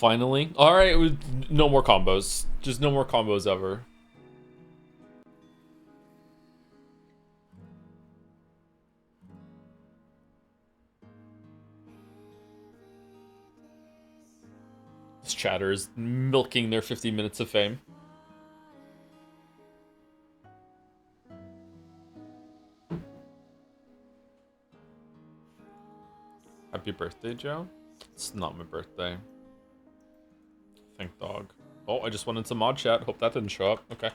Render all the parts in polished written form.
Finally. Alright, no more combos. Just no more combos ever. This chatter is milking their 50 minutes of fame. Happy birthday, Joe? It's not my birthday. Thank dog. Oh, I just went into mod chat. Hope that didn't show up. Okay.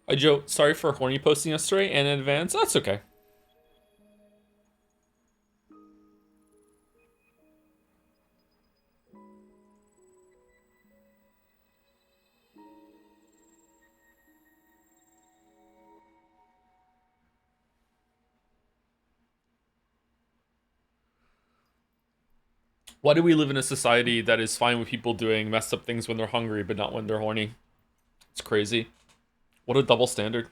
Hi, Joe. Sorry for horny posting yesterday and in advance. That's okay. Why do we live in a society that is fine with people doing messed up things when they're hungry, but not when they're horny? It's crazy. What a double standard.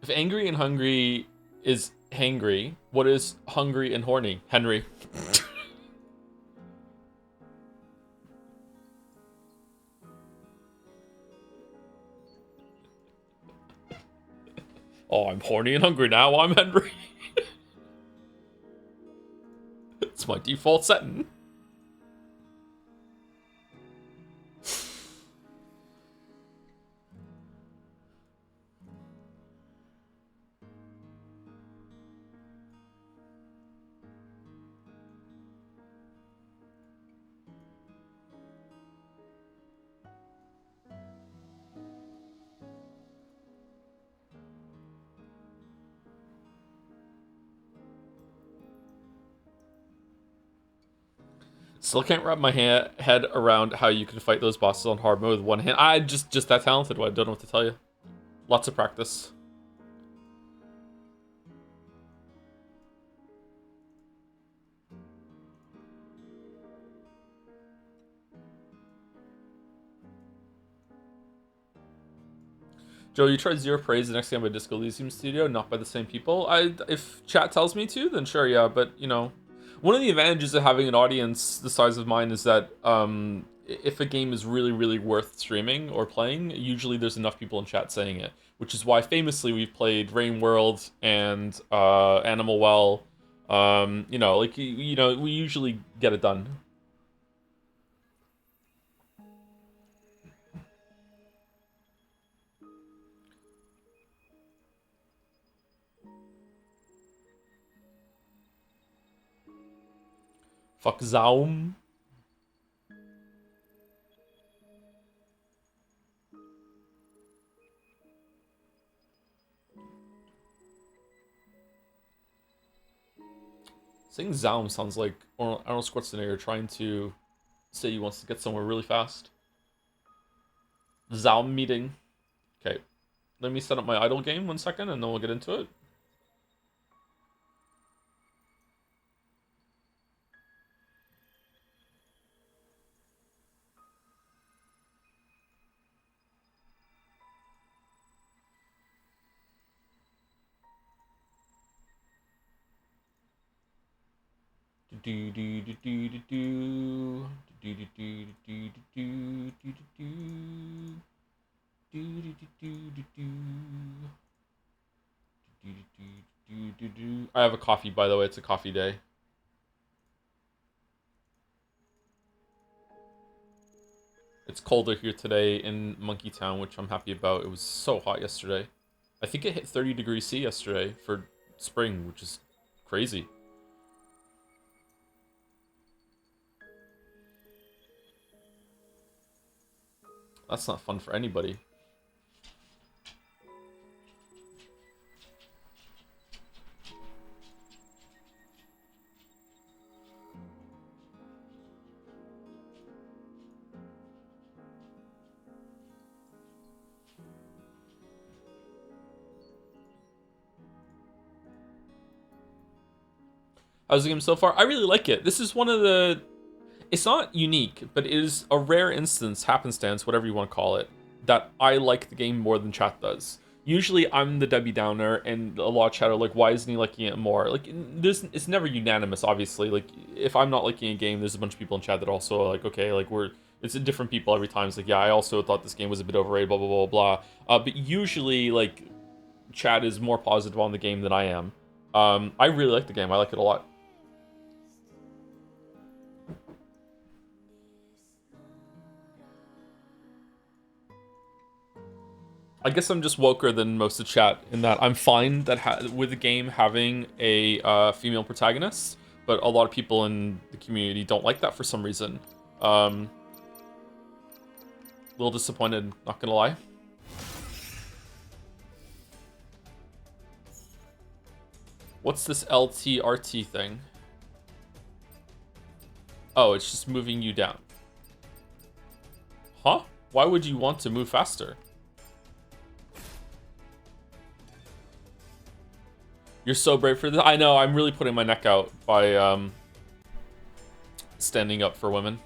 If angry and hungry is hangry, what is hungry and horny? Henry. Oh, I'm horny and hungry now. I'm Henry. It's my default setting. Still can't wrap my head around how you can fight those bosses on hard mode with one hand. I just that talented. I don't know what to tell you. Lots of practice. Joe, you tried Zero Praise the next game by Disco Elysium Studio, not by the same people. If chat tells me to, then sure, yeah. But you know, one of the advantages of having an audience the size of mine is that if a game is really, really worth streaming or playing, usually there's enough people in chat saying it. Which is why famously we've played Rain World and Animal Well. You know, like you know, we usually get it done. Fuck Zaum. Saying Zaum sounds like Arnold Schwarzenegger trying to say he wants to get somewhere really fast. Zaum meeting. Okay, let me set up my idle game 1 second and then we'll get into it. do do do do do do do do do do do do do. I have a coffee, by the way. It's a coffee day. It's colder here today in Monkey Town, which I'm happy about. It was so hot yesterday. I think it hit 30 degrees C yesterday for spring, which is crazy. That's not fun for anybody. How's the game so far? I really like it. This is one of the... It's not unique, but it is a rare instance, happenstance, whatever you want to call it, that I like the game more than chat does. Usually I'm the Debbie Downer, and a lot of chat are like, why isn't he liking it more? Like, it's never unanimous, obviously. Like, if I'm not liking a game, there's a bunch of people in chat that also are like, okay, like, it's different people every time. It's like, yeah, I also thought this game was a bit overrated, blah, blah, blah, blah. But usually, like, chat is more positive on the game than I am. I really like the game. I like it a lot. I guess I'm just woker than most of chat in that I'm fine that with the game having a female protagonist, but a lot of people in the community don't like that for some reason. A little disappointed, not gonna lie. What's this LTRT thing? Oh, it's just moving you down. Huh? Why would you want to move faster? You're so brave for this. I know, I'm really putting my neck out by standing up for women.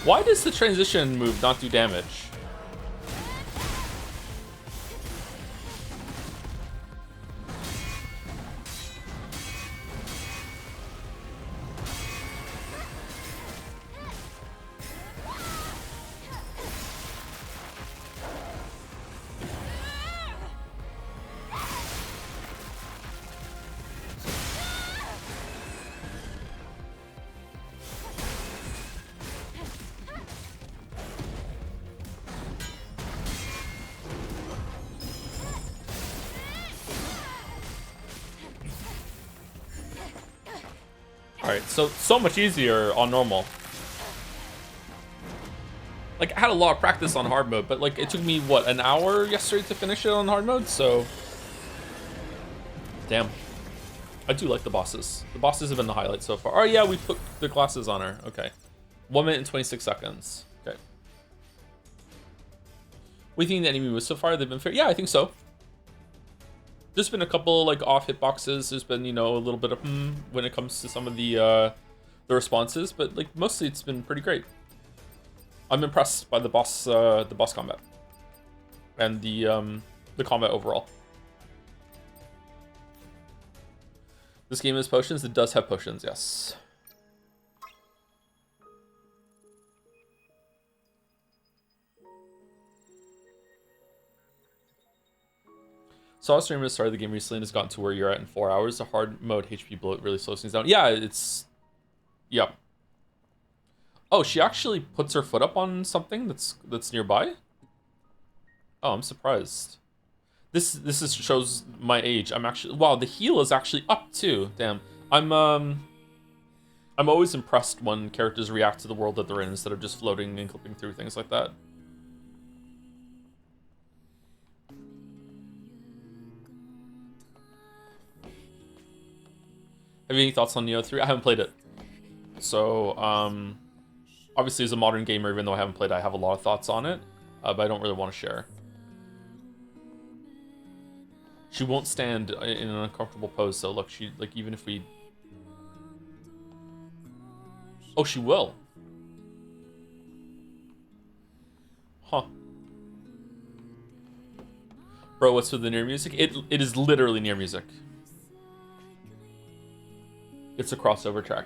Why does the transition move not do damage? Alright, so much easier on normal. Like, I had a lot of practice on hard mode, but like, it took me, what, an hour yesterday to finish it on hard mode, so... Damn. I do like the bosses. The bosses have been the highlight so far. Oh yeah, we put the glasses on her. Okay. 1 minute and 26 seconds. Okay. What do you think the enemy moves so far? They've been fair? Yeah, I think so. There's been a couple like off hitboxes. There's been, you know, a little bit of when it comes to some of the responses, but like mostly it's been pretty great. I'm impressed by the boss combat and the combat overall. This game has potions. It does have potions, yes. Saw a streamer at the start of the game recently and has gotten to where you're at in 4 hours. The hard mode HP bloat really slows things down. Yeah, it's... Yep. Oh, she actually puts her foot up on something that's nearby? Oh, I'm surprised. This shows my age. I'm actually... Wow, the heal is actually up too. Damn. I'm always impressed when characters react to the world that they're in instead of just floating and clipping through things like that. Have you any thoughts on Neo 3? I haven't played it. So, obviously as a modern gamer, even though I haven't played it, I have a lot of thoughts on it, but I don't really want to share. She won't stand in an uncomfortable pose, so look, she, like, even if we... Oh, she will. Huh. Bro, what's with the near music? It is literally near music. It's a crossover track.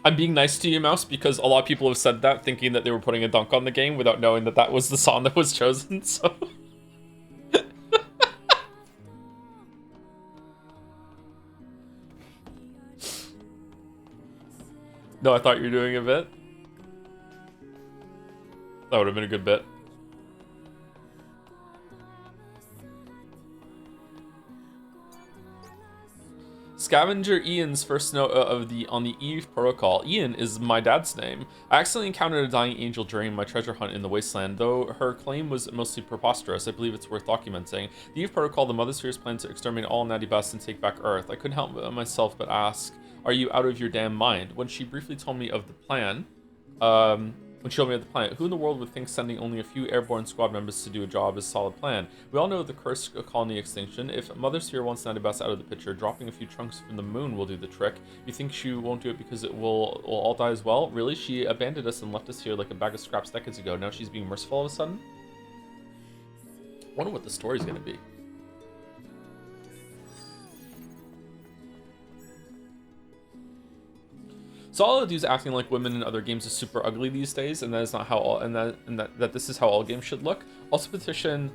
I'm being nice to you, Mouse, because a lot of people have said that thinking that they were putting a dunk on the game without knowing that that was the song that was chosen, so... No, I thought you were doing a bit. That would have been a good bit. Scavenger Ian's first note on the Eve protocol. Ian is my dad's name. I accidentally encountered a dying angel during my treasure hunt in the wasteland, though her claim was mostly preposterous. I believe it's worth documenting. The Eve protocol, the Mother Sphere's plan to exterminate all Natty Best and take back Earth. I couldn't help myself but ask, are you out of your damn mind? When she briefly told me of the plan, when she showed me the plan, who in the world would think sending only a few airborne squad members to do a job is a solid plan? We all know the cursed colony extinction. If Mother Sphere wants Natty Best out of the picture, dropping a few trunks from the moon will do the trick. You think she won't do it because it will all die as well? Really? She abandoned us and left us here like a bag of scraps decades ago. Now she's being merciful all of a sudden? I wonder what the story's gonna be. So all of dudes acting like women in other games is super ugly these days, and that is not how all that this is how all games should look. Also, petition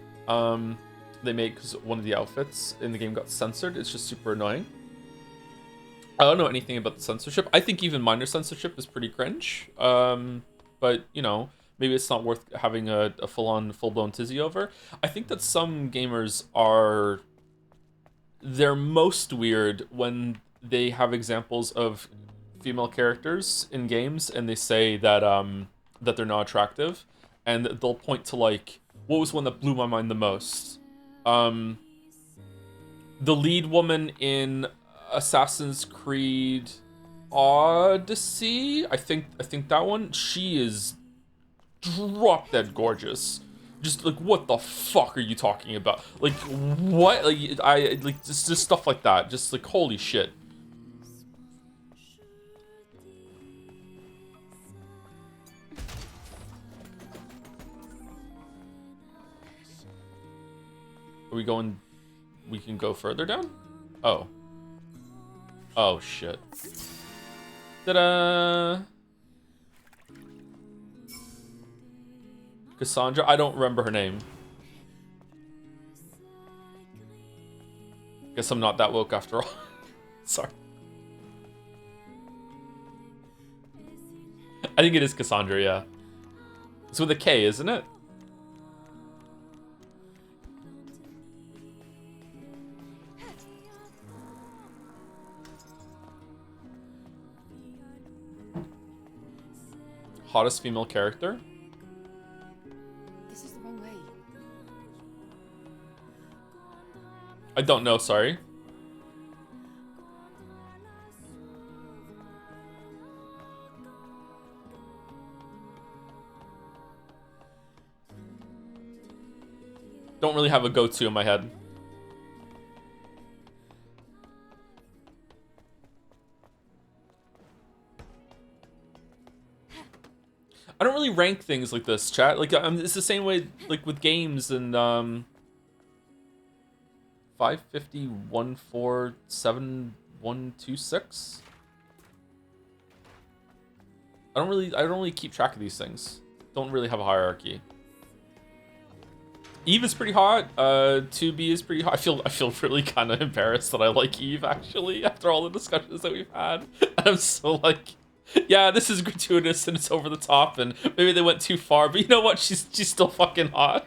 they made because one of the outfits in the game got censored. It's just super annoying. I don't know anything about the censorship. I think even minor censorship is pretty cringe. But you know, maybe it's not worth having a full-blown tizzy over. I think that some gamers they're most weird when they have examples of female characters in games and they say that that they're not attractive, and they'll point to, like, what was one that blew my mind the most? The lead woman in Assassin's Creed Odyssey, I think that one, she is drop dead gorgeous. Just like, what the fuck are you talking about? Like, what? Like just stuff like that. Just like, holy shit. Are we going... We can go further down? Oh. Oh, shit. Ta-da! Cassandra? I don't remember her name. Guess I'm not that woke after all. Sorry. I think it is Cassandra, yeah. It's with a K, isn't it? Hottest female character? This is the wrong way. I don't know, sorry. Don't really have a go-to in my head. I don't really rank things like this, chat. Like, it's the same way, like, with games and, 550-147126. I don't really keep track of these things. Don't really have a hierarchy. Eve is pretty hot. 2B is pretty hot. I feel really kind of embarrassed that I like Eve actually after all the discussions that we've had. I'm so like, yeah, this is gratuitous and it's over the top and maybe they went too far, but you know what? She's still fucking hot.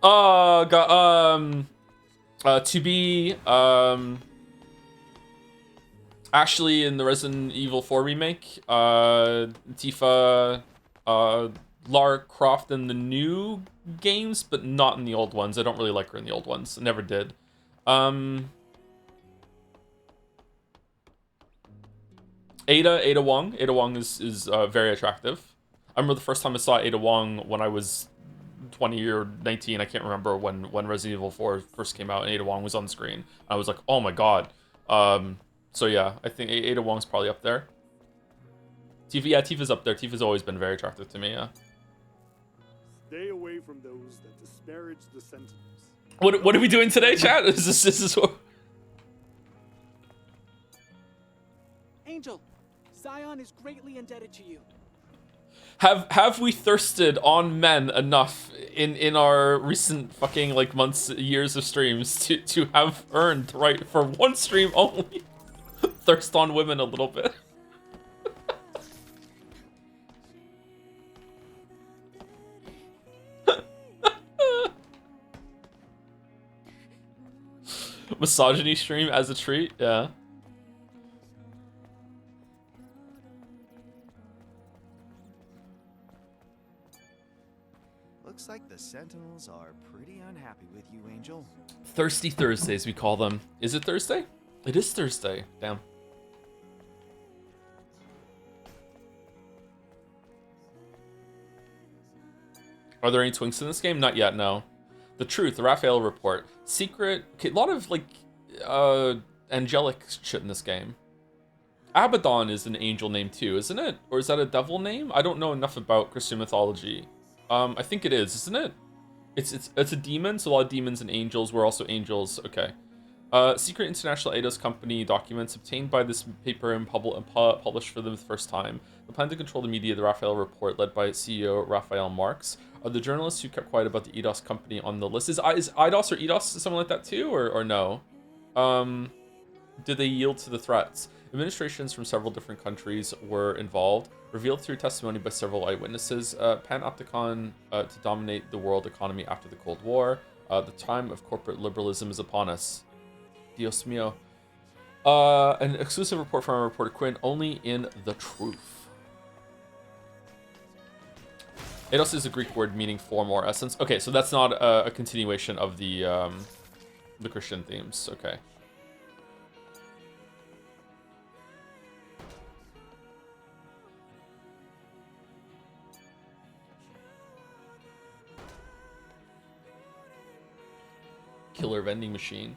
Oh god. 2B. Ashley in the Resident Evil 4 remake. Tifa. Lara Croft in the new games, but not in the old ones. I don't really like her in the old ones. I never did. Ada Wong. Ada Wong is very attractive. I remember the first time I saw Ada Wong when I was 20 or 19. I can't remember when Resident Evil 4 first came out and Ada Wong was on screen. I was like, oh my god. So yeah, I think Ada Wong's probably up there. Tifa, yeah, Tifa's up there. Tifa's always been very attractive to me, yeah. Stay away from those that disparage the Sentinels. What are we doing today, chat? This is what... Angel, Zion is greatly indebted to you. Have we thirsted on men enough in our recent fucking like months, years of streams to have earned the right for one stream only thirst on women a little bit? Misogyny stream as a treat, yeah. Looks like the Sentinels are pretty unhappy with you, Angel. Thirsty Thursdays, we call them. Is it Thursday? It is Thursday. Damn. Are there any twinks in this game? Not yet, no. The Truth, the Raphael Report. Secret, okay, a lot of, like, angelic shit in this game. Abaddon is an angel name too, isn't it? Or is that a devil name? I don't know enough about Christian mythology. I think it is, isn't it? It's a demon, so a lot of demons and angels were also angels. Okay. Secret International Eidos Company documents obtained by this paper and published for the first time. The plan to control the media, the Raphael Report, led by CEO Raphael Marx. Are the journalists who kept quiet about the Eidos Company on the list? Is Eidos or Eidos something like that too, or no? Did they yield to the threats? Administrations from several different countries were involved, revealed through testimony by several eyewitnesses. Panopticon to dominate the world economy after the Cold War. The time of corporate liberalism is upon us. Dios mío. An exclusive report from our reporter Quinn, only in The Truth. Eidos is a Greek word meaning form or essence. Okay, so that's not a continuation of the Christian themes. Okay. Killer vending machine.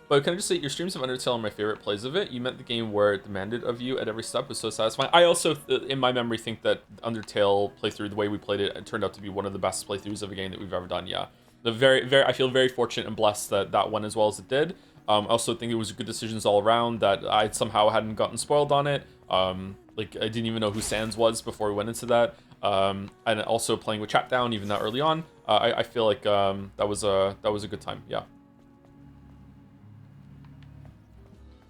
But can I just say, your streams of Undertale are my favorite plays of it. You meant the game where it demanded of you at every step was so satisfying. I also, in my memory, think that Undertale playthrough, the way we played it turned out to be one of the best playthroughs of a game that we've ever done, yeah. I feel very fortunate and blessed that that went as well as it did. I also think it was good decisions all around, that I somehow hadn't gotten spoiled on it. Like, I didn't even know who Sans was before we went into that. And also playing with chat down even that early on. I feel like that was a good time, yeah.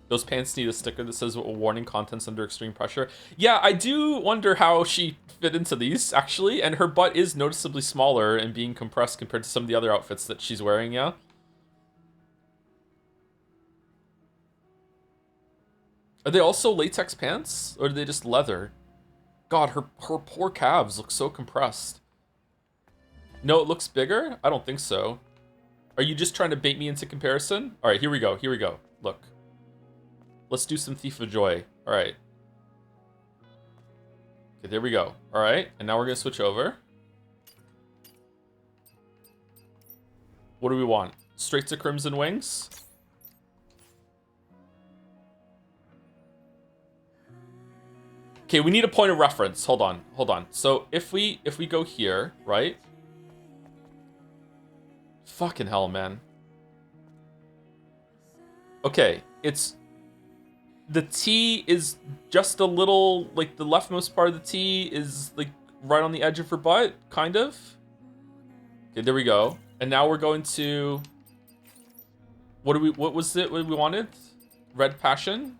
Those pants need a sticker that says warning contents under extreme pressure. Yeah, I do wonder how she fit into these, actually. And her butt is noticeably smaller and being compressed compared to some of the other outfits that she's wearing, yeah. Are they also latex pants? Or are they just leather? God, her poor calves look so compressed. No, it looks bigger? I don't think so. Are you just trying to bait me into comparison? All right, here we go. Here we go. Look. Let's do some Thief of Joy. All right. Okay, there we go. All right, and now we're gonna switch over. What do we want? Straight to Crimson Wings? Okay, we need a point of reference. Hold on, hold on. So if we go here, right? Fucking hell, man. Okay, it's... the T is just a little, like the leftmost part of the T is like right on the edge of her butt, kind of. Okay, there we go. And now we're going to, what was it what we wanted? Red Passion?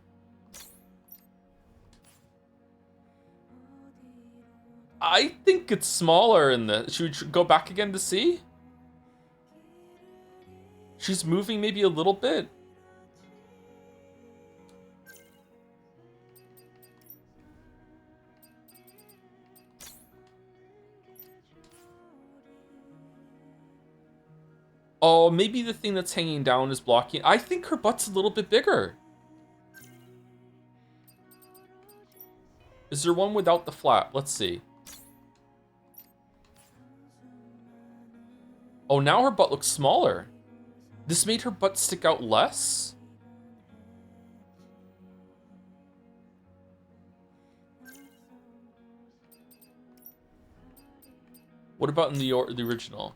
I think it's smaller in the, should we go back again to see? She's moving maybe a little bit. Oh, maybe the thing that's hanging down is blocking. I think her butt's a little bit bigger. Is there one without the flap? Let's see. Oh, now her butt looks smaller. This made her butt stick out less? What about in the original?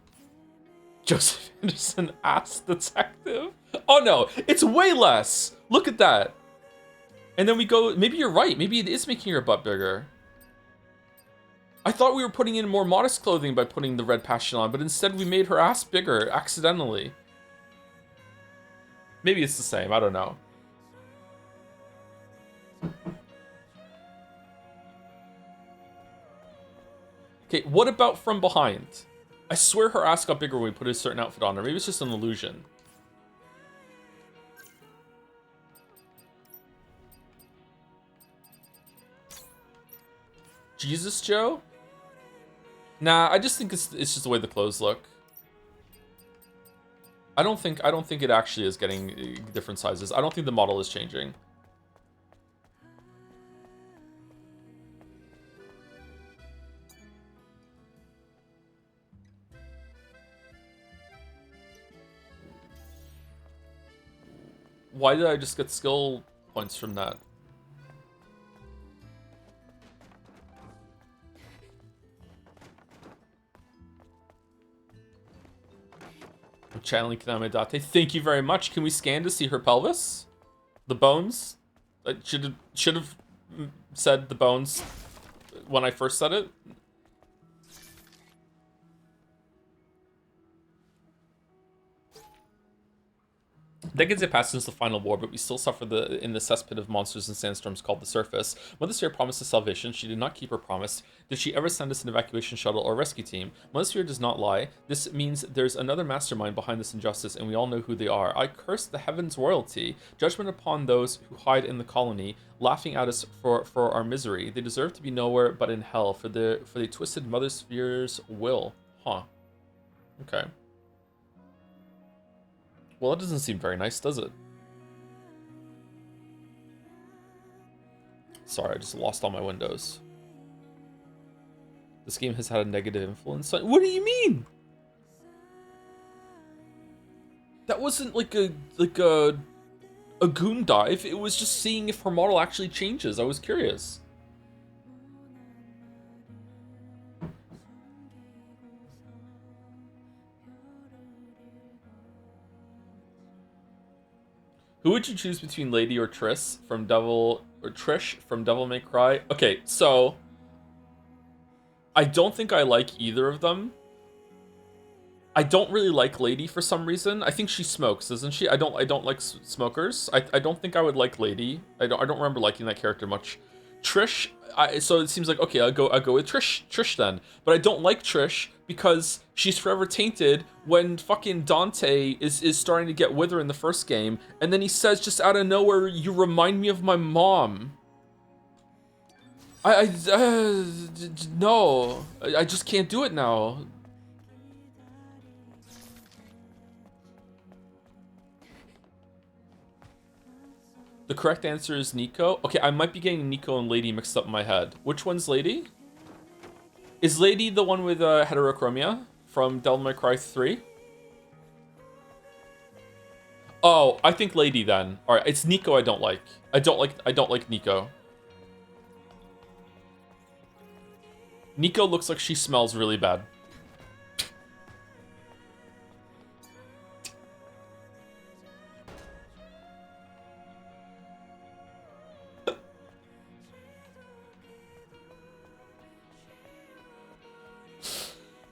Joseph Anderson ass detective? Oh no, it's way less. Look at that. And then we go, maybe you're right. Maybe it is making your butt bigger. I thought we were putting in more modest clothing by putting the Red Passion on, but instead we made her ass bigger accidentally. Maybe it's the same, I don't know. Okay, what about from behind? I swear her ass got bigger when we put a certain outfit on her. Maybe it's just an illusion. Jesus, Joe? Nah, I just think it's just the way the clothes look. I don't think it actually is getting different sizes. I don't think the model is changing. Why did I just get skill points from that? I'm channeling Kaname Date. Thank you very much. Can we scan to see her pelvis? The bones? I should have said the bones when I first said it. Decades have passed since the final war, but we still suffer in the cesspit of monsters and sandstorms called the surface. Mother Sphere promised us salvation. She did not keep her promise. Did she ever send us an evacuation shuttle or rescue team? Mother Sphere does not lie. This means there's another mastermind behind this injustice, and we all know who they are. I curse the heavens' royalty. Judgment upon those who hide in the colony, laughing at us for our misery. They deserve to be nowhere but in hell for they twisted Mother Sphere's will. Huh. Okay. Well, it doesn't seem very nice, does it? Sorry, I just lost all my windows. This game has had a negative influence on... What do you mean? That wasn't like a goon dive. It was just seeing if her model actually changes. I was curious. Who would you choose between Lady or Trish from Devil May Cry? Okay, so I don't think I like either of them. I don't really like Lady for some reason. I think she smokes, doesn't she? I don't like smokers. I don't think I would like Lady. I don't remember liking that character much. Trish, so it seems like, okay, I'll go with Trish then. But I don't like Trish because she's forever tainted when fucking Dante is starting to get with her in the first game, and then he says just out of nowhere, "You remind me of my mom." No, I just can't do it now. The correct answer is Nico. Okay, I might be getting Nico and Lady mixed up in my head. Which one's Lady? Is Lady the one with heterochromia from Devil May Cry 3? Oh, I think Lady then. All right, it's Nico I don't like. I don't like Nico. Nico looks like she smells really bad.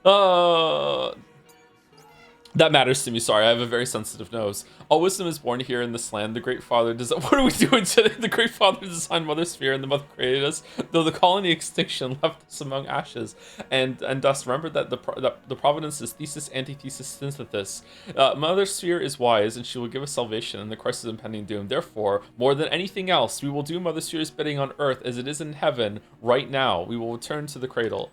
Uh, that matters to me. Sorry, I have a very sensitive nose. All wisdom is born here in this land. The Great Father does. What are we doing today? The Great Father designed Mother Sphere, and the Mother created us. Though the colony extinction left us among ashes and dust. Remember that the providence is thesis, antithesis, synthesis. Mother Sphere is wise, and she will give us salvation in the crisis of impending doom. Therefore, more than anything else, we will do Mother Sphere's bidding on earth as it is in heaven right now. We will return to the cradle.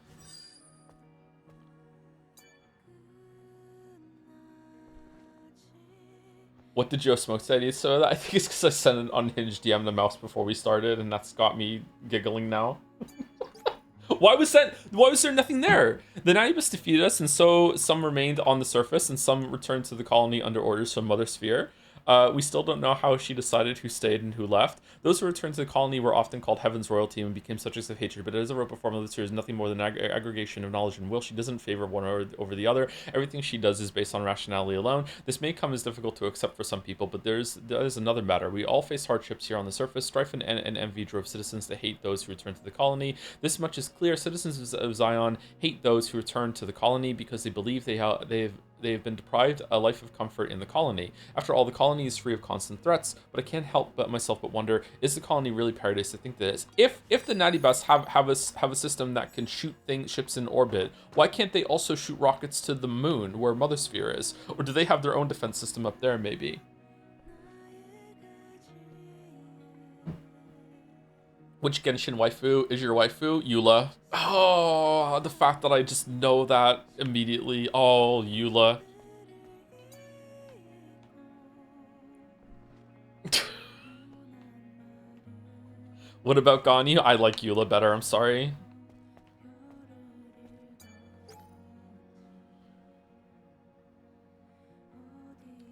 What did Joe Smoke say? So I think it's because I sent an unhinged DM to Mouse before we started, and that's got me giggling now. Why was there nothing there? The Nanibus defeated us, and so some remained on the surface, and some returned to the colony under orders from Mother Sphere. We still don't know how she decided who stayed and who left. Those who returned to the colony were often called Heaven's royalty and became subjects of hatred, but as I wrote before, Mother Sphere is nothing more than an aggregation of knowledge and will. She doesn't favor one over the other. Everything she does is based on rationality alone. This may come as difficult to accept for some people, but there is another matter. We all face hardships here on the surface. Strife and envy drove citizens to hate those who returned to the colony. This much is clear. Citizens of Zion hate those who return to the colony because they believe they have been deprived a life of comfort in the colony. After all, the colony is free of constant threats, but I can't help but wonder, is the colony really paradise? I think that is. If the Natty-Bus have a system that can shoot ships in orbit, why can't they also shoot rockets to the moon where Mother Sphere is? Or do they have their own defense system up there, maybe? Which Genshin waifu is your waifu? Eula. Oh, the fact that I just know that immediately. Oh, Eula. What about Ganyu? I like Eula better, I'm sorry.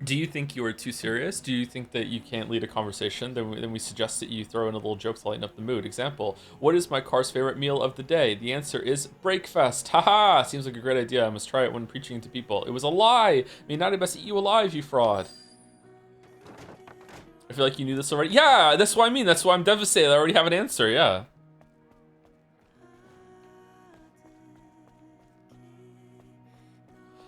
Do you think you are too serious? Do you think that you can't lead a conversation? Then we suggest that you throw in a little joke to lighten up the mood. Example, what is my car's favorite meal of the day? The answer is Breakfast. Haha, seems like a great idea. I must try it when preaching to people. It was a lie. May not best eat you alive, you fraud. I feel like you knew this already. Yeah, that's what I mean. That's why I'm devastated. I already have an answer, yeah.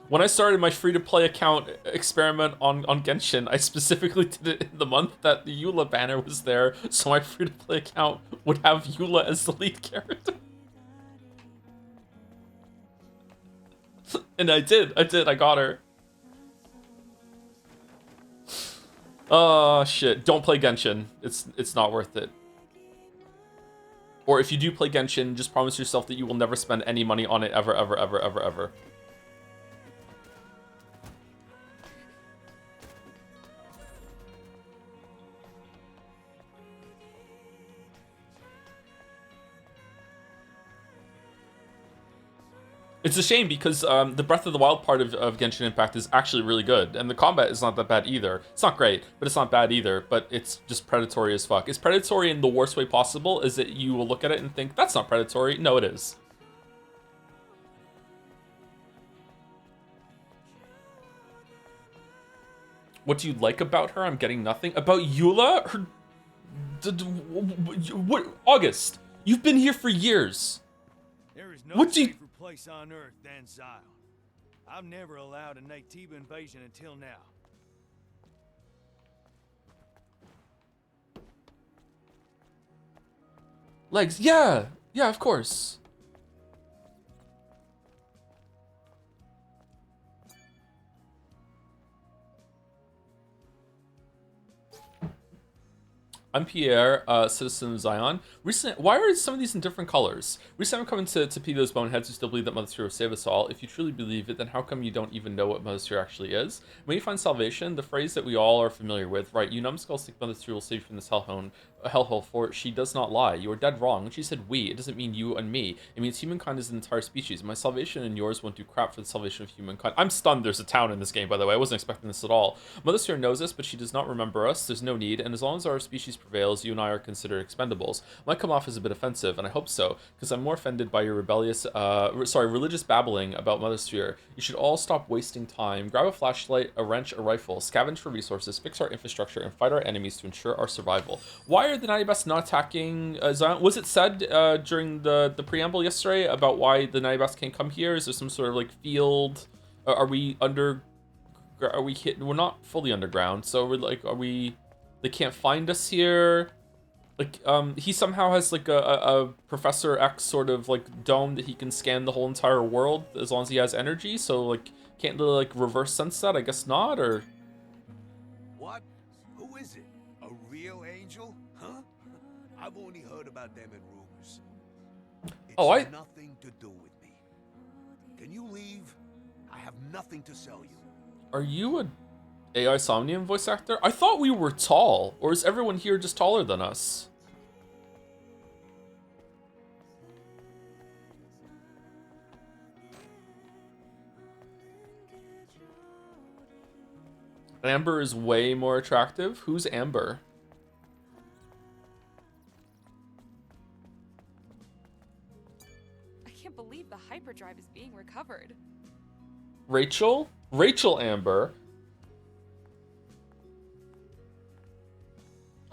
When I started my free-to-play account experiment on Genshin, I specifically did it in the month that the Eula banner was there, so my free-to-play account would have Eula as the lead character. And I did, I got her. Oh, shit, don't play Genshin. It's not worth it. Or if you do play Genshin, just promise yourself that you will never spend any money on it ever, ever, ever, ever, ever. It's a shame because the Breath of the Wild part of Genshin Impact is actually really good, and the combat is not that bad either. It's not great, but it's not bad either, but it's just predatory as fuck. It's predatory in the worst way possible, is that you will look at it and think, that's not predatory. No, it is. What do you like about her? I'm getting nothing. About Eula? Her... What? August, you've been here for years. There is no What do you... safer place on Earth than Zion. I've never allowed a Naytiba invasion until now. Legs, yeah, of course. I'm Pierre, citizen of Zion. Why are some of these in different colors? Recently, I'm coming to pee those boneheads who still believe that Mother Sphere will save us all. If you truly believe it, then how come you don't even know what Mother Sphere actually is? When you find salvation, the phrase that we all are familiar with, right? You numbskulls think Mother Sphere will save you from this hellhole, for she does not lie. You are dead wrong. When she said we, it doesn't mean you and me. It means humankind is an entire species. My salvation and yours won't do crap for the salvation of humankind. I'm stunned there's a town in this game, by the way. I wasn't expecting this at all. Mother Sphere knows us, but she does not remember us. There's no need, and as long as our species prevails, you and I are considered expendables. Might come off as a bit offensive, and I hope so, because I'm more offended by your religious babbling about Mother Sphere. You should all stop wasting time. Grab a flashlight, a wrench, a rifle, scavenge for resources, fix our infrastructure, and fight our enemies to ensure our survival. Why are the Nanibath not attacking Zion? Was it said during the preamble yesterday about why the Nanibath can't come here? Is there some sort of like field? Are we under? Are we hit? We're not fully underground, so we're like, are we? They can't find us here. Like, he somehow has like a Professor X sort of like dome that he can scan the whole entire world as long as he has energy. So like, can't really like reverse sense that? I guess not. Or What? Who is it? A real angel? Huh? I've only heard about them in rumors. It's nothing to do with me. Can you leave? I have nothing to sell you. Are you a AI Somnium voice actor? I thought we were tall, or is everyone here just taller than us? Amber is way more attractive. Who's Amber? I can't believe the hyperdrive is being recovered. Rachel? Rachel Amber.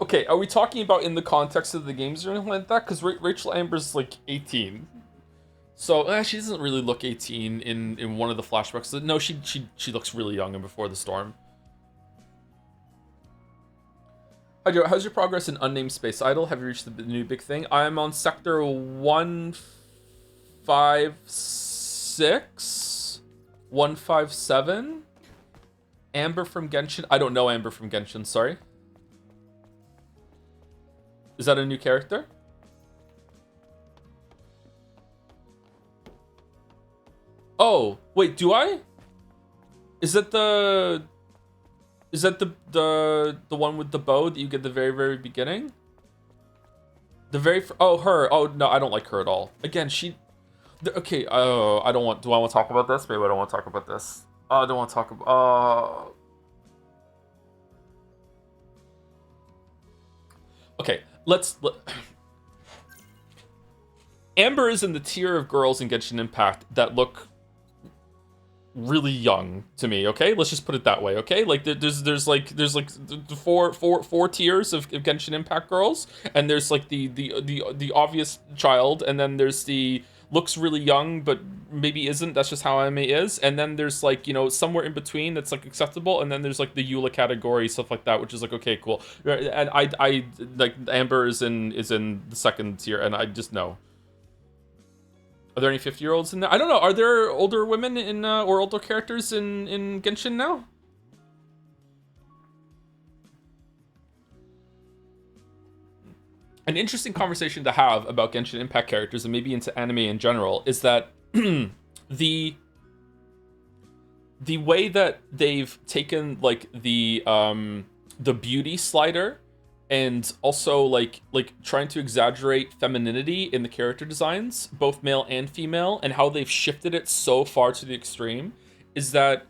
Okay, are we talking about in the context of the games or anything like that? Because Rachel Amber's like 18. So she doesn't really look 18 in one of the flashbacks. No, she looks really young in Before the Storm. Hi Joe, how's your progress in Unnamed Space Idol? Have you reached the new big thing? I'm on sector 156, 157. Amber from Genshin. I don't know Amber from Genshin, sorry. Is that a new character? Oh, wait, do I? Is that the one with the bow that you get at the very, very beginning? Oh, her. Oh, no, I don't like her at all. Again, okay, oh, I don't want... Do I want to talk about this? Maybe I don't want to talk about this. I don't want to talk about... Okay, Amber is in the tier of girls in Genshin Impact that look really young to me. Okay, let's just put it that way. Okay, like there's like the four tiers of Genshin Impact girls, and there's like the obvious child, and then there's the looks really young but maybe isn't. That's just how anime is. And then there's like, you know, somewhere in between that's like acceptable, and then there's like the Eula category, stuff like that, which is like, okay, cool. And I like Amber is in the second tier, and I just know. Are there any 50-year-olds in there? I don't know. Are there older women in or older characters in Genshin now? An interesting conversation to have about Genshin Impact characters, and maybe into anime in general, is that the way that they've taken like the beauty slider, and also like trying to exaggerate femininity in the character designs, both male and female, and how they've shifted it so far to the extreme, is that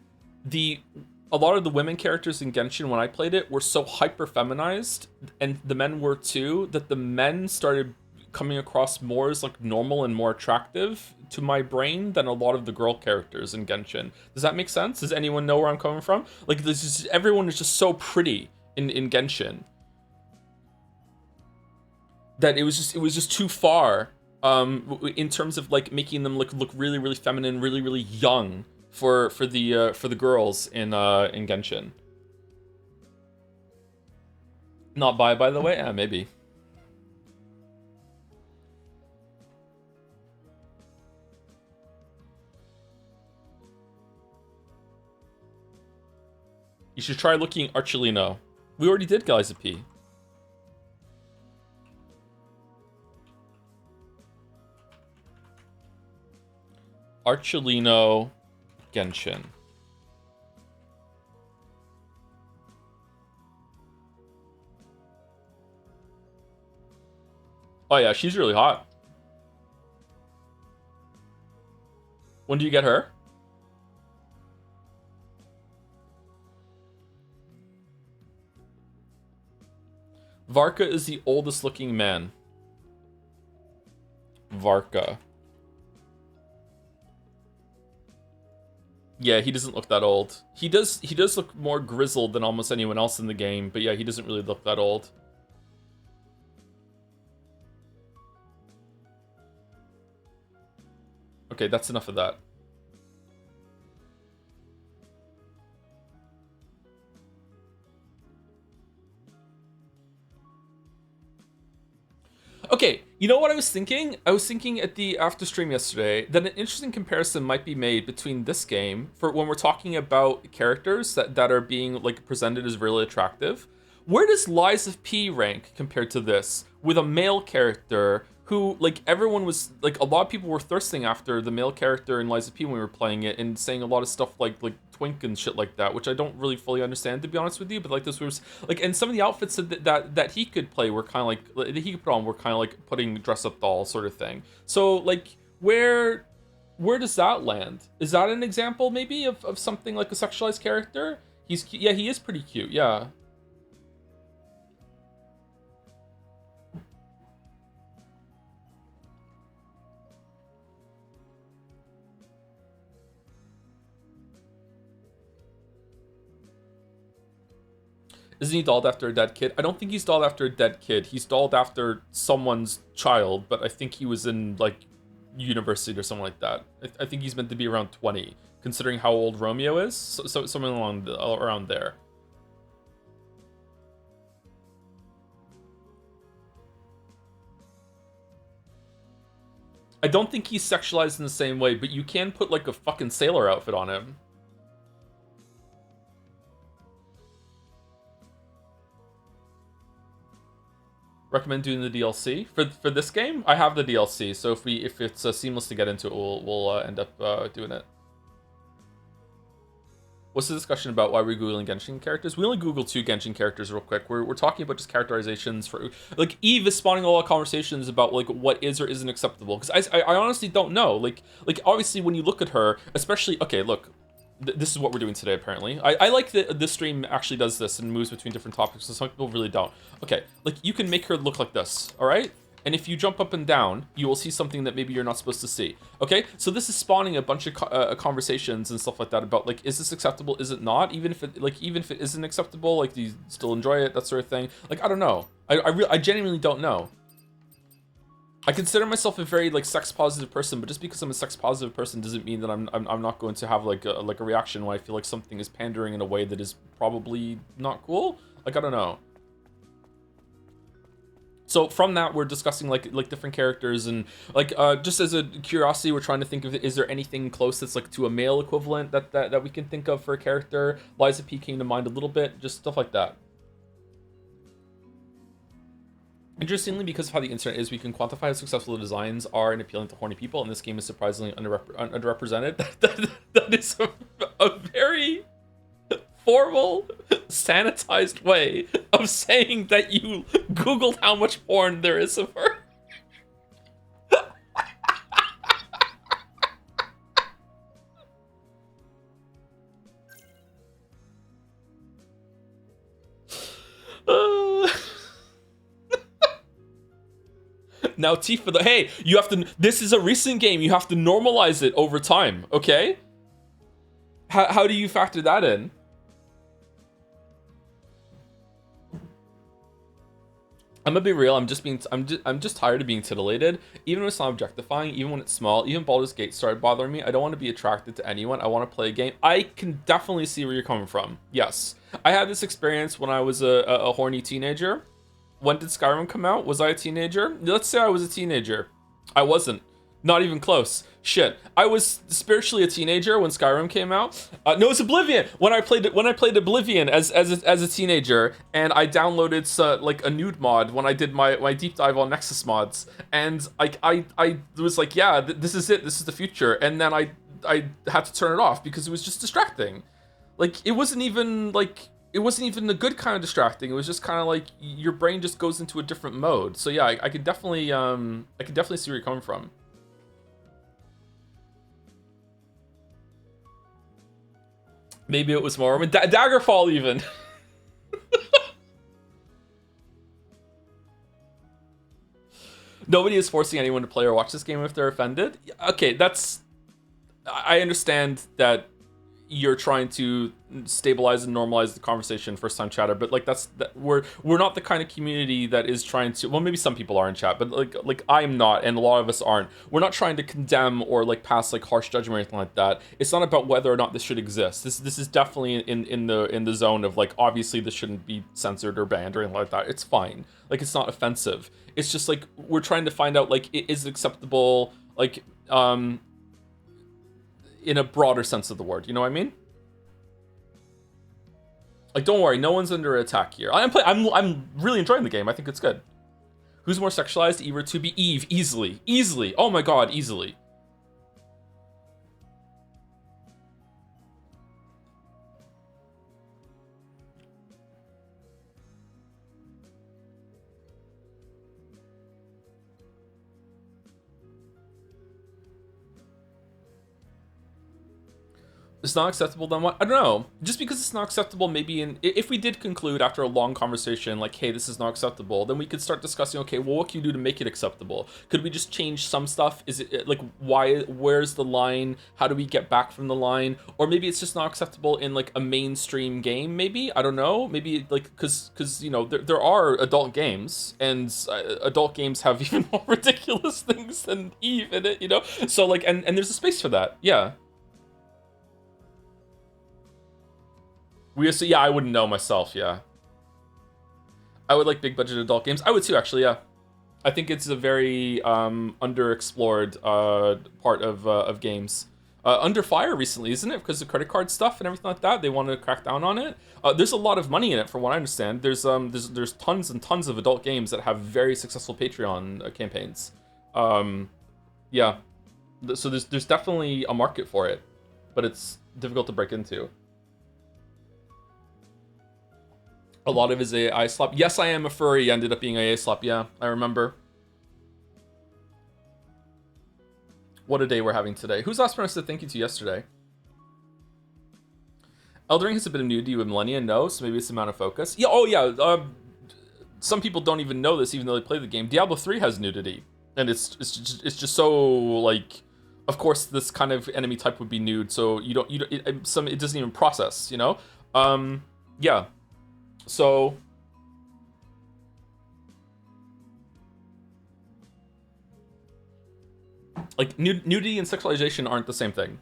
a lot of the women characters in Genshin when I played it were so hyper feminized, and the men were too, that the men started coming across more as like normal and more attractive to my brain than a lot of the girl characters in Genshin. Does that make sense? Does anyone know where I'm coming from? Like, everyone is just so pretty in Genshin that it was just too far in terms of like making them look really, really feminine, really, really young for the girls in Genshin. Not by the way? Yeah, maybe. You should try looking Archelino. We already did Guys of P. Archelino Genshin. Oh yeah, she's really hot. When do you get her? Varka is the oldest looking man. Varka. Yeah, he doesn't look that old. He does look more grizzled than almost anyone else in the game, but yeah, he doesn't really look that old. Okay, that's enough of that. Okay, you know what I was thinking? I was thinking at the after stream yesterday that an interesting comparison might be made between this game for when we're talking about characters that are being like presented as really attractive. Where does Lies of P rank compared to this with a male character who like everyone was like a lot of people were thirsting after the male character in Lies of P when we were playing it and saying a lot of stuff like twink and shit like that, which I don't really fully understand to be honest with you, but like this was like, and some of the outfits that he could play were kind of like that he could put on were kind of like putting dress up doll sort of thing. So like where does that land? Is that an example maybe of something like a sexualized character? He is pretty cute, yeah. Isn't he dolled after a dead kid? I don't think he's dolled after a dead kid. He's dolled after someone's child, but I think he was in, like, university or something like that. I think he's meant to be around 20, considering how old Romeo is. So something around there. I don't think he's sexualized in the same way, but you can put, like, a fucking sailor outfit on him. Recommend doing the DLC for this game. I have the DLC, so if it's seamless to get into it, we'll end up doing it. What's the discussion about why we're googling Genshin characters? We only Googled 2 Genshin characters real quick. We're talking about just characterizations for like Eve is spawning a lot of conversations about like what is or isn't acceptable because I honestly don't know. Like obviously when you look at her, especially okay, look. This is what we're doing today, apparently. I like that this stream actually does this and moves between different topics, so some people really don't. Okay, like, you can make her look like this, alright? And if you jump up and down, you will see something that maybe you're not supposed to see. Okay, so this is spawning a bunch of conversations and stuff like that about, like, is this acceptable, is it not? Even if it isn't acceptable, like, do you still enjoy it, that sort of thing? Like, I don't know. I genuinely don't know. I consider myself a very like sex positive person, but just because I'm a sex positive person doesn't mean that I'm not going to have like a reaction when I feel like something is pandering in a way that is probably not cool. Like I don't know. So from that, we're discussing like different characters and like just as a curiosity, we're trying to think of is there anything close that's like to a male equivalent that we can think of for a character. Lies of P came to mind a little bit, just stuff like that. Interestingly, because of how the internet is, we can quantify how successful the designs are in appealing to horny people, and this game is surprisingly underrepresented. That is a very formal, sanitized way of saying that you Googled how much porn there is of her. Now Tifa, hey, you have to, this is a recent game, you have to normalize it over time, okay? How do you factor that in? I'm gonna be real, I'm just tired of being titillated. Even when it's not objectifying, even when it's small, even Baldur's Gate started bothering me. I don't want to be attracted to anyone, I want to play a game. I can definitely see where you're coming from, yes. I had this experience when I was a horny teenager. When did Skyrim come out? Was I a teenager? Let's say I was a teenager. I wasn't. Not even close. Shit. I was spiritually a teenager when Skyrim came out. No, it's Oblivion. When I played Oblivion as a teenager, and I downloaded like a nude mod when I did my deep dive on Nexus mods, and I was like, yeah, this is it. This is the future. And then I had to turn it off because it was just distracting. Like it wasn't even the good kind of distracting. It was just kind of like your brain just goes into a different mode. So yeah, I could definitely see where you're coming from. Maybe it was more Daggerfall even. Nobody is forcing anyone to play or watch this game if they're offended. Okay, I understand that you're trying to stabilize and normalize the conversation, first time chatter, but like we're not the kind of community that is trying to, well, maybe some people are in chat, but like I'm not, and a lot of us aren't. We're not trying to condemn or like pass like harsh judgment or anything like that. It's not about whether or not this should exist. This is definitely in the zone of like, obviously this shouldn't be censored or banned or anything like that. It's fine. Like, it's not offensive. It's just like we're trying to find out, like, is it acceptable, like in a broader sense of the word, you know what I mean? Like, don't worry, no one's under attack here. I'm really enjoying the game. I think it's good. Who's more sexualized, Eve or 2B? Eve, easily. Oh my god, easily. It's not acceptable, then what? I don't know. Just because it's not acceptable, maybe if we did conclude after a long conversation, like, hey, this is not acceptable, then we could start discussing, okay, well, what can you do to make it acceptable? Could we just change some stuff? Is it, like, where's the line? How do we get back from the line? Or maybe it's just not acceptable in, like, a mainstream game, maybe? I don't know. Maybe, like, because you know, there are adult games, and adult games have even more ridiculous things than Eve in it, you know? So, like, and there's a space for that, yeah. Yeah, I wouldn't know myself, yeah. I would like big budget adult games. I would too, actually, yeah. I think it's a very underexplored part of games. Under fire recently, isn't it? Because of credit card stuff and everything like that. They want to crack down on it. There's a lot of money in it, from what I understand. There's tons and tons of adult games that have very successful Patreon campaigns. Yeah. So there's definitely a market for it, but it's difficult to break into. A lot of his AI slop. Yes, I am a furry. Ended up being AI slop. Yeah, I remember. What a day we're having today. Who's last person I said thank you to yesterday? Elden Ring has a bit of nudity with Millennia. No, so maybe it's the amount of focus. Yeah. Oh yeah. Some people don't even know this, even though they play the game. Diablo 3 has nudity, and it's just so, like, of course this kind of enemy type would be nude, so it doesn't even process, you know. Yeah. So, like, nudity and sexualization aren't the same thing.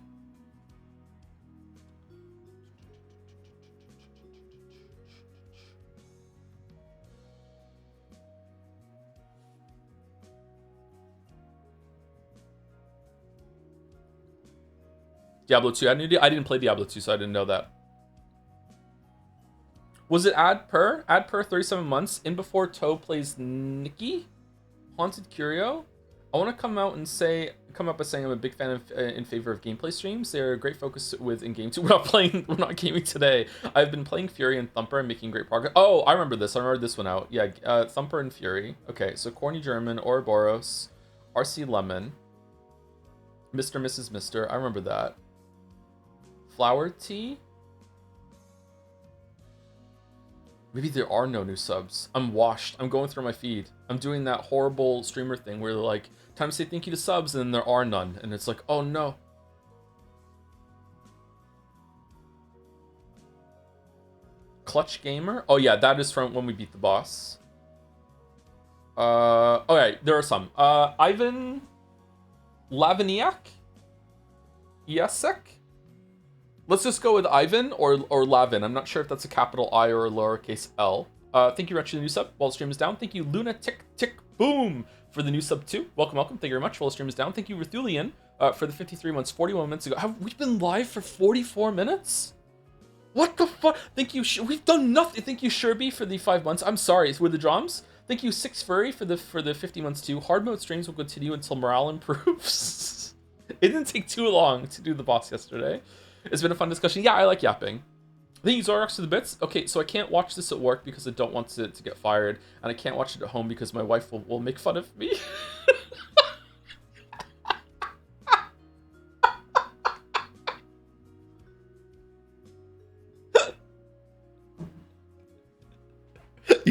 Diablo 2 had nudity? I didn't play Diablo 2, so I didn't know that. Was it ad per 37 months in before Toe plays Nikki? Haunted Curio? I want to come up by saying I'm a big fan of in favor of gameplay streams. They're a great focus with in-game too. We're not gaming today. I've been playing Fury and Thumper and making great progress. Oh, I remember this. I remember this one out. Yeah, Thumper and Fury. Okay, so Corny German, Ouroboros, RC Lemon, Mr. Mrs. Mr. I remember that. Flower Tea? Maybe there are no new subs. I'm washed. I'm going through my feed. I'm doing that horrible streamer thing where they're like, time to say thank you to subs, and then there are none. And it's like, oh no. Clutch Gamer? Oh yeah, that is from when we beat the boss. Okay, there are some. Ivan Laviniak? Yesek? Let's just go with Ivan or Lavin. I'm not sure if that's a capital I or a lowercase L. Thank you, Retch, for the new sub while the stream is down. Thank you, Luna Tick Tick Boom, for the new sub too. Welcome. Thank you very much while the stream is down. Thank you, Rethulian, for the 53 months, 41 minutes ago. Have we been live for 44 minutes? What the fuck? Thank you. We've done nothing. Thank you, Sherby, for the 5 months. I'm sorry. With the drums. Thank you, Six Furry, for the 50 months too. Hard mode streams will continue until morale improves. It didn't take too long to do the boss yesterday. It's been a fun discussion. Yeah, I like yapping. Thank you, Zorox, to the bits. Okay, so I can't watch this at work because I don't want it to get fired, and I can't watch it at home because my wife will make fun of me.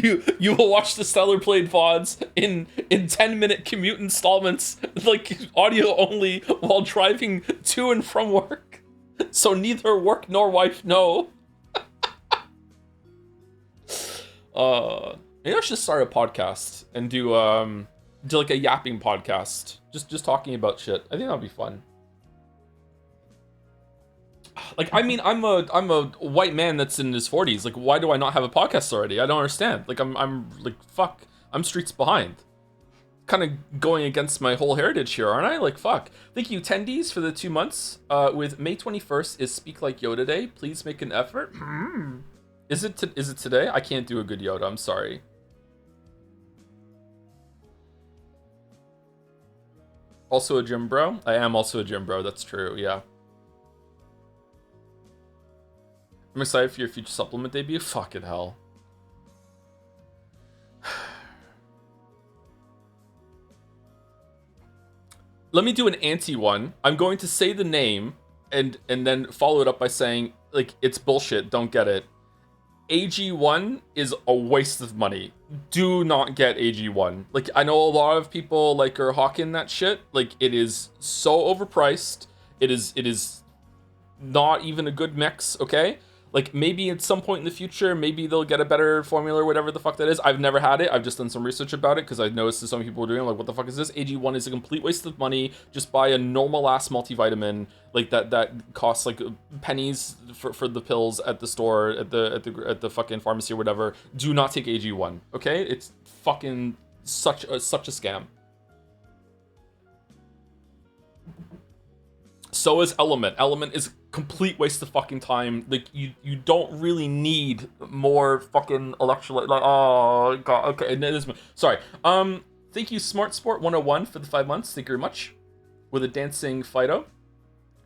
you will watch the Stellar Blade VODs in 10-minute commute installments, like audio only, while driving to and from work. So neither work nor wife know. Maybe I should start a podcast and do like a yapping podcast, just talking about shit. I think that'd be fun. Like, I mean, I'm a white man that's in his 40s. Like, why do I not have a podcast already? I don't understand. Like, I'm like, fuck, I'm streets behind. Kind of going against my whole heritage here, aren't I? Like, fuck. Thank you, attendees, for the 2 months. With May 21st is Speak Like Yoda Day. Please make an effort. Is it today? I can't do a good Yoda. I'm sorry. Also a gym bro? I am also a gym bro. That's true. Yeah. I'm excited for your future supplement debut. Fucking hell. Let me do an anti one. I'm going to say the name and then follow it up by saying, like, it's bullshit. Don't get it. AG1 is a waste of money. Do not get AG1. Like, I know a lot of people like are hawking that shit. Like, it is so overpriced. It is not even a good mix, okay? Like, maybe at some point in the future, maybe they'll get a better formula or whatever the fuck that is. I've never had it. I've just done some research about it because I noticed that some people were doing it. Like, what the fuck is this? AG1 is a complete waste of money. Just buy a normal-ass multivitamin, like, that costs, like, pennies for the pills at the store, at the fucking pharmacy or whatever. Do not take AG1, okay? It's fucking such a scam. So is Element. Element is a complete waste of fucking time. Like, you don't really need more fucking electrolyte. Like, oh god. Okay, sorry. Thank you, Smart Sport 101 for the 5 months. Thank you very much. With a dancing Fido.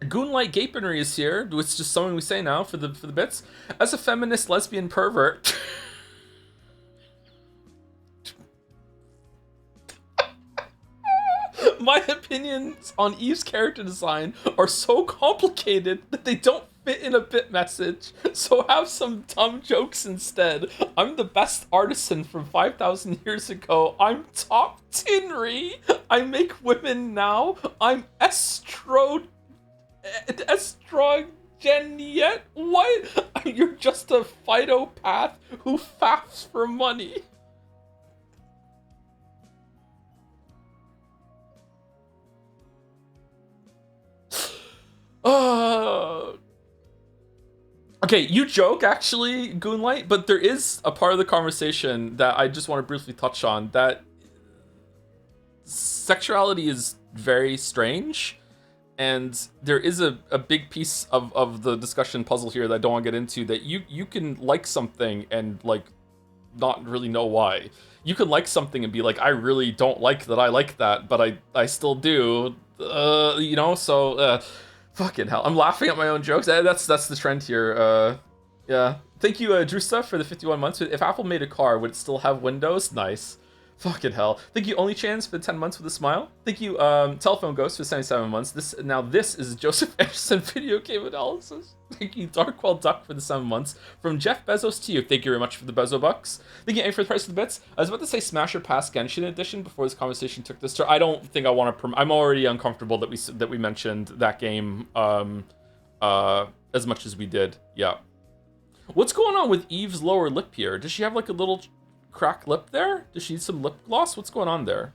Goonlight Gapenry is here, which is just something we say now for the bits. As a feminist lesbian pervert. My opinions on Eve's character design are so complicated that they don't fit in a bit message, so have some dumb jokes instead. I'm the best artisan from 5,000 years ago. I'm top Tinry. I make women now. I'm estrogeniet. What? You're just a phytopath who faffs for money. Okay, you joke, actually, Goonlight, but there is a part of the conversation that I just want to briefly touch on, that sexuality is very strange, and there is a big piece of the discussion puzzle here that I don't want to get into, that you can like something and, like, not really know why. You can like something and be like, I really don't like that I like that, but I still do, you know, so, fucking hell. I'm laughing at my own jokes. That's the trend here. Yeah. Thank you, Drusta, for the 51 months. If Apple made a car, would it still have Windows? Nice. Fucking hell. Thank you, Only Chance, for the 10 months with a smile. Thank you, Telephone Ghost, for 77 months. This is Joseph Anderson Video Game Analysis. Thank you, Darkwell Duck, for the 7 months. From Jeff Bezos to you, thank you very much for the Bezo Bucks. Thank you, Aim, for the price of the bits. I was about to say Smash or Pass Genshin Edition before this conversation took this turn. I don't think I want to. I'm already uncomfortable that we mentioned that game as much as we did. Yeah. What's going on with Eve's lower lip here? Does she have like a little cracked lip there? Does she need some lip gloss? What's going on there?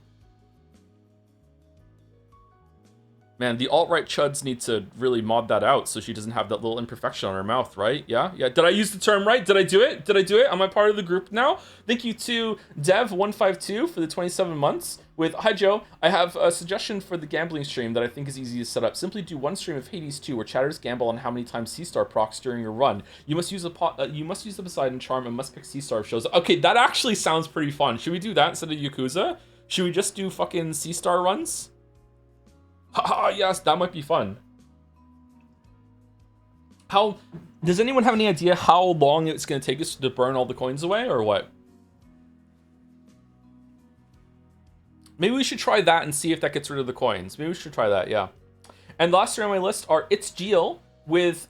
Man, the alt-right chuds need to really mod that out so she doesn't have that little imperfection on her mouth, right? Yeah? Did I use the term right? Did I do it? Am I part of the group now? Thank you to Dev152 for the 27 months. With, hi Joe, I have a suggestion for the gambling stream that I think is easy to set up. Simply do one stream of Hades 2 where chatters gamble on how many times C-Star procs during your run. You must use the Poseidon Charm and must pick C-Star if shows up. Okay, that actually sounds pretty fun. Should we do that instead of Yakuza? Should we just do fucking C-Star runs? Haha, yes, that might be fun. Does anyone have any idea how long it's going to take us to burn all the coins away, or what? Maybe we should try that and see if that gets rid of the coins. Maybe we should try that, yeah. And last year on my list are It's Geel with,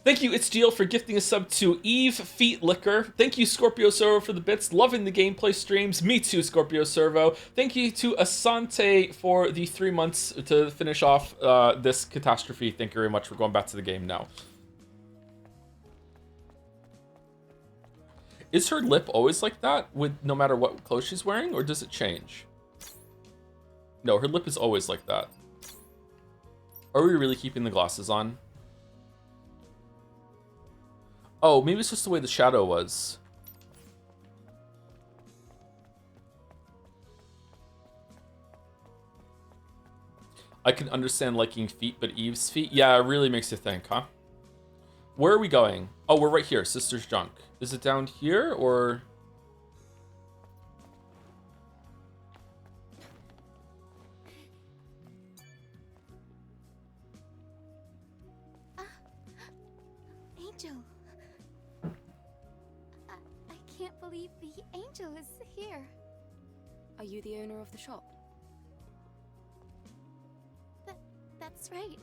Thank you, It's Geo, for gifting a sub to Eve Feet Liquor. Thank you, Scorpio Servo, for the bits. Loving the gameplay streams. Me too, Scorpio Servo. Thank you to Asante for the 3 months to finish off this catastrophe. Thank you very much for going back to the game now. Is her lip always like that, with no matter what clothes she's wearing, or does it change? No, her lip is always like that. Are we really keeping the glasses on? Oh, maybe it's just the way the shadow was. I can understand liking feet, but Eve's feet? Yeah, it really makes you think, huh? Where are we going? Oh, we're right here, Sister's Junk. Is it down here, or...? Angel. I can't believe the Angel is here. Are you the owner of the shop? That's right.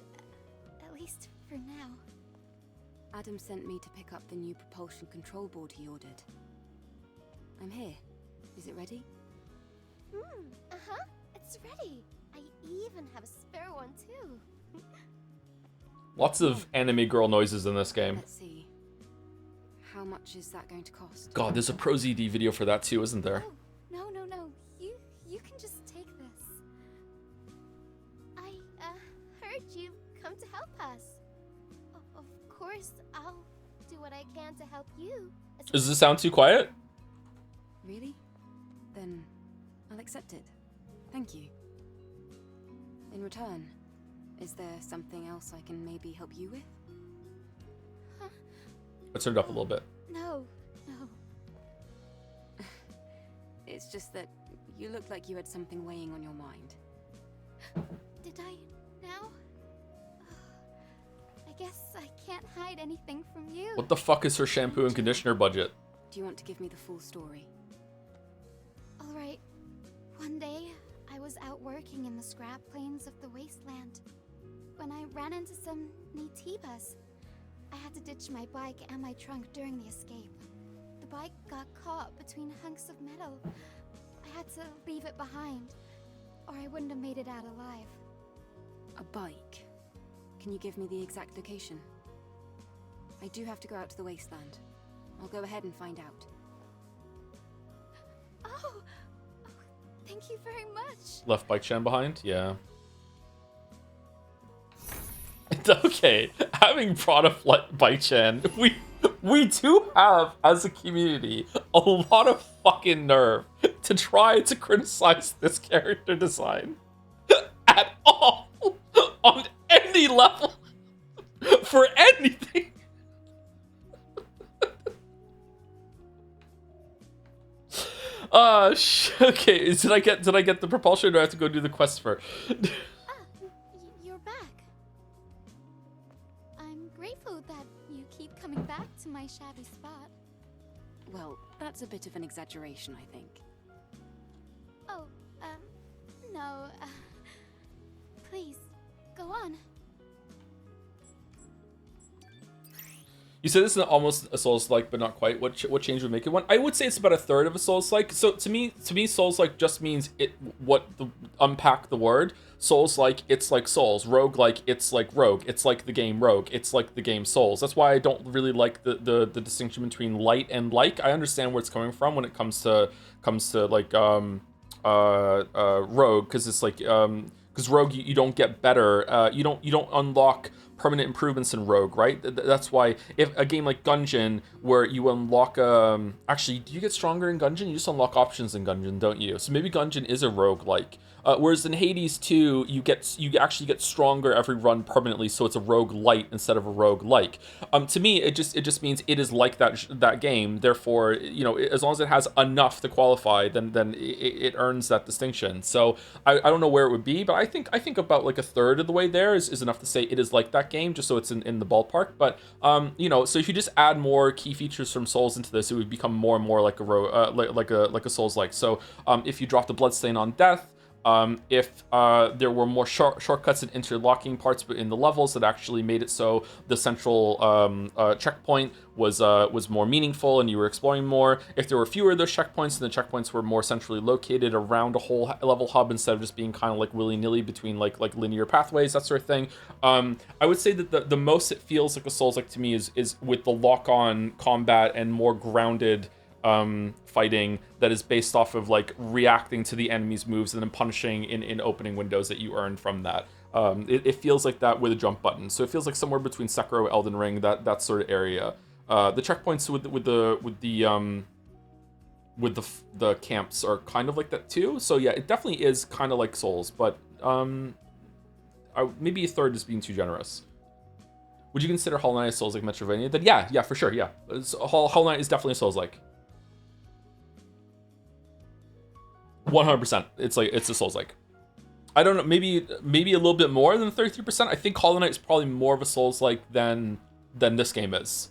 At least for now. Adam sent me to pick up the new propulsion control board he ordered. I'm here. Is it ready? Uh-huh. It's ready. I even have a spare one too. Lots of anime girl noises in this game. Let's see. How much is that going to cost? God, there's a ProZD video for that too, isn't there? Oh, no. You can just take this. I heard you come to help us. Of course, I'll do what I can to help you. Does this sound too quiet? Really? Then I'll accept it. Thank you. In return, is there something else I can maybe help you with? Huh? Let's turn it up a little bit. No. It's just that you looked like you had something weighing on your mind. Did I now? I guess I can't hide anything from you. What the fuck is her shampoo and conditioner budget? Do you want to give me the full story? Alright. One day, I was out working in the scrap plains of the wasteland when I ran into some Naytibas. I had to ditch my bike and my trunk during the escape. The bike got caught between hunks of metal. I had to leave it behind, or I wouldn't have made it out alive. A bike? Can you give me the exact location? I do have to go out to the wasteland. I'll go ahead and find out. Oh, thank you very much. Left bike Chan behind? Yeah. Okay, having brought up Bike Chan, we do have, as a community, a lot of fucking nerve to try to criticize this character design at all, on any level, for anything. Okay, did I get the propulsion, or do I have to go do the quest first? You're back. I'm grateful that you keep coming back to my shabby spot. Well, that's a bit of an exaggeration, I think. Oh, no, please, go on. You said this is almost a Souls-like, but not quite. What change would make it one? I would say it's about a third of a Souls-like. So to me, Souls-like just means unpack the word. Souls-like, it's like Souls. Rogue-like, it's like Rogue. It's like the game Rogue. It's like the game Souls. That's why I don't really like the distinction between light and like. I understand where it's coming from when it comes to like Rogue, because it's like because Rogue you don't get better. You don't unlock permanent improvements in Rogue, right? That's why if a game like Gungeon, where you unlock actually, do you get stronger in Gungeon? You just unlock options in Gungeon, don't you? So maybe Gungeon is a rogue-like. Whereas in Hades 2, you actually get stronger every run permanently, so it's a rogue light instead of a rogue like. To me, it just means it is like that game. Therefore, you know, as long as it has enough to qualify, then it earns that distinction. So I don't know where it would be, but I think about like a third of the way there is enough to say it is like that game, just so it's in the ballpark. But you know, so if you just add more key features from Souls into this, it would become more and more like a like a Souls like. So if you drop the bloodstain on death, If there were more shortcuts and interlocking parts in the levels that actually made it so the central checkpoint was more meaningful and you were exploring more. If there were fewer of those checkpoints and the checkpoints were more centrally located around a whole level hub instead of just being kind of like willy-nilly between like linear pathways, that sort of thing. I would say that the most it feels like a Souls-like to me is with the lock-on combat and more grounded fighting that is based off of like reacting to the enemy's moves and then punishing in opening windows that you earn from that. It feels like that with a jump button, so it feels like somewhere between Sekiro, Elden Ring, that sort of area. The checkpoints with the camps are kind of like that too. So yeah, it definitely is kind of like Souls, but maybe a third is being too generous. Would you consider Hollow Knight a Souls-like Metroidvania? Then yeah, for sure, yeah. Hollow Knight is definitely a Souls-like. 100%. It's a Souls-like. I don't know, maybe a little bit more than 33%. I think Hollow Knight is probably more of a Souls-like than this game is.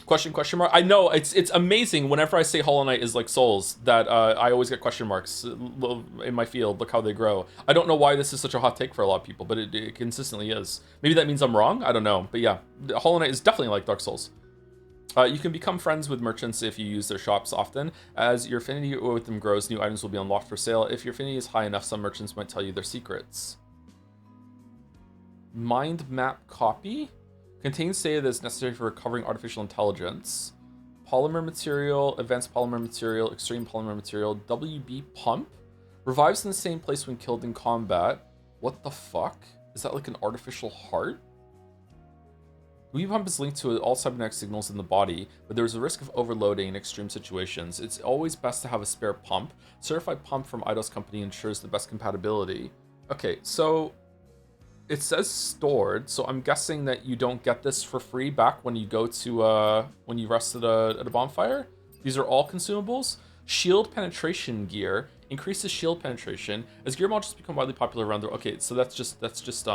Question mark? I know it's amazing whenever I say Hollow Knight is like Souls that I always get question marks in my field. Look how they grow. I don't know why this is such a hot take for a lot of people, but it consistently is. Maybe that means I'm wrong. I don't know, but yeah, Hollow Knight is definitely like Dark Souls. You can become friends with merchants if you use their shops often. As your affinity with them grows, new items will be unlocked for sale. If your affinity is high enough, some merchants might tell you their secrets. Mind map copy contains data that is necessary for recovering artificial intelligence. Polymer material, advanced polymer material, extreme polymer material. WB pump revives in the same place when killed in combat. What the fuck? Is that like an artificial heart? WB pump is linked to all cybernetic signals in the body, but there's a risk of overloading in extreme situations. It's always best to have a spare pump. Certified pump from Eidos company ensures the best compatibility. Okay, so it says stored, so I'm guessing that you don't get this for free back when you go to when you rest at a bonfire. These are all consumables. Shield penetration gear increases shield penetration as gear modules become widely popular around the. Okay, so that's just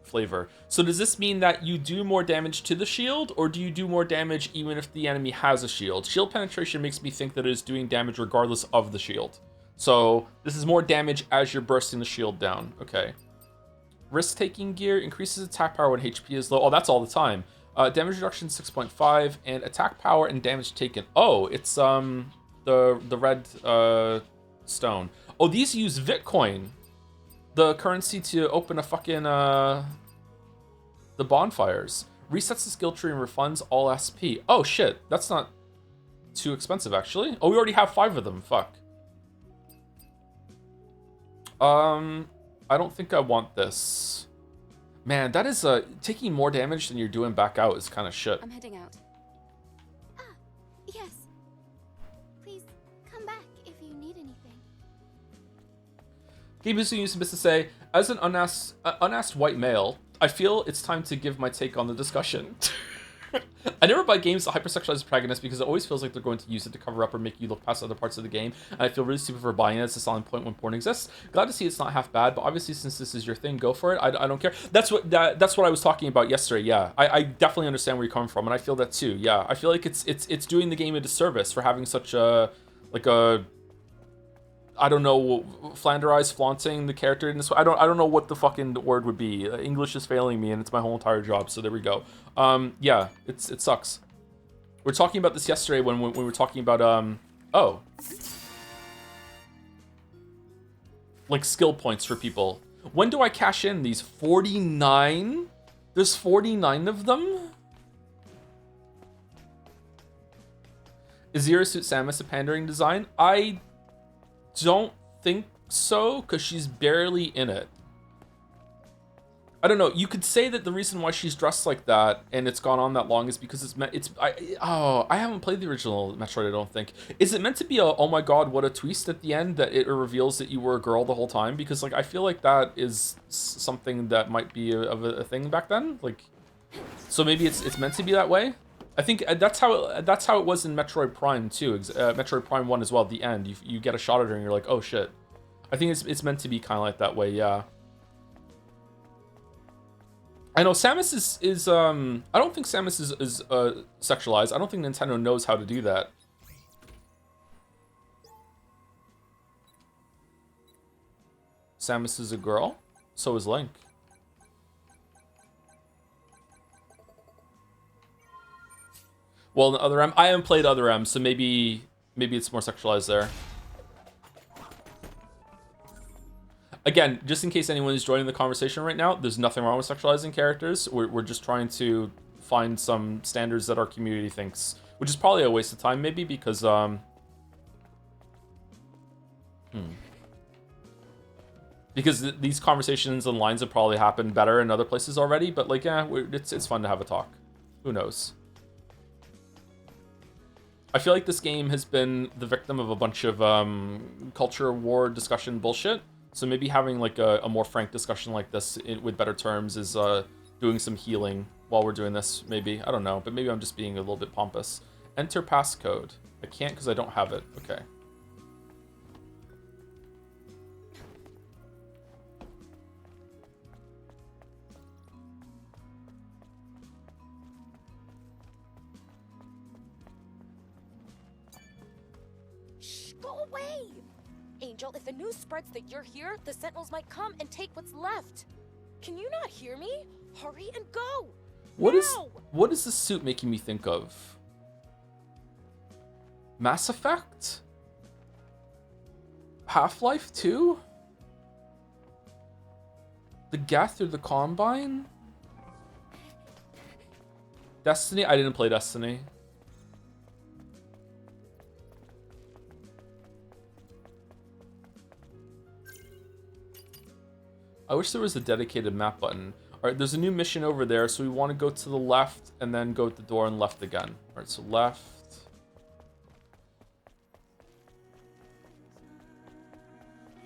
flavor. So does this mean that you do more damage to the shield, or do you do more damage even if the enemy has a shield? Shield penetration makes me think that it is doing damage regardless of the shield. So this is more damage as you're bursting the shield down. Okay. Risk-taking gear increases attack power when HP is low. Oh, that's all the time. Damage reduction 6.5 and attack power and damage taken. Oh, it's the red stone. Oh, these use Bitcoin, the currency to open a fucking the bonfires. Resets the skill tree and refunds all SP. Oh shit, that's not too expensive actually. Oh, we already have 5 of them. Fuck. I don't think I want this. Man, that is taking more damage than you're doing back out is kind of shit. I'm heading out. Ah, yes. Please come back if you need anything. Gabe used to say, as an unasked white male, I feel it's time to give my take on the discussion. I never buy games that hypersexualize the protagonist because it always feels like they're going to use it to cover up or make you look past other parts of the game, and I feel really stupid for buying it as a selling point when porn exists. Glad to see it's not half bad, but obviously since this is your thing, go for it. I don't care. That's what I was talking about yesterday. Yeah, I definitely understand where you're coming from, and I feel that too. Yeah, I feel like it's doing the game a disservice for having such a I don't know, Flanderized flaunting the character in this way. I don't know what the fucking word would be. English is failing me, and it's my whole entire job. So there we go. Yeah, it sucks. We were talking about this yesterday when we were talking about like skill points for people. When do I cash in these 49? There's 49 of them. Is Zero Suit Samus a pandering design? I don't think so, because she's barely in it. I don't know. You could say that the reason why she's dressed like that and it's gone on that long is because I haven't played the original Metroid, I don't think. Is it meant to be a oh my god what a twist at the end that it reveals that you were a girl the whole time? Because like I feel like that is something that might be a thing back then. Like, so maybe it's meant to be that way. I think that's how it was in Metroid Prime too. Metroid Prime 1 as well. At the end, you get a shot at her and you're like, oh shit. I think it's meant to be kind of like that way. Yeah. I know Samus is I don't think Samus is sexualized. I don't think Nintendo knows how to do that. Samus is a girl. So is Link. Well, in the other M, I haven't played other M, so maybe it's more sexualized there. Again, just in case anyone is joining the conversation right now, there's nothing wrong with sexualizing characters. We're just trying to find some standards that our community thinks, which is probably a waste of time, maybe, because because these conversations and lines have probably happened better in other places already. But like, yeah, it's fun to have a talk. Who knows? I feel like this game has been the victim of a bunch of culture war discussion bullshit. So maybe having like a more frank discussion like this with better terms is doing some healing while we're doing this. Maybe, I don't know, but maybe I'm just being a little bit pompous. Enter passcode. I can't because I don't have it. Okay. Go away! Angel, if the news spreads that you're here, the Sentinels might come and take what's left. Can you not hear me? Hurry and go! What is this suit making me think of? Mass Effect? Half-Life 2? The Geth through the Combine? Destiny? I didn't play Destiny. I wish there was a dedicated map button. All right, there's a new mission over there, so we want to go to the left and then go to the door and left again. All right, so left.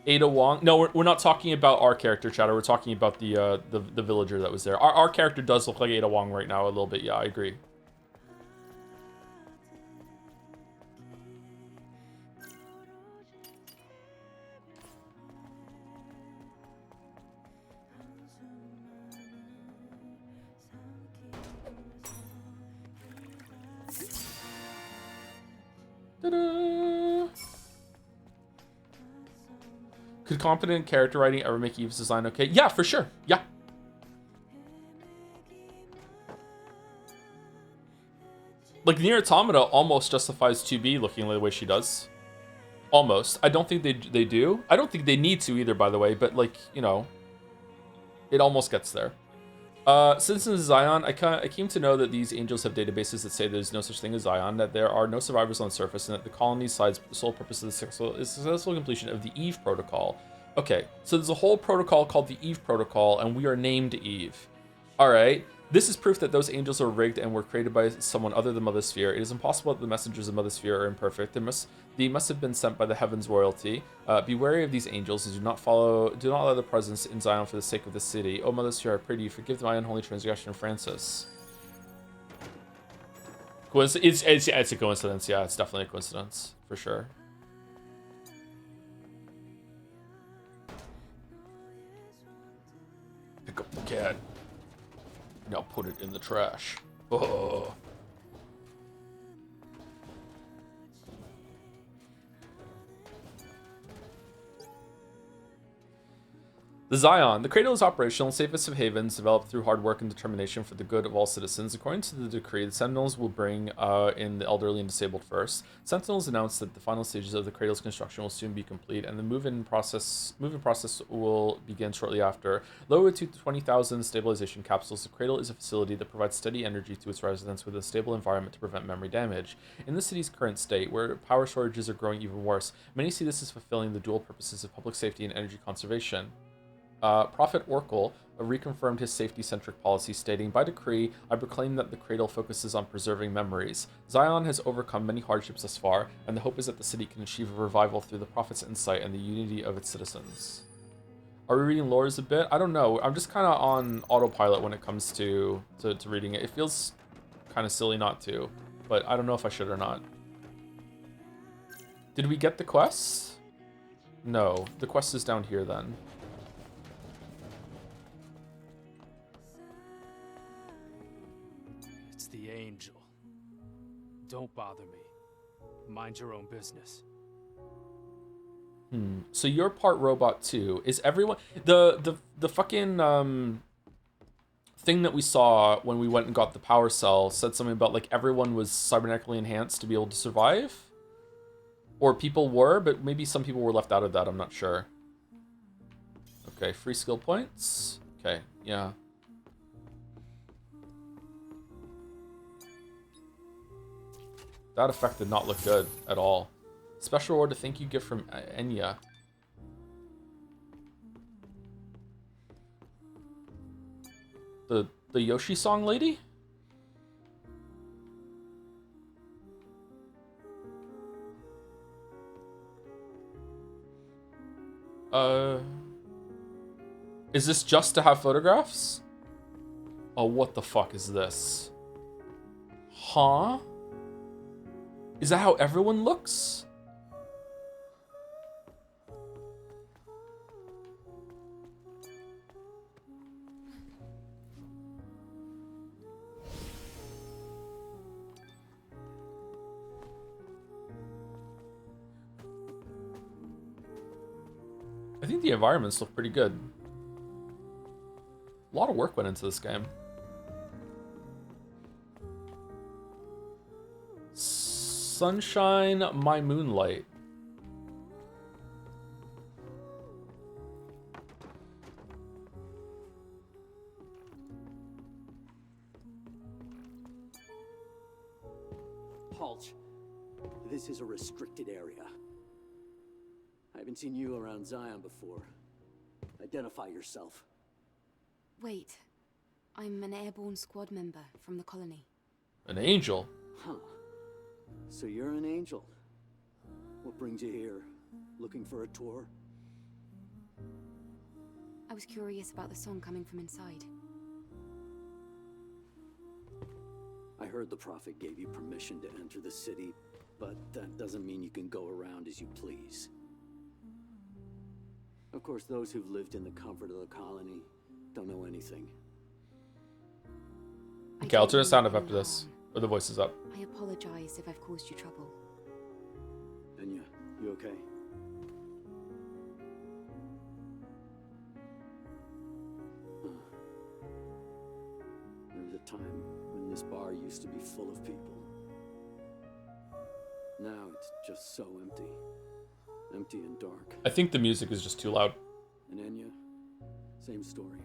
Ada Wong. No, we're not talking about our character, chatter. We're talking about the villager that was there. Our character does look like Ada Wong right now a little bit. Yeah, I agree. Ta-da! Could competent character writing ever make Eve's design okay? Yeah, for sure. Yeah. Like, Nier Automata almost justifies 2B looking the way she does. Almost. I don't think they do. I don't think they need to either, by the way, but, like, you know, it almost gets there. Citizens of Zion, I came to know that these angels have databases that say there's no such thing as Zion, that there are no survivors on the surface, and that the colony's sole purpose of the successful completion of the Eve Protocol. Okay, so there's a whole protocol called the Eve Protocol, and we are named Eve. Alright, this is proof that those angels are rigged and were created by someone other than Mother Sphere. It is impossible that the messengers of Mother Sphere are imperfect. They must have been sent by the heavens royalty. Be wary of these angels and do not allow their presence in Zion for the sake of the city. Oh, Mother Sphere, I pray to you, forgive my unholy transgression, Francis. It's a coincidence, yeah, it's definitely a coincidence, for sure. Pick up the cat. Now put it in the trash. Oh. The Zion. The Cradle is operational, safest of havens, developed through hard work and determination for the good of all citizens. According to the decree, the Sentinels will bring in the elderly and disabled first. Sentinels announced that the final stages of the Cradle's construction will soon be complete, and the moving process will begin shortly after. Lowered to 20,000 stabilization capsules, the Cradle is a facility that provides steady energy to its residents with a stable environment to prevent memory damage. In the city's current state, where power shortages are growing even worse, many see this as fulfilling the dual purposes of public safety and energy conservation. Prophet Oracle reconfirmed his safety-centric policy, stating, "By decree, I proclaim that the Cradle focuses on preserving memories. Zion has overcome many hardships thus far, and the hope is that the city can achieve a revival through the Prophet's insight and the unity of its citizens." Are we reading lores a bit? I don't know. I'm just kind of on autopilot when it comes to reading it. It feels kind of silly not to, but I don't know if I should or not. Did we get the quest? No. The quest is down here then. The angel. Don't bother me. Mind your own business. So you're part robot too. Is everyone the fucking thing that we saw when we went and got the power cell said something about like everyone was cybernetically enhanced to be able to survive? Or people were, but maybe some people were left out of that, I'm not sure. Okay, free skill points. Okay, yeah. That effect did not look good at all. Special reward to thank you gift from Enya. The Yoshi song lady? Is this just to have photographs? Oh, what the fuck is this? Huh? Is that how everyone looks? I think the environments look pretty good. A lot of work went into this game. Sunshine, My Moonlight. Halt. This is a restricted area. I haven't seen you around Zion before. Identify yourself. Wait. I'm an airborne squad member from the colony. An angel? Huh. So you're an angel. What brings you here? Looking for a tour? I was curious about the song coming from inside. I heard the Prophet gave you permission to enter the city, but that doesn't mean you can go around as you please. Of course, those who've lived in the comfort of the colony don't know anything. Okay, I'll turn the sound up after this. Or the voice is up. I apologize if I've caused you trouble. Enya, you okay? There was a time when this bar used to be full of people. Now it's just so empty. Empty and dark. I think the music is just too loud. And Enya, same story.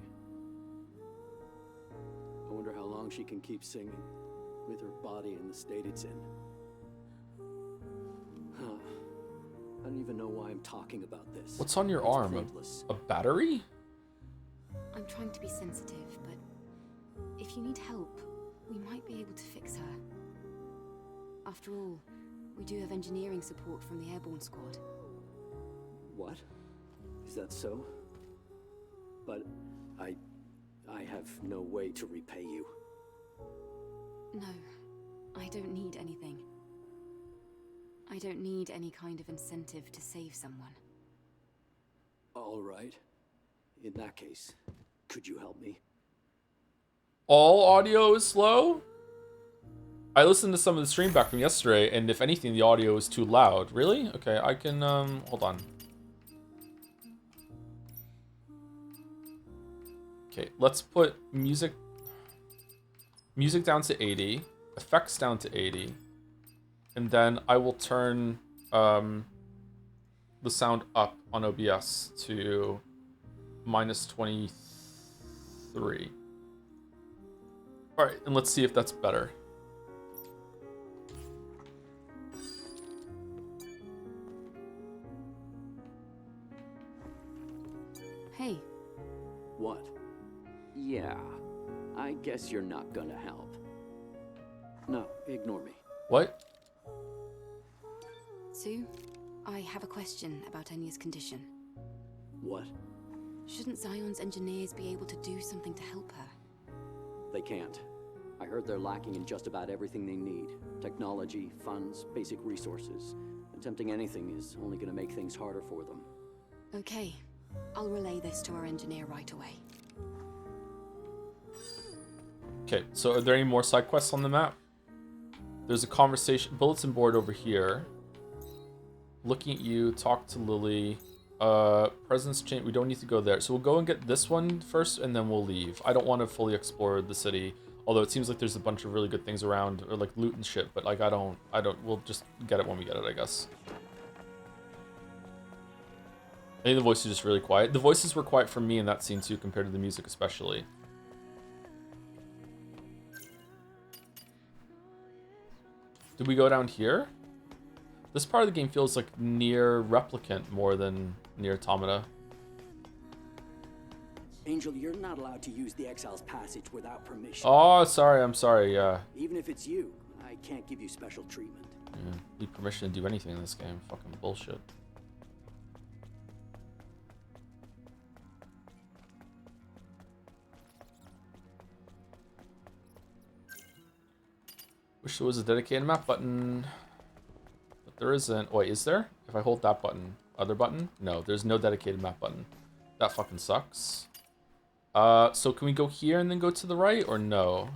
I wonder how long she can keep singing, with her body in the state it's in. Huh. I don't even know why I'm talking about this. What's on your It's arm? pointless. A battery? I'm trying to be sensitive, but if you need help, we might be able to fix her. After all, we do have engineering support from the airborne squad. What? Is that so? But I have no way to repay you. No, I don't need anything. I don't need any kind of incentive to save someone. All right. In that case, could you help me? All audio is slow? I listened to some of the stream back from yesterday, and if anything, the audio is too loud. Really? Okay, I can, hold on. Okay, let's put music down to 80, effects down to 80, and then I will turn the sound up on OBS to -23. All right, and let's see if that's better. Hey. What? Yeah, I guess you're not gonna help. No, ignore me. What? Sue, I have a question about Enya's condition. What? Shouldn't Zion's engineers be able to do something to help her? They can't. I heard they're lacking in just about everything they need. Technology, funds, basic resources. Attempting anything is only gonna make things harder for them. Okay, I'll relay this to our engineer right away. Okay, so are there any more side quests on the map? There's a conversation bulletin board over here. Looking at you, talk to Lily. Presence change, we don't need to go there. So we'll go and get this one first, and then we'll leave. I don't want to fully explore the city, although it seems like there's a bunch of really good things around, or like loot and shit, but like I don't, we'll just get it when we get it, I guess. I think the voices are just really quiet. The voices were quiet for me in that scene too, compared to the music especially. Did we go down here? This part of the game feels like near Replicant more than near Automata. Angel, you're not allowed to use the Exile's Passage without permission. Oh, sorry, I'm sorry, yeah. Even if it's you, I can't give you special treatment. Yeah, need permission to do anything in this game. Fucking bullshit. Wish there was a dedicated map button. But there isn't. Wait, is there? If I hold that button. Other button? No, there's no dedicated map button. That fucking sucks. So can we go here and then go to the right, or no?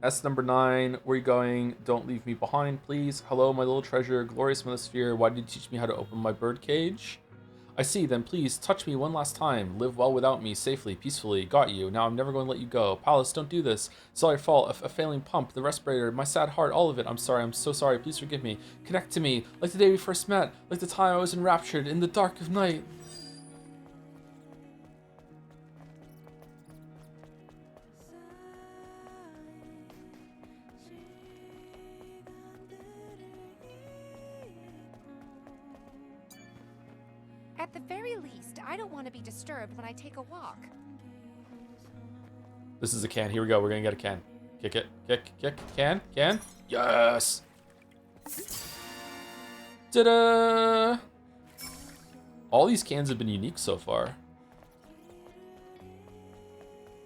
S number 9, where are you going? Don't leave me behind, please. Hello, my little treasure, glorious Melosphere. Why did you teach me how to open my bird cage? I see, then please, touch me one last time. Live well without me, safely, peacefully. Got you. Now I'm never going to let you go. Palace, don't do this. It's all your fault. A failing pump, the respirator, my sad heart, all of it. I'm sorry, I'm so sorry. Please forgive me. Connect to me, like the day we first met, like the time I was enraptured in the dark of night. At the very least, I don't want to be disturbed when I take a walk. This is a can. Here we go. We're going to get a can. Kick it. Kick. Can. Yes! Ta-da! All these cans have been unique so far.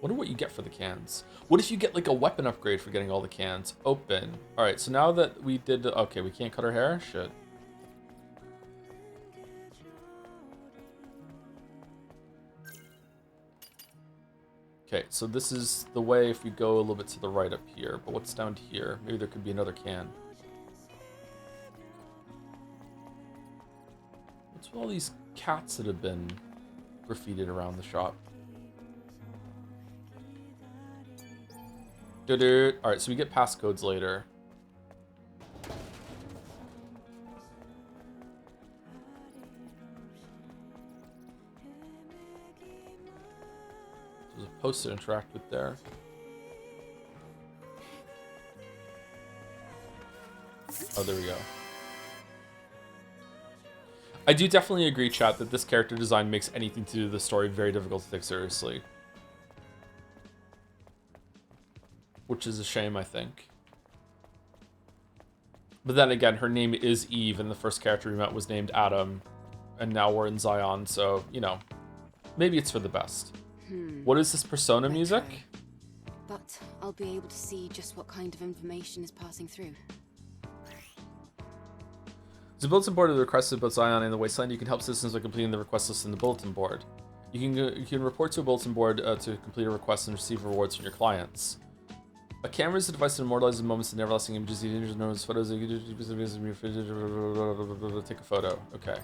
Wonder what you get for the cans. What if you get like a weapon upgrade for getting all the cans? Open. Alright, so now that we did... Okay, we can't cut our hair? Shit. Okay, so this is the way if we go a little bit to the right up here. But what's down here? Maybe there could be another can. What's with all these cats that have been graffitied around the shop? Alright, so we get passcodes later. There's a post to interact with there. Oh, there we go. I do definitely agree, chat, that this character design makes anything to do with the story very difficult to take seriously. Which is a shame, I think. But then again, her name is Eve, and the first character we met was named Adam. And now we're in Zion, so, you know, maybe it's for the best. What is this Persona music? But I'll be able to see just what kind of information is passing through. There's a bulletin board of the requests about Zion and the Wasteland. You can help citizens by completing the request list in the bulletin board. You can report to a bulletin board to complete a request and receive rewards from your clients. A camera is a device that immortalizes moments and everlasting images. Images known as photos. Take a photo. Okay.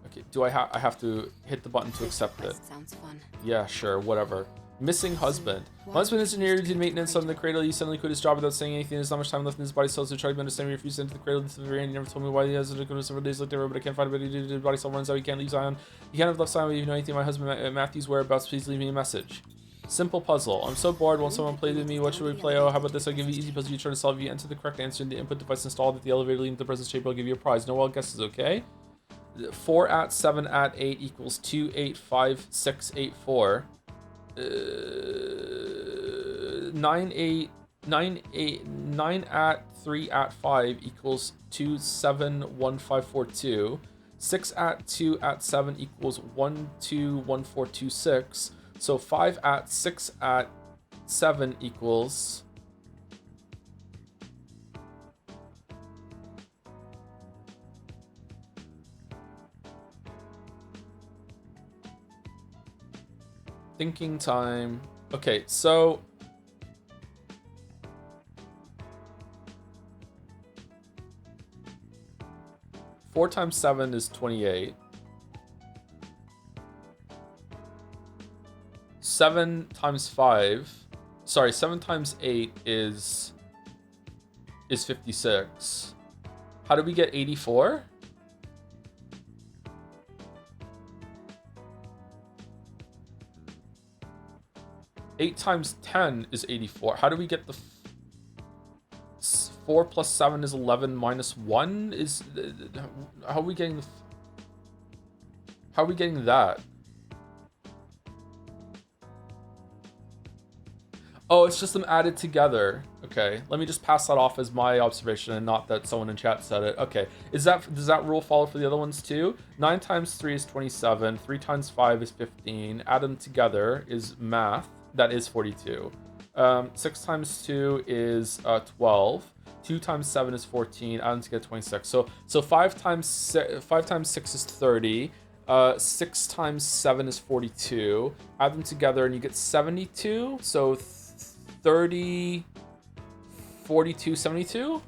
Okay. Do I have to hit the button to accept it? Sounds fun. Yeah, sure. Whatever. Missing husband. My husband is engineer, did maintenance on the cradle. He suddenly quit his job without saying anything. There's not much time left in his body cell, so tried to understand me. Refused to enter the cradle until the very end. He never told me why he has to go several days later, but I can't find it. But his body cell runs out. He can't leave Zion. He can't have left Zion. But if you know anything, my husband Matthew's whereabouts, please leave me a message. Simple puzzle. I'm so bored. Won't someone play with me? What should we play? Oh, how about this? I'll give you easy puzzle. You try to solve. You enter the correct answer in the input device installed at the elevator leading to the present chamber. I'll give you a prize. No wild guesses, okay? 4 at 7 at 8 equals 2, 8, 5, 6, 8, 4. 9 at 3 at 5 equals 2, 7, 1, 5, 4, 2. 6 at 2 at 7 equals 1, 2, 1, 4, 2, 6. So 5 at 6 at 7 equals... Thinking time. Okay, so 4 times 7 is 28. 7 times 5, sorry, 7 times 8 is 56. How do we get 84? Eight times 10 is 84. How do we get the 4 plus 7 is 11 minus 1 is how are we getting the how are we getting that? Oh, it's just them added together. Okay, let me just pass that off as my observation and not that someone in chat said it. Okay, does that rule follow for the other ones too? 9 times 3 is 27. 3 times 5 is 15. Add them together is math. That is 42. 6 times 2 is 12. 2 times 7 is 14. Add them together 26. So 5 times 6 is 30. 6 times 7 is 42. Add them together and you get 72. So 30, 42, 72?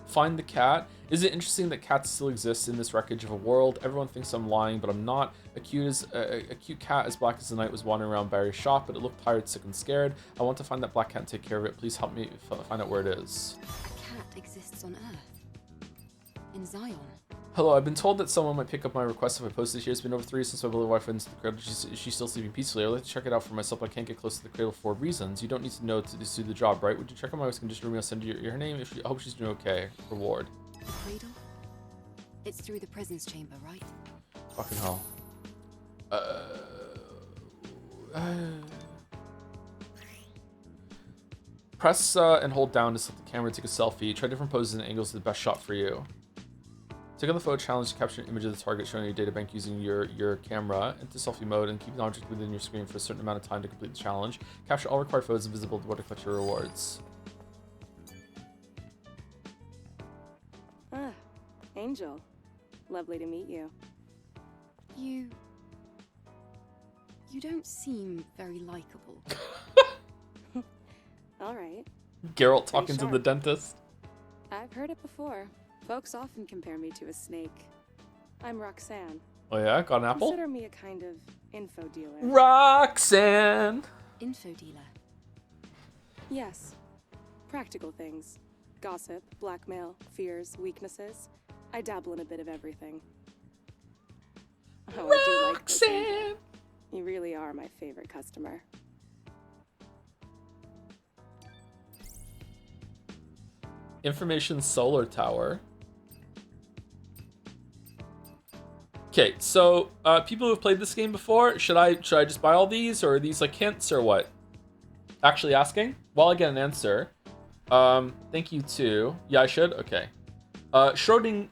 Find the cat. Is it interesting that cats still exist in this wreckage of a world? Everyone thinks I'm lying, but I'm not. A cute cat as black as the night was wandering around Barry's shop, but it looked tired, sick, and scared. I want to find that black cat and take care of it. Please help me find out where it is. A cat exists on Earth. In Zion. Hello, I've been told that someone might pick up my request if I post this year. It's been over 3 years since my beloved wife went into the cradle. She's still sleeping peacefully. I'd like to check it out for myself, but I can't get close to the cradle for reasons. You don't need to know to do the job, right? Would you check on my wife's condition room? I'll send you her name. I hope she's doing okay. Reward. The cradle? It's through the presence chamber, right? Fucking hell. Press and hold down to set the camera, take a selfie. Try different poses and angles to the best shot for you. Take on the photo challenge to capture an image of the target showing your data bank using your camera into selfie mode and keep the object within your screen for a certain amount of time to complete the challenge. Capture all required photos visible to collect your rewards. Ah, Angel. Lovely to meet you. You don't seem very likable. All right. Geralt talking to the dentist. I've heard it before. Folks often compare me to a snake. I'm Roxanne. Oh yeah, got an apple? Consider me a kind of info dealer. Roxanne! Info dealer? Yes. Practical things. Gossip, blackmail, fears, weaknesses. I dabble in a bit of everything. Oh, I do like this. Roxanne! You really are my favorite customer. Information solar tower. Okay, so people who have played this game before, should I just buy all these, or are these like hints or what? Actually asking. While I get an answer. Thank you too. Yeah, I should. Okay. Schrodinger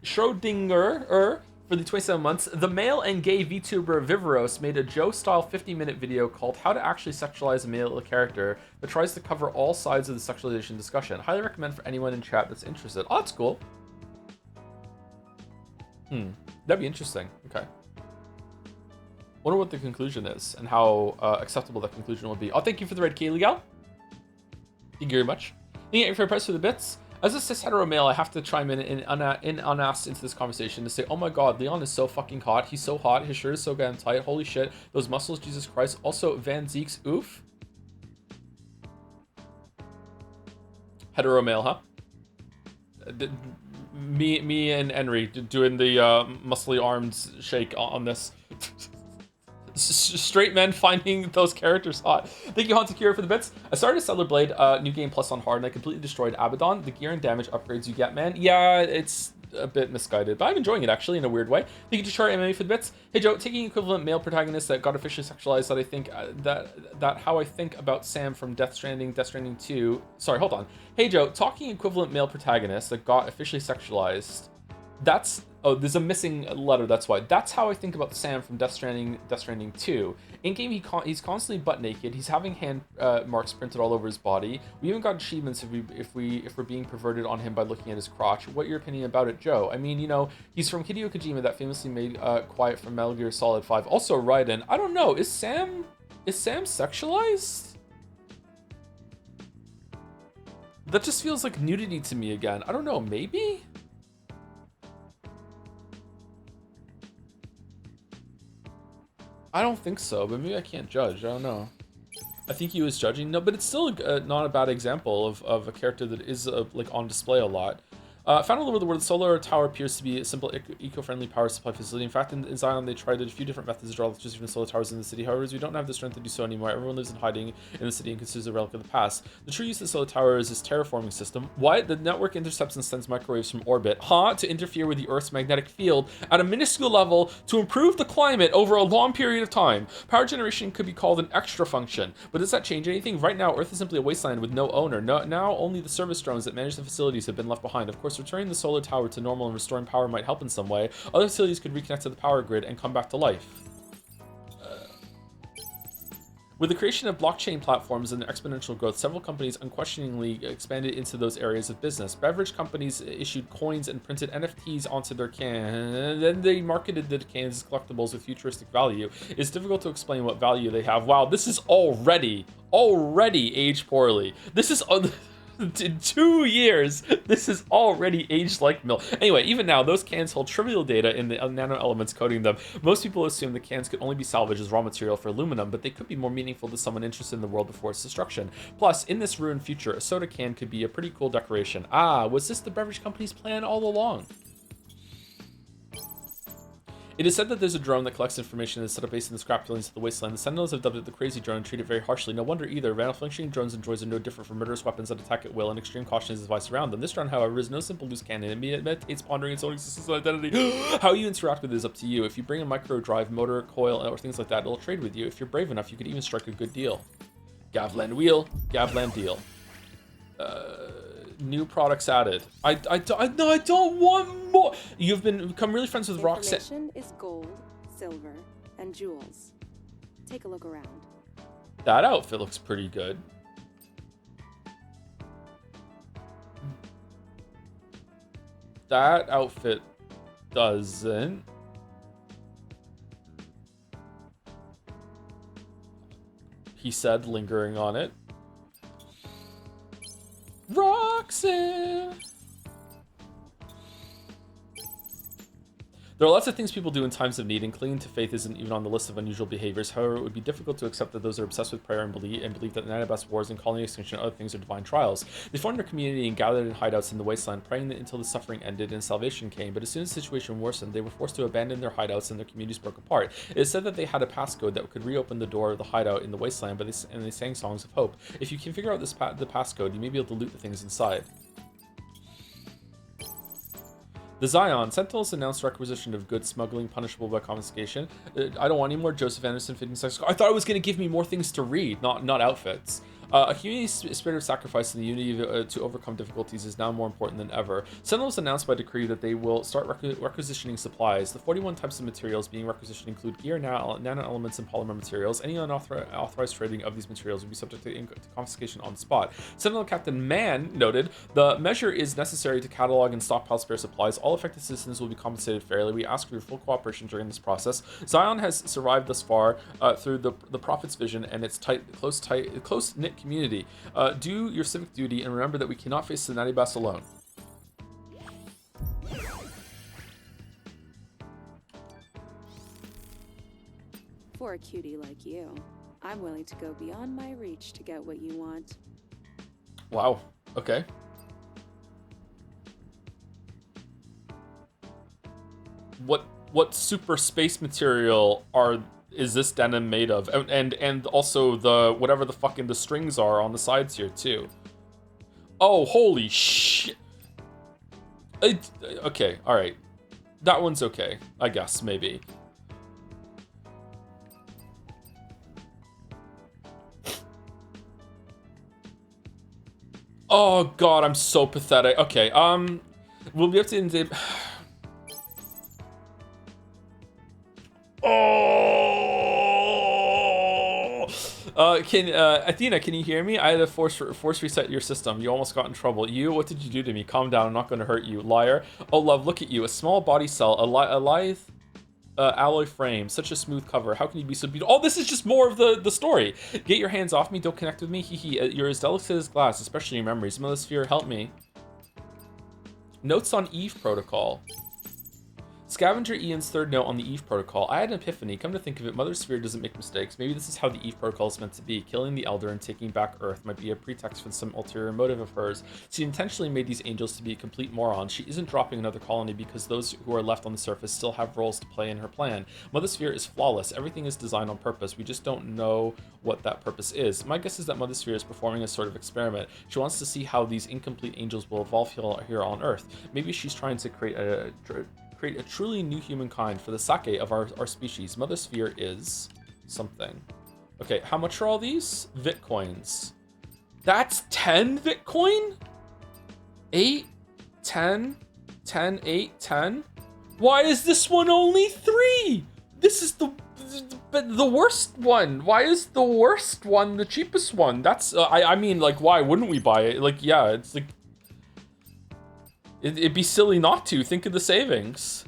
for the 27 months. The male and gay VTuber Viveros made a Joe-style 50-minute video called "How to Actually Sexualize a Male Character" that tries to cover all sides of the sexualization discussion. Highly recommend for anyone in chat that's interested. Oh, that's cool. That'd be interesting. Okay. Wonder what the conclusion is and how acceptable that conclusion will be. Oh, thank you for the red key, Legal. Thank you very much. Thank you for your price for the bits. As a cis hetero male, I have to chime in unasked into this conversation to say, oh my god, Leon is so fucking hot. He's so hot. His shirt is so goddamn tight. Holy shit. Those muscles, Jesus Christ. Also, Van Zeek's oof. Hetero male, huh? Me and Henry doing the muscly arms shake on this. Straight men finding those characters hot. Thank you, Haunted for the bits. I started Stellar Blade New Game Plus on hard, and I completely destroyed Abaddon. The gear and damage upgrades you get, man. Yeah, it's a bit misguided, but I'm enjoying it actually in a weird way. Thank you to Char MMA for the bits. Hey Joe, taking equivalent male protagonist that got officially sexualized, that I think that how I think about Sam from Death Stranding 2. Sorry, hold on. Hey Joe, talking equivalent male protagonist that got officially sexualized. That's there's a missing letter. That's why. That's how I think about Sam from Death Stranding 2. In game, he's constantly butt naked. He's having hand marks printed all over his body. We even got achievements if we're being perverted on him by looking at his crotch. What your opinion about it, Joe? I mean, you know, he's from Hideo Kojima that famously made Quiet from Metal Gear Solid 5. Also, Raiden. I don't know. Is Sam sexualized? That just feels like nudity to me again. I don't know. Maybe. I don't think so, but maybe I can't judge. I don't know. I think he was judging. No, but it's still not a bad example of a character that is like on display a lot. Found all over the world, the solar tower appears to be a simple eco-friendly power supply facility. In fact, in Zion, they tried a few different methods to draw electricity from solar towers in the city. However, as we don't have the strength to do so anymore, everyone lives in hiding in the city and considers a relic of the past. The true use of the solar tower is this terraforming system. What? The network intercepts and sends microwaves from orbit, to interfere with the Earth's magnetic field at a minuscule level to improve the climate over a long period of time. Power generation could be called an extra function, but does that change anything? Right now, Earth is simply a wasteland with no owner. Now only the service drones that manage the facilities have been left behind. Of course, returning the solar tower to normal and restoring power might help in some way. Other facilities could reconnect to the power grid and come back to life. With the creation of blockchain platforms and their exponential growth, several companies unquestioningly expanded into those areas of business. Beverage companies issued coins and printed NFTs onto their cans. Then they marketed the cans as collectibles with futuristic value. It's difficult to explain what value they have. Wow, this is already aged poorly. This is... in 2 years, this is already aged like milk. Anyway, even now, those cans hold trivial data in the nano elements coating them. Most people assume the cans could only be salvaged as raw material for aluminum, but they could be more meaningful to someone interested in the world before its destruction. Plus, in this ruined future, a soda can could be a pretty cool decoration. Was this the beverage company's plan all along? It is said that there's a drone that collects information and is set up based in the scrap buildings of the wasteland. The Sentinels have dubbed it the crazy drone and treat it very harshly. No wonder either. Malfunctioning drones and droids are no different from murderous weapons that attack at will, and extreme caution is advised around them. This drone, however, is no simple loose cannon. It meditates pondering its own existence and identity. How you interact with it is up to you. If you bring a micro drive, motor, coil, or things like that, it'll trade with you. If you're brave enough, you could even strike a good deal. Gavland wheel, Gavland deal. New products added. I don't want more. You've become really friends with Roxanne. Information is gold, silver, and jewels. Take a look around. That outfit looks pretty good. That outfit doesn't. He said, lingering on it. Roxanne! There are lots of things people do in times of need, and clinging to faith isn't even on the list of unusual behaviors. However, it would be difficult to accept that those are obsessed with prayer and believe that the Nanobas wars and colony extinction and other things are divine trials. They formed their community and gathered in hideouts in the wasteland, praying until the suffering ended and salvation came. But as soon as the situation worsened, they were forced to abandon their hideouts and their communities broke apart. It is said that they had a passcode that could reopen the door of the hideout in the wasteland, and they sang songs of hope. If you can figure out the passcode, you may be able to loot the things inside. The Zion. Sentinels announced requisition of goods smuggling punishable by confiscation. I don't want any more Joseph Anderson fitting sex. I thought it was going to give me more things to read, not outfits. A community spirit of sacrifice and the unity to overcome difficulties is now more important than ever. Sentinels announced by decree that they will start requisitioning supplies. The 41 types of materials being requisitioned include gear, nano elements, and polymer materials. Any unauthorized trading of these materials will be subject to confiscation on the spot. Sentinel Captain Mann noted, the measure is necessary to catalog and stockpile spare supplies. All affected citizens will be compensated fairly. We ask for your full cooperation during this process. Zion has survived thus far through the Prophet's vision and its close-knit community. Do your civic duty and remember that we cannot face the Nanobas alone. For a cutie like you, I'm willing to go beyond my reach to get what you want. Wow. Okay. What super space material is this denim made of? And also the whatever the fucking the strings are on the sides here too. Oh, holy shit. Okay, all right. That one's okay, I guess, maybe. Oh god, I'm so pathetic. Okay, we'll be up to Athena, can you hear me? I had to force reset your system. You almost got in trouble. What did you do to me? Calm down, I'm not going to hurt you. Liar. Oh, love, look at you. A small body cell, a lithe alloy frame, such a smooth cover. How can you be so beautiful? Oh, this is just more of the story. Get your hands off me. Don't connect with me. You're as delicate as glass, especially your memories. Melosphere, help me. Notes on Eve protocol. Scavenger Ian's third note on the Eve Protocol. I had an epiphany. Come to think of it, Mother Sphere doesn't make mistakes. Maybe this is how the Eve Protocol is meant to be. Killing the Elder and taking back Earth might be a pretext for some ulterior motive of hers. She intentionally made these angels to be complete morons. She isn't dropping another colony because those who are left on the surface still have roles to play in her plan. Mother Sphere is flawless. Everything is designed on purpose. We just don't know what that purpose is. My guess is that Mother Sphere is performing a sort of experiment. She wants to see how these incomplete angels will evolve here on Earth. Maybe she's trying to create a truly new humankind for the sake of our species. Mother Sphere is something. Okay, how much are all these? Bitcoins. That's 10 Bitcoin? 8, 10, 10, 8, 10? Why is this one only 3? This is the worst one. Why is the worst one the cheapest one? That's, I mean, like, why wouldn't we buy it? Like, yeah, it's like, it'd be silly not to. Think of the savings.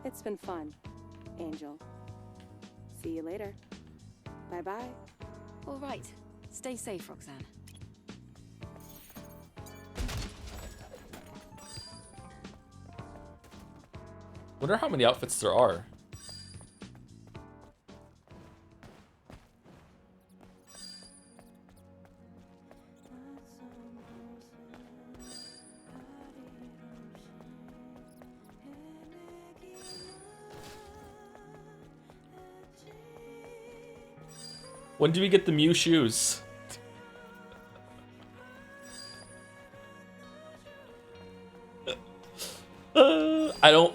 It's been fun, Angel. See you later. Bye-bye. All right. Stay safe, Roxanne. Wonder how many outfits there are. When do we get the Mew shoes?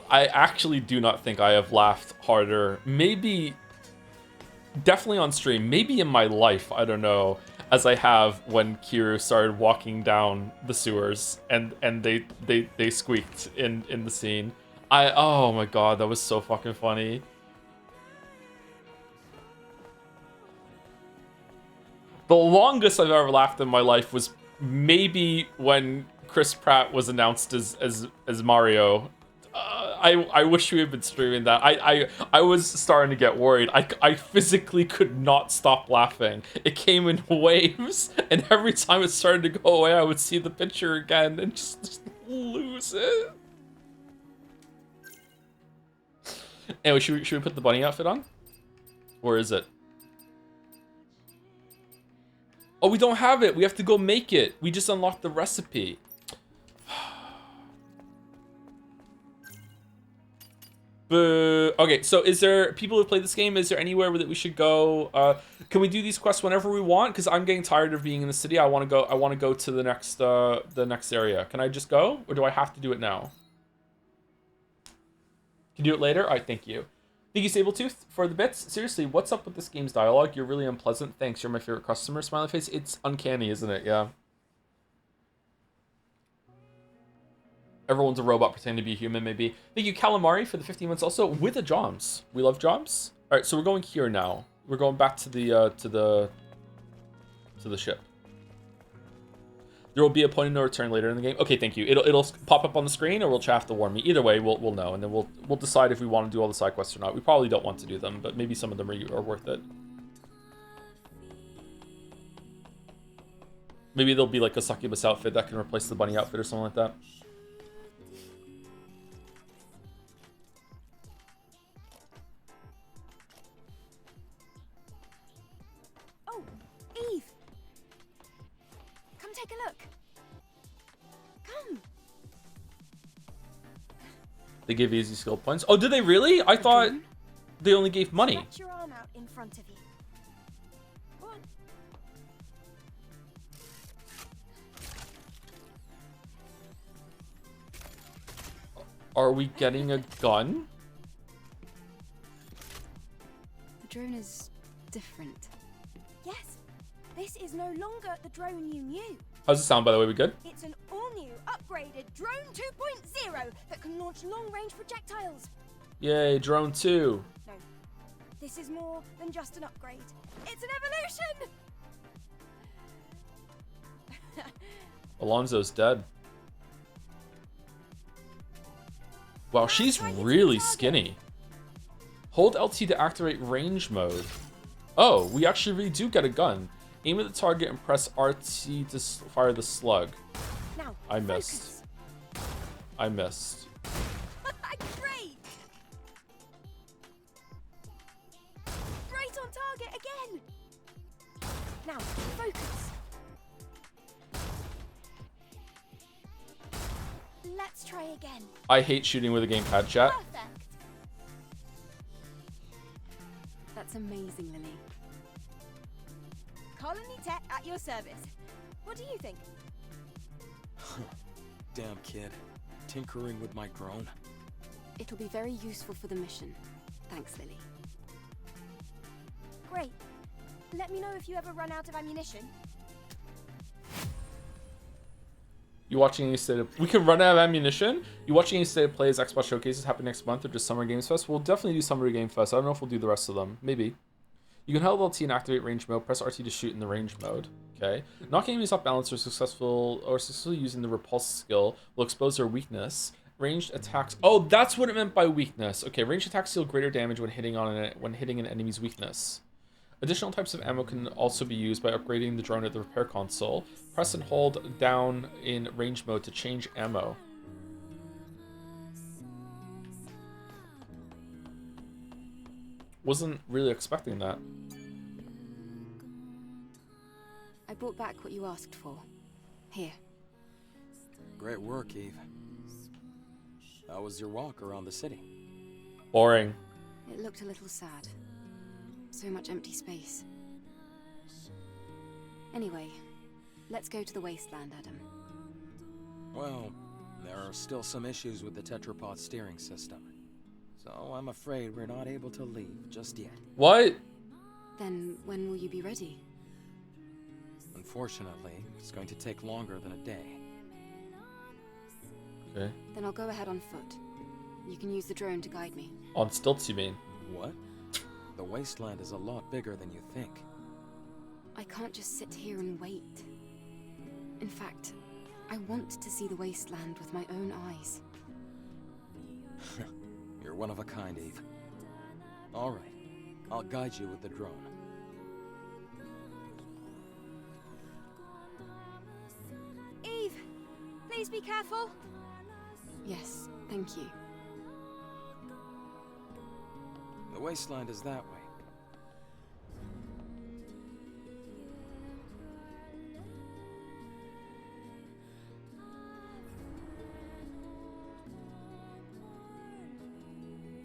I actually do not think I have laughed harder. Maybe, definitely on stream, maybe in my life, I don't know, as I have when Kiryu started walking down the sewers and they squeaked in the scene. Oh my god, that was so fucking funny. The longest I've ever laughed in my life was maybe when Chris Pratt was announced as Mario. I wish we had been streaming that. I was starting to get worried. I physically could not stop laughing. It came in waves, and every time it started to go away, I would see the picture again and just lose it. Anyway, should we put the bunny outfit on? Or is it? Oh, we don't have it. We have to go make it. We just unlocked the recipe. Boo. Okay, so is there people who play this game? Is there anywhere that we should go? Can we do these quests whenever we want? Because I'm getting tired of being in the city. I want to go to the next area. Can I just go, or do I have to do it now? Can you do it later? All right, thank you. Thank you, Sabletooth, for the bits. Seriously, what's up with this game's dialogue? You're really unpleasant. Thanks, you're my favorite customer. Smiley face. It's uncanny, isn't it? Yeah. Everyone's a robot pretending to be a human, maybe. Thank you, Calamari, for the 15 months also with a Joms. We love Joms. All right, so we're going here now. We're going back to the ship. There will be a point of no return later in the game. Okay, thank you. It'll pop up on the screen, or we'll have to warn me. Either way, we'll know, and then we'll decide if we want to do all the side quests or not. We probably don't want to do them, but maybe some of them are worth it. Maybe there'll be like a succubus outfit that can replace the bunny outfit or something like that. Oh, Eve! Come take a look. Come. They give easy skill points. Oh, did they really? I thought they only gave money. Stretch your arm out in front of you. Go on. Are we getting a gun? The drone is different. Yes, this is no longer the drone you knew. How's it sound, by the way? We good? It's an all-new, upgraded Drone 2.0 that can launch long-range projectiles. Yay, Drone 2. No, this is more than just an upgrade. It's an evolution! Alonzo's dead. Wow, she's really skinny. Hold LT to activate range mode. Oh, we actually really do get a gun. Aim at the target and press RT to fire the slug. Now, I missed. I missed. Great! Now, focus. Let's try again. I hate shooting with a gamepad, chat. Perfect. That's amazing, Lily. Colony Tech at your service. What do you think? Damn kid. Tinkering with my drone. It'll be very useful for the mission. Thanks, Lily. Great. Let me know if you ever run out of ammunition. You watching any state of... We can run out of ammunition? You watching any state of plays Xbox showcases happen next month or just Summer Games Fest? We'll definitely do Summer Game Fest. I don't know if we'll do the rest of them. Maybe. You can hold LT and activate range mode. Press RT to shoot in the range mode. Okay. Knocking enemies off balance or successfully using the repulse skill will expose their weakness. Ranged attacks. Oh, that's what it meant by weakness. Okay, ranged attacks deal greater damage when hitting an enemy's weakness. Additional types of ammo can also be used by upgrading the drone at the repair console. Press and hold down in range mode to change ammo. Wasn't really expecting that. I brought back what you asked for. Here. Great work, Eve. How was your walk around the city? Boring. It looked a little sad. So much empty space. Anyway, let's go to the wasteland, Adam. Well, there are still some issues with the tetrapod steering system. So I'm afraid we're not able to leave just yet. What? Then when will you be ready? Unfortunately, it's going to take longer than a day. Okay. Then I'll go ahead on foot. You can use the drone to guide me. On stilts, you mean? What? The wasteland is a lot bigger than you think. I can't just sit here and wait. In fact, I want to see the wasteland with my own eyes. You're one of a kind, Eve. All right, I'll guide you with the drone. Eve, please be careful. Yes, thank you. The wasteland is that way.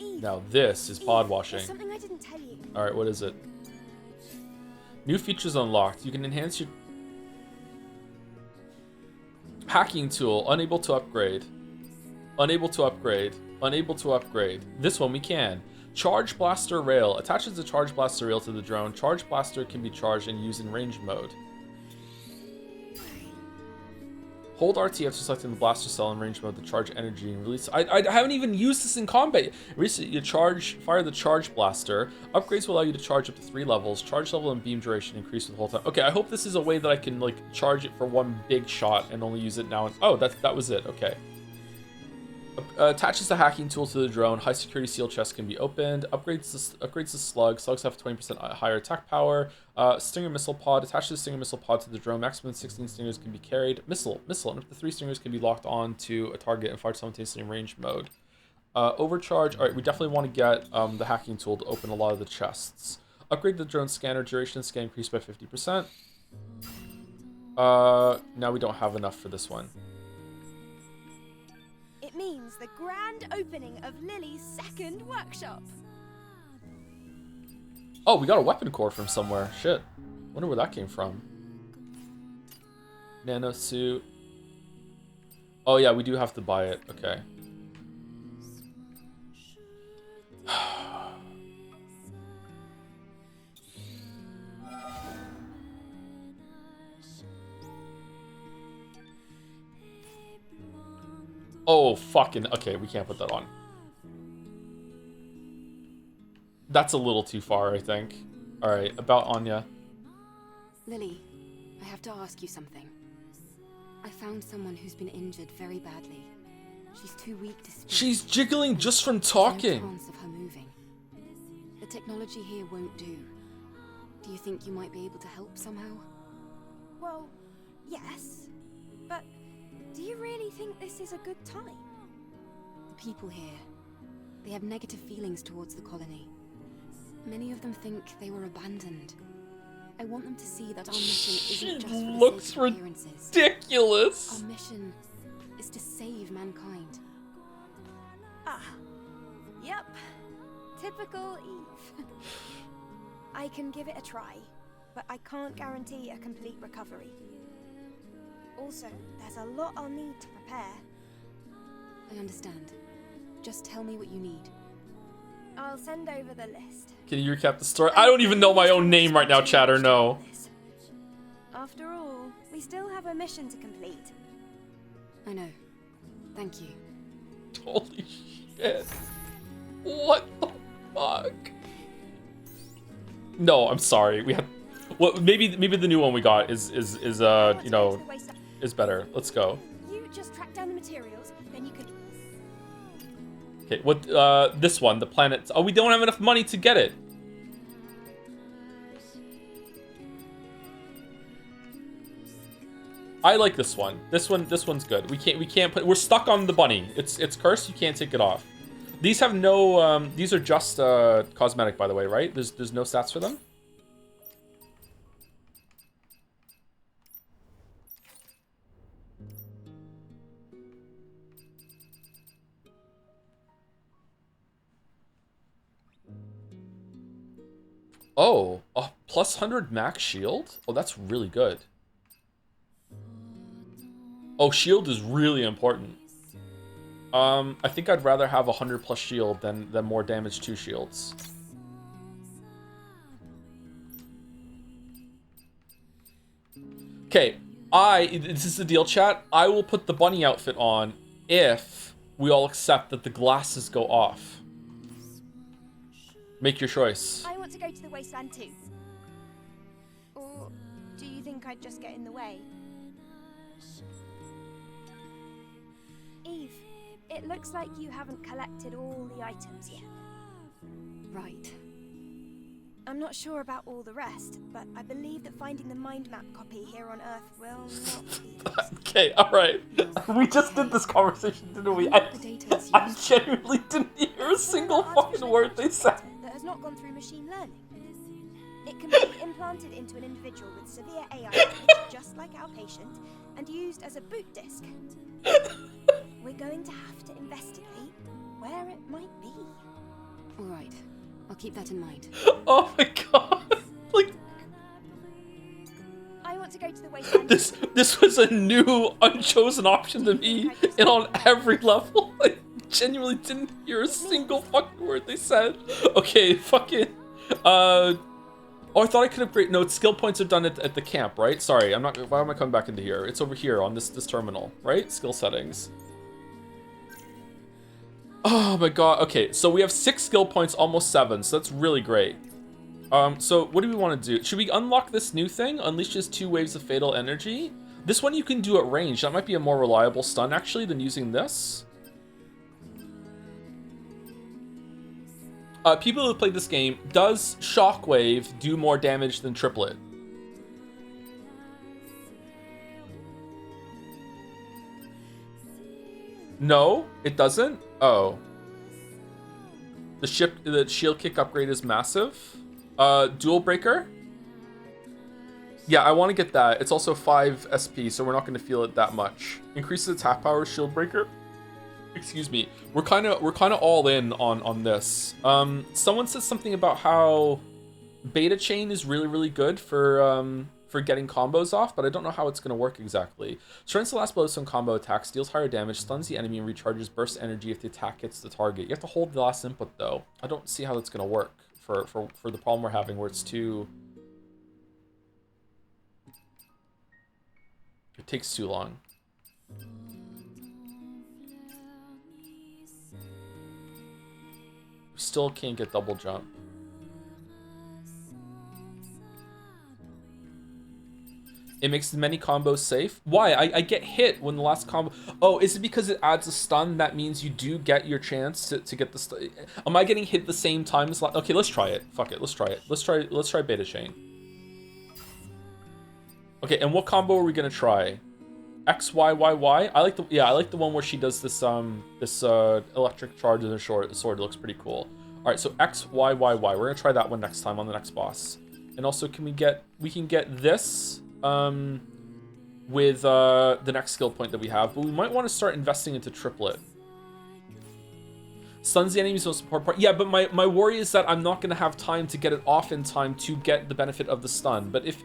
Eve, Now this is pod washing. there's something I didn't tell you. Alright, what is it? New features unlocked. You can enhance your hacking tool. Unable to upgrade. Unable to upgrade. Unable to upgrade. This one we can. Charge Blaster Rail. Attaches the Charge Blaster Rail to the drone. Charge Blaster can be charged and used in range mode. Hold RT after selecting the blaster cell in range mode to charge energy and release. I haven't even used this in combat. Recently, you fire the charge blaster. Upgrades will allow you to charge up to 3 levels. Charge level and beam duration increase with the whole time. Okay, I hope this is a way that I can like charge it for one big shot and only use it now. And, oh, that was it. Okay. Attaches the hacking tool to the drone. High security seal chest can be opened. Upgrades the slug. Slugs have 20% higher attack power. Stinger missile pod. Attaches the Stinger missile pod to the drone. Maximum 16 stingers can be carried. Missile. And up to 3 stingers can be locked on to a target and fired simultaneously in range mode. Overcharge. All right, we definitely want to get the hacking tool to open a lot of the chests. Upgrade the drone scanner. Duration scan increased by 50%. Now we don't have enough for this one. It means the grand opening of Lily's second workshop. Oh, we got a weapon core from somewhere. Shit. Wonder where that came from. Nano suit. Oh yeah, we do have to buy it. Okay. Oh, fucking... Okay, we can't put that on. That's a little too far, I think. Alright, about Anya. Lily, I have to ask you something. I found someone who's been injured very badly. She's too weak to speak. She's jiggling just from There's talking. no chance of her moving. The technology here won't do. Do you think you might be able to help somehow? Well, yes. But do you really think this is a good time? The people here, they have negative feelings towards the colony. Many of them think they were abandoned. I want them to see that our mission isn't just for the Looks sake of appearances. ridiculous. Our mission is to save mankind. Ah, yep. Typical Eve. I can give it a try, but I can't guarantee a complete recovery. Also, there's a lot I'll need to prepare. I understand. Just tell me what you need. I'll send over the list. Can you recap the story? I don't even know my own name right now, chatter, no. After all, we still have a mission to complete. I know. Thank you. Holy shit. What the fuck? No, I'm sorry. We have well maybe the new one we got is you know is better. Let's go. You just track down the materials, then you can. Okay, what this one, the planet. Oh, we don't have enough money to get it. I like this one. This one's good. We can't put. We're stuck on the bunny. It's cursed. You can't take it off. These have no. These are just cosmetic, by the way, right? There's no stats for them. Oh, a plus 100 max shield? Oh, that's really good. Oh, shield is really important. I think I'd rather have 100 plus shield than more damage to shields. Okay, this is the deal, chat. I will put the bunny outfit on if we all accept that the glasses go off. Make your choice. I want to go to the wasteland too. Or do you think I'd just get in the way? Eve, it looks like you haven't collected all the items yet. Right. I'm not sure about all the rest, but I believe that finding the mind map copy here on Earth will not be. Okay, alright. We just did this conversation, didn't we? I genuinely didn't hear a single fucking word they said. That has not gone through machine learning. It can be implanted into an individual with severe AI damage, just like our patient, and used as a boot disk. We're going to have to investigate where it might be. All right. I'll keep that in mind. Oh my god. Like I want to go to the wasteland. this was a new unchosen option to me and on every level. I genuinely didn't hear a single fucking word they said. Okay, fucking oh, I thought I could upgrade. No, skill points are done at the camp, right? Sorry, I'm not. Why am I coming back into here? It's over here on this terminal, right? Skill settings. Oh my god. Okay, so we have 6 skill points, almost 7, so that's really great. So what do we want to do? Should we unlock this new thing? Unleashes 2 waves of fatal energy. This one you can do at range. That might be a more reliable stun actually than using this. People who played this game, does Shockwave do more damage than Triplet? No, it doesn't. Oh, the shield kick upgrade is massive. Dual breaker. Yeah, I want to get that. It's also 5 SP, so we're not going to feel it that much. Increases attack power, shield breaker. Excuse me. We're kind of all in on this. Someone said something about how beta chain is really good for getting combos off, but I don't know how it's going to work exactly. Strengthens the last blow of some combo attacks, deals higher damage, stuns the enemy, and recharges burst energy if the attack hits the target. You have to hold the last input though. I don't see how that's going to work for the problem we're having where it's too. It takes too long. Still can't get double jump. It makes many combos safe. Why? I get hit when the last combo... Oh, is it because it adds a stun? That means you do get your chance to get the stun. Am I getting hit the same time as... Okay, let's try it. Fuck it. Let's try it. Let's try Beta Chain. Okay, and what combo are we gonna try? X, Y, Y, Y? I like the one where she does this electric charge in her sword. It looks pretty cool. Alright, so X, Y, Y, Y. We're gonna try that one next time on the next boss. And also, we can get this with the next skill point that we have, but we might want to start investing into triplet. Stuns the enemy's most important part. Yeah, but my worry is that I'm not going to have time to get it off in time to get the benefit of the stun. But if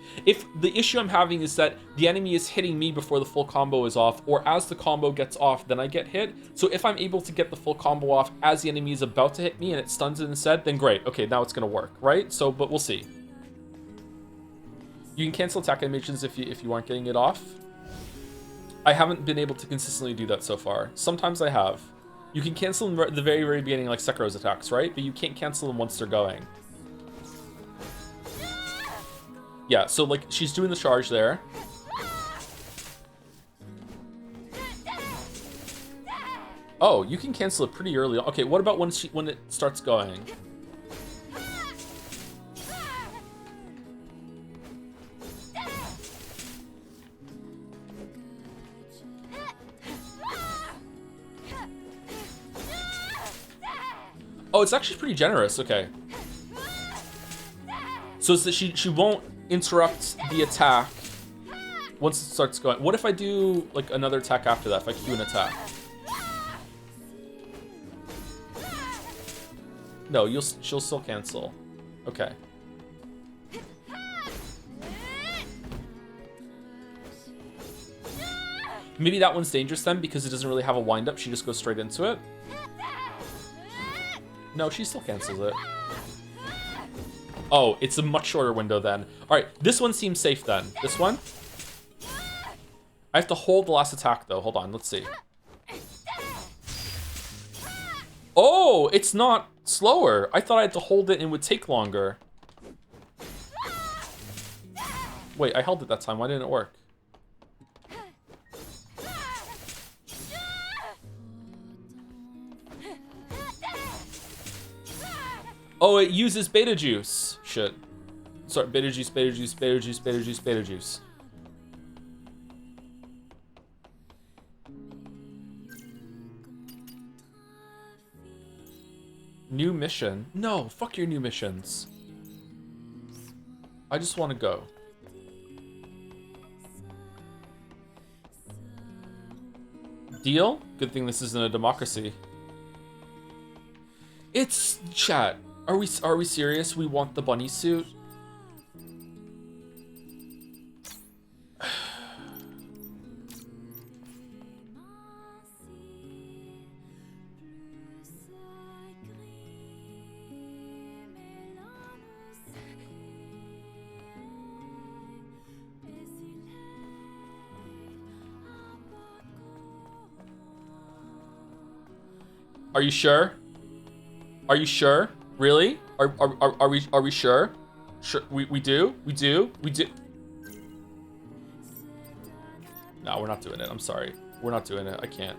the issue I'm having is that the enemy is hitting me before the full combo is off, or as the combo gets off, then I get hit. So if I'm able to get the full combo off as the enemy is about to hit me and it stuns it instead, then great. Okay, now it's going to work, right? So, but we'll see. You can cancel attack animations if you aren't getting it off. I haven't been able to consistently do that so far. Sometimes I have. You can cancel them at the very, very beginning, like Sekiro's attacks, right? But you can't cancel them once they're going. Yeah, so like she's doing the charge there. Oh, you can cancel it pretty early. Okay, what about when it starts going? Oh, it's actually pretty generous. Okay. So it's that she won't interrupt the attack once it starts going. What if I do like another attack after that? If I do an attack? No, she'll still cancel. Okay. Maybe that one's dangerous then because it doesn't really have a wind up. She just goes straight into it. No, she still cancels it. Oh, it's a much shorter window then. All right, this one seems safe then. This one? I have to hold the last attack though. Hold on, let's see. Oh, it's not slower. I thought I had to hold it and it would take longer. Wait, I held it that time. Why didn't it work? Oh, it uses beta juice. Shit. Sorry, beta juice, beta juice, beta juice, beta juice, beta juice. New mission? No, fuck your new missions. I just want to go. Deal? Good thing this isn't a democracy. It's chat. Are we serious? We want the bunny suit? Are you sure? Are you sure? Really? Are we sure? Sure. We do? No, we're not doing it. I'm sorry. We're not doing it. I can't.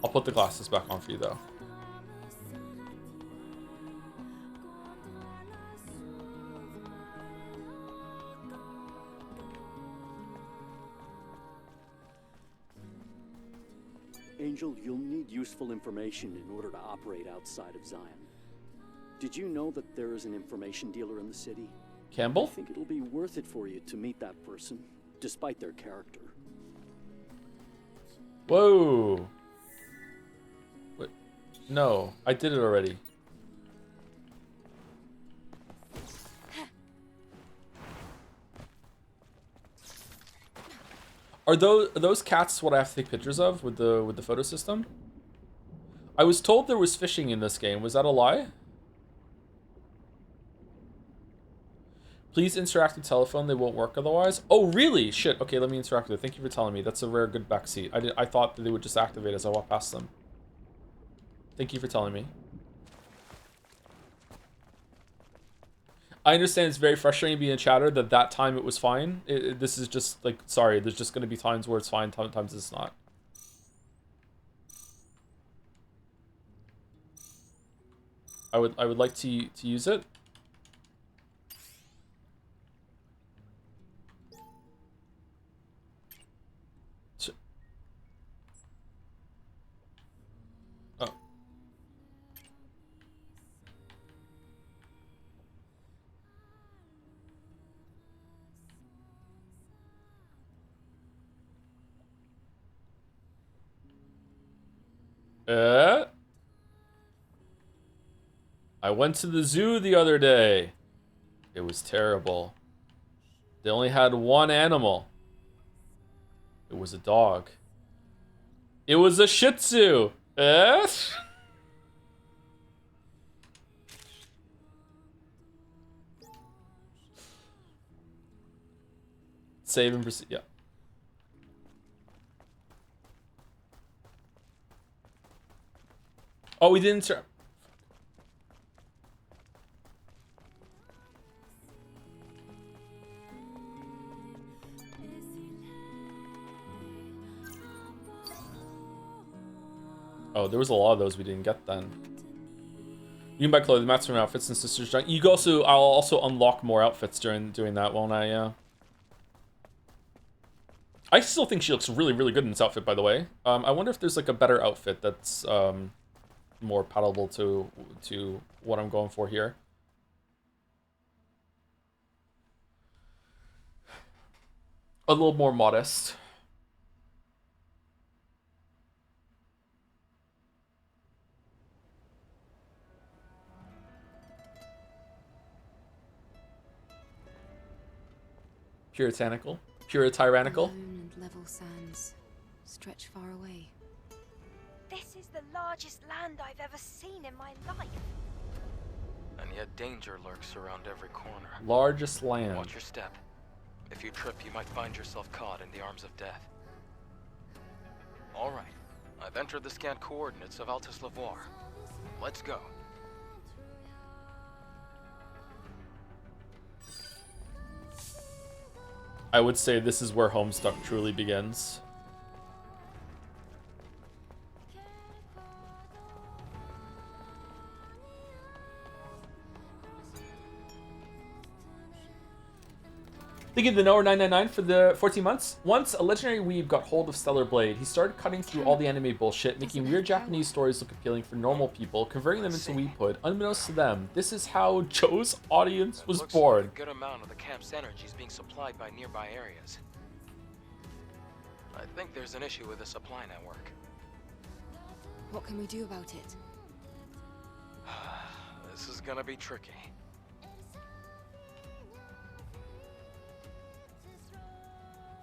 I'll put the glasses back on for you though. Angel, you'll need useful information in order to operate outside of Zion. Did you know that there is an information dealer in the city? Campbell? I think it'll be worth it for you to meet that person, despite their character. Whoa. What? No, I did it already. Are those cats what I have to take pictures of with the photo system? I was told there was fishing in this game. Was that a lie? Please interact with telephone. They won't work otherwise. Oh, really? Shit. Okay, let me interact with it. Thank you for telling me. That's a rare good backseat. I thought that they would just activate as I walk past them. Thank you for telling me. I understand it's very frustrating being a chatter that time it was fine. This is just like, sorry, there's just going to be times where it's fine, times it's not. I would like to use it. I went to the zoo the other day. It was terrible. They only had one animal. It was a dog. It was a Shih Tzu. Save and proceed. Yeah. Oh, we didn't. Oh, there was a lot of those we didn't get then. You can buy clothing, mats from outfits, and sisters. You can also, I'll also unlock more outfits during doing that, won't I? Yeah. I still think she looks really, really good in this outfit, by the way. I wonder if there's like a better outfit that's more palatable to what I'm going for here. A little more modest. Puritanical. Tyrannical. Alone and level sands stretch far away. This is the largest land I've ever seen in my life. And yet danger lurks around every corner. Largest land. Watch your step. If you trip, you might find yourself caught in the arms of death. All right. I've entered the scanned coordinates of Altus Lavoir. Let's go. I would say this is where Homestuck truly begins. Thank you, the Knower 999 for the 14 months. Once a legendary weeb got hold of Stellar Blade, he started cutting through all the anime bullshit, making weird Japanese stories look appealing for normal people, converting them into weebhood. Unbeknownst to them, this is how Joe's audience was born. Like a good amount of the camp's energy is being supplied by nearby areas. I think there's an issue with the supply network. What can we do about it? This is gonna be tricky.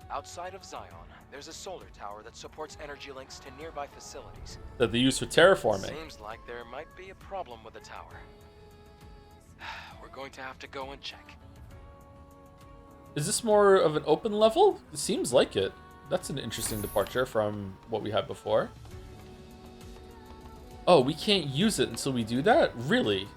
Outside of Zion, there's a solar tower that supports energy links to nearby facilities. That they use for terraforming. Seems like there might be a problem with the tower. We're going to have to go and check. Is this more of an open level? It seems like it. That's an interesting departure from what we had before. Oh, we can't use it until we do that? Really?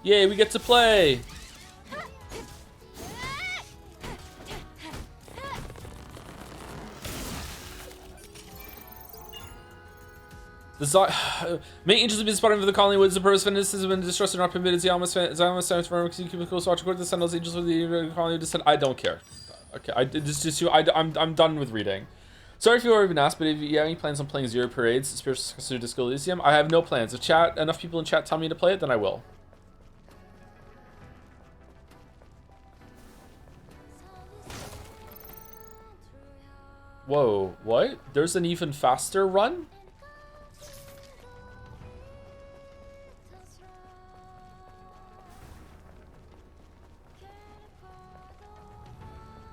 Yay, we get to play! The main angels have been spotted over the colony woods. The purpose of has been distressed and not permitted. The almost from cubicles watch according to the Sentinels. Angels with the colony descend. I don't care. Okay, I'm done with reading. Sorry if you already been asked, but if you have any plans on playing Zero Parades, Spiritual Disco Elysium, I have no plans. If enough people in chat tell me to play it, then I will. Whoa, what? There's an even faster run?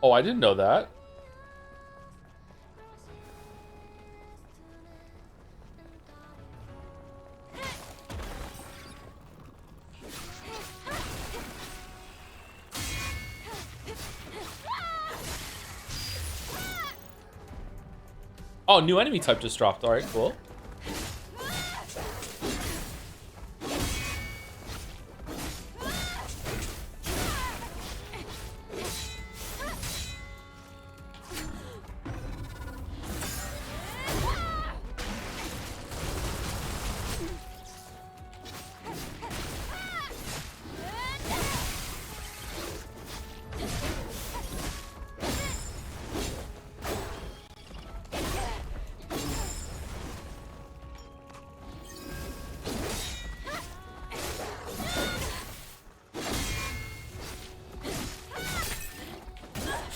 Oh, I didn't know that. Oh, new enemy type just dropped. All right, cool.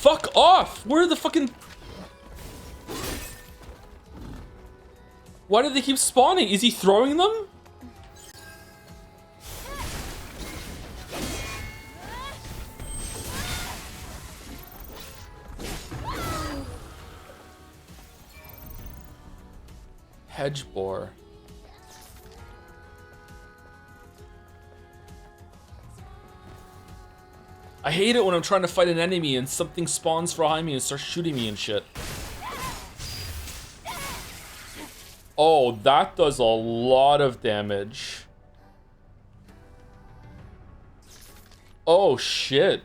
Fuck off! Where are the fucking... Why do they keep spawning? Is he throwing them? Hedge boar. I hate it when I'm trying to fight an enemy and something spawns behind me and starts shooting me and shit. Oh, that does a lot of damage. Oh, shit.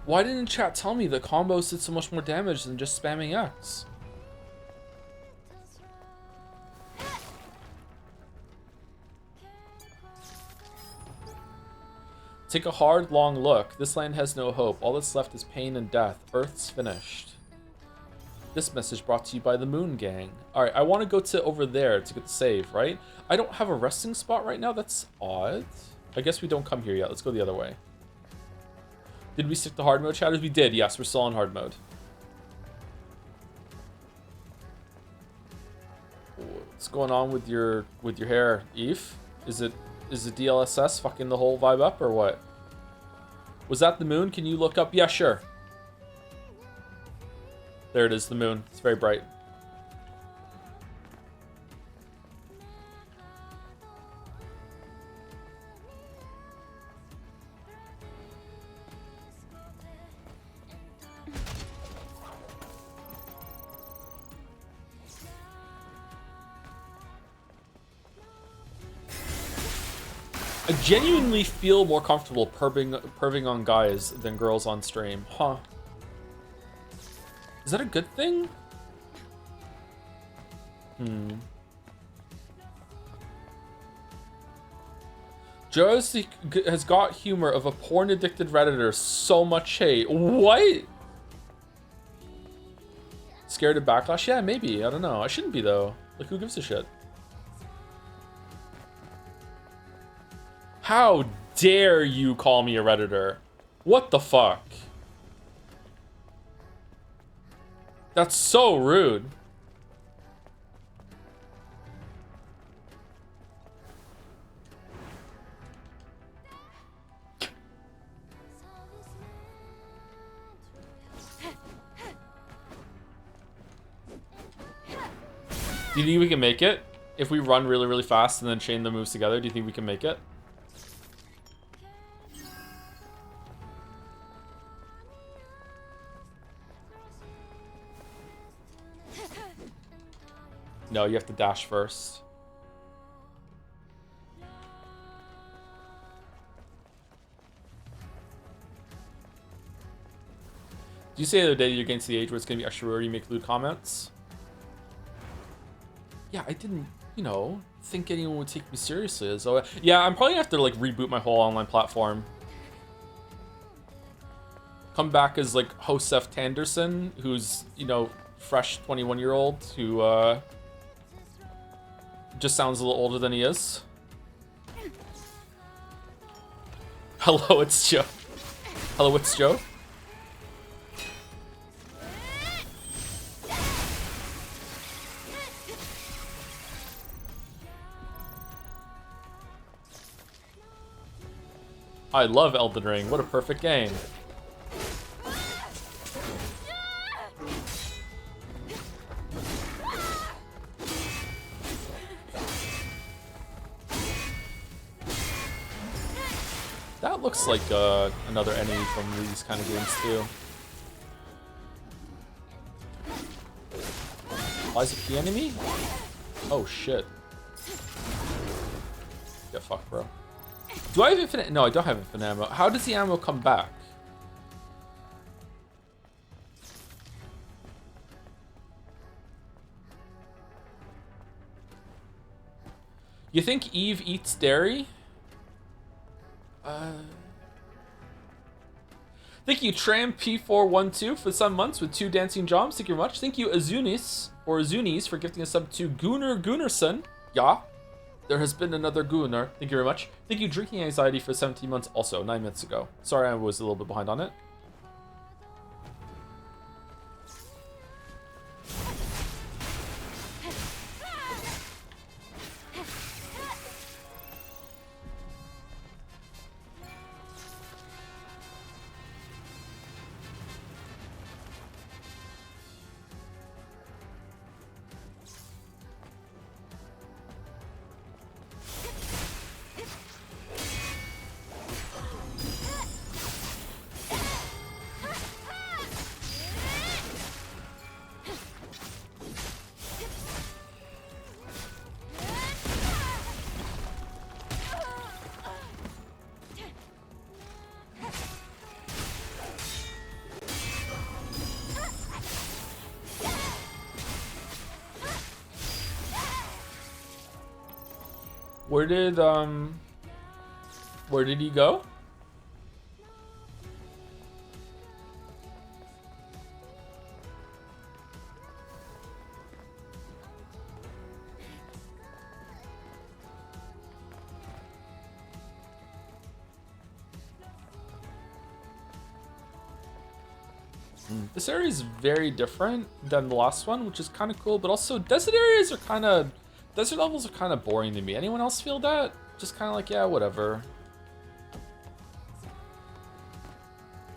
Why didn't chat tell me the combos did so much more damage than just spamming X? Take a hard, long look. This land has no hope. All that's left is pain and death. Earth's finished. This message brought to you by the Moon Gang. Alright, I want to go to over there to get the save, right? I don't have a resting spot right now. That's odd. I guess we don't come here yet. Let's go the other way. Did we stick to hard mode, chatters? We did. Yes, we're still on hard mode. What's going on with your hair, Eve? Is the DLSS fucking the whole vibe up or what? Was that the moon? Can you look up? Yeah, sure. There it is, the moon. It's very bright. I genuinely feel more comfortable perving on guys than girls on stream. Huh. Is that a good thing? Joe has got humor of a porn-addicted Redditor. So much hate. What? Scared of backlash? Yeah, maybe. I don't know. I shouldn't be, though. Like, who gives a shit? How dare you call me a Redditor? What the fuck? That's so rude. Do you think we can make it? If we run really, really fast and then chain the moves together, do you think we can make it? No, you have to dash first. Did you say the other day you're getting to the age where it's going to be extra rare you make lewd comments? Yeah, I didn't, you know, think anyone would take me seriously. So, yeah, I'm probably going to have to, like, reboot my whole online platform. Come back as, like, Josef Tanderson, who's, you know, fresh 21-year-old who, just sounds a little older than he is. Hello, it's Joe. Hello, it's Joe. I love Elden Ring. What a perfect game. That looks like another enemy from these kind of games too. Why is it the enemy? Oh shit. Get fucked, bro. Do I have infinite? No, I don't have infinite ammo. How does the ammo come back? You think Eve eats dairy? Thank you, Tram P412 for some months with 2 dancing jobs. Thank you very much. Thank you, Azunis or Azunis for gifting a sub to Gunnar Gunnarsson. Yeah. There has been another Gunnar. Thank you very much. Thank you, Drinking Anxiety, for 17 months also, 9 minutes ago. Sorry, I was a little bit behind on it. Where did he go? This area is very different than the last one, which is kind of cool, but also desert areas are desert levels are kind of boring to me. Anyone else feel that? Just kind of like, yeah, whatever.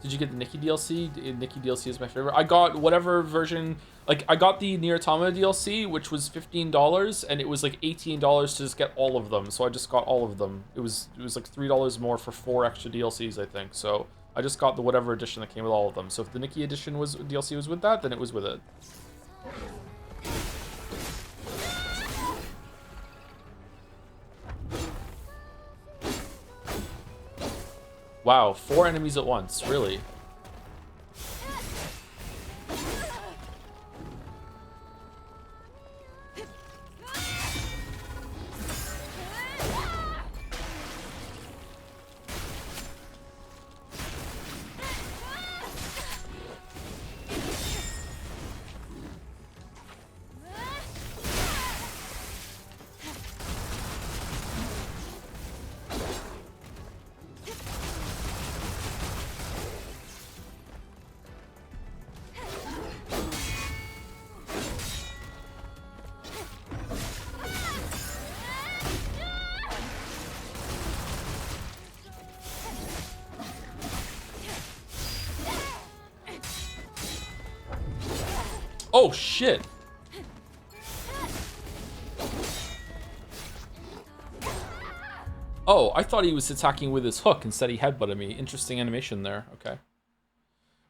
Did you get the Nikki DLC? Nikki DLC is my favorite. I got whatever version, like I got the Nier Automata DLC, which was $15, and it was like $18 to just get all of them. So I just got all of them. It was like $3 more for 4 extra DLCs, I think. So I just got the whatever edition that came with all of them. So if the Nikki edition DLC was with that, then it was with it. Wow, 4 enemies at once, really? Oh, shit. Oh, I thought he was attacking with his hook. Instead, he headbutted me. Interesting animation there. Okay.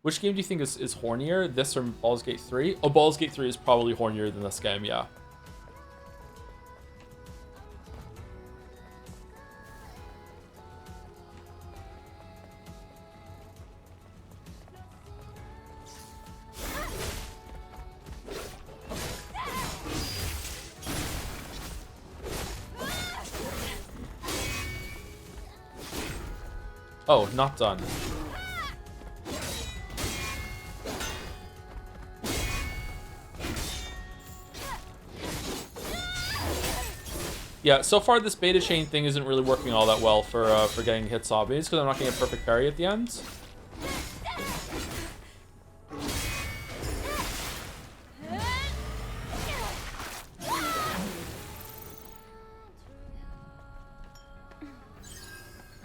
Which game do you think is hornier? This or Baldur's Gate 3? Oh, Baldur's Gate 3 is probably hornier than this game, yeah. Oh, not done. Yeah, so far this beta chain thing isn't really working all that well for getting hit zombies, because I'm not getting a perfect parry at the end.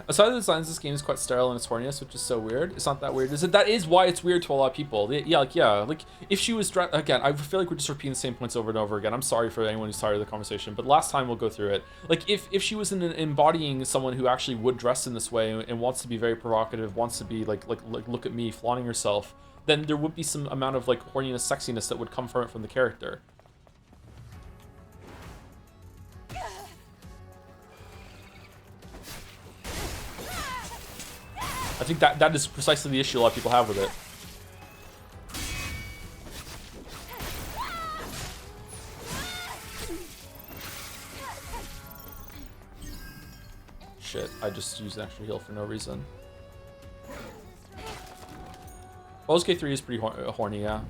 Aside from the designs, this game is quite sterile in its horniness, which is so weird. It's not that weird, is it? That is why it's weird to a lot of people. Yeah, like if she was again, I feel like we're just repeating the same points over and over again. I'm sorry for anyone who's tired of the conversation, but last time we'll go through it. Like if she was embodying someone who actually would dress in this way and wants to be very provocative, wants to be like look at me flaunting herself, then there would be some amount of like horniness, sexiness that would come from it from the character. I think that is precisely the issue a lot of people have with it. Shit, I just used an extra heal for no reason. Baldur's Gate 3 is pretty horny, yeah.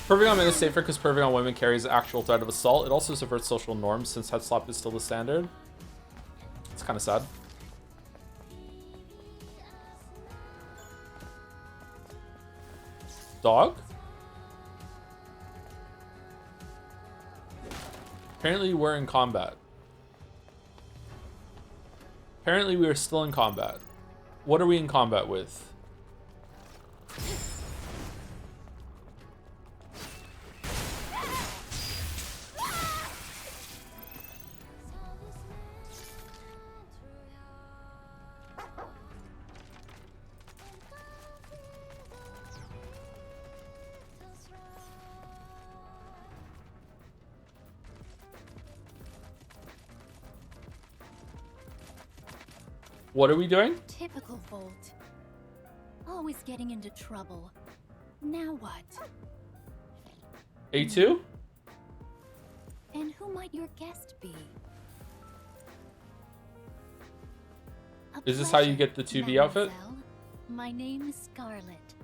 Perving on men is safer because perving on women carries the actual threat of assault. It also subverts social norms since head slap is still the standard. It's kind of sad. Dog? Apparently we're in combat. Apparently we are still in combat. What are we in combat with? What are we doing? Typical Volt. Always getting into trouble. Now what? A2? And who might your guest be? Is this how you get the 2B outfit? My name is Scarlet.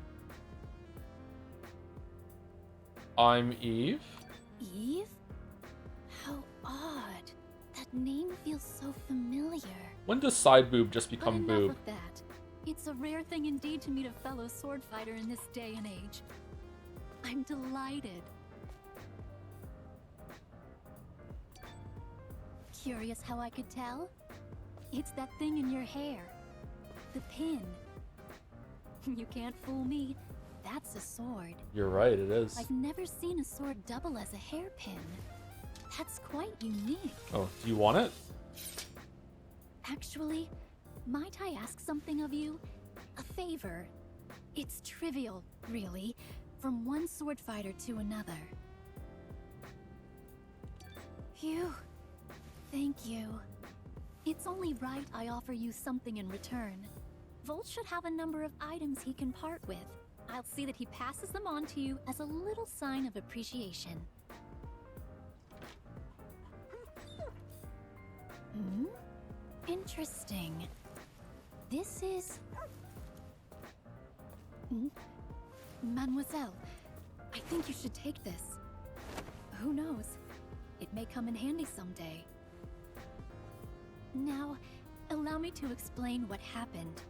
I'm Eve. Eve? How odd. That name feels so familiar. When does side boob just But become enough boob? of that. It's a rare thing indeed to meet a fellow sword fighter in this day and age. I'm delighted. Curious how I could tell? It's that thing in your hair. The pin. You can't fool me. That's a sword. You're right, it is. I've never seen a sword double as a hairpin. That's quite unique. Oh, do you want it? Actually, might I ask something of you? A favor. It's trivial, really, from one sword fighter to another. Phew. Thank you. It's only right I offer you something in return. Volt should have a number of items he can part with. I'll see that he passes them on to you as a little sign of appreciation. Hmm? Interesting. This is... Mademoiselle, I think you should take this. Who knows? It may come in handy someday. Now, allow me to explain what happened.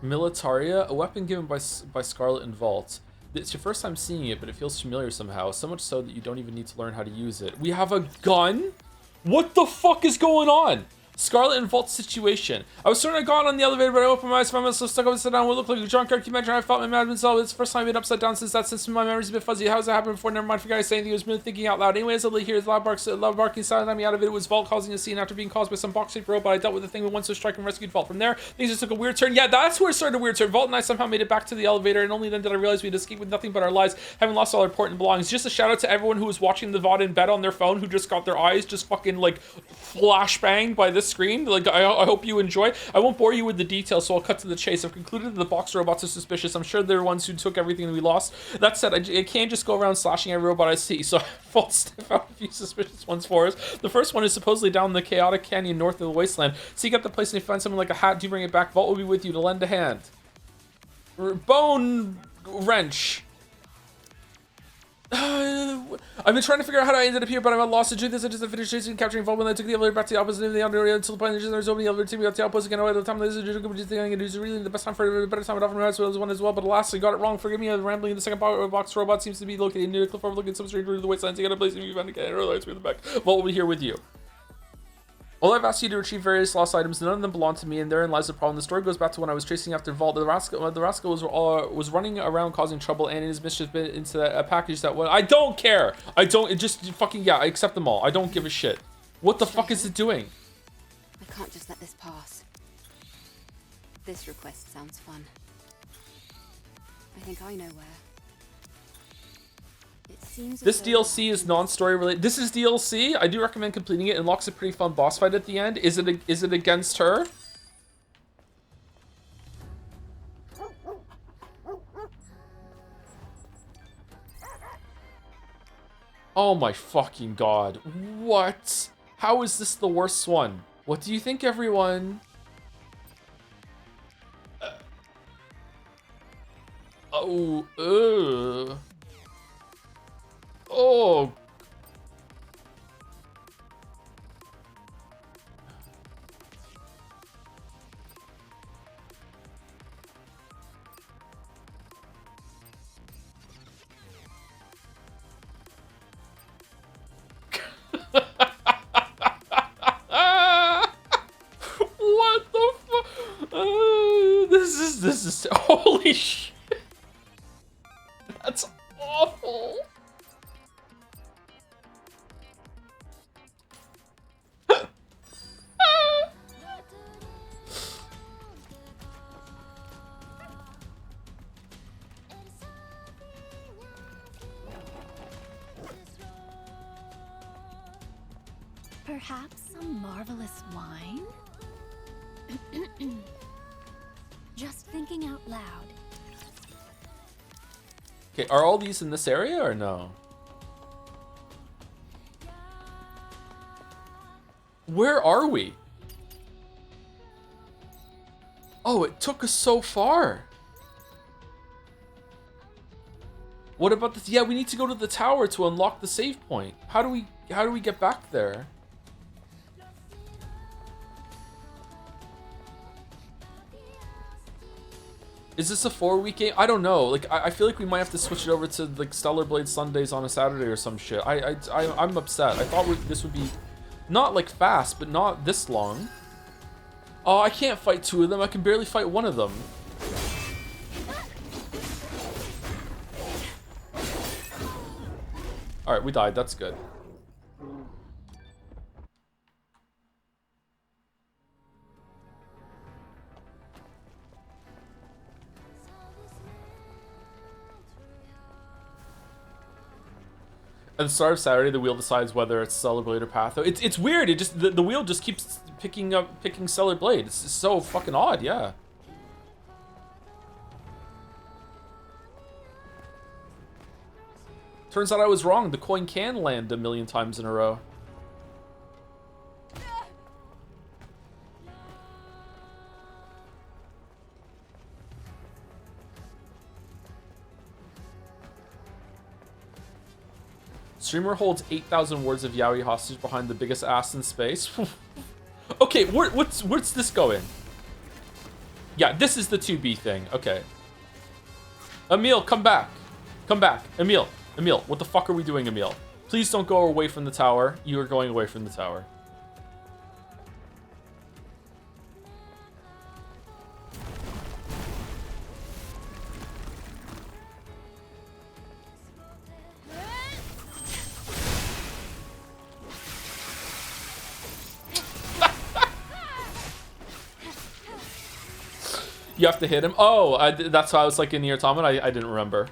Militaria, a weapon given by Scarlet and Vault. It's your first time seeing it, but it feels familiar somehow, so much so that you don't even need to learn how to use it. We have a gun? What the fuck is going on? Scarlet and Vault situation. I was certain I got on the elevator, but I opened my eyes, found myself stuck upside down. What looked like a junkyard. You mentioned I felt my madman self. It's the first time I've been upside down since that. Since my memory's a bit fuzzy. How's that happened before? Never mind. Forgot I said anything. I was merely thinking out loud. Anyways, I hear loud barking sound. Me out of it. It was Vault causing a scene after being caused by some box-shaped robot. I dealt with the thing with once to strike and rescued Vault. From there, things just took a weird turn. Yeah, that's where it started a weird turn. Vault and I somehow made it back to the elevator, and only then did I realize we'd escaped with nothing but our lives, having lost all our important belongings. Just a shout out to everyone who was watching the VOD in bed on their phone, who just got their eyes just fucking like flashbanged by this screen. Like, I hope you enjoy. I won't bore you with the details, so I'll cut to the chase. I've concluded that the box robots are suspicious. I'm sure they're ones who took everything that we lost. That said, I can't just go around slashing every robot I see, so I Vault sniff out a few suspicious ones for us. The first one is supposedly down the chaotic canyon north of the wasteland. Seek out the place and if you find something like a hat, do bring it back. Vault will be with you to lend a hand. Bone wrench. I've been trying to figure out how I ended up here, but I'm at loss to do this. I just finished chasing and capturing Vault when I took the elevator back to the opposite end of the underworld until the point that there's opening the elevator to me up the outpost again. At the time this is really the best time for a better time. I'd offer as well as one as well, but alas, I got it wrong. Forgive me. I'm rambling. The second box robot seems to be located near a cliff overlooking some strange route of the wasteland. So you got a place if you find again. Realize we're the back. Vault will be here with you. Well, I've asked you to retrieve various lost items. None of them belong to me, and therein lies the problem. The story goes back to when I was chasing after Vault. The rascal was running around causing trouble, and in his mischief bit into a package that was... I don't care! I don't... It just fucking... Yeah, I accept them all. I don't give a shit. What the fuck is it doing? I can't just let this pass. This request sounds fun. I think I know where. It seems This DLC is non-story related. This is DLC. I do recommend completing it. It unlocks a pretty fun boss fight at the end. Is it against her? Oh my fucking god. What? How is this the worst one? What do you think, everyone? Ugh. Oh. What the fuck? This is holy shit. That's awful. Perhaps some marvelous wine? Just thinking out loud. Okay, are all these in this area or no? Where are we? Oh, it took us so far. What about this? Yeah, we need to go to the tower to unlock the save point. How do we get back there? Is this a 4-week game? I don't know. Like, I feel like we might have to switch it over to like Stellar Blade Sundays on a Saturday or some shit. I'm upset. I thought this would be not like fast, but not this long. Oh, I can't fight 2 of them. I can barely fight 1 of them. All right, we died. That's good. At the start of Saturday, the wheel decides whether it's Stellar Blade or Patho. It's weird. It just the wheel just keeps picking Stellar Blade. It's just so fucking odd. Yeah. Turns out I was wrong. The coin can land a million times in a row. Streamer holds 8,000 words of yaoi hostage behind the biggest ass in space. Okay, what's this going? Yeah, this is the 2B thing. Okay. Emil, come back. Come back. Emil, what the fuck are we doing, Emil? Please don't go away from the tower. You are going away from the tower. You have to hit him? Oh, that's why I was like in the automata. I didn't remember.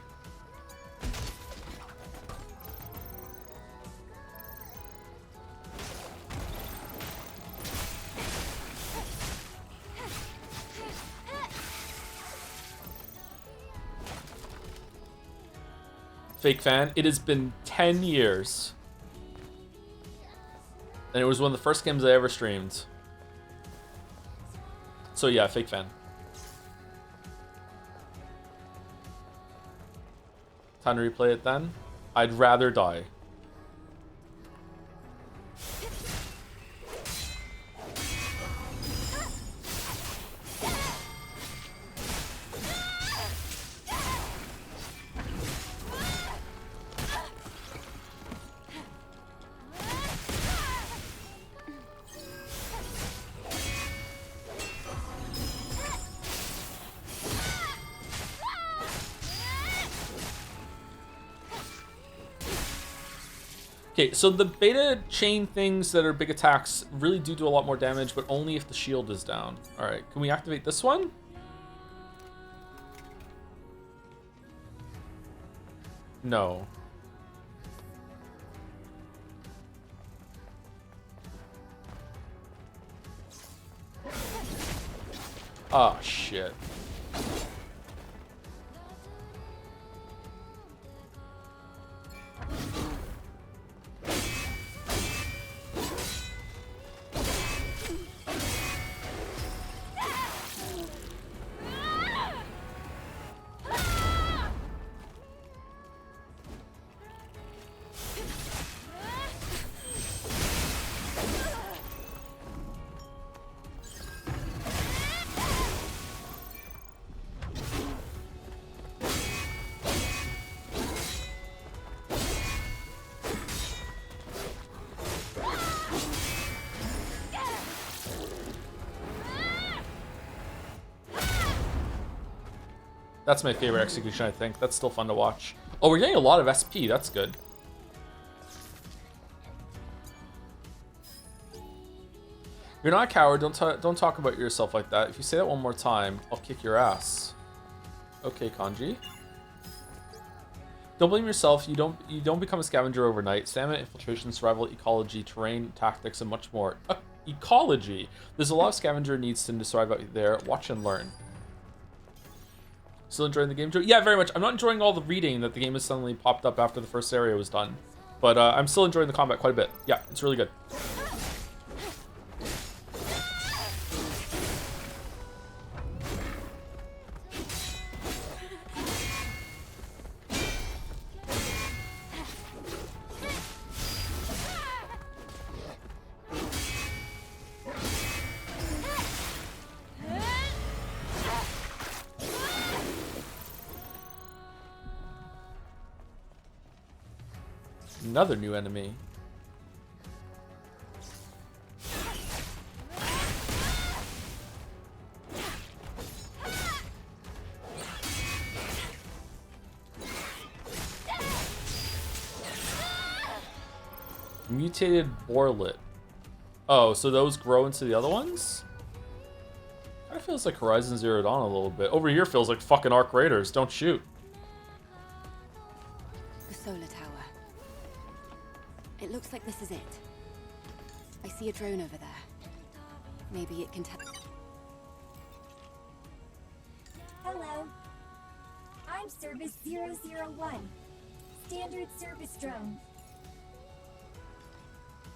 Fake fan, it has been 10 years. And it was one of the first games I ever streamed. So yeah, fake fan. Time to replay it then? I'd rather die. Okay, so the beta chain things that are big attacks really do a lot more damage, but only if the shield is down. Alright, can we activate this one? No. Oh, shit. That's my favorite execution, I think. That's still fun to watch. Oh, we're getting a lot of SP. That's good. You're not a coward. Don't talk about yourself like that. If you say that one more time, I'll kick your ass. Okay, Kanji. Don't blame yourself. You don't become a scavenger overnight. Stamina, infiltration, survival, ecology, terrain, tactics, and much more. Ecology. There's a lot of scavenger needs to survive out there. Watch and learn. Still enjoying the game, Joe? Yeah, very much. I'm not enjoying all the reading that the game has suddenly popped up after the first area was done. But I'm still enjoying the combat quite a bit. Yeah, it's really good. Another new enemy. Mutated Borlet. Oh, so those grow into the other ones? Kind of feels like Horizon Zero Dawn a little bit. Over here feels like fucking Arc Raiders. Don't shoot. The solar tower. It looks like this is it. I see a drone over there. Maybe it can tell. Hello. I'm Service 001. Standard service drone.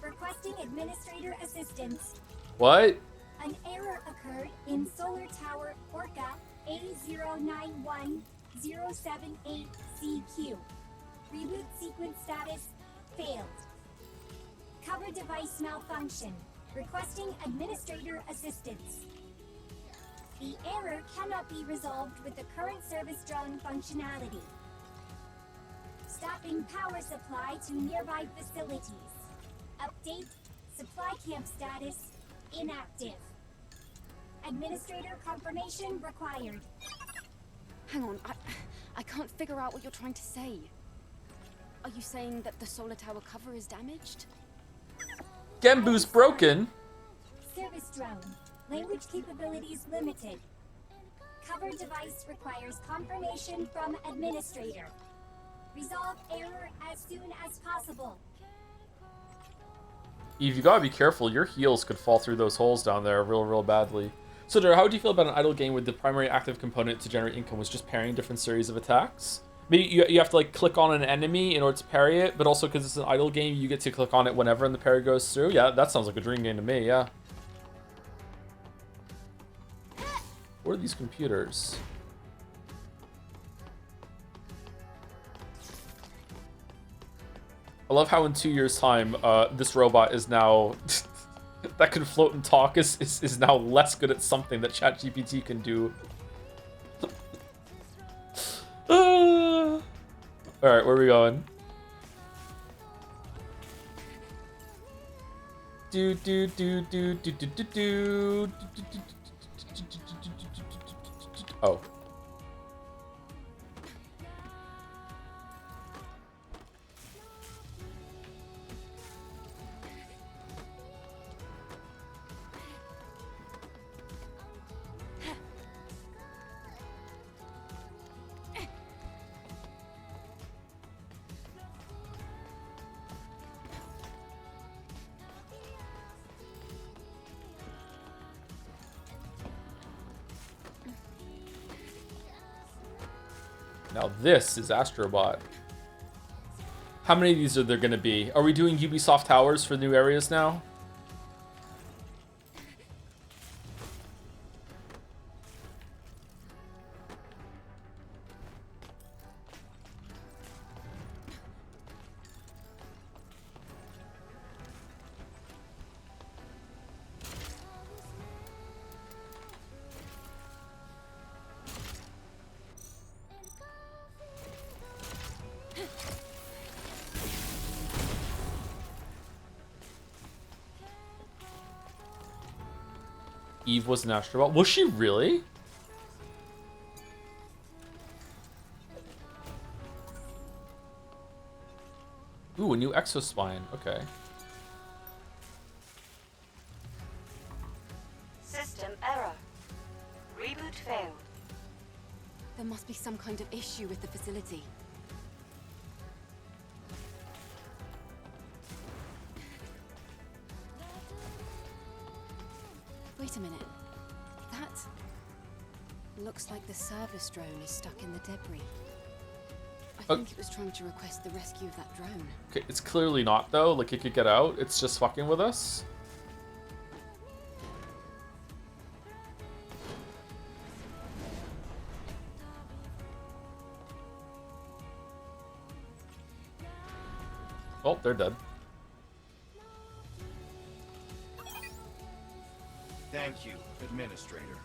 Requesting administrator assistance. What? An error occurred in Solar Tower Orca A091078CQ. Reboot sequence status failed. Cover device malfunction. Requesting administrator assistance. The error cannot be resolved with the current service drone functionality. Stopping power supply to nearby facilities. Update. Supply camp status inactive. Administrator confirmation required. Hang on, I can't figure out what you're trying to say. Are you saying that the solar tower cover is damaged? Genbu's broken. Service drone. Language capabilities limited. Cover device requires confirmation from administrator. Resolve error as soon as possible. Eve, you gotta be careful. Your heels could fall through those holes down there real badly. So, Dara, how do you feel about an idle game where the primary active component to generate income was just parrying different series of attacks? Maybe you have to like click on an enemy in order to parry it, but also because it's an idle game, you get to click on it whenever and the parry goes through. Yeah, that sounds like a dream game to me, yeah. What are these computers? I love how in 2 years' time, this robot is now that can float and talk is now less good at something that ChatGPT can do. All right, where are we going? Oh. Now this is Astrobot. How many of these are there going to be? Are we doing Ubisoft Towers for new areas now? Eve was an Astrobot. Was she really? Ooh, a new exospine. Okay. System error. Reboot failed. There must be some kind of issue with the facility. Wait a minute. That looks like the service drone is stuck in the debris. I think it was trying to request the rescue of that drone. Okay, it's clearly not though. Like it could get out. It's just fucking with us. Oh, they're dead. Thank you, Administrator.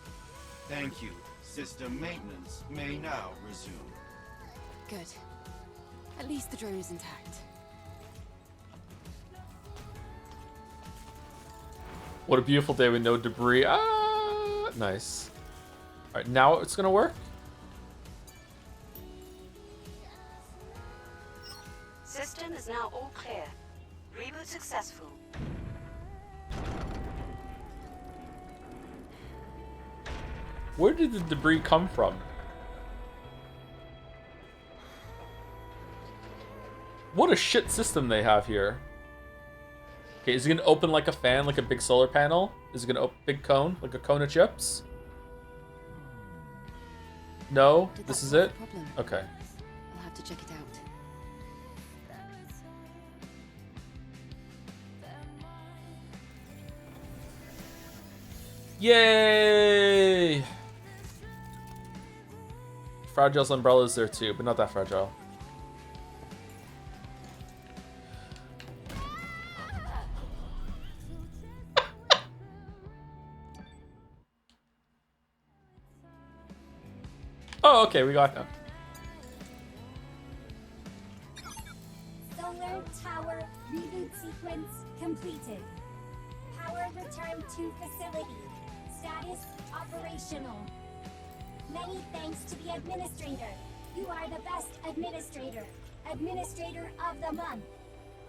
Thank you. System maintenance may now resume. Good. At least the drone is intact. What a beautiful day with no debris. Ah, nice. All right, now it's gonna work. System is now all clear. Reboot successful. Where did the debris come from? What a shit system they have here. Okay, is it gonna open like a fan, like a big solar panel? Is it gonna open big cone, like a cone of chips? No, this is it? Okay. I'll have to check it out. Yay! Fragile's umbrella's there too, but not that fragile. Oh, okay, we got him. Solar tower reboot sequence completed. Power returned to facility. Status operational. Many thanks to the Administrator. You are the best Administrator. Administrator of the Month.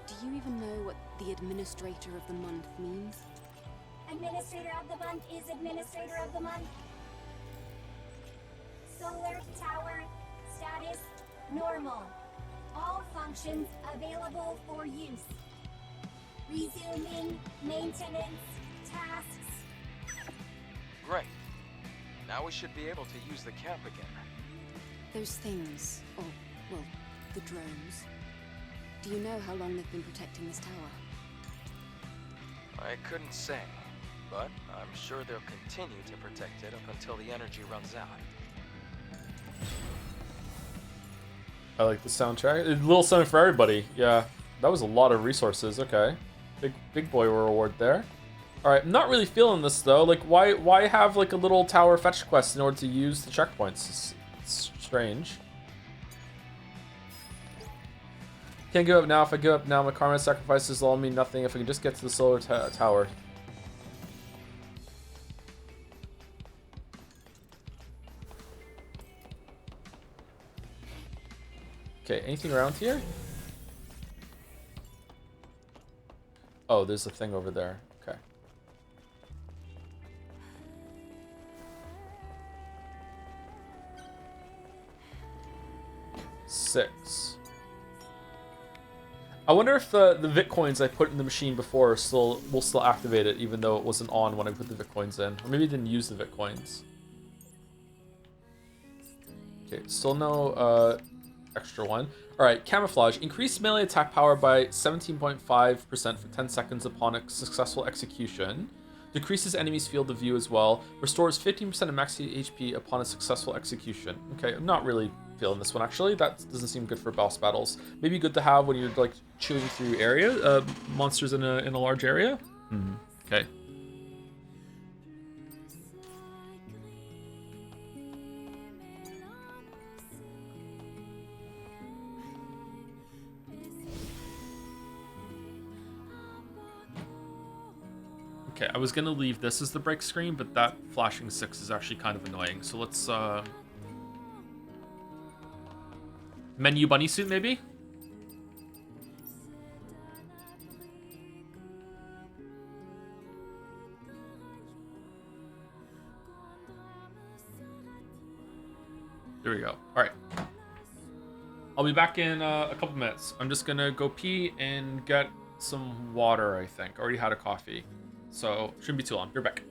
Do you even know what the Administrator of the Month means? Administrator of the Month is Administrator of the Month. Solar tower status normal. All functions available for use. Resuming maintenance tasks. Great. Now we should be able to use the camp again. Those things, or, well, the drones. Do you know how long they've been protecting this tower? I couldn't say, but I'm sure they'll continue to protect it up until the energy runs out. I like the soundtrack. A little something for everybody. Yeah, that was a lot of resources. Okay, big boy reward there. All right, I'm not really feeling this though. Like, why have like a little tower fetch quest in order to use the checkpoints? It's strange. Can't give up now. If I give up now, my karma sacrifices will all mean nothing if I can just get to the solar tower. Okay, anything around here? Oh, there's a thing over there. Okay. Six. I wonder if the Bitcoins I put in the machine before will still activate it, even though it wasn't on when I put the Bitcoins in. Or maybe I didn't use the Bitcoins. Okay, still no extra one. Alright, camouflage. Increase melee attack power by 17.5% for 10 seconds upon a successful execution. Decreases enemy's field of view as well. Restores 15% of max HP upon a successful execution. Okay, I'm not really feeling this one actually. That doesn't seem good for boss battles. Maybe good to have when you're like chewing through area, monsters in a large area. Okay. Okay, I was gonna leave this as the break screen, but that flashing 6 is actually kind of annoying. So let's menu bunny suit maybe? I'll be back in a couple minutes. I'm just gonna go pee and get some water, I think. Already had a coffee. So, shouldn't be too long. You're back.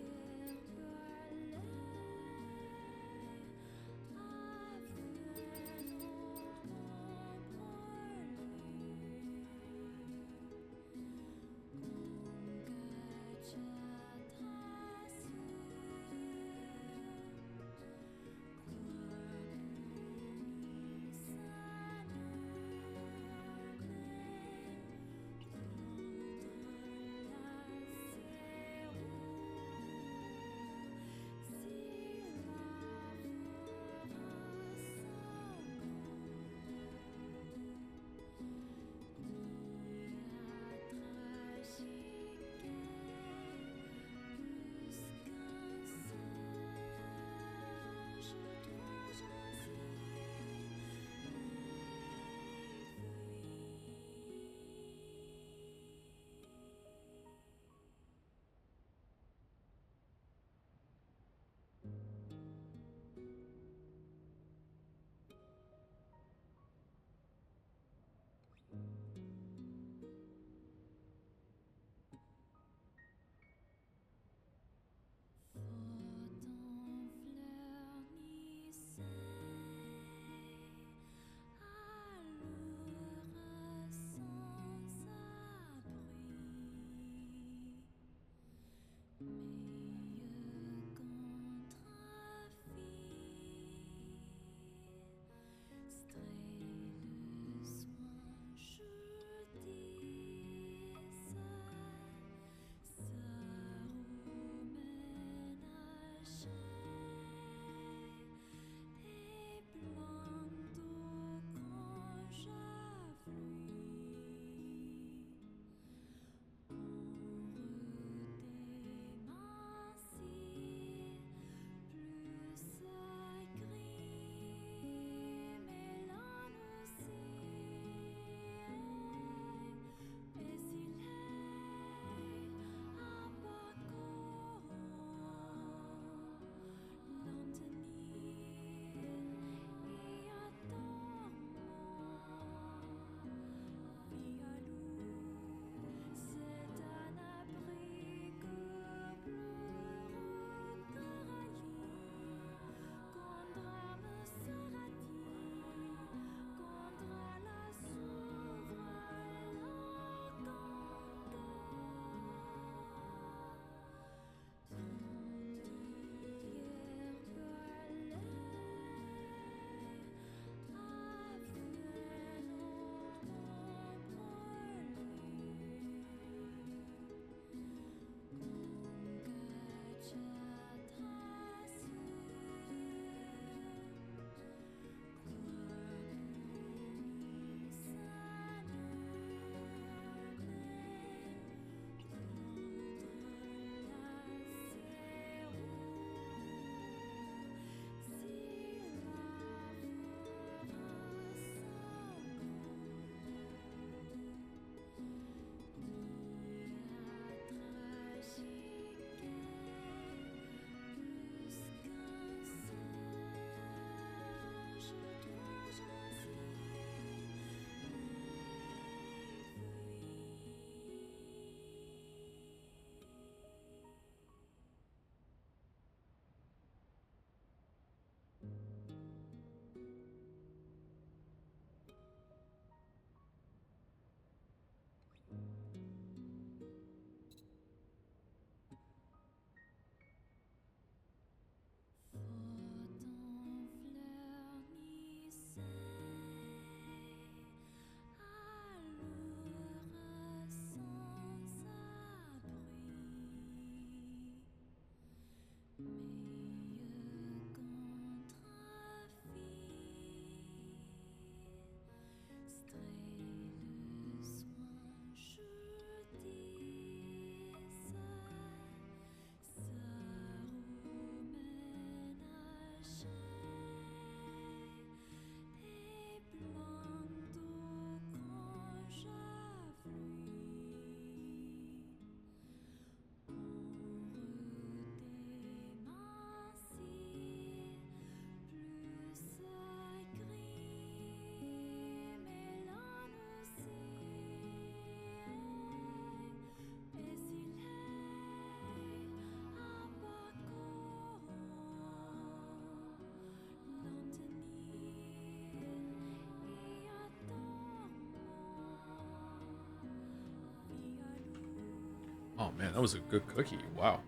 Oh man, that was a good cookie. Wow.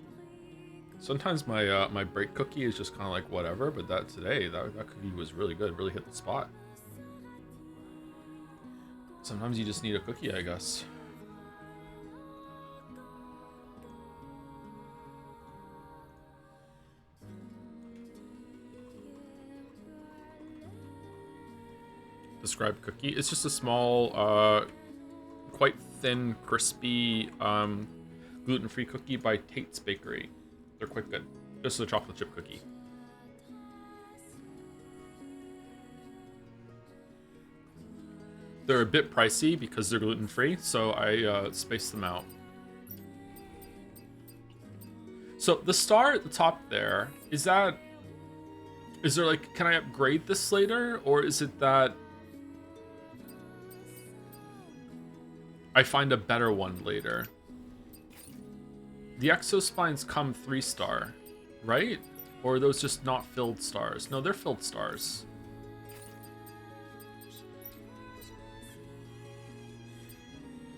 Sometimes my my break cookie is just kind of like whatever, but that today, that cookie was really good. Really hit the spot. Sometimes you just need a cookie, I guess. Describe cookie. It's just a small, quite thin, crispy, gluten-free cookie by Tate's Bakery. They're quite good. Just a chocolate chip cookie. They're a bit pricey because they're gluten-free, so I spaced them out. So the star at the top there, is there like, can I upgrade this later? Or is it that I find a better one later? The exospines come 3-star, right? Or are those just not filled stars? No, they're filled stars.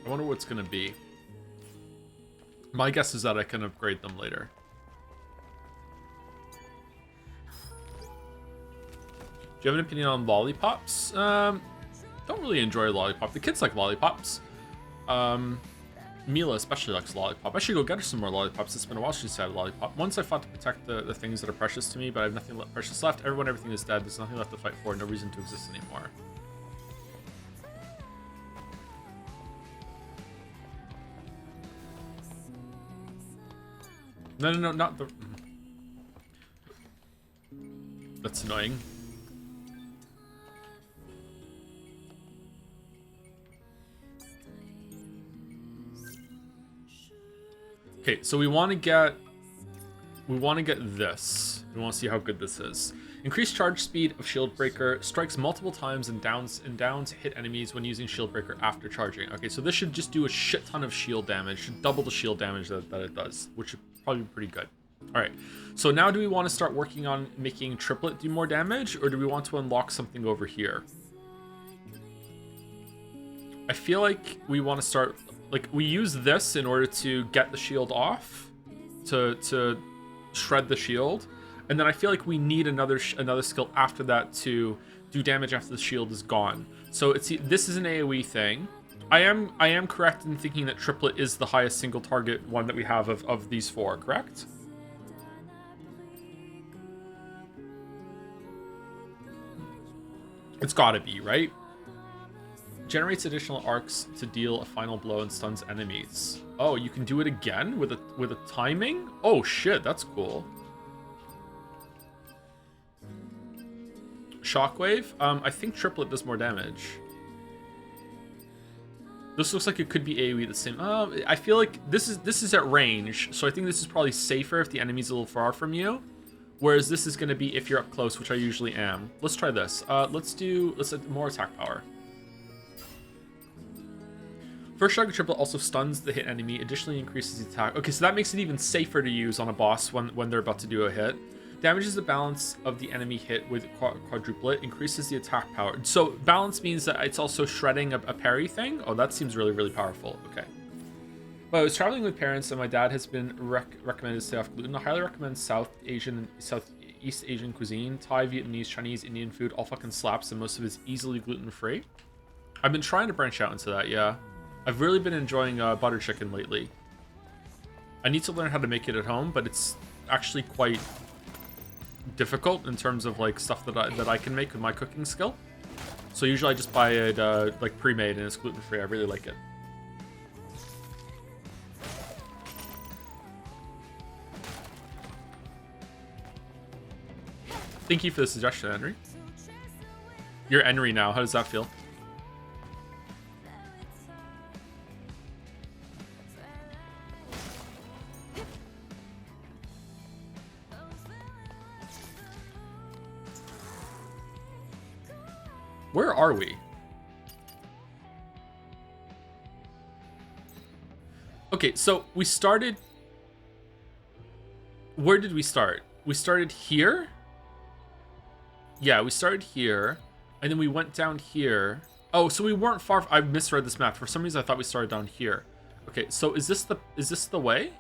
I wonder what's gonna be. My guess is that I can upgrade them later. Do you have an opinion on lollipops? Don't really enjoy lollipop. The kids like lollipops. Mila especially likes lollipop. I should go get her some more lollipops. It's been a while since I had a lollipop. Once I fought to protect the things that are precious to me, but I have nothing precious left. Everything is dead. There's nothing left to fight for. No reason to exist anymore. No, not the... That's annoying. Okay, so we want to get this. We want to see how good this is. Increased charge speed of Shield Breaker, strikes multiple times and downs hit enemies when using Shield Breaker after charging. Okay, so this should just do a shit ton of shield damage, should double the shield damage that it does, which should probably be pretty good. All right, so now do we want to start working on making Triplet do more damage, or do we want to unlock something over here? I feel like we want to start, like, we use this in order to get the shield off, to shred the shield, and then I feel like we need another skill after that to do damage after the shield is gone. So this is an AoE thing. I am correct in thinking that Triplet is the highest single target one that we have of these four, correct? It's gotta be, right? Generates additional arcs to deal a final blow and stuns enemies. Oh, you can do it again with a timing? Oh shit, that's cool. Shockwave? I think Triplet does more damage. This looks like it could be AoE the same. I feel like this is at range, so I think this is probably safer if the enemy's a little far from you. Whereas this is going to be if you're up close, which I usually am. Let's try this. Let's add more attack power. First Strike Triplet also stuns the hit enemy, additionally increases the attack. Okay, so that makes it even safer to use on a boss when they're about to do a hit. Damages the balance of the enemy hit with quadruplet, increases the attack power. So balance means that it's also shredding a parry thing. Oh, that seems really, really powerful. Okay. Well, I was traveling with parents and my dad has been recommended to stay off gluten. I highly recommend Southeast Asian cuisine. Thai, Vietnamese, Chinese, Indian food all fucking slaps, and most of it's easily gluten-free. I've been trying to branch out into that, yeah. I've really been enjoying butter chicken lately. I need to learn how to make it at home, but it's actually quite difficult in terms of like stuff that I can make with my cooking skill. So usually I just buy it like pre-made and it's gluten-free. I really like it. Thank you for the suggestion, Henry. You're Henry now. How does that feel? Where are we? Okay, so we started... Where did we start? We started here? Yeah, we started here, and then we went down here. Oh, so we weren't far... I misread this map. For some reason, I thought we started down here. Okay, so is this the way?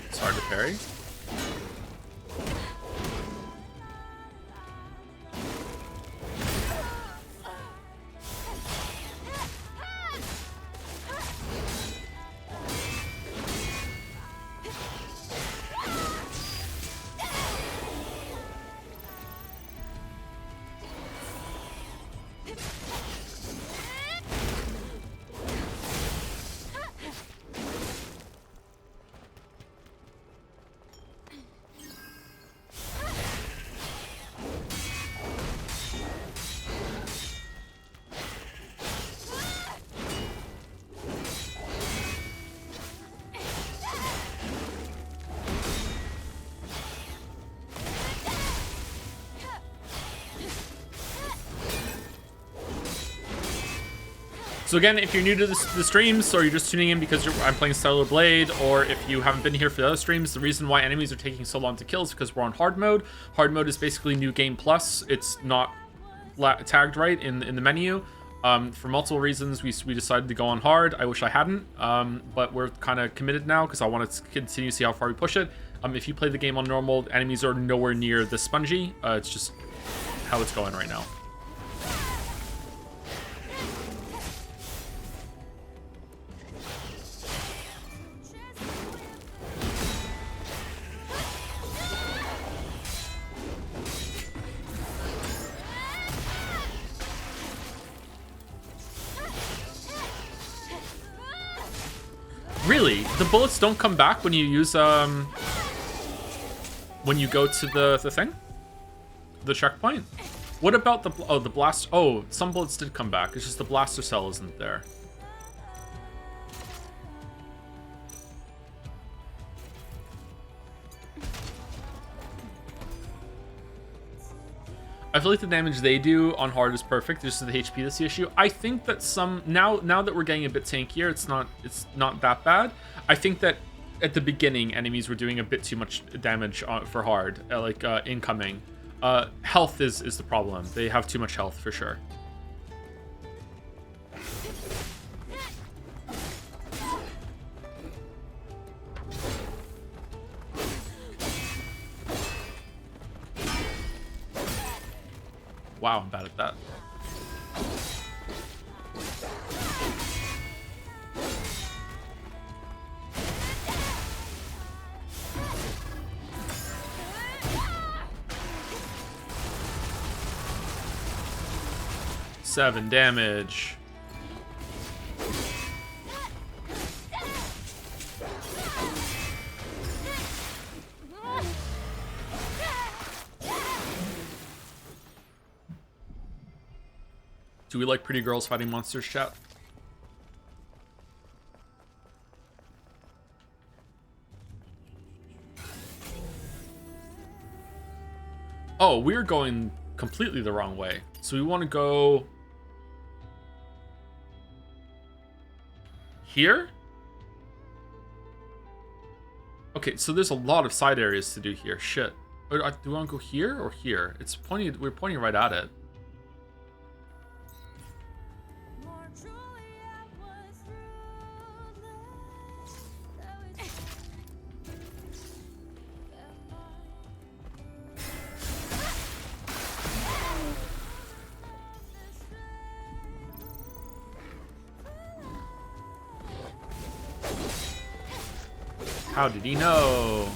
It's hard to parry. So again, if you're new to the streams, or you're just tuning in because I'm playing Stellar Blade, or if you haven't been here for the other streams, the reason why enemies are taking so long to kill is because we're on hard mode. Hard mode is basically New Game Plus. It's not tagged right in the menu. For multiple reasons, we decided to go on hard. I wish I hadn't, but we're kind of committed now because I want to continue to see how far we push it. If you play the game on normal, enemies are nowhere near this spongy. It's just how it's going right now. Really? The bullets don't come back when you use, when you go to the thing? The checkpoint? What about the blast? Oh, some bullets did come back. It's just the blaster cell isn't there. I feel like the damage they do on hard is perfect. Just the HP that's the issue. I think that some now that we're getting a bit tankier, it's not that bad. I think that at the beginning, enemies were doing a bit too much damage for hard, incoming. Health is the problem. They have too much health for sure. Wow, I'm bad at that. Seven damage. Do we like pretty girls fighting monsters, chat? Oh, we're going completely the wrong way. So we want to go here? Okay, so there's a lot of side areas to do here. Shit. Do we want to go here or here? It's pointing. We're pointing right at it. How did he know?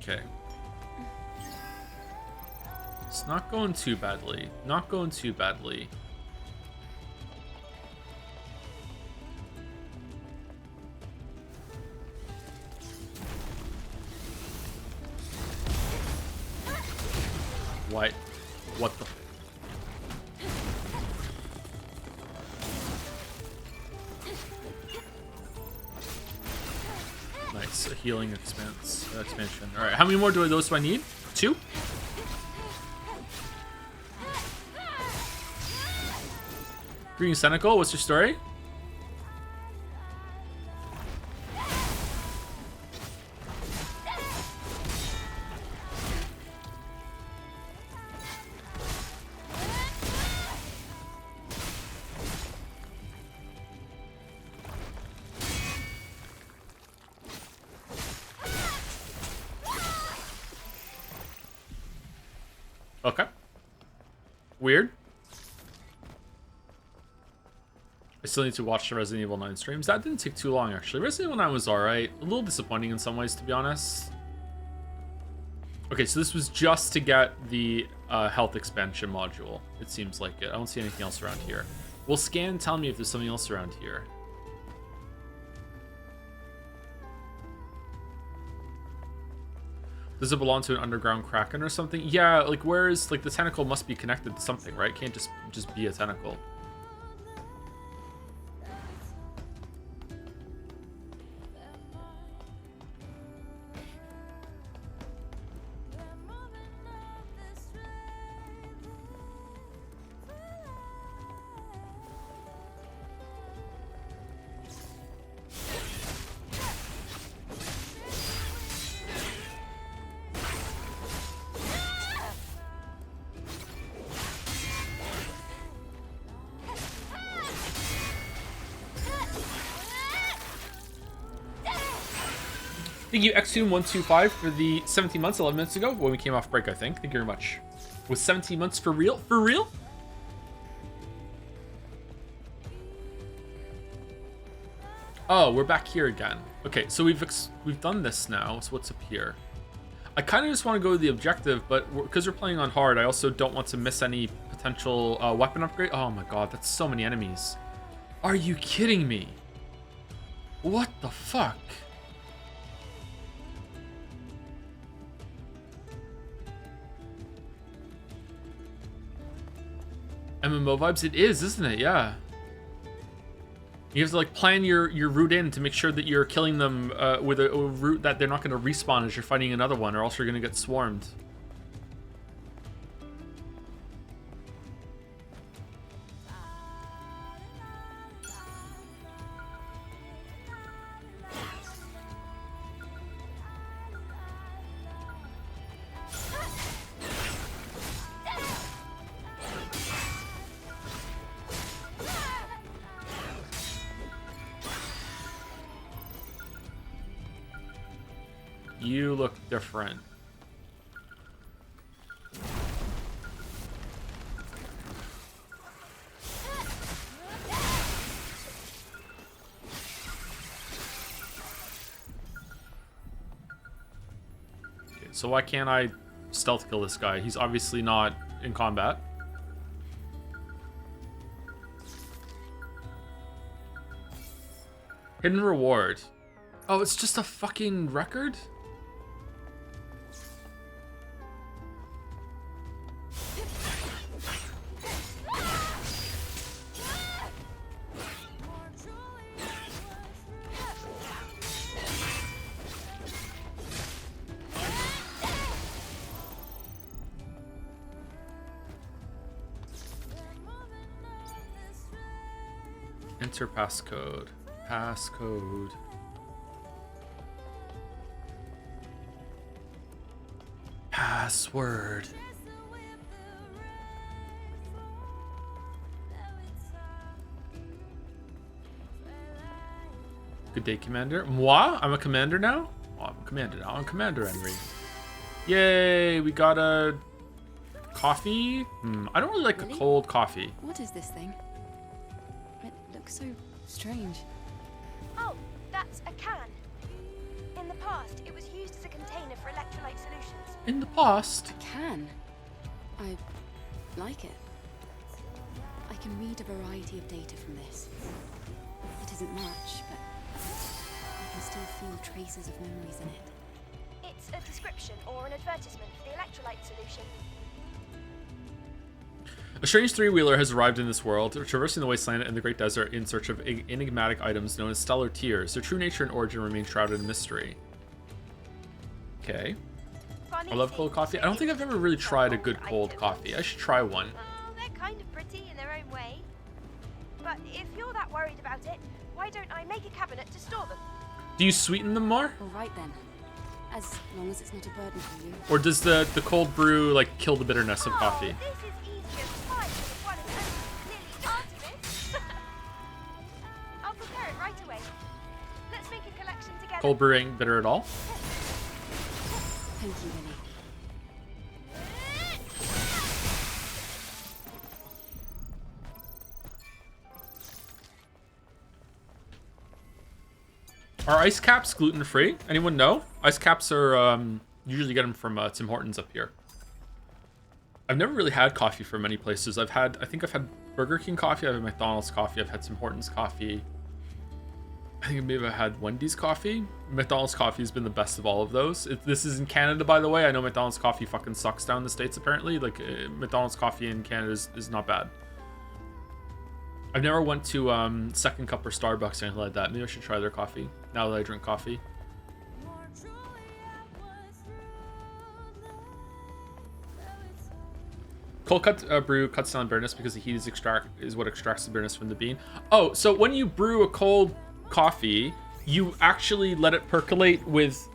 Okay. It's not going too badly. Not going too badly. What? What the? Nice, a healing expansion. All right, how many more do I need? 2? Green Senecal, what's your story? Okay. Weird. I still need to watch the Resident Evil 9 streams. That didn't take too long, actually. Resident Evil 9 was alright. A little disappointing in some ways, to be honest. Okay, so this was just to get the health expansion module. It seems like it. I don't see anything else around here. Will scan tell me if there's something else around here? Does it belong to an underground kraken or something? Yeah, like where is, like the tentacle must be connected to something, right? Can't just be a tentacle. Thank you, Xtune125 for the 17 months, 11 minutes ago, when we came off break, I think. Thank you very much. Was 17 months for real? For real? Oh, we're back here again. Okay, so we've done this now, so what's up here? I kind of just want to go to the objective, but because we're playing on hard, I also don't want to miss any potential weapon upgrade. Oh my god, that's so many enemies. Are you kidding me? What the fuck? MMO vibes? It is, isn't it? Yeah. You have to like plan your route in to make sure that you're killing them with a route that they're not going to respawn as you're fighting another one, or else you're going to get swarmed. You look different. Okay, so why can't I stealth kill this guy? He's obviously not in combat. Hidden reward. Oh, it's just a fucking record? Enter passcode. Passcode. Password. Good day, Commander. Moi? I'm a commander now? Oh, I'm a commander now. I'm Commander Henry. Yay, we got a coffee. I don't really like a cold coffee. What is this thing? It looks so strange. Oh, that's a can. In the past, it was used as a container for electrolyte solutions. In the past? A can? I like it. I can read a variety of data from this. It isn't much, but I can still feel traces of memories in it. It's a description or an advertisement for the electrolyte solution. A strange three-wheeler has arrived in this world, traversing the wasteland and the Great Desert in search of enigmatic items known as stellar tears. Their true nature and origin remain shrouded in mystery. Okay. I love cold coffee. I don't think I've ever really tried a good cold coffee. I should try one. Well, they're kind of pretty in their own way. But if you're that worried about it, why don't I make a cabinet to store them? Do you sweeten them more? All right then. As long as it's not a burden for you. Or does the cold brew like kill the bitterness of coffee? This is easier to find than one and only clearly artist. I'll prepare it right away. Let's make a collection together. Cold brew ain't bitter at all? Thank you, Winnie. Are ice caps gluten-free? Anyone know? Ice caps are, usually get them from Tim Hortons up here. I've never really had coffee from many places. I think I've had Burger King coffee, I've had McDonald's coffee, I've had Tim Hortons coffee. I think maybe I had Wendy's coffee. McDonald's coffee has been the best of all of those. This is in Canada, by the way. I know McDonald's coffee fucking sucks down in the States, apparently. Like, McDonald's coffee in Canada is not bad. I've never went to Second Cup or Starbucks or anything like that. Maybe I should try their coffee now that I drink coffee. Cold cut brew cuts down bitterness because the heat is what extracts the bitterness from the bean. Oh, so when you brew a cold coffee, you actually let it percolate with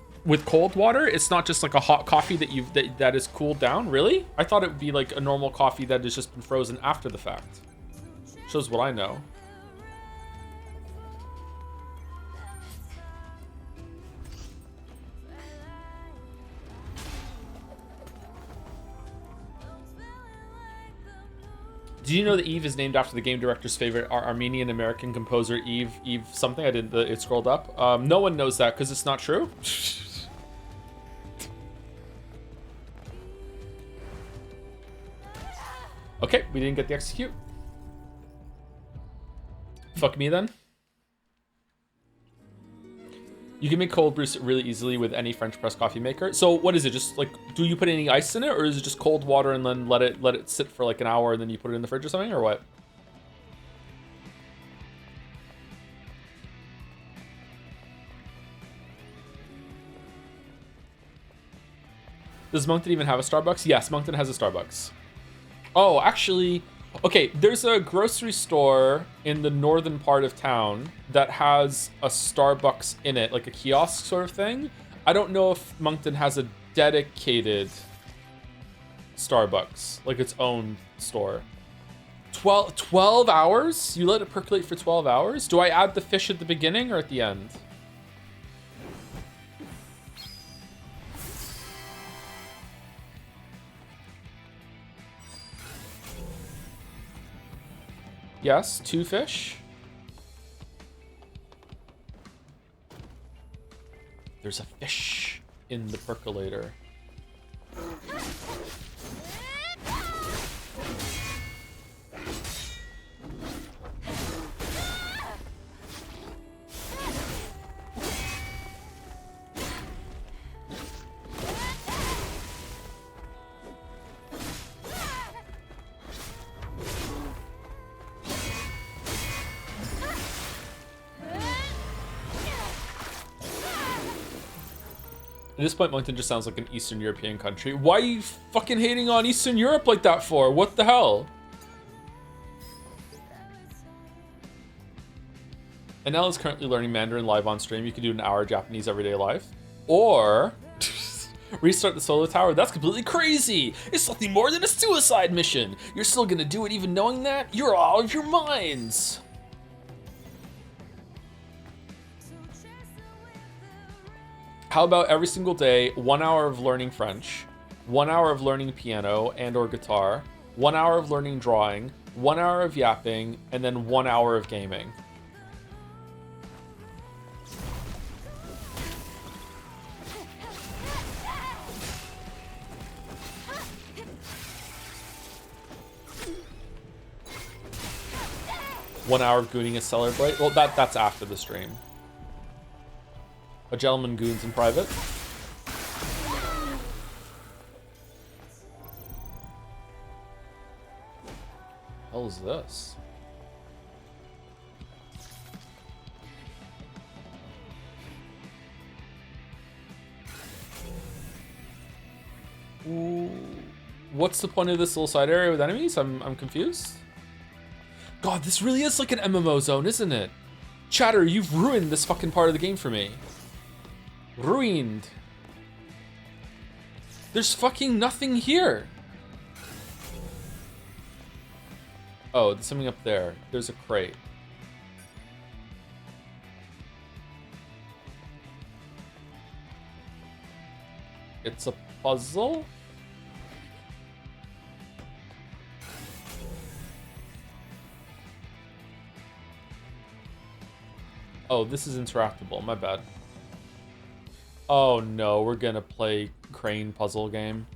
cold water? It's not just like a hot coffee that is cooled down, really? I thought it would be like a normal coffee that has just been frozen after the fact. Shows what I know. Do you know that Eve is named after the game director's favorite Armenian American composer, Eve something? I did it scrolled up. No one knows that because it's not true. Okay, we didn't get the execute. Fuck me then. You can make cold brew really easily with any French press coffee maker. So what is it? Just like, do you put any ice in it, or is it just cold water and then let it sit for like an hour and then you put it in the fridge or something, or what? Does Moncton even have a Starbucks? Yes, Moncton has a Starbucks. Oh, actually, okay, there's a grocery store in the northern part of town that has a Starbucks in it, like a kiosk sort of thing. I don't know if Moncton has a dedicated Starbucks, like its own store. 12 hours? You let it percolate for 12 hours? Do I add the fish at the beginning or at the end? Yes, 2 fish. There's a fish in the percolator. At this point, Moncton just sounds like an Eastern European country. Why are you fucking hating on Eastern Europe like that for? What the hell? Anel is currently learning Mandarin live on stream. You can do an hour Japanese everyday life. Or restart the solar tower. That's completely crazy. It's nothing more than a suicide mission. You're still gonna do it even knowing that? You're out of your minds. How about every single day, 1 hour of learning French, 1 hour of learning piano and or guitar, 1 hour of learning drawing, 1 hour of yapping, and then 1 hour of gaming. 1 hour of gooning a Stellar Blade. Well, that's after the stream. A gentleman goons in private. Hell is this? Ooh. What's the point of this little side area with enemies? I'm confused. God, this really is like an MMO zone, isn't it? Chatter, you've ruined this fucking part of the game for me. Ruined. There's fucking nothing here. Oh, there's something up there. There's a crate. It's a puzzle? Oh, this is interactable. My bad. Oh no, we're gonna play crane puzzle game.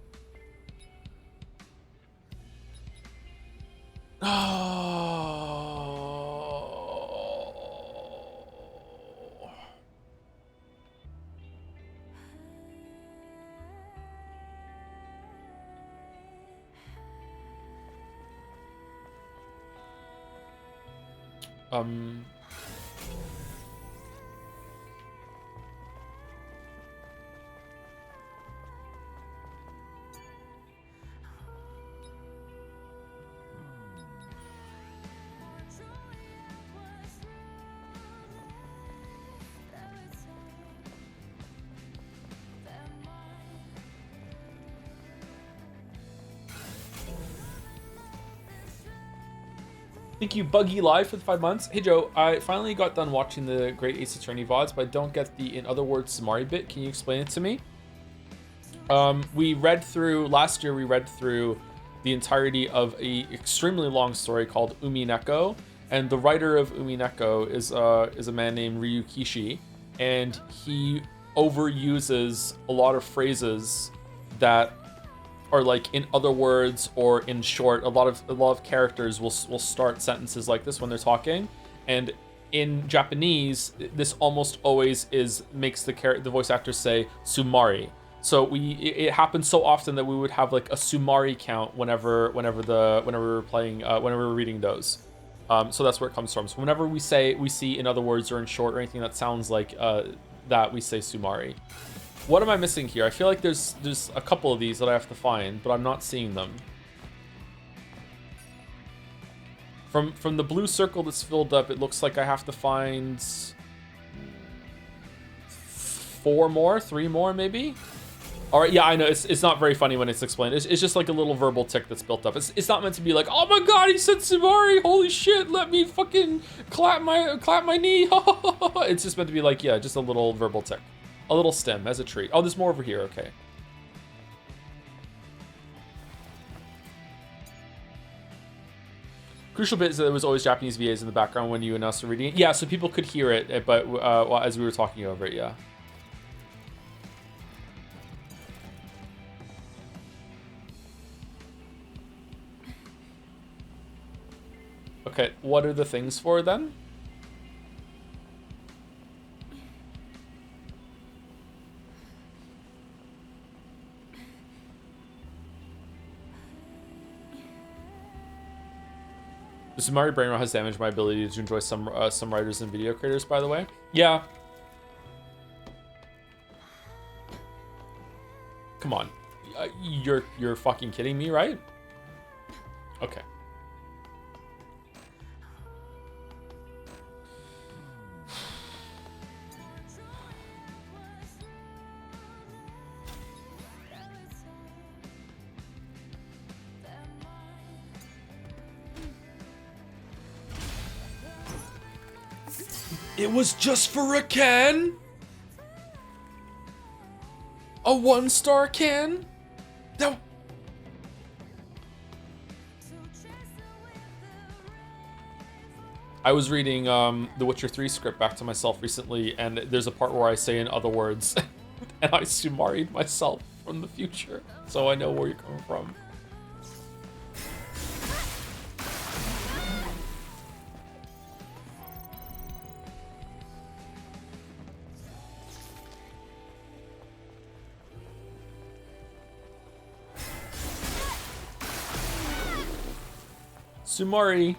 Thank you, Buggy Live, for the 5 months. Hey Joe, I finally got done watching the Great Ace Attorney VODs, but I don't get the, in other words, Sumari bit. Can you explain it to me? We read through, last year we read through the entirety of a extremely long story called Umineko, and the writer of Umineko is a man named Ryu Kishi, and he overuses a lot of phrases that or like in other words or in short. A lot of characters will start sentences like this when they're talking, and in Japanese this almost always makes the voice actor say Sumari. So it happens so often that we would have like a Sumari count whenever we're playing whenever we're reading those. So that's where it comes from. So whenever we see in other words or in short or anything that sounds like that, we say Sumari. What am I missing here? I feel like there's a couple of these that I have to find, but I'm not seeing them. From the blue circle that's filled up, it looks like I have to find 3 more maybe? All right, yeah, I know, it's not very funny when it's explained. It's just like a little verbal tick that's built up. It's not meant to be like, oh my god, he said Sumari, holy shit, let me fucking clap my knee. It's just meant to be like, yeah, just a little verbal tick. A little stem as a treat. Oh, there's more over here, okay. Crucial bit is that there was always Japanese VAs in the background when you and us were reading it. Yeah, so people could hear it, but as we were talking over it, yeah. Okay, what are the things for then? The Sumari brain rot has damaged my ability to enjoy some writers and video creators, by the way. Yeah. Come on. You're fucking kidding me, right? Okay. It was just for a can? A 1-star can? That... I was reading the Witcher 3 script back to myself recently, and there's a part where I say in other words, and I Sumari'd myself from the future, so I know where you're coming from. Sumari.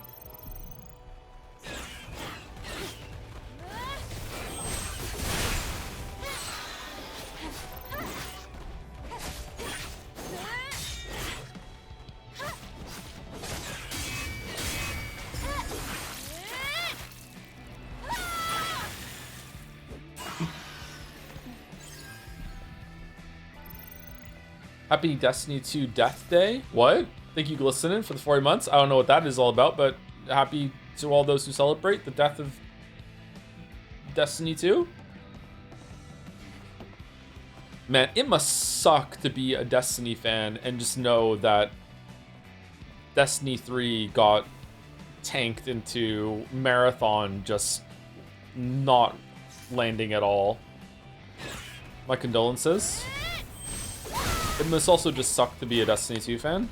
Happy Destiny 2 Death Day. What? Thank you, Glistening, for the 40 months. I don't know what that is all about, but happy to all those who celebrate the death of Destiny 2. Man, it must suck to be a Destiny fan and just know that Destiny 3 got tanked into Marathon just not landing at all. My condolences. It must also just suck to be a Destiny 2 fan.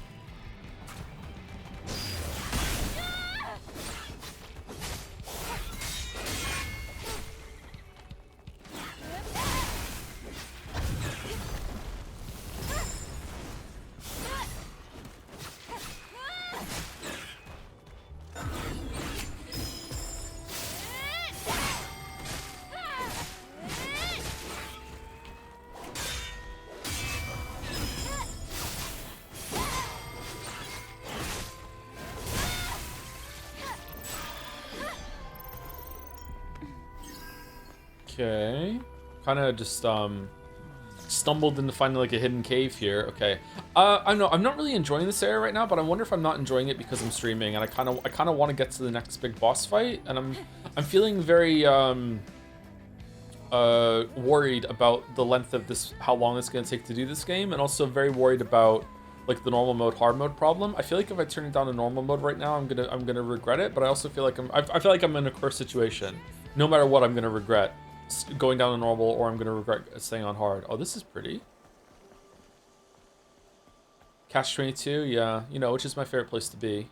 Okay. Kind of just stumbled into finding like a hidden cave here. Okay. I know I'm not really enjoying this area right now, but I wonder if I'm not enjoying it because I'm streaming and I kind of want to get to the next big boss fight, and I'm feeling very worried about the length of this, how long it's going to take to do this game, and also very worried about like the normal mode hard mode problem. I feel like if I turn it down to normal mode right now, I'm gonna regret it, but I also feel like I feel like I'm in a cursed situation. No matter what, I'm gonna regret going down to normal, or I'm gonna regret staying on hard. Oh, this is pretty. Catch 22, yeah, you know, which is my favorite place to be.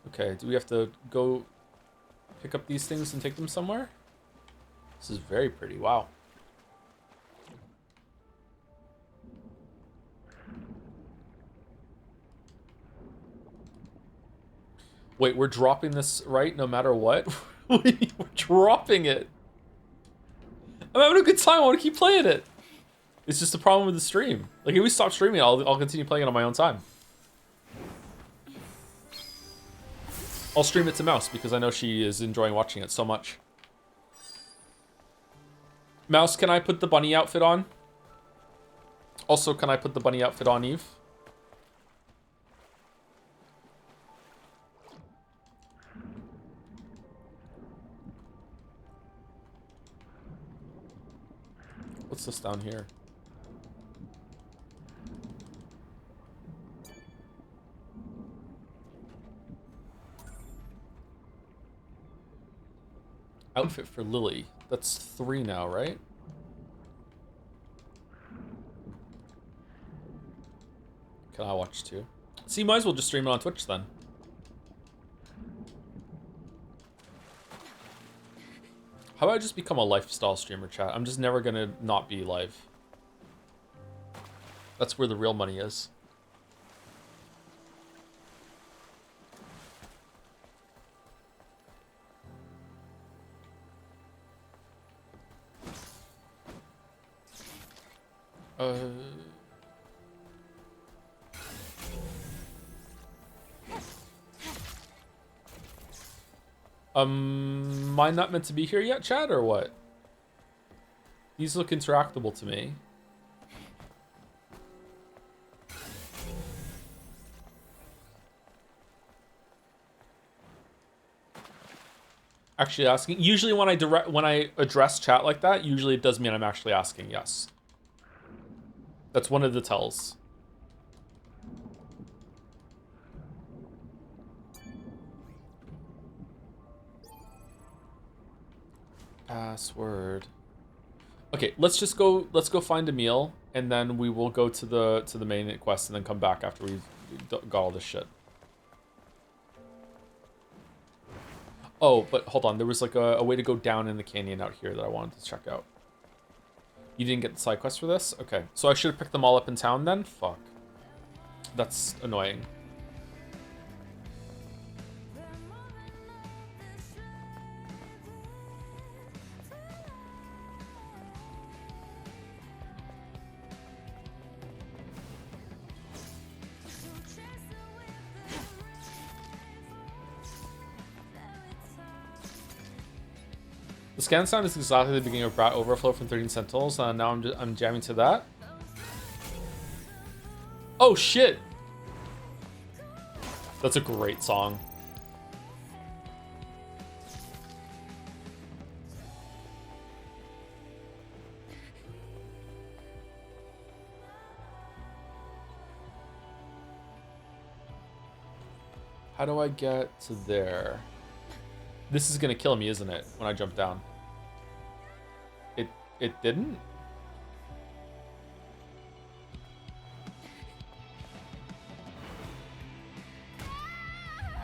Okay, do we have to go pick up these things and take them somewhere? This is very pretty, wow. Wait, we're dropping this, right? No matter what? We're dropping it. I'm having a good time. I want to keep playing it. It's just a problem with the stream. Like, if we stop streaming, I'll continue playing it on my own time. I'll stream it to Mouse because I know she is enjoying watching it so much. Mouse, can I put the bunny outfit on? Also, can I put the bunny outfit on Eve? What's this down here? Outfit for Lily. That's 3 now, right? Can I watch 2? See, might as well just stream it on Twitch then. How about I just become a lifestyle streamer, chat? I'm just never gonna not be live. That's where the real money is. Am I not meant to be here yet, chat, or what? These look interactable to me. Actually asking. Usually when I address chat like that, usually it does mean I'm actually asking, yes. That's one of the tells. Password. Okay, let's go find a meal, and then we will go to the main quest and then come back after we've got all this shit. Oh, but hold on, there was like a way to go down in the canyon out here that I wanted to check out. You didn't get the side quest for this? Okay, so I should have picked them all up in town then? Fuck. That's annoying. The scan sound is exactly the beginning of Brat Overflow from 13 Sentinels. Now I'm jamming to that. Oh shit! That's a great song. How do I get to there? This is gonna kill me, isn't it, when I jump down? It didn't?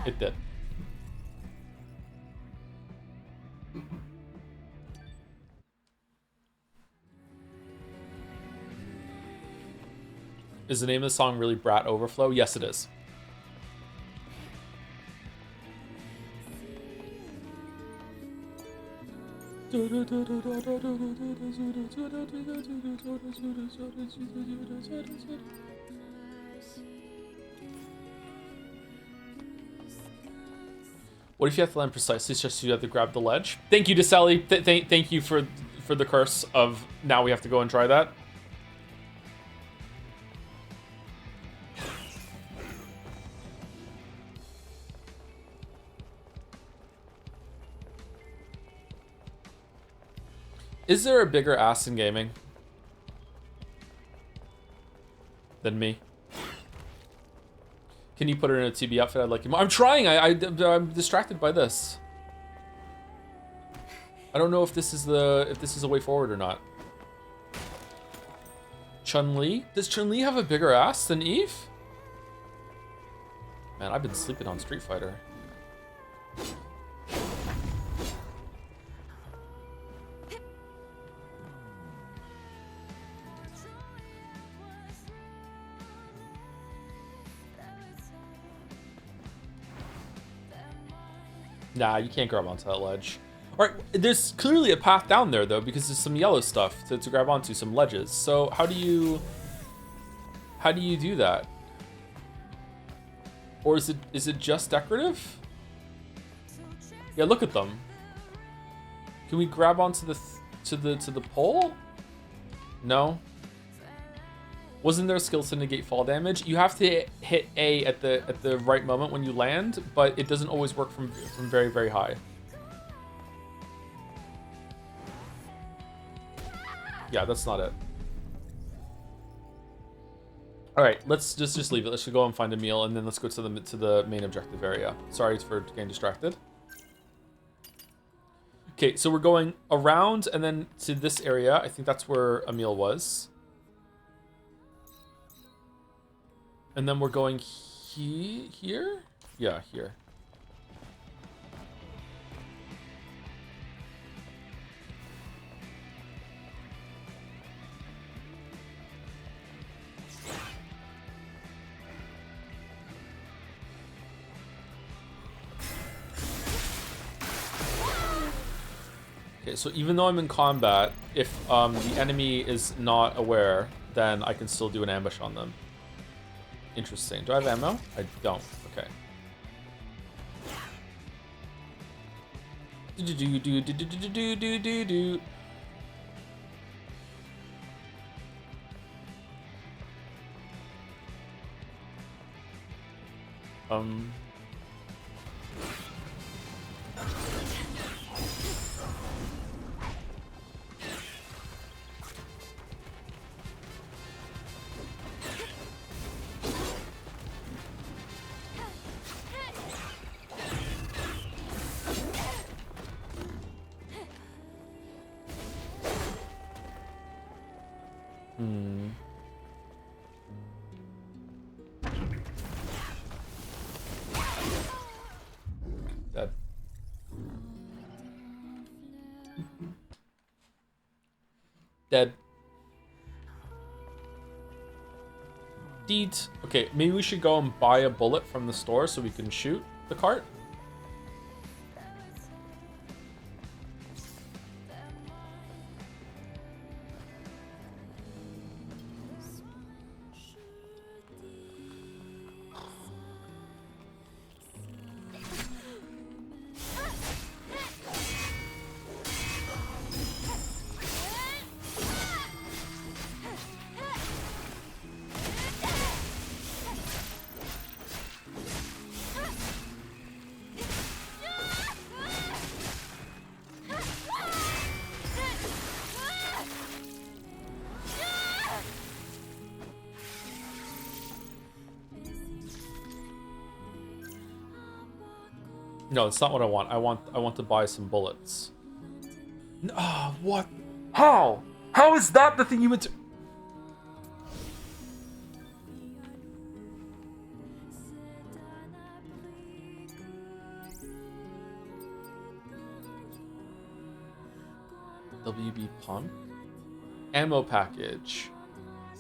It did. Is the name of the song really Brat Overflow? Yes, it is. What if you have to land precisely? It's just you have to grab the ledge. Thank you, Deseli. Thank you for the curse of now we have to go and try that. Is there a bigger ass in gaming than me? Can you put her in a TB outfit? I'd like you more. I'm trying. I'm distracted by this. I don't know if this is a way forward or not. Chun-Li? Does Chun-Li have a bigger ass than Eve? Man, I've been sleeping on Street Fighter. Nah, you can't grab onto that ledge. All right, there's clearly a path down there though, because there's some yellow stuff to grab onto, some ledges. So how do you do that? Or is it just decorative? Yeah, look at them. Can we grab onto to the pole? No. Wasn't there a skill to negate fall damage? You have to hit A at the right moment when you land, but it doesn't always work from very, very high. Yeah, that's not it. All right, let's just leave it. Let's go and find a meal, and then let's go to the main objective area. Sorry for getting distracted. Okay, so we're going around and then to this area. I think that's where Emil was. And then we're going here? Yeah, here. Okay, so even though I'm in combat, if the enemy is not aware, then I can still do an ambush on them. Interesting. Do I have ammo? I don't. Okay. Dead. Dead. Deet. Okay, maybe we should go and buy a bullet from the store so we can shoot the cart. No, it's not what I want. I want to buy some bullets. Ah, what? How? How is that the thing you would do? WB pump. Ammo package.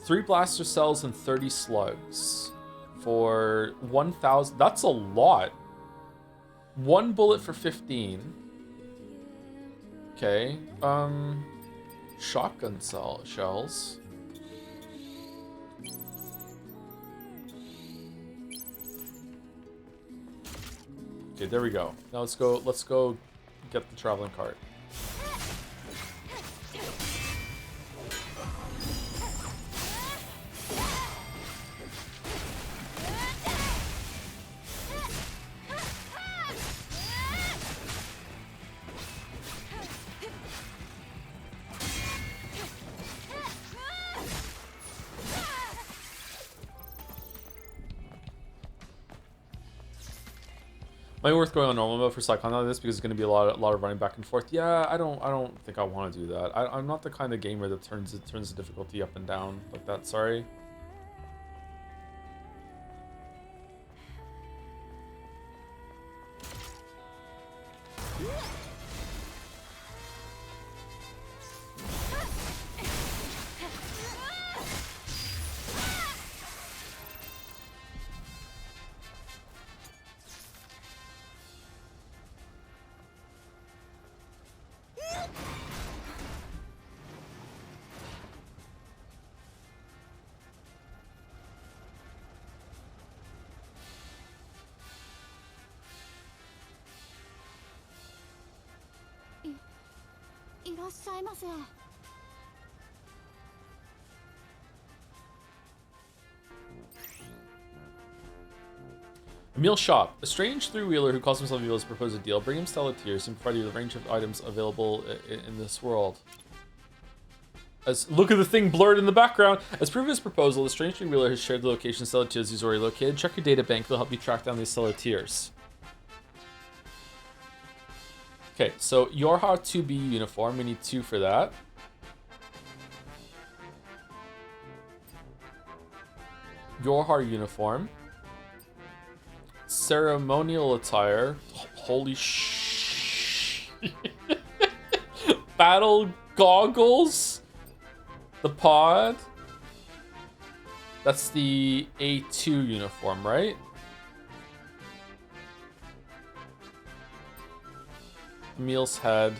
3 blaster cells and 30 slugs. For 1,000. That's a lot. 1 bullet for 15. Okay. Shotgun shells. Okay, there we go. Now let's go get the traveling cart. Might be worth going on normal mode for Psychon on this because it's going to be a lot of running back and forth. Yeah, I don't think I want to do that. I'm not the kind of gamer that turns the difficulty up and down like that. Sorry. Emil Shop. A strange three-wheeler who calls himself Emil has proposed a deal. Bring him Stella Tears and provide you with a range of items available in this world. Look at the thing blurred in the background. As proof of his proposal, the strange three-wheeler has shared the location Stella Tears he's already located. Check your data bank. They'll help you track down these Stella Tears. Okay, so Yorha 2B uniform. We need 2 for that. Yorha uniform. Ceremonial attire. Holy sh! Battle goggles. The pod. That's the A2 uniform, right? Emil's head.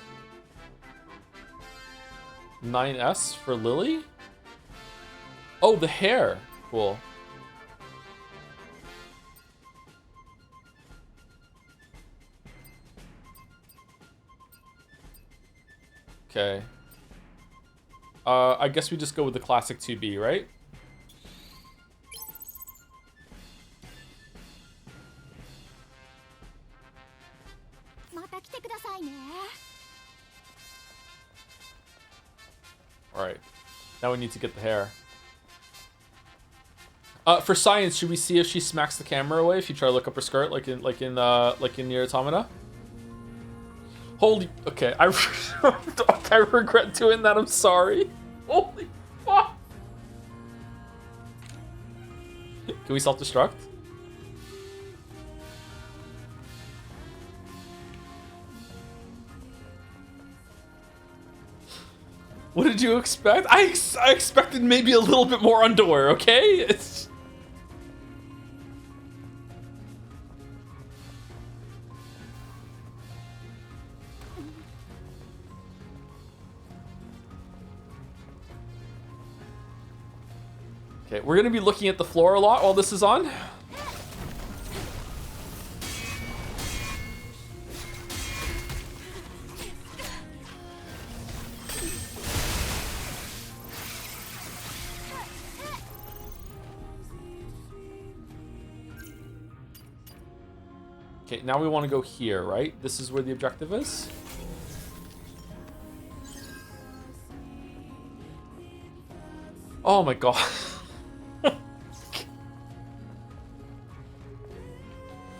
9S for Lily? Oh, the hair. Cool. Okay. I guess we just go with the classic 2B, right? Alright. Now we need to get the hair. For science, should we see if she smacks the camera away if you try to look up her skirt like in Nier Automata? Holy, okay, I regret doing that, I'm sorry. Holy fuck. Can we self-destruct? What did you expect? I expected maybe a little bit more underwear, okay? Okay, we're gonna be looking at the floor a lot while this is on. Okay, now we want to go here, right? This is where the objective is? Oh my god.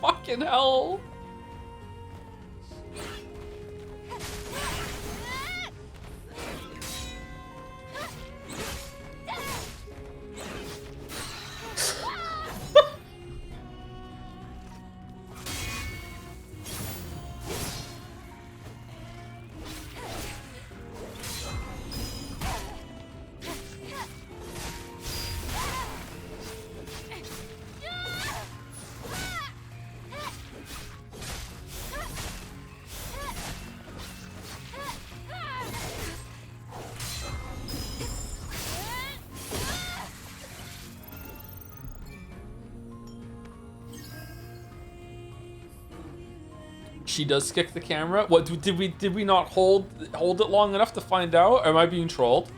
Fucking hell. She does kick the camera. What did we not hold it long enough to find out? Or am I being trolled?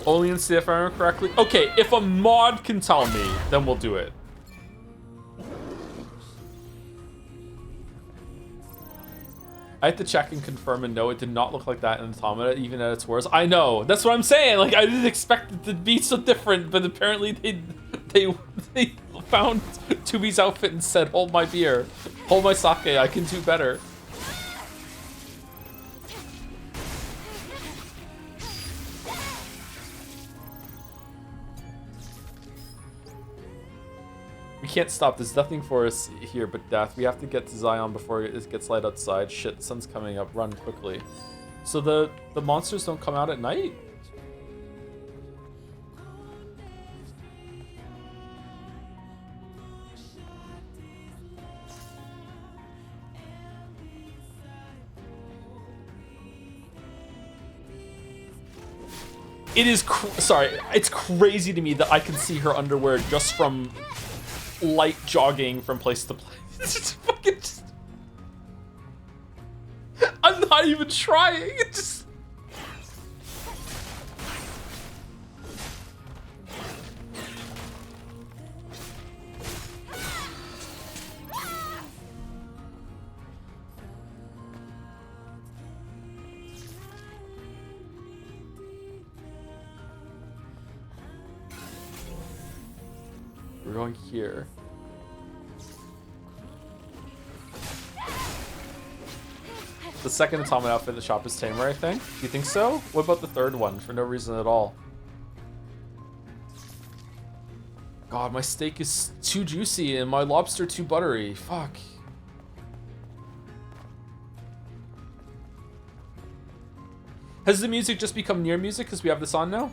Only in see if I remember correctly. Okay, if a mod can tell me, then we'll do it. I had to check and confirm, and no, it did not look like that in Automata, even at its worst. I know, that's what I'm saying. Like, I didn't expect it to be so different, but apparently they found Tubi's outfit and said, "Hold my beer, hold my sake. I can do better." We can't stop. There's nothing for us here but death. We have to get to Zion before it gets light outside. Shit, the sun's coming up. Run quickly. So the monsters don't come out at night? It is sorry, it's crazy to me that I can see her underwear just from light jogging from place to place. It's just fucking I'm not even trying. It just we're going here. The second Automata outfit in the shop is tamer, I think. Do you think so? What about the third one? For no reason at all. God, my steak is too juicy and my lobster too buttery. Fuck. Has the music just become near music because we have this on now?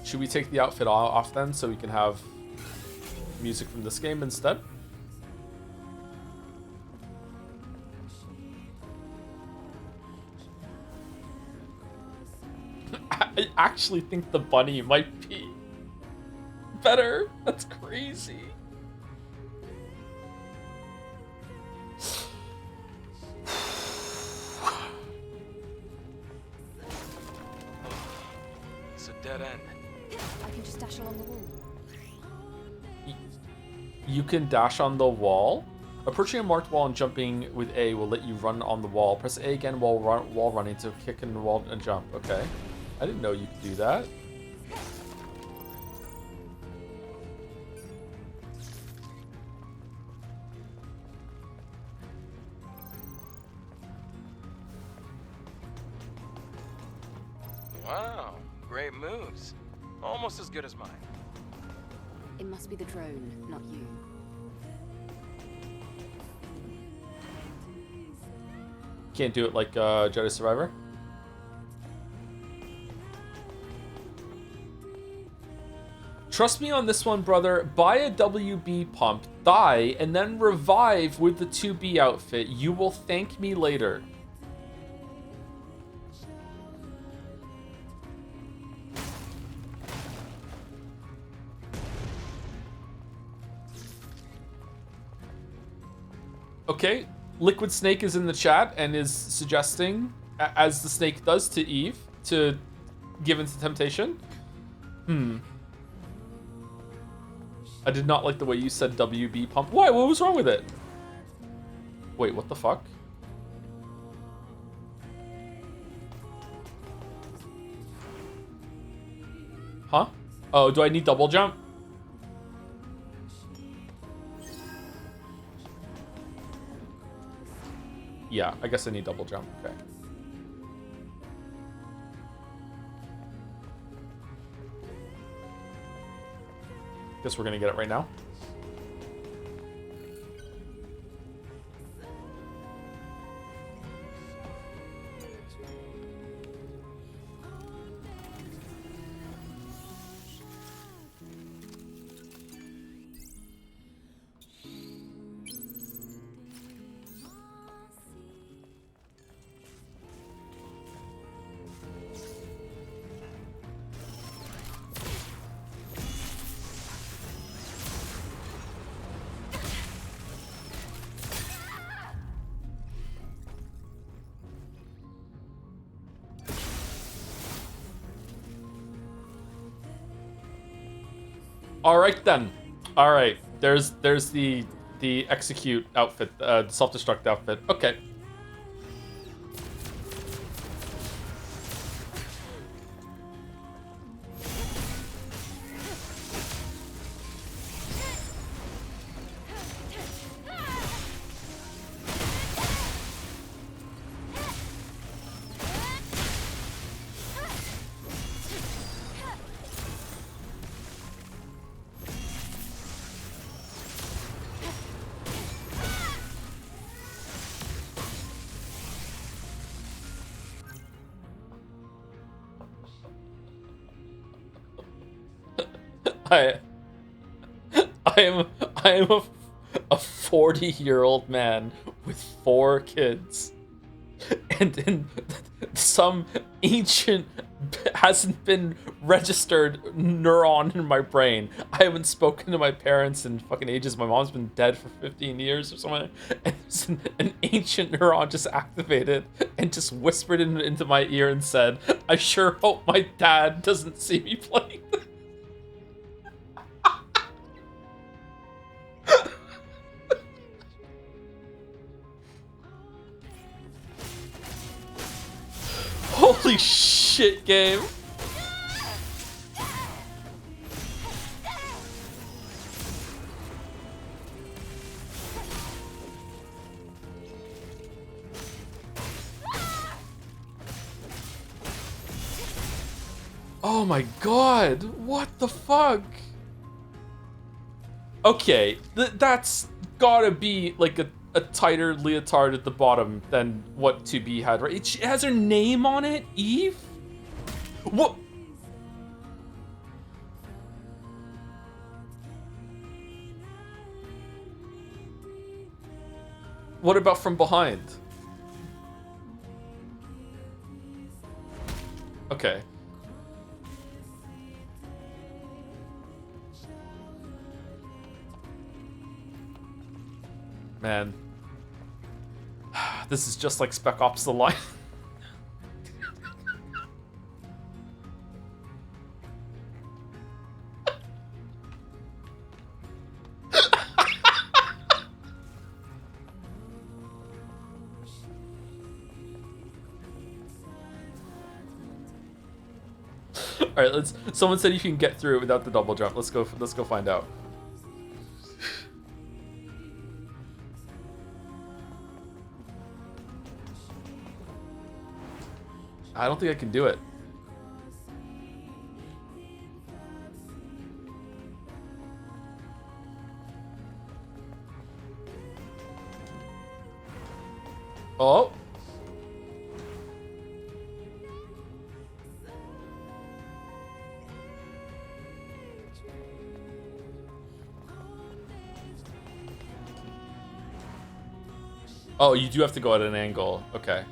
Should we take the outfit off then so we can have music from this game instead? I actually think the bunny might be better. That's crazy. It's a dead end. I can just dash along the wall. You can dash on the wall. Approaching a marked wall and jumping with A will let you run on the wall. Press A again while running to kick in the wall and jump. Okay. I didn't know you could do that. Wow, great moves. Almost as good as mine. It must be the drone, not you. Can't do it like Jedi Survivor. Trust me on this one, brother. Buy a WB pump, die, and then revive with the 2B outfit. You will thank me later. Okay, Liquid Snake is in the chat and is suggesting, as the snake does to Eve, to give into temptation. I did not like the way you said WB pump. Why? What was wrong with it? Wait, what the fuck? Huh? Oh, do I need double jump? Yeah, I guess I need double jump. Okay. Guess we're gonna get it right now. All right then. All right. There's the execute outfit, the self-destruct outfit. Okay. I am a 40-year-old man with 4 kids, and in some ancient hasn't been registered neuron in my brain. I haven't spoken to my parents in fucking ages. My mom's been dead for 15 years or something, and an ancient neuron just activated and just whispered into my ear and said, "I sure hope my dad doesn't see me playing this." Holy shit, game. Oh my god, what the fuck? Okay, that's gotta be like a tighter leotard at the bottom than what 2B had, right? It has her name on it, Eve? What? What about from behind? Okay. Man. This is just like Spec Ops: The Line. All right, let's. Someone said you can get through it without the double jump. Let's go find out. I don't think I can do it. Oh. Oh, you do have to go at an angle. Okay.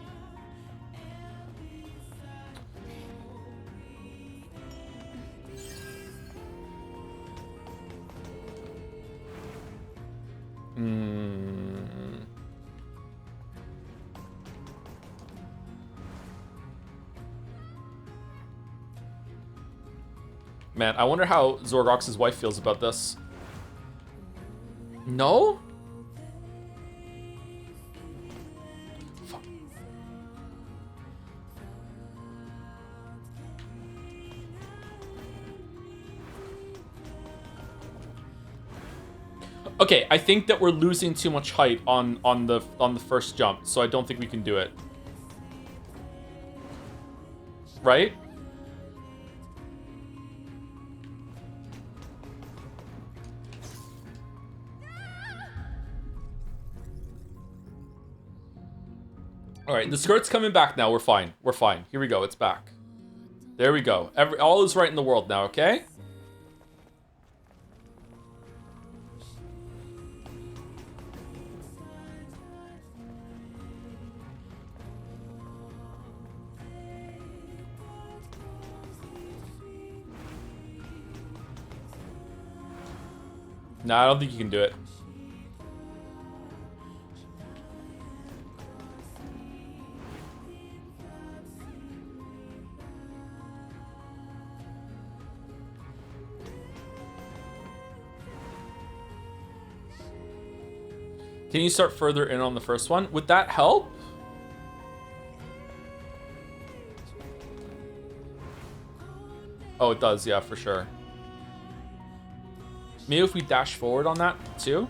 Man, I wonder how Zorgox's wife feels about this. No? Fuck. Okay, I think that we're losing too much height on the first jump, so I don't think we can do it. Right? All right, the skirt's coming back now. We're fine. We're fine. Here we go. It's back. There we go. All is right in the world now, okay? No, I don't think you can do it. Can you start further in on the first one? Would that help? Oh, it does, yeah, for sure. Maybe if we dash forward on that too?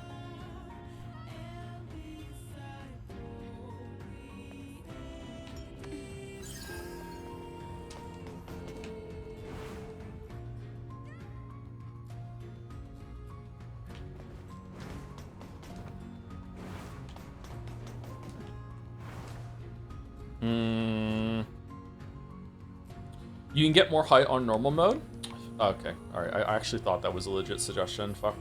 You can get more height on normal mode? Okay, alright. I actually thought that was a legit suggestion. Fuck.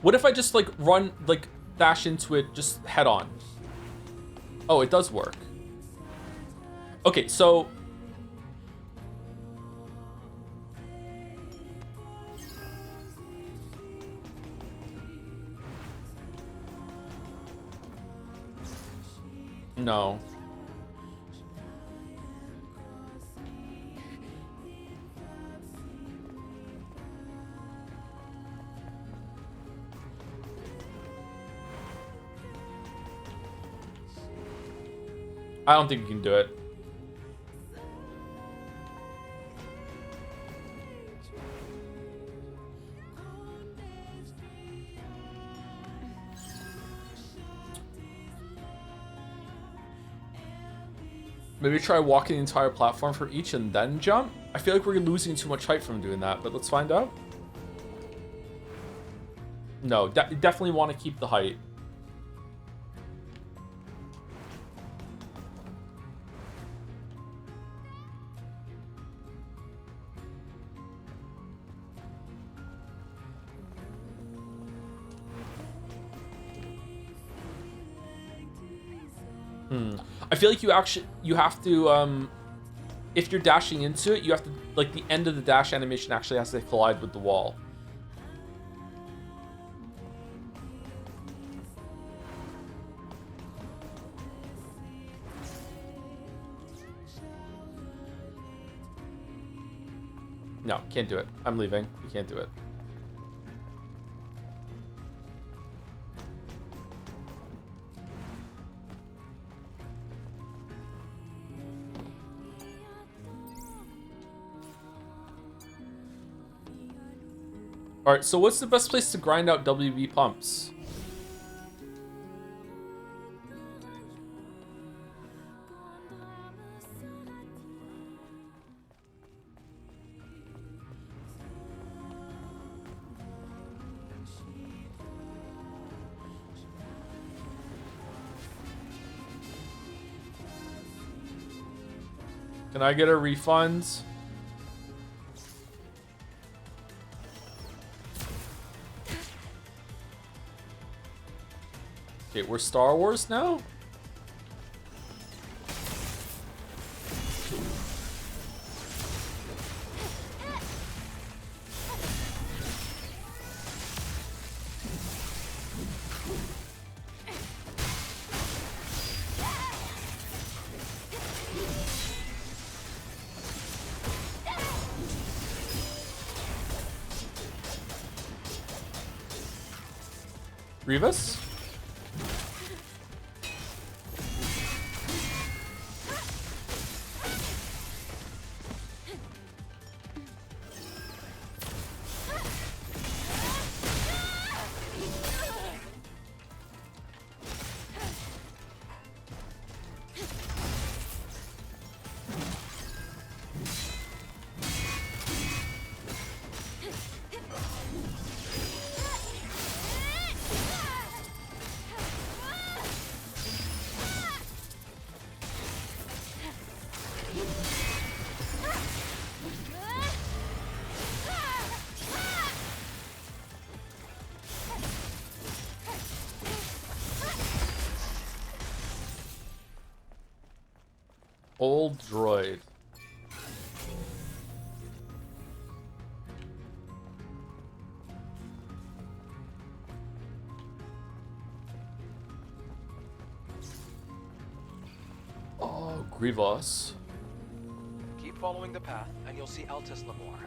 What if I just, like, run, like, dash into it just head on? Oh, it does work. Okay, so... No. I don't think you can do it. Maybe try walking the entire platform for each and then jump? I feel like we're losing too much height from doing that, but let's find out. No, definitely want to keep the height. I feel like you have to, if you're dashing into it, you have to, like, the end of the dash animation actually has to collide with the wall. No, can't do it. I'm leaving. You can't do it. Alright, so what's the best place to grind out WB pumps? Can I get a refund? Okay, we're Star Wars now? Grievous? Old droid. Oh, Grievous. Keep following the path, and you'll see Altus Lamore.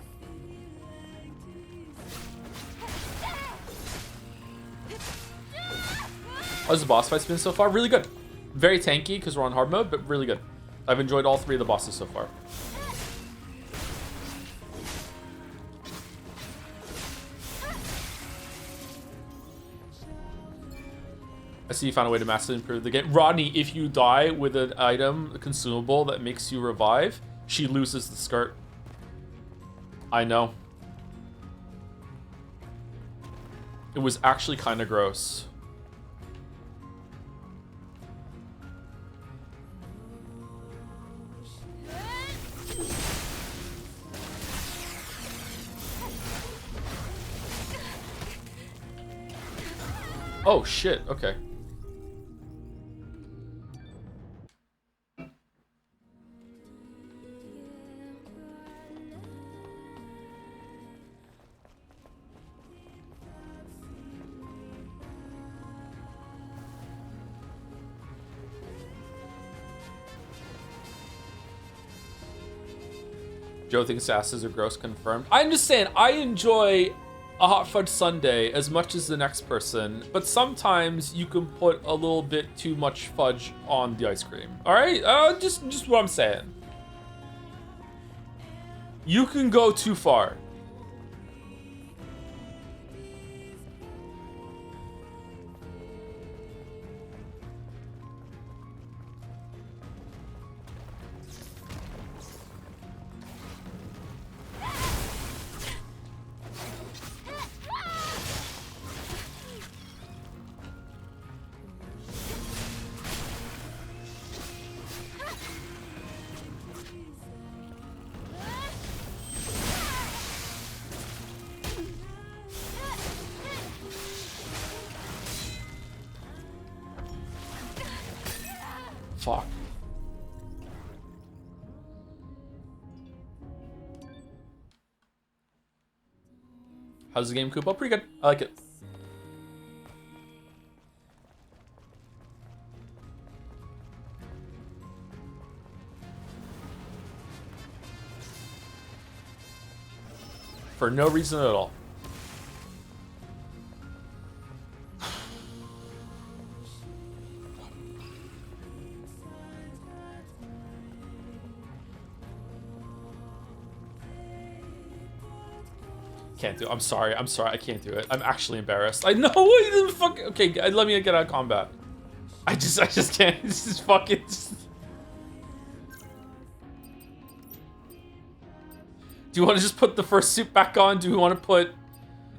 How's the boss fights been so far? Really good. Very tanky because we're on hard mode, but really good. I've enjoyed all 3 of the bosses so far. I see you found a way to massively improve the game. Rodney, if you die with an item, a consumable that makes you revive, she loses the skirt. I know. It was actually kind of gross. Oh shit, okay. Joe thinks asses are gross, confirmed. I'm just saying, I enjoy a hot fudge sundae as much as the next person, but sometimes you can put a little bit too much fudge on the ice cream. All right, just what I'm saying. You can go too far. Fuck. How's the game, Koopa? Pretty good. I like it. For no reason at all. Can't do it. I'm sorry. I can't do it. I'm actually embarrassed. I know. Okay, let me get out of combat. I just can't. This is fucking. Do you want to just put the first suit back on? Do we want to put,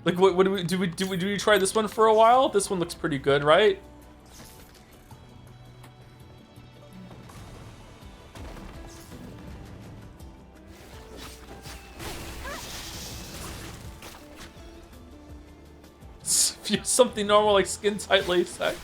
like, what do we try this one for a while? This one looks pretty good, right? Something normal like skin tight latex.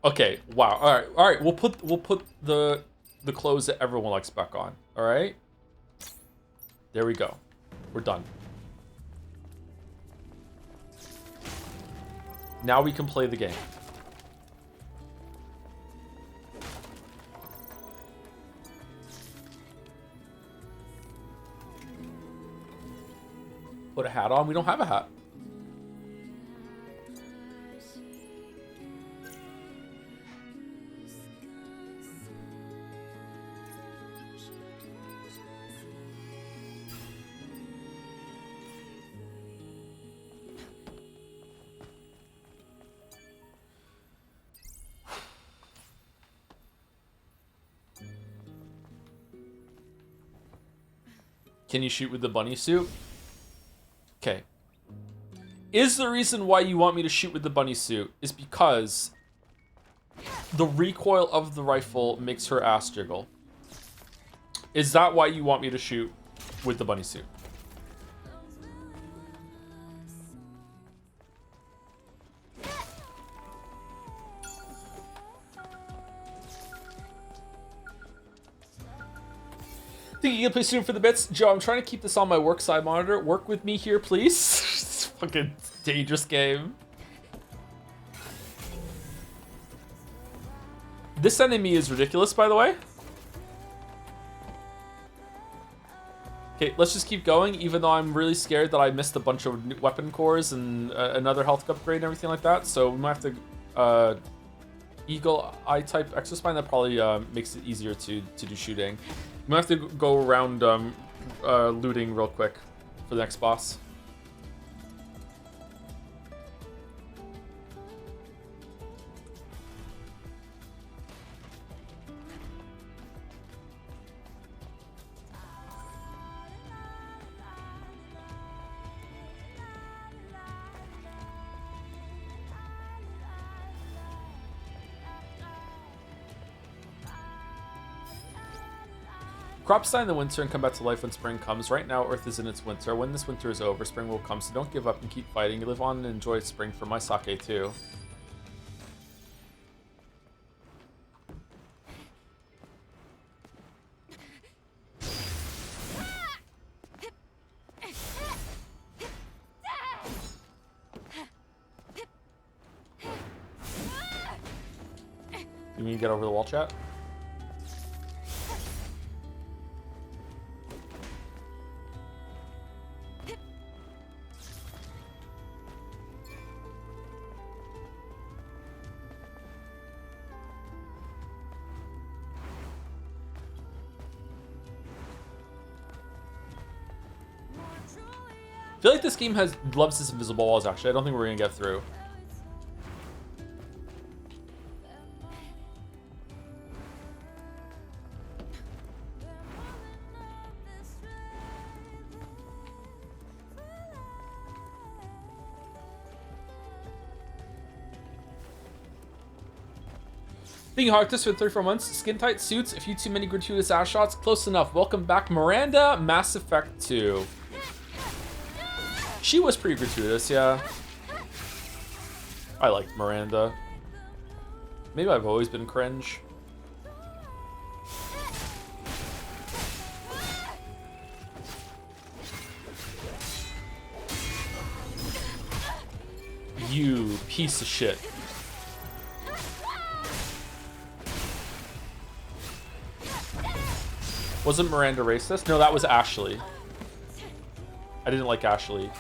Okay, wow. All right. We'll put the clothes that everyone likes back on. All right. There we go. We're done. Now we can play the game. Put a hat on. We don't have a hat. Can you shoot with the bunny suit? Okay. Is the reason why you want me to shoot with the bunny suit is because the recoil of the rifle makes her ass jiggle? Is that why you want me to shoot with the bunny suit? Think you can play soon for the bits? Joe, I'm trying to keep this on my work side monitor. Work with me here, please. It's a fucking dangerous game. This enemy is ridiculous, by the way. Okay, let's just keep going, even though I'm really scared that I missed a bunch of weapon cores and another health upgrade and everything like that. So we might have to Eagle Eye type Exospine. That probably makes it easier to do shooting. We might have to go around looting real quick for the next boss. Crops die in the winter and come back to life when spring comes. Right now, Earth is in its winter. When this winter is over, spring will come, so don't give up and keep fighting. You live on and enjoy spring for my sake, too. You mean get over the wall, chat? I feel like this game loves its invisible walls, actually. I don't think we're gonna get through. Being Arctis for 34 months, skin tight suits, a few too many gratuitous ass shots, close enough. Welcome back, Miranda, Mass Effect 2. She was pretty gratuitous, yeah. I liked Miranda. Maybe I've always been cringe. You piece of shit. Wasn't Miranda racist? No, that was Ashley. I didn't like Ashley.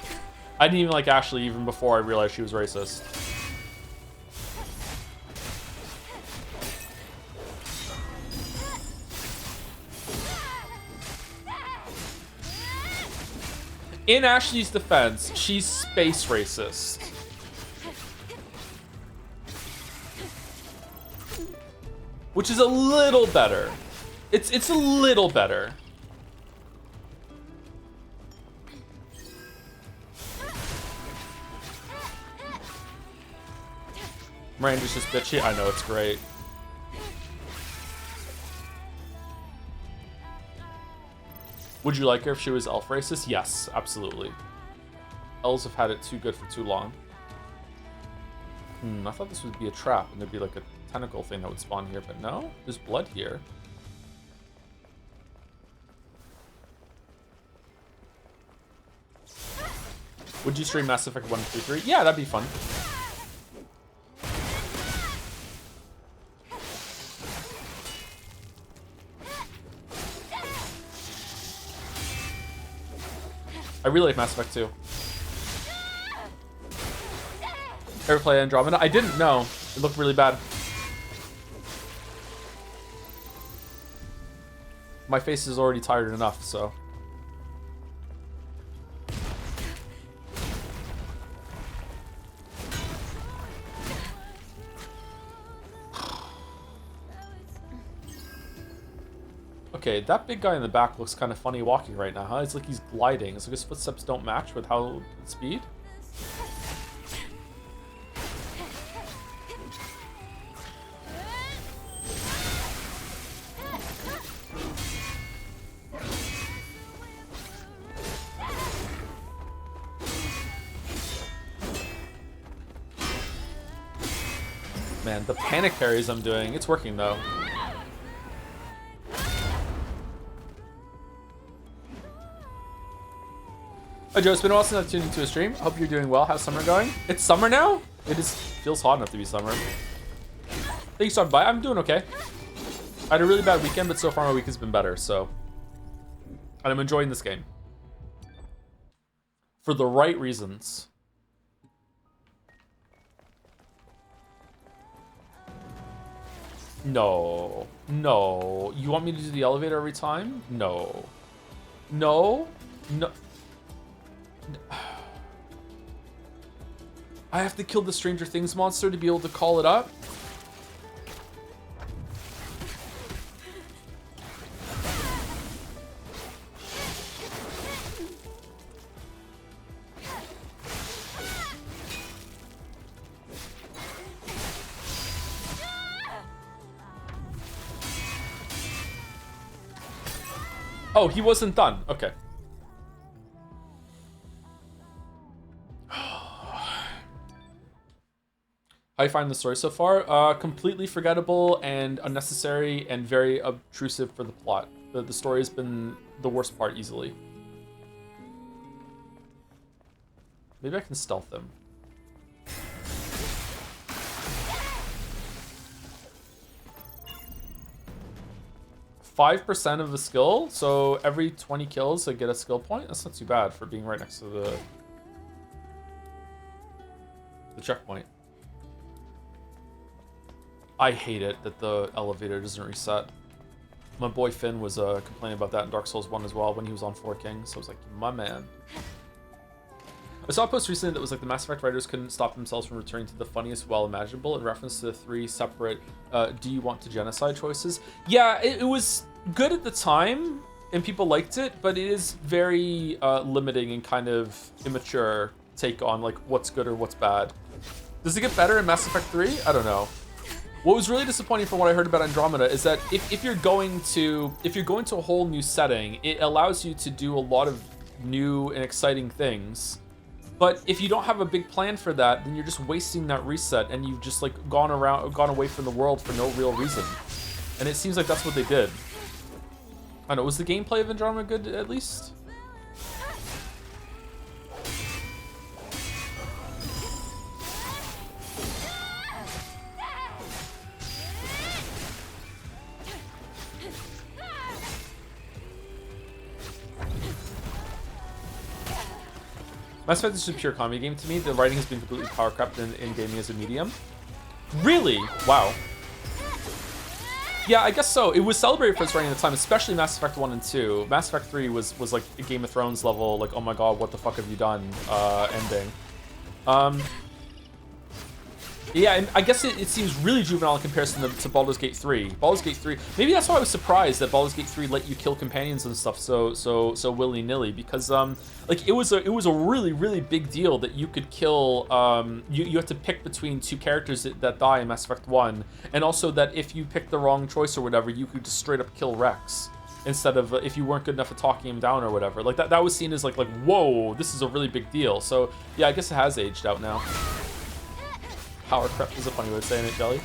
I didn't even like Ashley even before I realized she was racist. In Ashley's defense, she's space racist. Which is a little better. It's a little better. Miranda's just bitchy. I know, it's great. Would you like her if she was elf racist? Yes, absolutely. Elves have had it too good for too long. I thought this would be a trap and there'd be like a tentacle thing that would spawn here, but no, there's blood here. Would you stream Mass Effect 1 through 3? Yeah, that'd be fun. I really like Mass Effect 2. Ever play Andromeda? I didn't know. It looked really bad. My face is already tired enough, so. Okay, that big guy in the back looks kind of funny walking right now, huh? It's like he's gliding. It's like his footsteps don't match with how speed. Man, the panic parries I'm doing, it's working though. Hi Joe, it's been a while since I've tuned into a stream. Hope you're doing well. How's summer going? It's summer now? It is feels hot enough to be summer. Thanks for stopping by. I'm doing okay. I had a really bad weekend, but so far my week has been better, so. And I'm enjoying this game. For the right reasons. No. No. You want me to do the elevator every time? No. No. No. I have to kill the Stranger Things monster to be able to call it up? Oh, he wasn't done. Okay. How you find the story so far? Completely forgettable and unnecessary and very obtrusive for the plot. The story has been the worst part easily. Maybe I can stealth him. %5 of a skill, so every 20 kills I get a skill point. That's not too bad for being right next to the checkpoint. I hate it that the elevator doesn't reset. My boy Finn was complaining about that in Dark Souls 1 as well when he was on 4 Kings, so I was like, my man. I saw a post recently that was like the Mass Effect writers couldn't stop themselves from returning to the funniest well imaginable in reference to the 3 separate do you want to genocide choices. Yeah, it was good at the time and people liked it, but it is very limiting and kind of immature take on like what's good or what's bad. Does it get better in Mass Effect 3? I don't know. What was really disappointing from what I heard about Andromeda is that if you're going to a whole new setting, it allows you to do a lot of new and exciting things. But if you don't have a big plan for that, then you're just wasting that reset, and you've just like gone away from the world for no real reason. And it seems like that's what they did. I don't know, was the gameplay of Andromeda good at least? Mass Effect is just a pure comedy game to me. The writing has been completely power crept in gaming as a medium. Really? Wow. Yeah, I guess so. It was celebrated for its writing at the time, especially Mass Effect 1 and 2. Mass Effect 3 was like a Game of Thrones level, like, oh my god, what the fuck have you done, ending. Yeah, and I guess it seems really juvenile in comparison to Baldur's Gate 3. Baldur's Gate 3, maybe that's why I was surprised that Baldur's Gate 3 let you kill companions and stuff so willy-nilly, because like it was a really big deal that you could kill you had to pick between two characters that die in Mass Effect 1, and also that if you picked the wrong choice or whatever, you could just straight up kill Rex instead of if you weren't good enough at talking him down or whatever. Like that was seen as like whoa, this is a really big deal. So yeah, I guess it has aged out now. Power crept is a funny way of saying it, Jelly.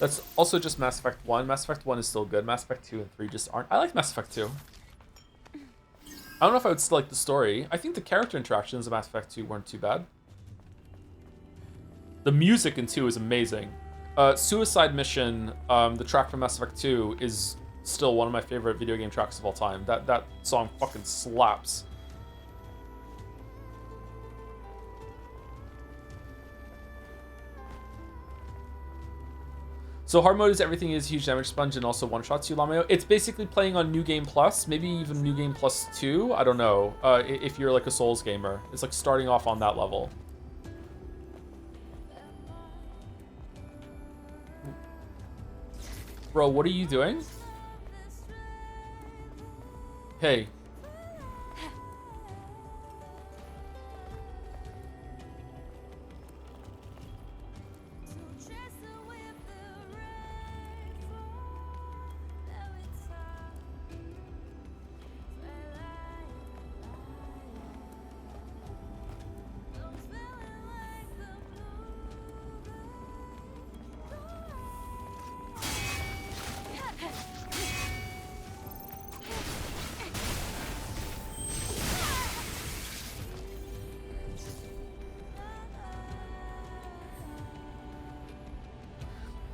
That's also just Mass Effect 1. Mass Effect 1 is still good. Mass Effect 2 and 3 just aren't. I like Mass Effect 2. I don't know if I would still like the story. I think the character interactions of Mass Effect 2 weren't too bad. The music in 2 is amazing. Suicide Mission, the track from Mass Effect 2, is still one of my favorite video game tracks of all time. That song fucking slaps. So hard mode is everything is huge damage sponge and also one-shots you, Lameo. It's basically playing on New Game Plus, maybe even New Game Plus 2. I don't know, if you're like a Souls gamer. It's like starting off on that level. Bro, what are you doing? Hey.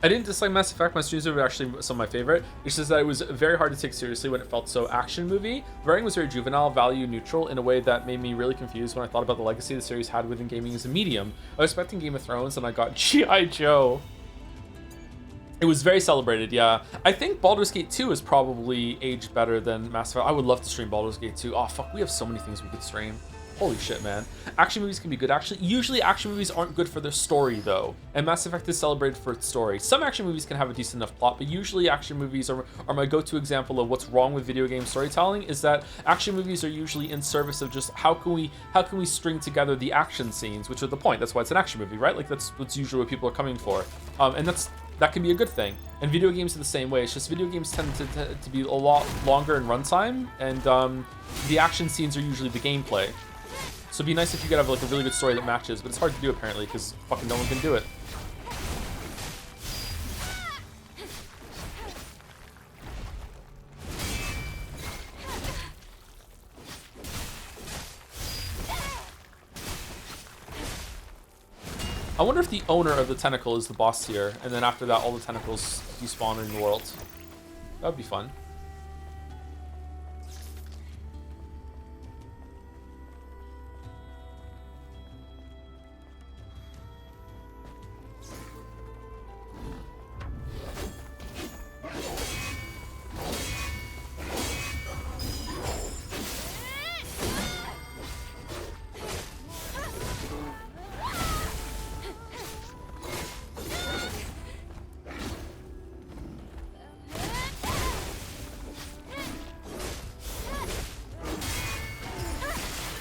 I didn't dislike Mass Effect. My students were actually some of my favorite. It's just that it was very hard to take seriously when it felt so action movie. The writing was very juvenile, value neutral in a way that made me really confused when I thought about the legacy the series had within gaming as a medium. I was expecting Game of Thrones and I got G.I. Joe. It was very celebrated, yeah. I think Baldur's Gate 2 is probably aged better than Mass Effect. I would love to stream Baldur's Gate 2. Oh fuck, we have so many things we could stream. Holy shit, man. Action movies can be good. Actually, usually action movies aren't good for their story, though. And Mass Effect is celebrated for its story. Some action movies can have a decent enough plot, but usually action movies are my go-to example of what's wrong with video game storytelling, is that action movies are usually in service of just how can we string together the action scenes, which are the point. That's why it's an action movie, right? Like, that's usually what people are coming for. And that can be a good thing. And video games are the same way. It's just video games tend to be a lot longer in runtime, and the action scenes are usually the gameplay. So it'd be nice if you could have like a really good story that matches, but it's hard to do apparently because fucking no one can do it. I wonder if the owner of the tentacle is the boss here, and then after that all the tentacles despawn in the world. That would be fun.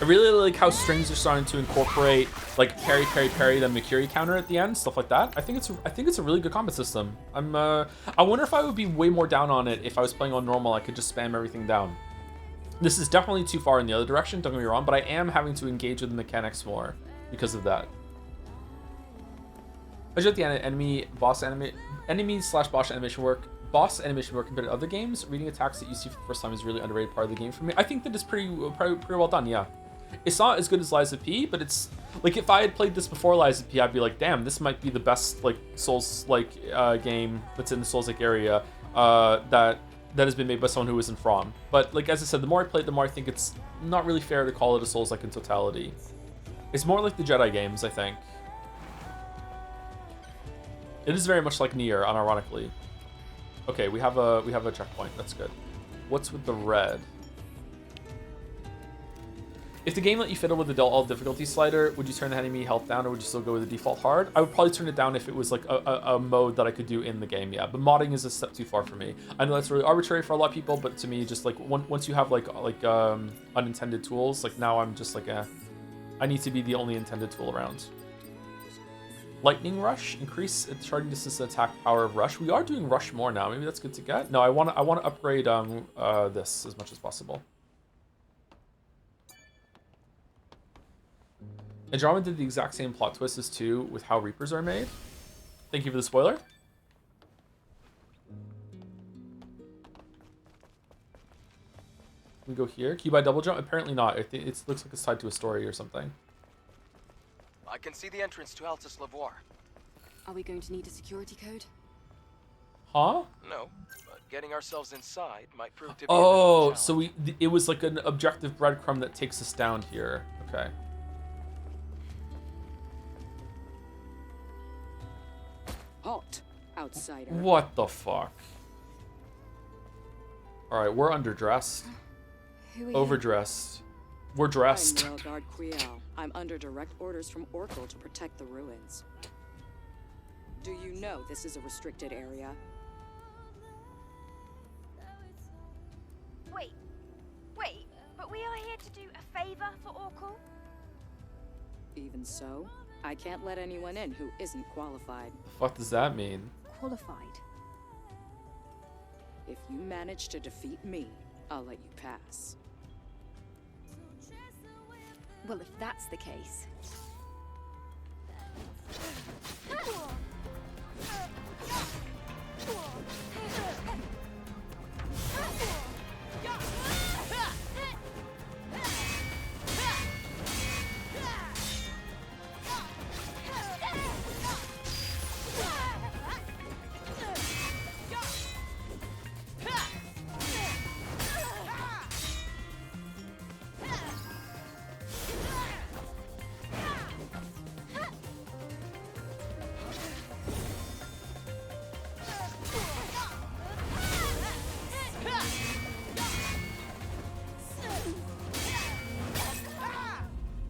I really like how strings are starting to incorporate like parry, parry, parry, then Mikiri counter at the end, stuff like that. I think it's a really good combat system. I wonder if I would be way more down on it if I was playing on normal. I could just spam everything down. This is definitely too far in the other direction, don't get me wrong, but I am having to engage with the mechanics more because of that. As at the end, enemy slash boss animation work compared to other games, reading attacks that you see for the first time is really underrated part of the game for me. I think that it's pretty well done, yeah. It's not as good as Lies of P, but it's like if I had played this before Lies of P, I'd be like, damn, this might be the best like Souls like game that's in the Souls like area that has been made by someone who isn't From. But like as I said, the more I play it, the more I think it's not really fair to call it a Souls like in totality. It's more like the Jedi games, I think. It is very much like Nier, unironically. Okay, we have a checkpoint. That's good. What's with the red? If the game let you fiddle with the all difficulty slider, would you turn the enemy health down or would you still go with the default hard? I would probably turn it down if it was like a mode that I could do in the game, yeah. But modding is a step too far for me. I know that's really arbitrary for a lot of people, but to me, just like once you have like unintended tools, like now I'm just like, I need to be the only intended tool around. Lightning Rush, increase charging distance and attack power of Rush. We are doing Rush more now. Maybe that's good to get. No, I want to upgrade this as much as possible. Andromeda did the exact same plot twist as 2 with how Reapers are made. Thank you for the spoiler. We go here. Can you buy double jump? Apparently not. It looks like it's tied to a story or something. I can see the entrance to Altus Lavoir. Are we going to need a security code? Huh? No, but getting ourselves inside might prove to be Oh, so it was like an objective breadcrumb that takes us down here. Okay. Halt, outsider. What the fuck? Alright, we're underdressed. Who are Overdressed. We're dressed. I'm Railguard Kriel. I'm under direct orders from Oracle to protect the ruins. Do you know this is a restricted area? Wait, but we are here to do a favor for Oracle? Even so, I can't let anyone in who isn't qualified. The fuck does that mean? Qualified. If you manage to defeat me, I'll let you pass. Well, if that's the case...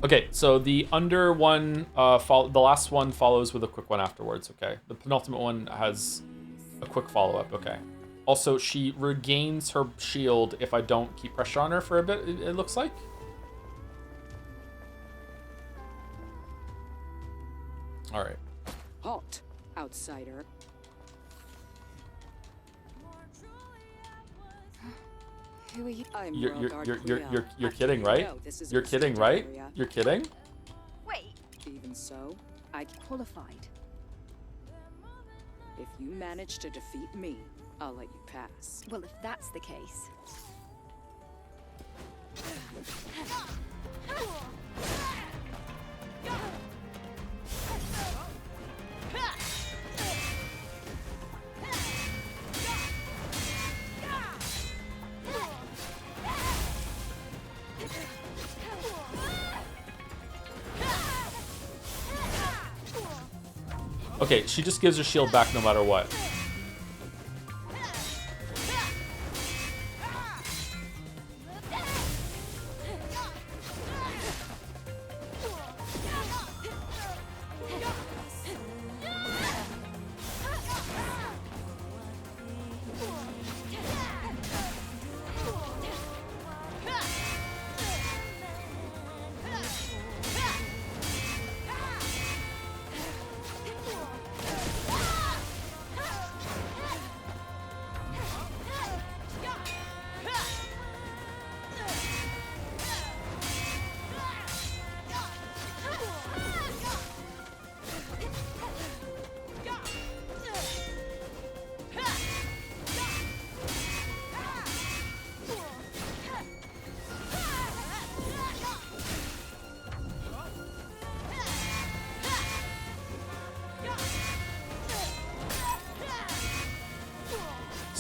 Okay, so the under one, the last one follows with a quick one afterwards, okay? The penultimate one has a quick follow-up, okay. Also, she regains her shield if I don't keep pressure on her for a bit, it looks like. Alright. Halt, outsider. Who are you? I'm You're kidding, right? You're kidding, right? You're kidding? Wait. Even so, I qualified. If you manage to defeat me, I'll let you pass. Well, if that's the case... Okay, she just gives her shield back no matter what.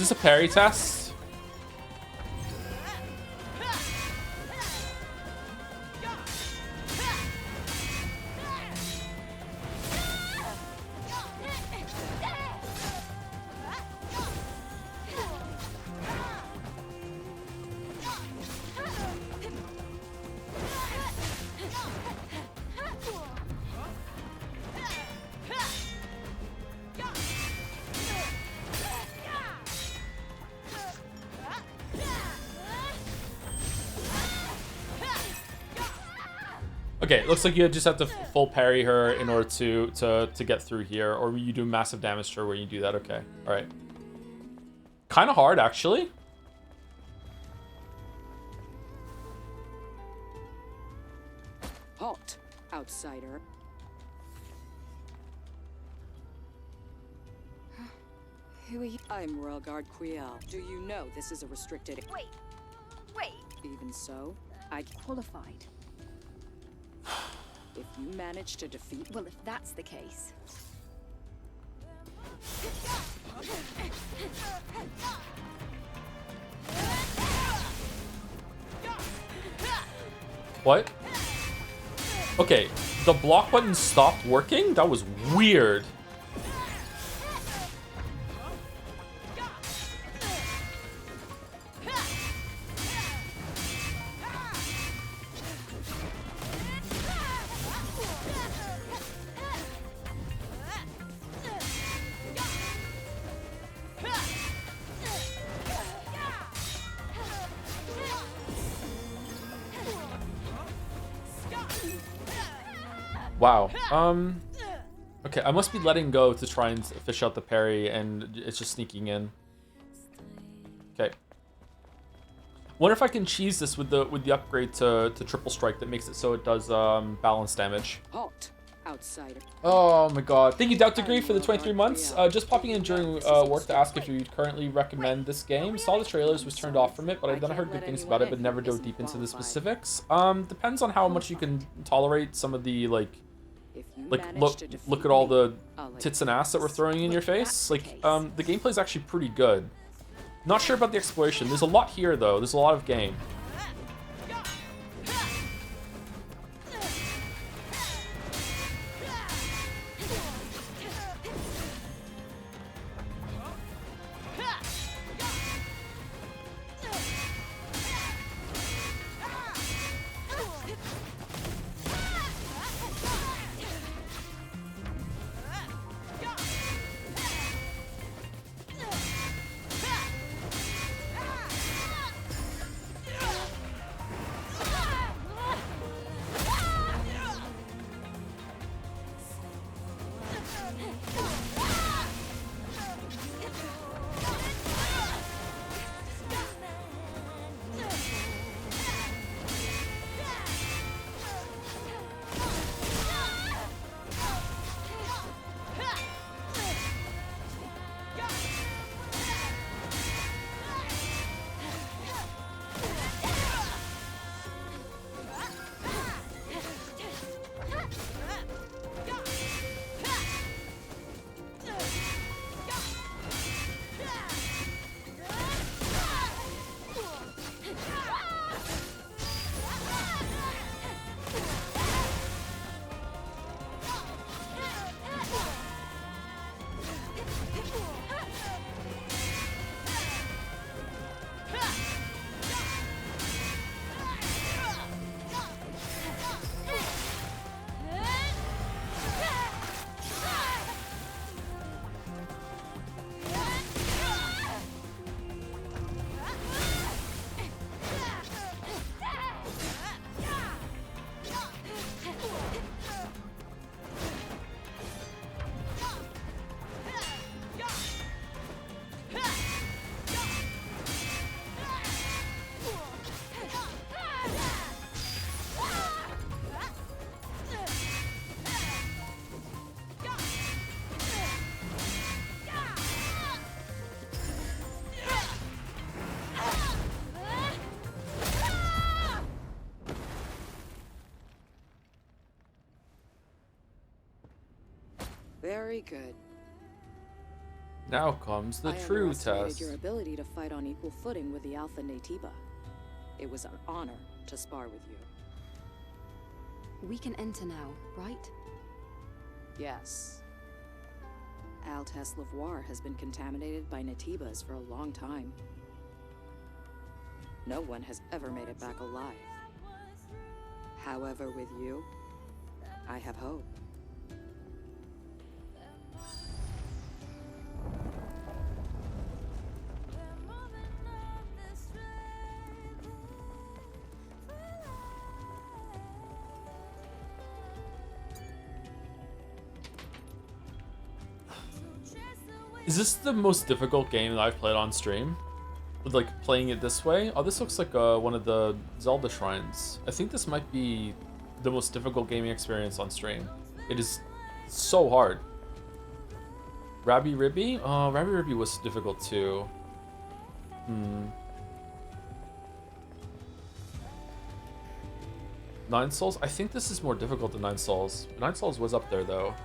this a parry test? Okay, it looks like you just have to full parry her in order to get through here, or you do massive damage to her when you do that. Okay, all right. Kind of hard, actually. Halt, outsider. Who are you? I'm Royal Guard Quiel. Do you know this is a restricted... Wait. Even so, I Qualified. If you manage to defeat... Well, if that's the case. What? Okay, the block button stopped working? That was weird. Wow. Okay, I must be letting go to try and fish out the parry, and it's just sneaking in. Okay. Wonder if I can cheese this with the upgrade to triple strike that makes it so it does balance damage. Halt, outsider. Oh my god. Thank you, Doubt Degree, for the 23 months. Just popping in during work to ask if you'd currently recommend this game. Saw the trailers, was turned off from it, but I've heard good things about it, but never dove deep into the specifics. Depends on how much you can tolerate some of the, like look at all the tits and ass that we're throwing in your face. Like, the gameplay is actually pretty good. Not sure about the exploration. There's a lot here, though. There's a lot of game. Very good. Now comes the I true underestimated test. your ability to fight on equal footing with the Alpha Naytiba. It was an honor to spar with you. We can enter now, right? Yes. Altes Lavoir has been contaminated by Naytibas for a long time. No one has ever made it back alive. However, with you, I have hope. Is this the most difficult game that I've played on stream? With like playing it this way? Oh, this looks like one of the Zelda shrines. I think this might be the most difficult gaming experience on stream. It is so hard. Rabby Ribby? Oh, Rabby Ribby was difficult too. Nine Souls? I think this is more difficult than Nine Souls. Nine Souls was up there though.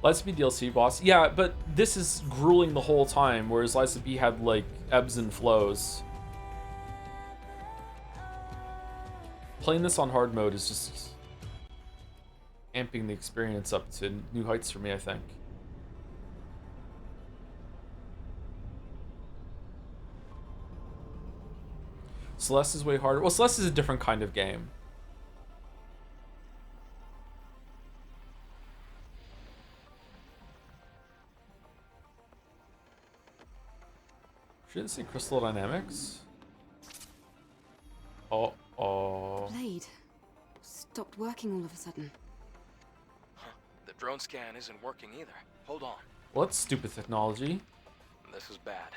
Lies of P DLC boss. Yeah, but this is grueling the whole time, whereas Lies of P had like ebbs and flows. Playing this on hard mode is just amping the experience up to new heights for me, I think. Celeste is way harder. Well, Celeste is a different kind of game. Shouldn't see Crystal Dynamics. Oh. Blade stopped working all of a sudden. The drone scan isn't working either. Hold on. Well, that's stupid technology. This is bad.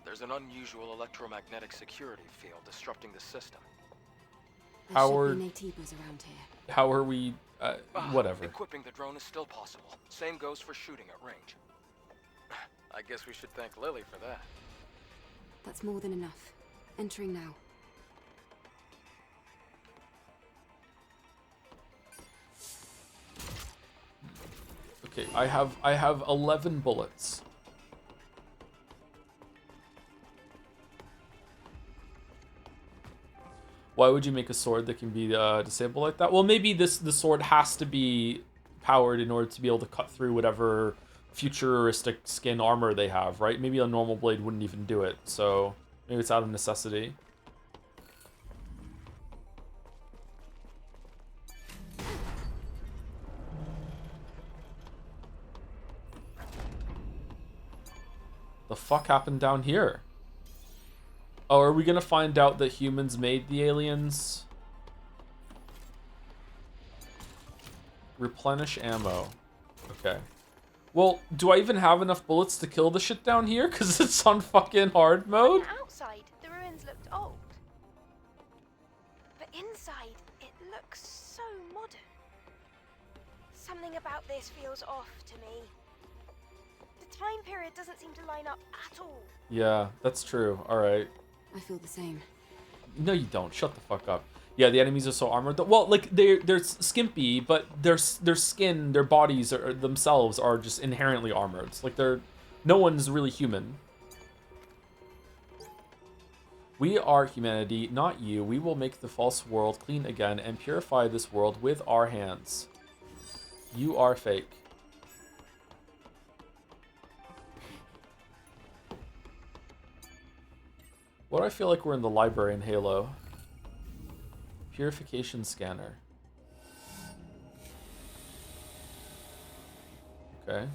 There's an unusual electromagnetic security field disrupting the system. There should be Naytibas around here. How are we? Whatever. Equipping the drone is still possible. Same goes for shooting at range. I guess we should thank Lily for that. That's more than enough. Entering now. Okay, I have 11 bullets. Why would you make a sword that can be disabled like that? Well, maybe the sword has to be powered in order to be able to cut through whatever futuristic skin armor they have, right? Maybe a normal blade wouldn't even do it, so maybe it's out of necessity. The fuck happened down here? Oh, are we gonna find out that humans made the aliens? Replenish ammo. Okay. Well, do I even have enough bullets to kill the shit down here? Because it's on fucking hard mode? Outside, the ruins looked old. But inside, it looks so modern. Something about this feels off to me. The time period doesn't seem to line up at all. Yeah, that's true. Alright. I feel the same. No, you don't. Shut the fuck up. Yeah, the enemies are so armored. Well, like, they're skimpy, but their skin, their bodies themselves are just inherently armored. It's like no one's really human. We are humanity, not you. We will make the false world clean again and purify this world with our hands. You are fake. What do I feel like we're in the library in Halo? Purification scanner. Okay.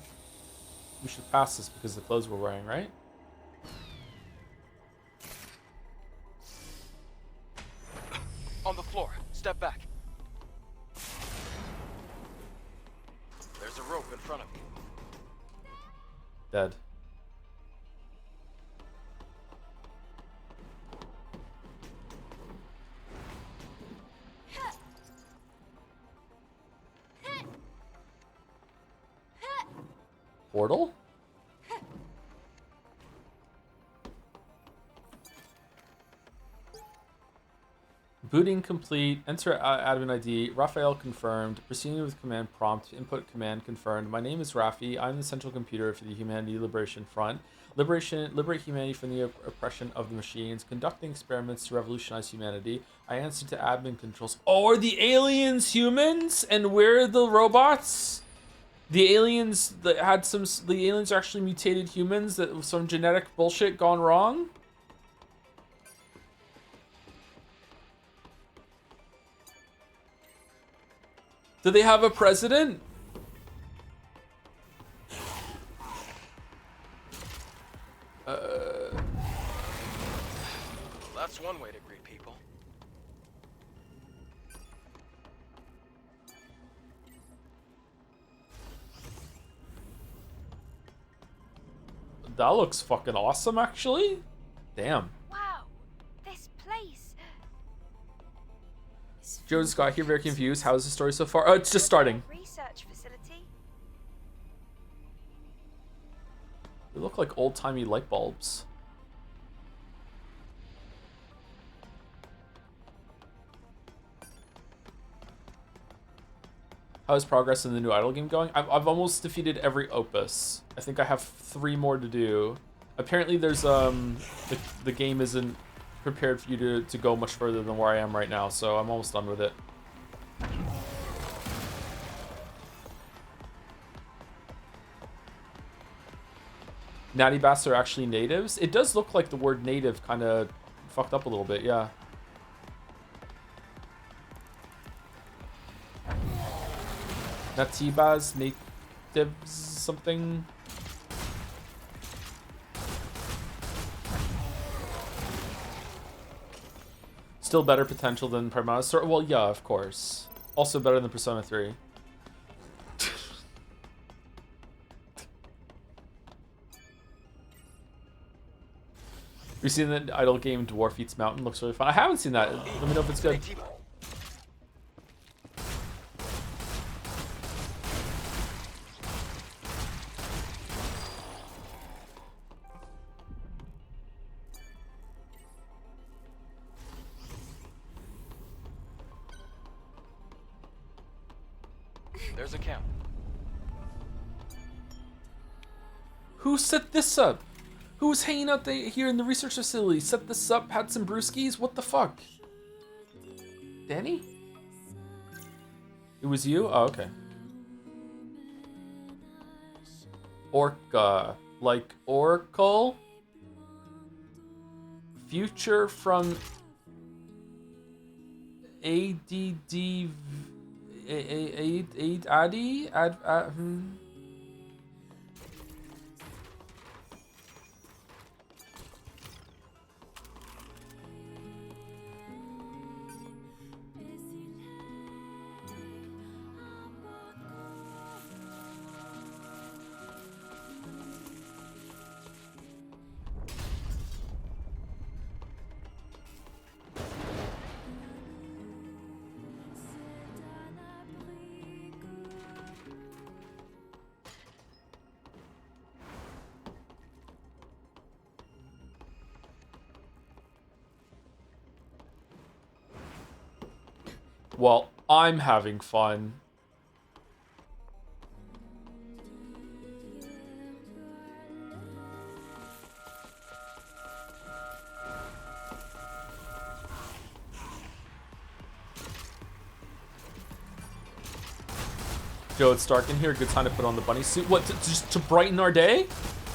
We should pass this because of the clothes we're wearing, right? On the floor. Step back. There's a rope in front of you. Dead. Portal? Booting complete. Enter admin ID. Raphael confirmed. Proceeding with command prompt. Input command confirmed. My name is Rafi. I'm the central computer for the Humanity Liberation Front. Liberate humanity from the oppression of the machines. Conducting experiments to revolutionize humanity. I answer to admin controls. Oh, are the aliens humans? And we're the robots? The aliens that had some. The aliens are actually mutated humans that was some genetic bullshit gone wrong. Do they have a president? That's one way to greet people. That looks fucking awesome, actually. Damn. Wow, this place. Joe Scott here, very confused. How's the story so far? Oh, it's just starting. Research facility. They look like old-timey light bulbs. How's progress in the new Idle game going? I've almost defeated every opus. I think I have 3 more to do. Apparently there's the game isn't prepared for you to go much further than where I am right now, so I'm almost done with it. Natty Bass are actually natives? It does look like the word native kind of fucked up a little bit, yeah. Natibas, natives, something. Still better potential than Permana. Well, yeah, of course. Also better than Persona 3. You've seen the Idle game Dwarf Eats Mountain? Looks really fun. I haven't seen that. Let me know if it's good. There's a count. Who set this up? Who was hanging out here in the research facility? Set this up, had some brewskis? What the fuck? Danny? It was you? Oh, okay. Orca. Like Oracle? Future from ADD... Addy? Well, I'm having fun. Joe, it's dark in here. Good time to put on the bunny suit. What, just to brighten our day?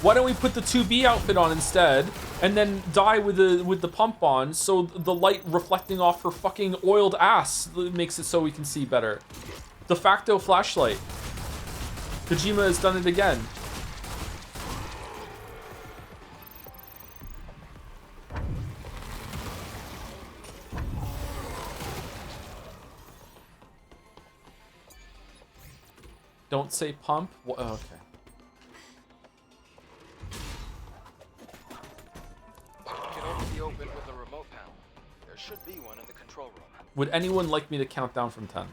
Why don't we put the 2B outfit on instead, and then die with the pump on, so the light reflecting off her fucking oiled ass makes it so we can see better. De facto flashlight. Kojima has done it again. Don't say pump. Oh, okay. Can only be opened with a remote panel. There should be one in the control room. Would anyone like me to count down from 10?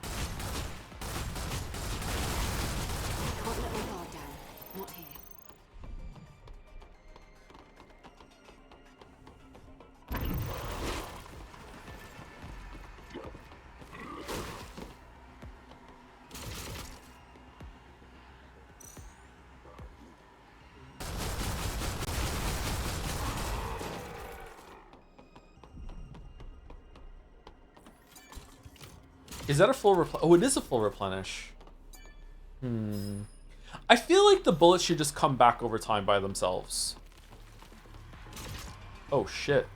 Can't let my guard down. Not here. Is that a full oh, it is a full replenish. I feel like the bullets should just come back over time by themselves. Oh, shit.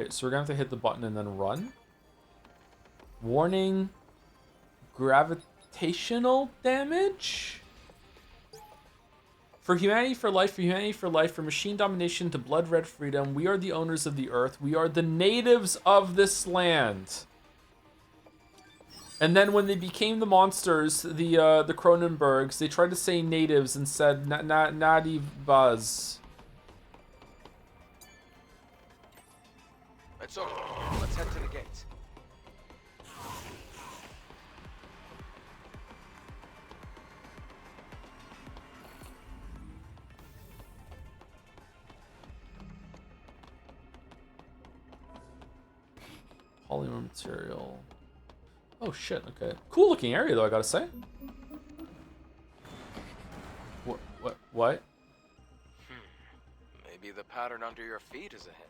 Okay, so we're gonna have to hit the button and then run. Warning, gravitational damage? For humanity, for life, for humanity, for life, for machine domination to blood red freedom, we are the owners of the earth. We are the natives of this land. And then when they became the monsters, the Cronenbergs, they tried to say natives and said Nadivas. It's over. Let's head to the gates. Polymer material. Oh shit, okay. Cool looking area though, I gotta say. What? Maybe the pattern under your feet is a hint.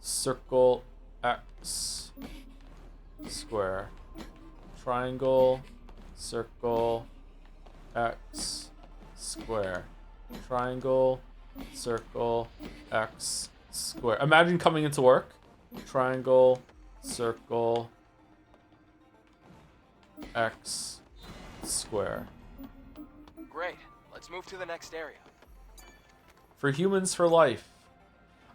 Circle, X, square, triangle, circle, X, square, triangle, circle, X, square. Imagine coming into work. Triangle, circle, X, square. Great. Let's move to the next area. For humans for life.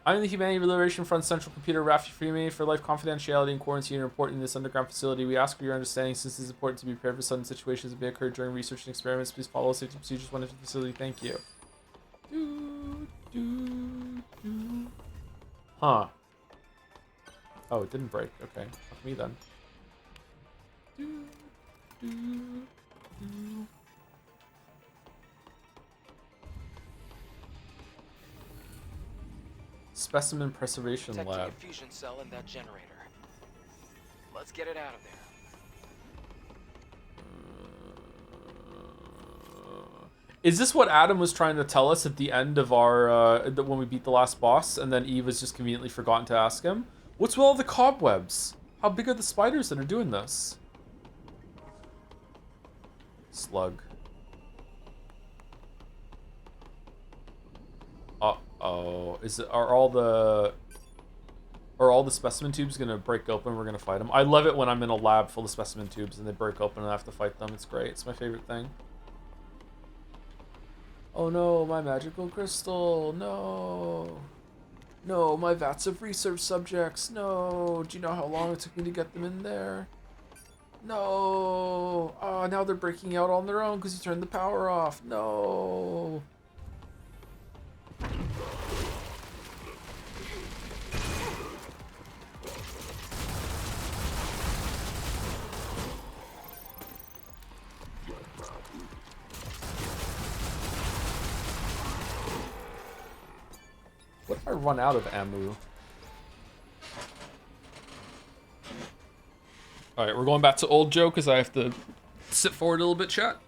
I am the Humanity Liberation Front Central Computer Rafi for Humanity for Life. Confidentiality and quarantine report in this underground facility. We ask for your understanding since it is important to be prepared for sudden situations that may occur during research and experiments. Please follow safety procedures when entering the facility. Thank you. Huh. Oh, it didn't break. Okay. Fuck me then. Specimen Preservation Detecting Lab. a fusion cell in that generator. Let's get it out of there. Is this what Adam was trying to tell us at the end of our when we beat the last boss, and then Eve was just conveniently forgotten to ask him? What's with all the cobwebs? How big are the spiders that are doing this? Slug. Uh-oh. Are all the specimen tubes gonna break open? We're gonna fight them. I love it when I'm in a lab full of specimen tubes and they break open and I have to fight them. It's great. It's my favorite thing. Oh no, my magical crystal. No. No, my vats of research subjects. No. Do you know how long it took me to get them in there? No. Oh, now they're breaking out on their own because you turned the power off. No. What if I run out of ammo? Alright, we're going back to old Joe because I have to sit forward a little bit, chat.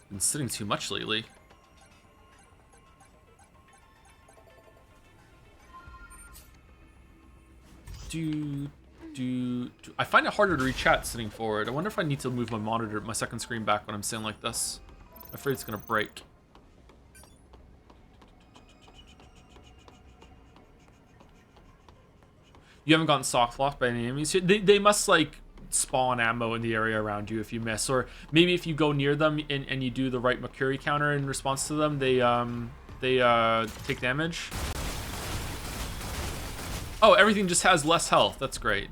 Been sitting too much lately. I find it harder to read chat sitting forward. I wonder if I need to move my monitor, my second screen back when I'm sitting like this. I'm afraid it's gonna break. You haven't gotten soft-locked by any enemies? They must, like, spawn ammo in the area around you if you miss. Or maybe if you go near them and you do the right Mercury counter in response to them, they take damage. Oh, everything just has less health. That's great.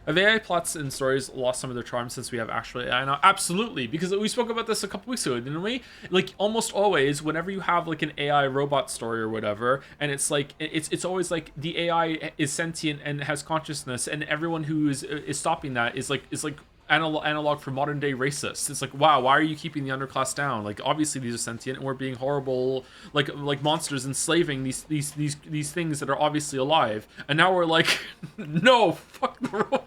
Have AI plots and stories lost some of their charm since we have actual AI now? Absolutely, because we spoke about this a couple weeks ago, didn't we? Like, almost always, whenever you have, like, an AI robot story or whatever, and it's, like, it's always, like, the AI is sentient and has consciousness, and everyone who is stopping that is analog for modern day racists. It's like, wow, why are you keeping the underclass down? Like, obviously these are sentient, and we're being horrible, like monsters enslaving these things that are obviously alive. And now we're like, no, fuck the rule.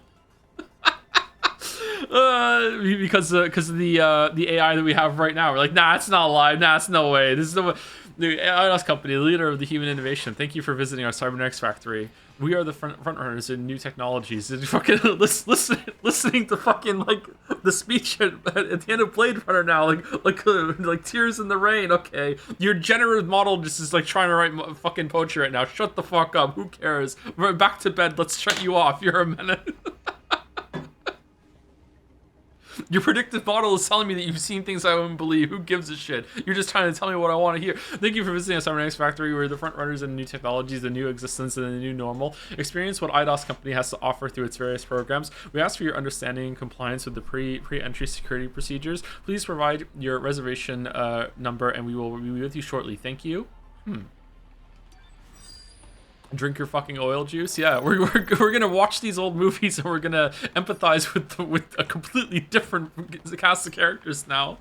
Because of the AI that we have right now, we're like, nah, it's not alive. Nah, it's no way. This is the IDOS company, the leader of the human innovation. Thank you for visiting our Cybernetics factory. We are the front runners in new technologies. And fucking listening to fucking like the speech at the end of Blade Runner now, like tears in the rain. Okay, your generative model just is like trying to write fucking poetry right now. Shut the fuck up. Who cares? We're back to bed. Let's shut you off. You're a menace. Your predictive model is telling me that you've seen things I wouldn't believe. Who gives a shit? You're just trying to tell me what I want to hear. Thank you for visiting us, Cybernetics Factory. We're the front runners in new technologies, the new existence, and the new normal. Experience what IDOS company has to offer through its various programs. We ask for your understanding and compliance with the pre-entry security procedures. Please provide your reservation number, and we will be with you shortly. Thank you. Drink your fucking oil juice. Yeah, we're gonna watch these old movies and we're gonna empathize with a completely different cast of characters now.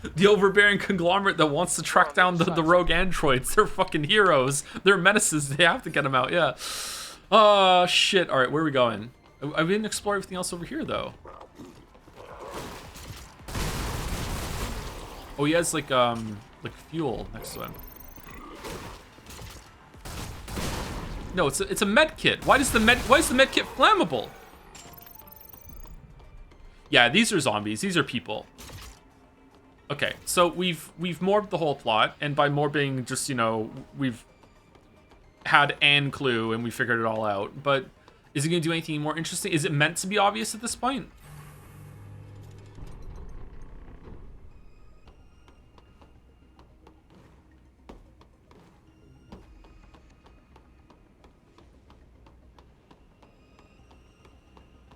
The overbearing conglomerate that wants to track down the rogue androids. They're fucking heroes. They're menaces. They have to get them out. Yeah. Oh shit. All right, where are we going? I didn't explore everything else over here though. Oh, he has like fuel next to him. No, it's a med kit. Why is the med kit flammable? Yeah, these are zombies. These are people. Okay, so we've morbed the whole plot, and by morbing, just, you know, we've had an clue and we figured it all out. But is it gonna do anything more interesting? Is it meant to be obvious at this point?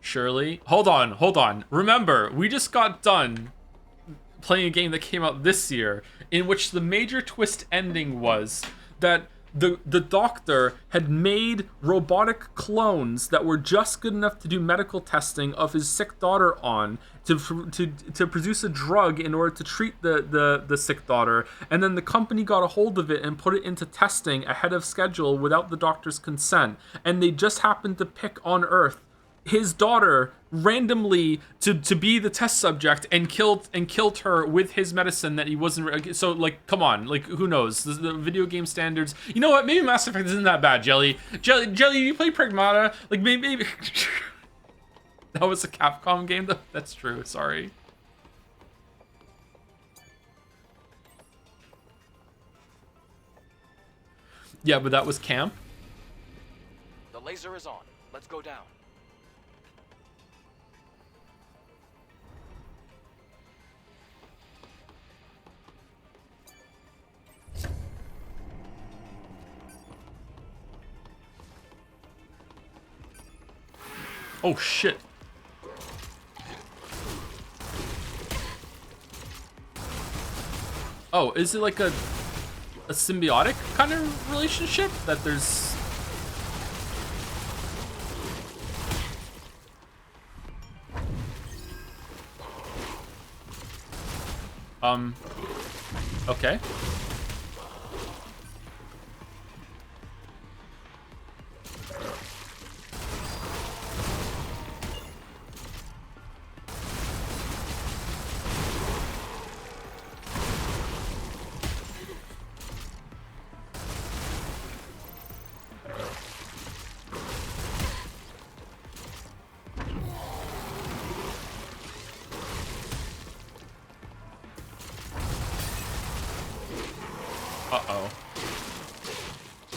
Surely. Hold on. Remember, we just got done playing a game that came out this year in which the major twist ending was that the doctor had made robotic clones that were just good enough to do medical testing of his sick daughter on to produce a drug in order to treat the sick daughter, and then the company got a hold of it and put it into testing ahead of schedule without the doctor's consent, and they just happened to pick on Earth his daughter randomly to be the test subject and killed her with his medicine that he wasn't. So like, come on, like, who knows the video game standards? You know what? Maybe Mass Effect isn't that bad. Jelly, you play Pragmata? Like maybe that was a Capcom game though. That's true. Sorry. Yeah, but that was camp. The laser is on. Let's go down. Oh shit. Oh, is it like a symbiotic kind of relationship that there's okay.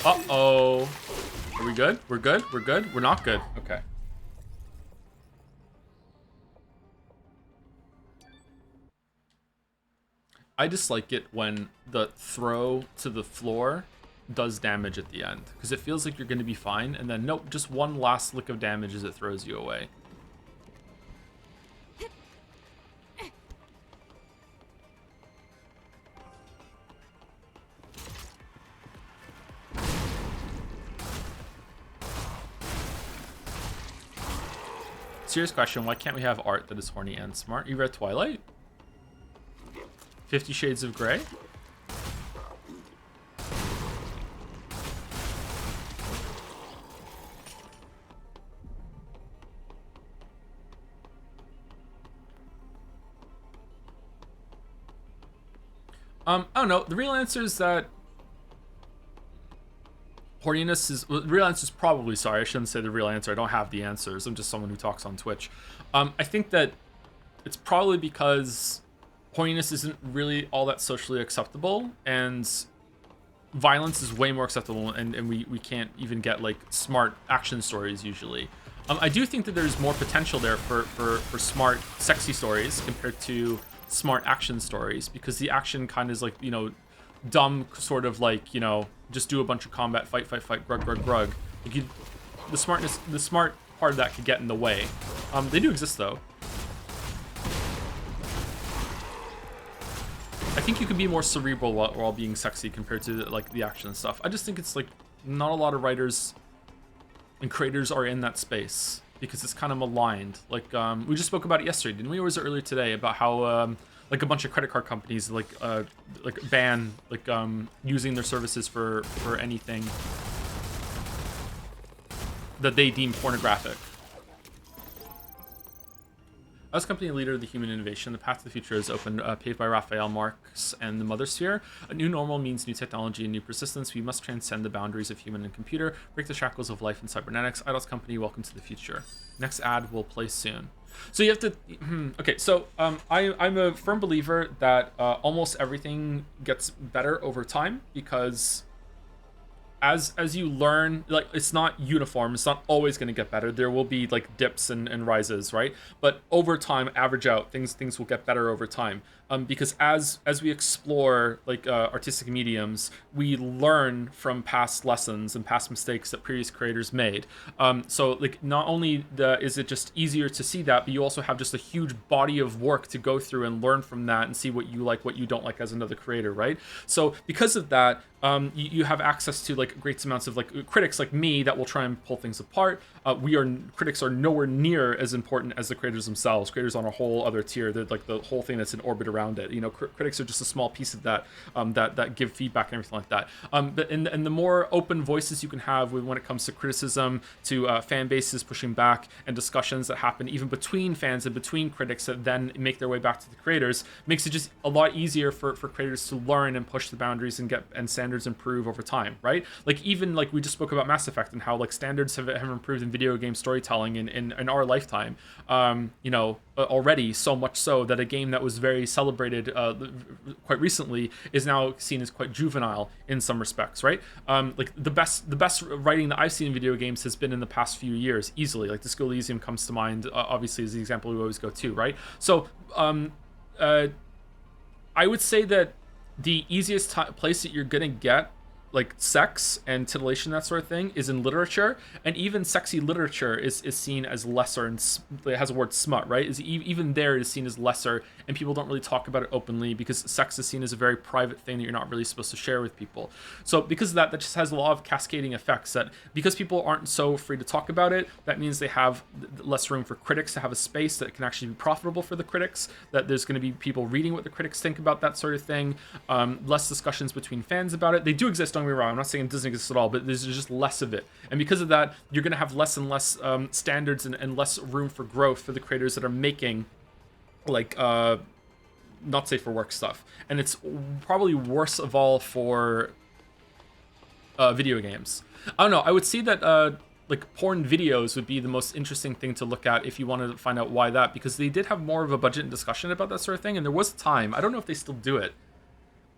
Uh-oh. Are we good? We're good? We're good? We're not good. Okay. I dislike it when the throw to the floor does damage at the end, because it feels like you're going to be fine, and then nope, just one last lick of damage as it throws you away. Serious question, why can't we have art that is horny and smart? You read Twilight? 50 Shades of Grey? I don't know. The real answer is that horniness is... Well, the real answer is probably... Sorry, I shouldn't say the real answer. I don't have the answers. I'm just someone who talks on Twitch. I think that it's probably because horniness isn't really all that socially acceptable, and violence is way more acceptable, and we can't even get, like, smart action stories usually. I do think that there's more potential there for smart, sexy stories compared to smart action stories, because the action kind of is like, you know, dumb sort of like, you know, just do a bunch of combat, fight, grug. Like the smart part of that could get in the way. They do exist though. I think you can be more cerebral while being sexy compared to like the action stuff. I just think it's like not a lot of writers and creators are in that space, because it's kind of maligned. Like, we just spoke about it yesterday, didn't we? Or was it earlier today? About how, like, a bunch of credit card companies, like ban, like, using their services for anything that they deem pornographic. As company leader of the human innovation, the path to the future is open, paved by Raphael Marx and the Mother Sphere. A new normal means new technology and new persistence. We must transcend the boundaries of human and computer, break the shackles of life and cybernetics. Eidos Company, welcome to the future. Next ad will play soon. So you have to... Okay, so I'm a firm believer that almost everything gets better over time, because as you learn, like, it's not uniform, it's not always going to get better. There will be like dips and rises, right? But over time, average out, things will get better over time. Because as we explore like artistic mediums, we learn from past lessons and past mistakes that previous creators made. So like, not only is it just easier to see that, but you also have just a huge body of work to go through and learn from that and see what you like, what you don't like as another creator, right? So because of that, you have access to like great amounts of like critics like me that will try and pull things apart. Critics are nowhere near as important as the creators themselves. Creators on a whole other tier. They're like the whole thing that's in orbit around it. You know, critics are just a small piece of that, that give feedback and everything like that. But and the more open voices you can have when it comes to criticism, to fan bases pushing back, and discussions that happen even between fans and between critics that then make their way back to the creators, makes it just a lot easier for creators to learn and push the boundaries and standards improve over time, right? Like, even like we just spoke about Mass Effect and how like standards have improved in video game storytelling in our lifetime, you know, already, so much so that a game that was very celebrated quite recently is now seen as quite juvenile in some respects, right? Like the best writing that I've seen in video games has been in the past few years, easily. Like Disco Elysium comes to mind, obviously, as the example we always go to, right? So I would say that the easiest place that you're gonna get like sex and titillation, that sort of thing, is in literature. And even sexy literature is seen as lesser, and it has a word smut, right? Even there it is seen as lesser, and people don't really talk about it openly because sex is seen as a very private thing that you're not really supposed to share with people. So because of that just has a lot of cascading effects, that because people aren't so free to talk about it, that means they have less room for critics to have a space that can actually be profitable for the critics, that there's going to be people reading what the critics think about that sort of thing, less discussions between fans about it. They do exist, don't get me wrong, I'm not saying it doesn't exist at all, but there's just less of it. And because of that, you're going to have less and less standards and less room for growth for the creators that are making like not safe for work stuff. And it's probably worse of all for video games. I don't know, I would see that like porn videos would be the most interesting thing to look at if you wanted to find out why that, because they did have more of a budget and discussion about that sort of thing, and there was time. I don't know if they still do it.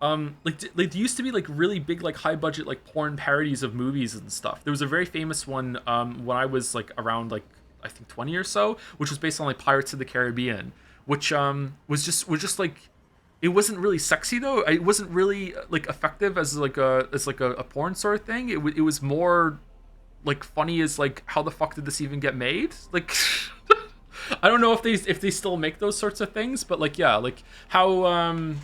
Like there used to be like really big, like high budget, like porn parodies of movies and stuff. There was a very famous one when I was like around like I think 20 or so, which was based on like Pirates of the Caribbean, which was just like, it wasn't really sexy though. It wasn't really like effective as like a porn sort of thing. It was more like funny as like, how the fuck did this even get made? Like I don't know if they still make those sorts of things, but like, yeah, like how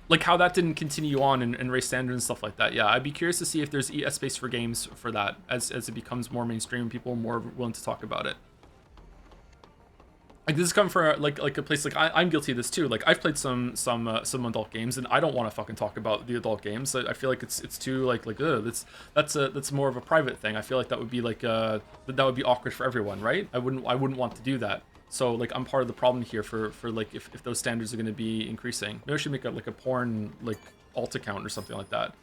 like how that didn't continue on in race standard and stuff like that. Yeah, I'd be curious to see if there's a space for games for that as it becomes more mainstream and people are more willing to talk about it. Like this is coming from like a place like I'm guilty of this too. Like I've played some adult games and I don't want to fucking talk about the adult games. I feel like it's too like that's more of a private thing. I feel like that would be like that would be awkward for everyone, right? I wouldn't want to do that. So like I'm part of the problem here for like if those standards are going to be increasing. Maybe I should make a porn like alt account or something like that.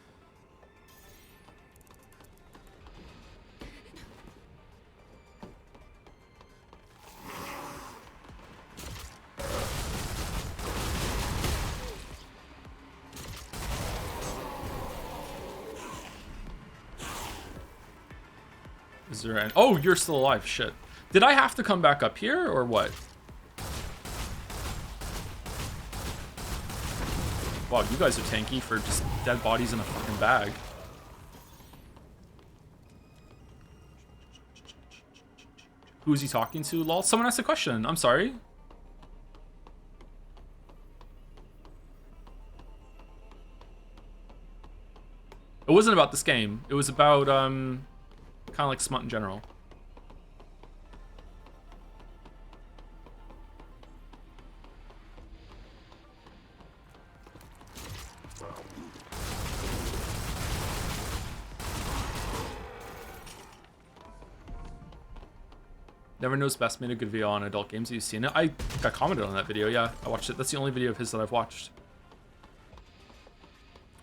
Is there an... Oh, you're still alive. Shit. Did I have to come back up here or what? Wow, you guys are tanky for just dead bodies in a fucking bag. Who's he talking to, lol? Someone asked a question. I'm sorry. It wasn't about this game. It was about, kind of like smut in general. Never Knows Best made a good video on adult games. Have you seen it? I think I commented on that video. Yeah, I watched it. That's the only video of his that I've watched.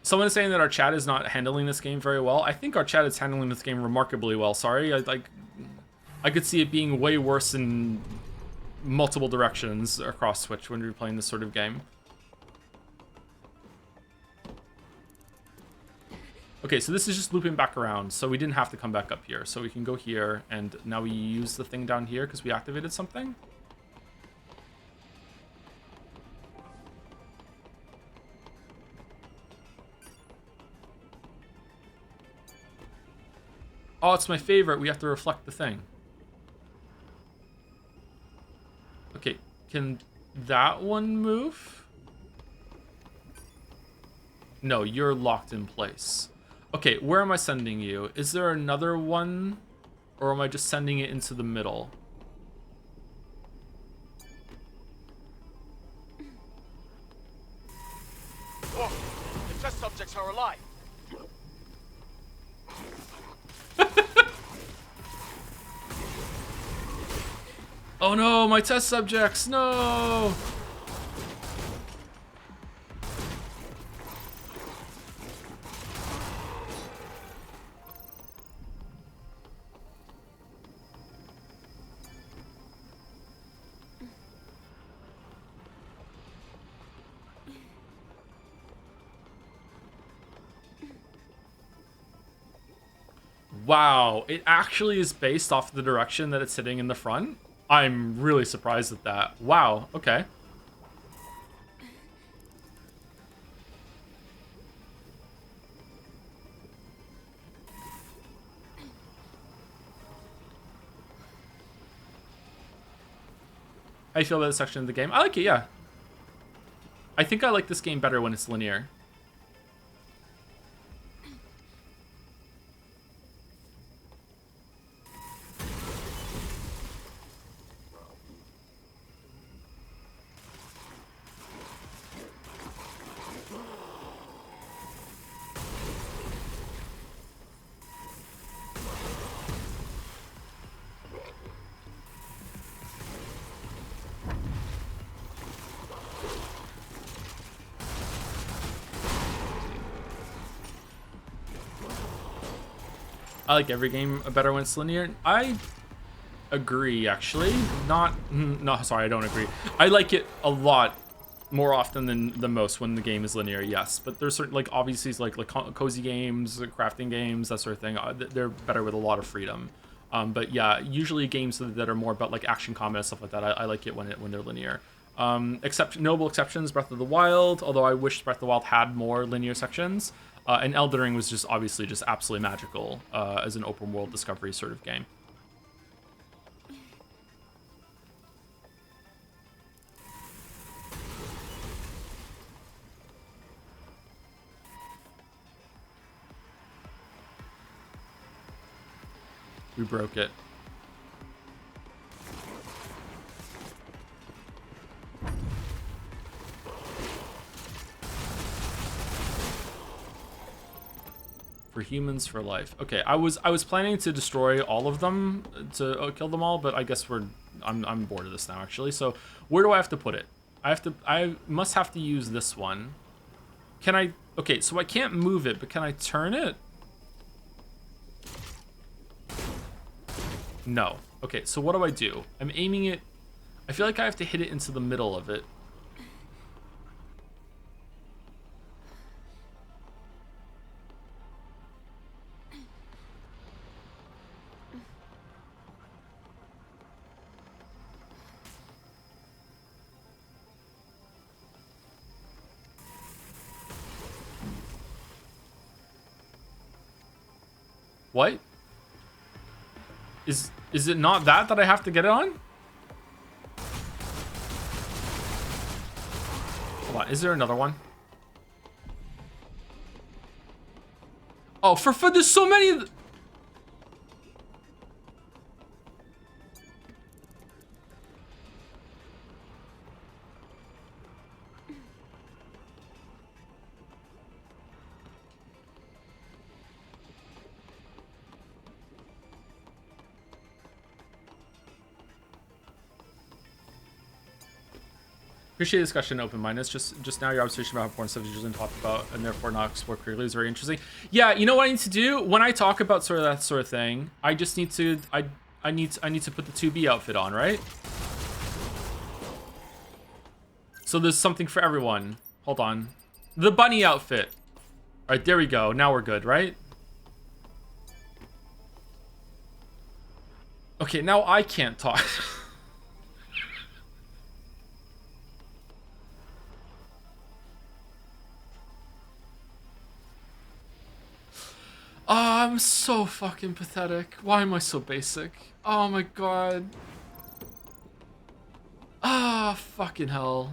Someone is saying that our chat is not handling this game very well. I think our chat is handling this game remarkably well. Sorry, I could see it being way worse in multiple directions across Switch when you're playing this sort of game. Okay, so this is just looping back around, so we didn't have to come back up here. So we can go here, and now we use the thing down here because we activated something. Oh, it's my favorite. We have to reflect the thing. Okay, can that one move? No, you're locked in place. Okay, where am I sending you? Is there another one? Or am I just sending it into the middle? Whoa, the test subjects are alive. Oh no, my test subjects, no! Wow, it actually is based off the direction that it's sitting in the front? I'm really surprised at that. Wow, okay. How do you feel about this section of the game? I like it, yeah. I think I like this game better when it's linear. I like every game better when it's linear. I agree, actually. No, sorry, I don't agree. I like it a lot more often than the most when the game is linear, yes. But there's certain, like, obviously, like cozy games, crafting games, that sort of thing. They're better with a lot of freedom. But yeah, usually games that are more about like action combat and stuff like that, I like it when they're linear. Notable exceptions, Breath of the Wild, although I wish Breath of the Wild had more linear sections. And Elden Ring was just obviously just absolutely magical as an open world discovery sort of game. We broke it. For humans for life. Okay, I was planning to destroy all of them to kill them all, but I guess I'm bored of this now actually. So where do I have to put it? I must have to use this one. Can I? Okay, so I can't move it, but can I turn it? No. Okay, so what do I do? I'm aiming it. I feel like I have to hit it into the middle of it. What? Is it not that I have to get it on? Hold on, is there another one? Oh, for there's so many. Appreciate the discussion, open-mindedness. Just now, your observation about how porn stuff is usually talked about and therefore not explored clearly is very interesting. Yeah, you know what I need to do when I talk about sort of that sort of thing. I just need to I need to put the 2B outfit on, right? So there's something for everyone. Hold on, the bunny outfit. All right, there we go. Now we're good, right? Okay, now I can't talk. Oh, I'm so fucking pathetic. Why am I so basic? Oh my god. Ah, fucking hell.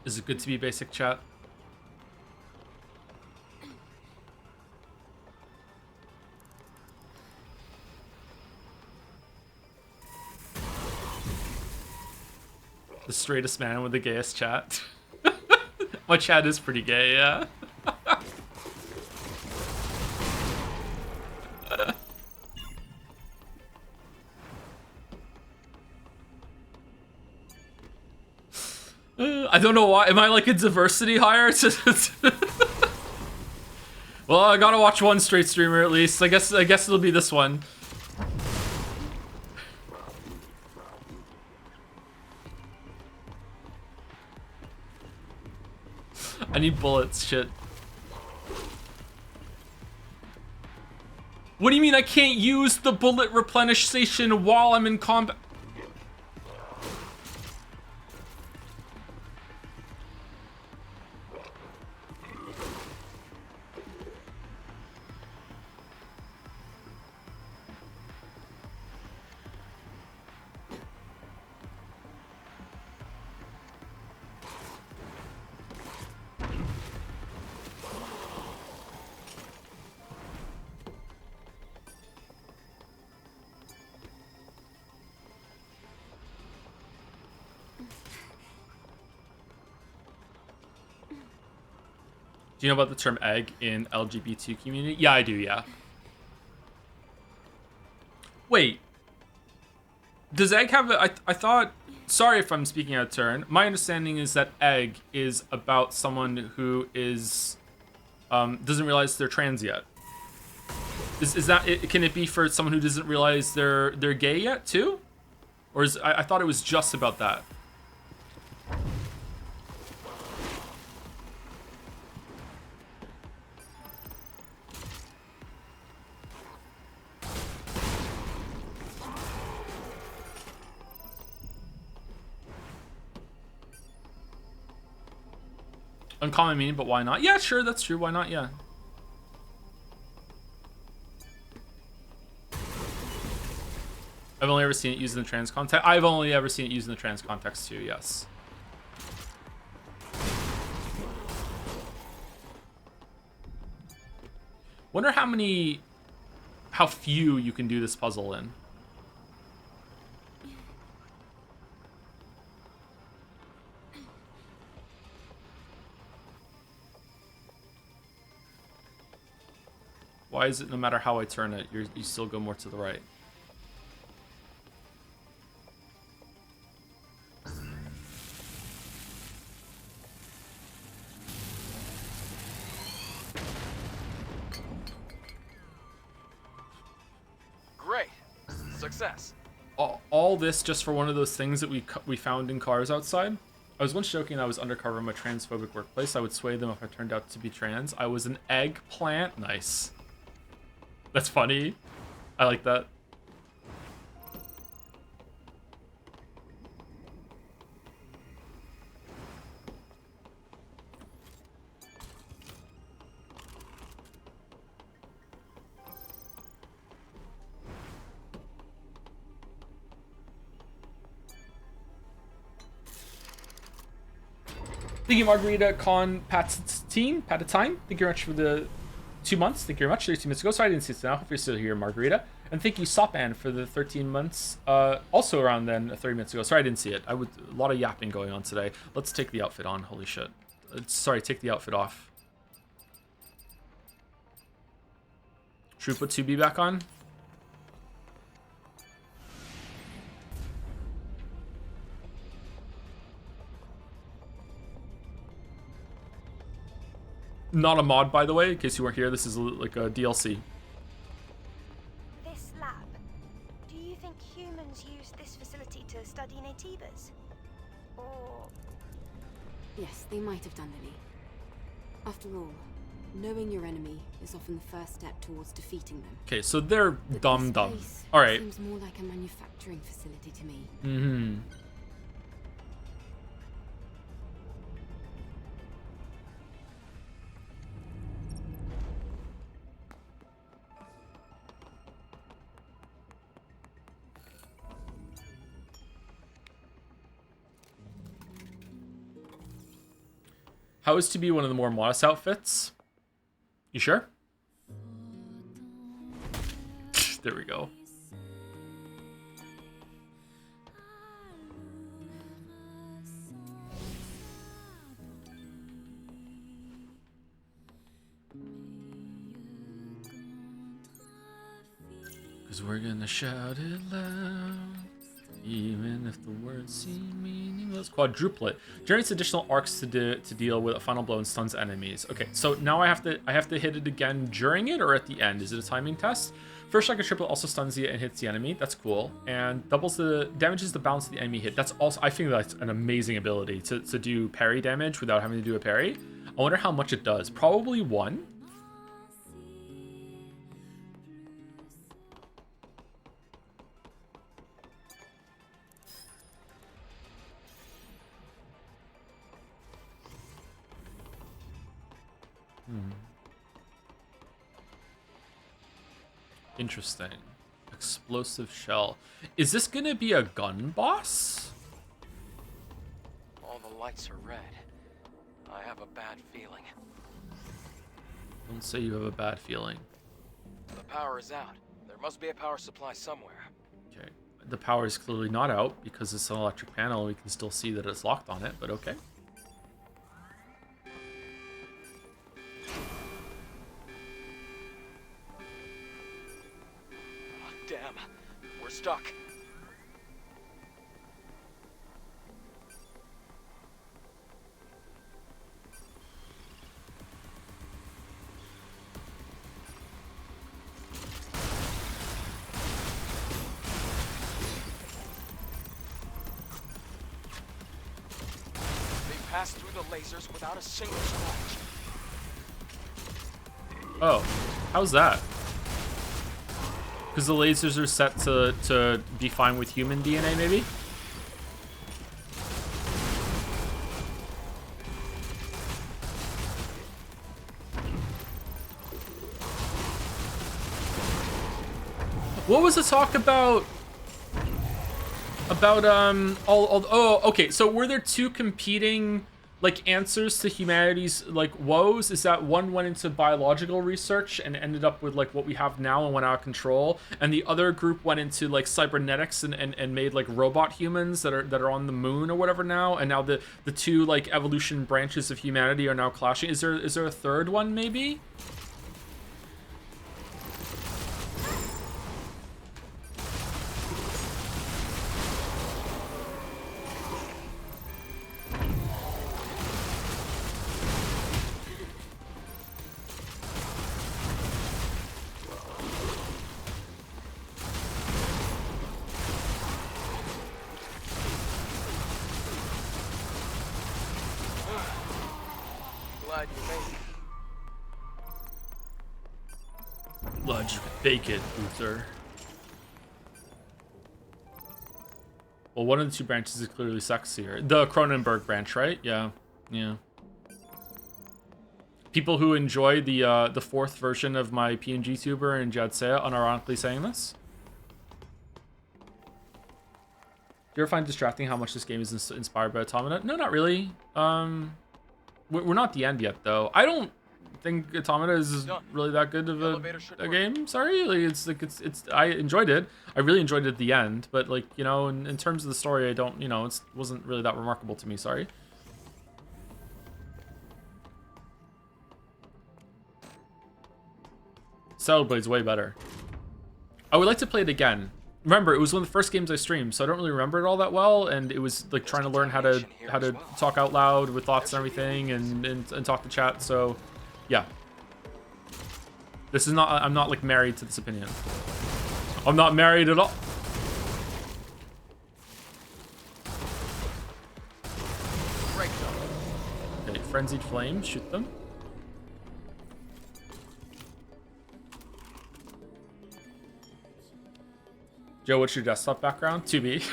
Is it good to be basic, chat? The straightest man with the gayest chat. My chat is pretty gay, yeah. I don't know why. Am I like a diversity hire? Well, I gotta watch one straight streamer at least. I guess it'll be this one. I need bullets, shit. What do you mean I can't use the bullet replenish station while I'm in combat? Do you know about the term egg in LGBT community? Yeah, I do, yeah. Wait. Does egg have a... I thought... Sorry if I'm speaking out of turn. My understanding is that egg is about someone who is... doesn't realize they're trans yet. Is that... Can it be for someone who doesn't realize they're gay yet, too? Or is... I thought it was just about that. Uncommon meaning, but why not? Yeah, sure, that's true. Why not? Yeah. I've only ever seen it used in the trans context. I've only ever seen it used in the trans context too, yes. Wonder how few you can do this puzzle in. Why is it no matter how I turn it, you still go more to the right? Great. Success. All this just for one of those things that we found in cars outside? I was once joking I was undercover in my transphobic workplace. I would sway them if I turned out to be trans. I was an eggplant. Nice. That's funny. I like that. Thank you, Margarita Con Patatine. Thank you very much for the 2 months. Thank you very much. 13 minutes ago. Sorry I didn't see it now. Hope you're still here, Margarita. And thank you, Sopan, for the 13 months. Also around then, 30 minutes ago. Sorry I didn't see it. A lot of yapping going on today. Let's take the outfit on. Holy shit. Sorry, take the outfit off. Should we put 2B back on? Not a mod, by the way, in case you weren't here. This is like a DLC. This lab, do you think humans use this facility to study Naytibas? Or... Yes, they might have done, Lily. After all, knowing your enemy is often the first step towards defeating them. Okay, so they're But dumb. this place All right. seems more like a manufacturing facility to me. Mm-hmm. How is to be one of the more modest outfits? You sure? There we go. Cause we're gonna shout it loud, even if the words seem meaningless. Quadruplet generates additional arcs to deal with a final blow and stuns enemies. Okay, so now I have to hit it again during it or at the end. Is it a timing test? First strike, a triplet also stuns the and hits the enemy. That's cool, and doubles the damages the bounce of the enemy hit. That's also, I think that's an amazing ability to do parry damage without having to do a parry. I wonder how much it does. Probably 1. Interesting. Explosive shell. Is this gonna be a gun boss? All the lights are red. I have a bad feeling. Don't say you have a bad feeling. The power is out. There must be a power supply somewhere. Okay. The power is clearly not out because it's an electric panel. We can still see that it's locked on it, but okay. Damn, we're stuck. They passed through the lasers without a single scratch. Oh, how's that? Because the lasers are set to be fine with human DNA, maybe? What was the talk about about okay, so were there two competing like answers to humanity's like woes? Is that one went into biological research and ended up with like what we have now and went out of control, and the other group went into like cybernetics and made like robot humans that are on the moon or whatever now, and now the two like evolution branches of humanity are now clashing? Is there a third one maybe? Glad you made it. Glad you could bake it, Uther. Well, one of the two branches is clearly sexier. The Cronenberg branch, right? Yeah. Yeah. People who enjoy the fourth version of my PNG tuber and Jadsea unironically saying this. Do you ever find distracting how much this game is inspired by Automata? No, not really. We're not the end yet, though. I don't think Automata is really that good of a game. Sorry, like it's. I enjoyed it. I really enjoyed it at the end, but like you know, in terms of the story, I don't. You know, it wasn't really that remarkable to me. Sorry. Saddle Blade's way better. I would like to play it again. Remember, it was one of the first games I streamed, so I don't really remember it all that well, and it was like trying to learn how to talk out loud with thoughts and everything, and talk to chat. So, yeah. This is not. I'm not like married to this opinion. I'm not married at all. Okay, frenzied flames, shoot them. Joe, what's your desktop background? 2B.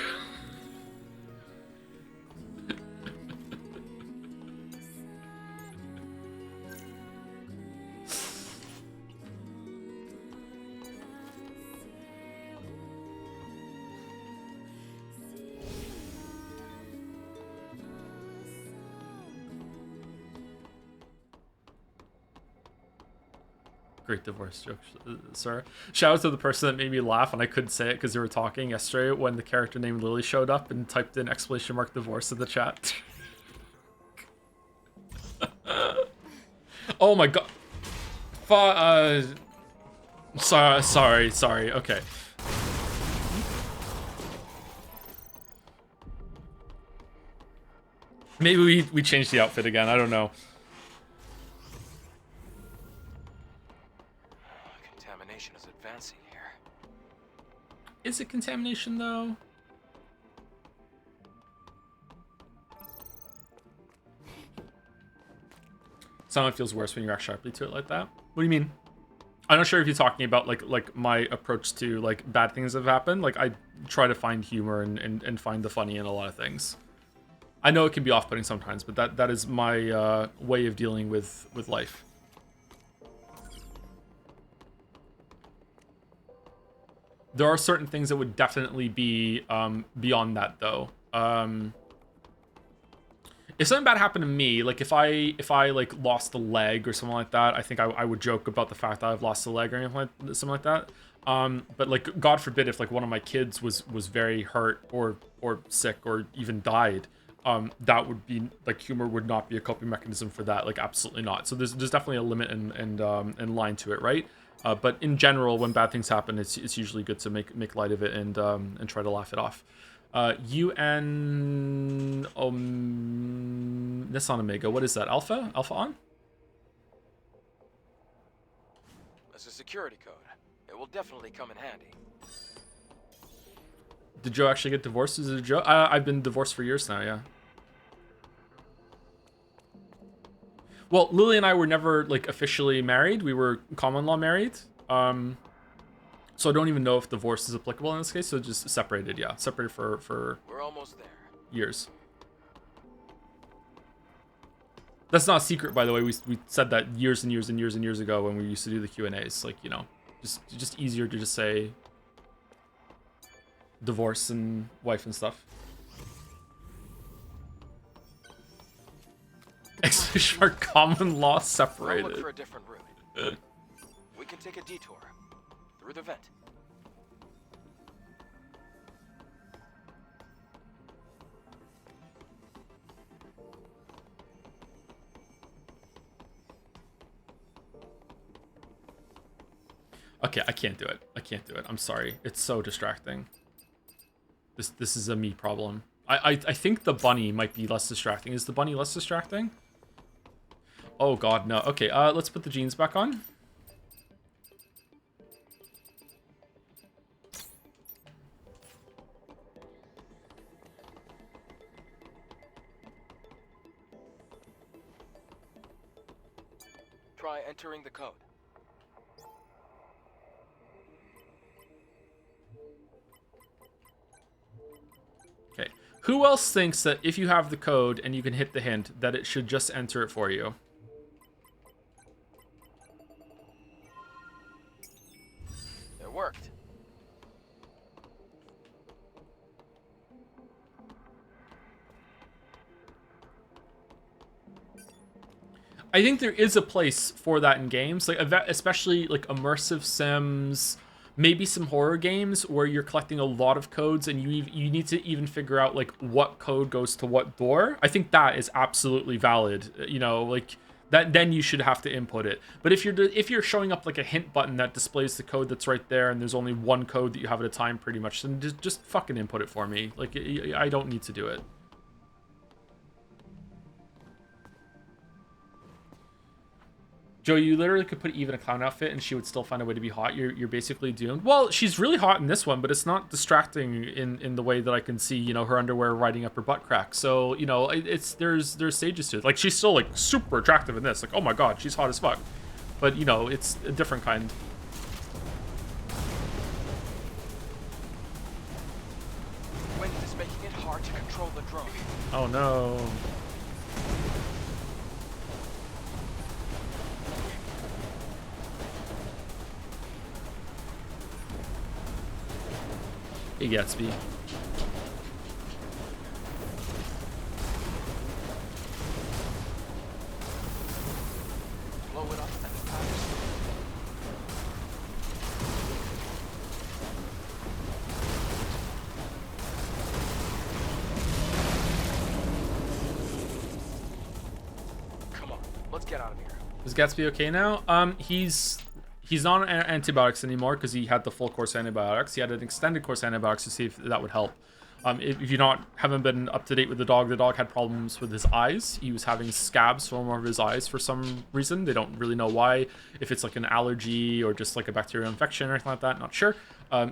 Great divorce joke, sir. Shout out to the person that made me laugh and I couldn't say it because they were talking yesterday when the character named Lily showed up and typed in !" divorce in the chat. Oh my god. Sorry. Okay. Maybe we changed the outfit again. I don't know. Is it contamination, though? Someone feels worse when you react sharply to it like that. What do you mean? I'm not sure if you're talking about like my approach to like bad things that have happened. Like I try to find humor and find the funny in a lot of things. I know it can be off-putting sometimes, but that is my way of dealing with life. There are certain things that would definitely be beyond that, though. If something bad happened to me, like if I like lost a leg or something like that, I think I would joke about the fact that I've lost a leg or anything something like that. But like God forbid if like one of my kids was very hurt or sick or even died, that would be like humor would not be a coping mechanism for that. Like absolutely not. So there's definitely a limit and line to it, right? But in general, when bad things happen, it's usually good to make light of it and try to laugh it off. UN Nissan Omega, what is that? Alpha on? That's a security code. It will definitely come in handy. Did Joe actually get divorced? Is it Joe? I've been divorced for years now, yeah. Well, Lily and I were never like officially married. We were common law married. So I don't even know if divorce is applicable in this case. So just separated, yeah. Separated for We're almost there. Years. That's not a secret, by the way. We said that years and years and years and years ago when we used to do the Q&As. Like, you know, just easier to just say divorce and wife and stuff. Exhibition are common law We'll separated. look for a different route. We can take a detour through the vent. Okay, I can't do it. I can't do it. I'm sorry. It's so distracting. This is a me problem. I think the bunny might be less distracting. Is the bunny less distracting? Oh god, no. Okay, let's put the jeans back on. Try entering the code. Okay. Who else thinks that if you have the code and you can hit the hint, that it should just enter it for you? It worked. I think there is a place for that in games, like especially like immersive sims, maybe some horror games where you're collecting a lot of codes and you need to even figure out like what code goes to what door. I think that is absolutely valid. You know, like that, then you should have to input it. But if you're showing up like a hint button that displays the code that's right there and there's only one code that you have at a time, pretty much, then just fucking input it for me. Like I don't need to do it. Joe, you literally could put Eve in a clown outfit and she would still find a way to be hot. You're basically doomed. Well, she's really hot in this one, but it's not distracting in the way that I can see, you know, her underwear riding up her butt crack. So, you know, there's stages to it. Like, she's still, like, super attractive in this. Like, oh my god, she's hot as fuck. But, you know, it's a different kind. Wind is making it hard to control the drone. Oh no. Hey, Gatsby. Blow it up and the power. Come on, let's get out of here. Is Gatsby okay now? He's not on antibiotics anymore because he had the full course antibiotics. He had an extended course antibiotics to see if that would help. If you haven't been up to date with the dog had problems with his eyes. He was having scabs form over his eyes for some reason. They don't really know why. If it's like an allergy or just like a bacterial infection or anything like that, not sure.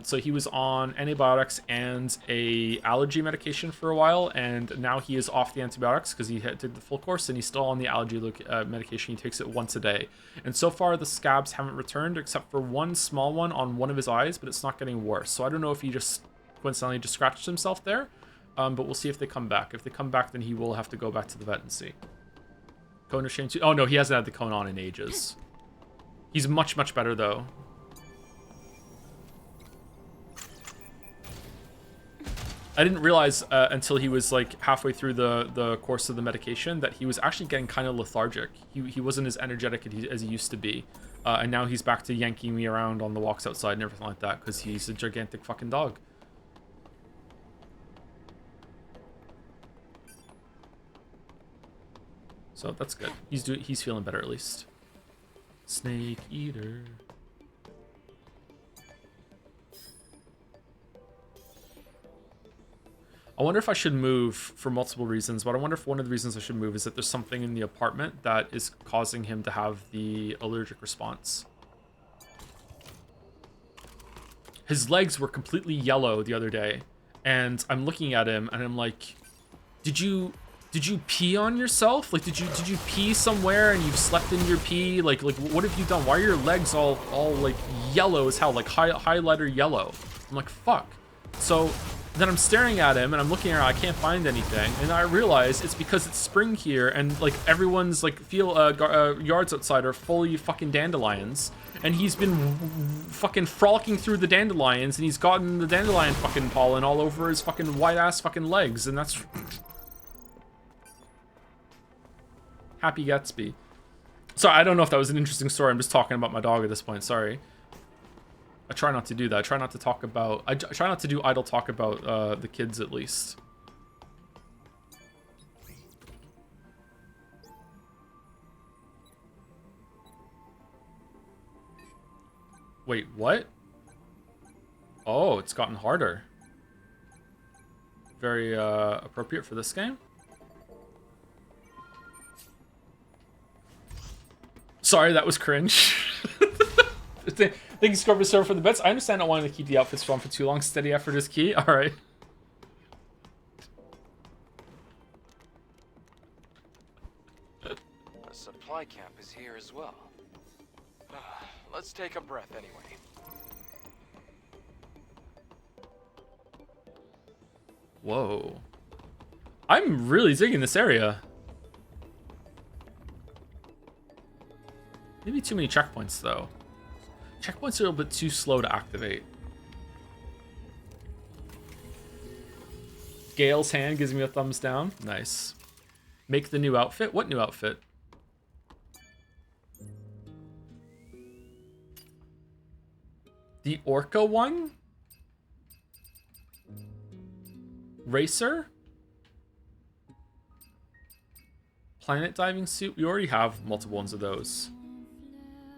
So he was on antibiotics and a allergy medication for a while, and now he is off the antibiotics because he did the full course, and he's still on the allergy medication. He takes it once a day, and so far the scabs haven't returned except for one small one on one of his eyes, but it's not getting worse. So I don't know if he just coincidentally just scratched himself there, but we'll see if they come back. If they come back, then he will have to go back to the vet and see. Cone of shame too. Oh no, he hasn't had the cone on in ages. He's much better though. I didn't realize until he was like halfway through the course of the medication that he was actually getting kind of lethargic. He wasn't as energetic as he used to be. And now he's back to yanking me around on the walks outside and everything like that because he's a gigantic fucking dog. So that's good. He's feeling better at least. Snake eater. I wonder if I should move for multiple reasons, but I wonder if one of the reasons I should move is that there's something in the apartment that is causing him to have the allergic response. His legs were completely yellow the other day, and I'm looking at him and I'm like, did you pee on yourself? Like, did you pee somewhere and you've slept in your pee? Like what have you done? Why are your legs all like yellow as hell, like highlighter yellow? I'm like, fuck. So then I'm staring at him and I'm looking around, I can't find anything, and I realize it's because it's spring here and like everyone's like yards outside are fully fucking dandelions, and he's been fucking frolicking through the dandelions and he's gotten the dandelion fucking pollen all over his fucking white ass fucking legs, and that's Happy Gatsby. Sorry, I don't know if that was an interesting story. I'm just talking about my dog at this point. Sorry. I try not to do that. I try not to talk about... I try not to do idle talk about the kids, at least. Wait, what? Oh, it's gotten harder. Very appropriate for this game. Sorry, that was cringe. Thank you, Scorpio Server, for the bets. I understand not wanting to keep the outfits on for too long. Steady effort is key. All right. A supply camp is here as well. Let's take a breath anyway. Whoa. I'm really digging this area. Maybe too many checkpoints, though. Checkpoints are a little bit too slow to activate. Gale's hand gives me a thumbs down. Nice. Make the new outfit? What new outfit? The Orca one? Racer? Planet diving suit? We already have multiple ones of those.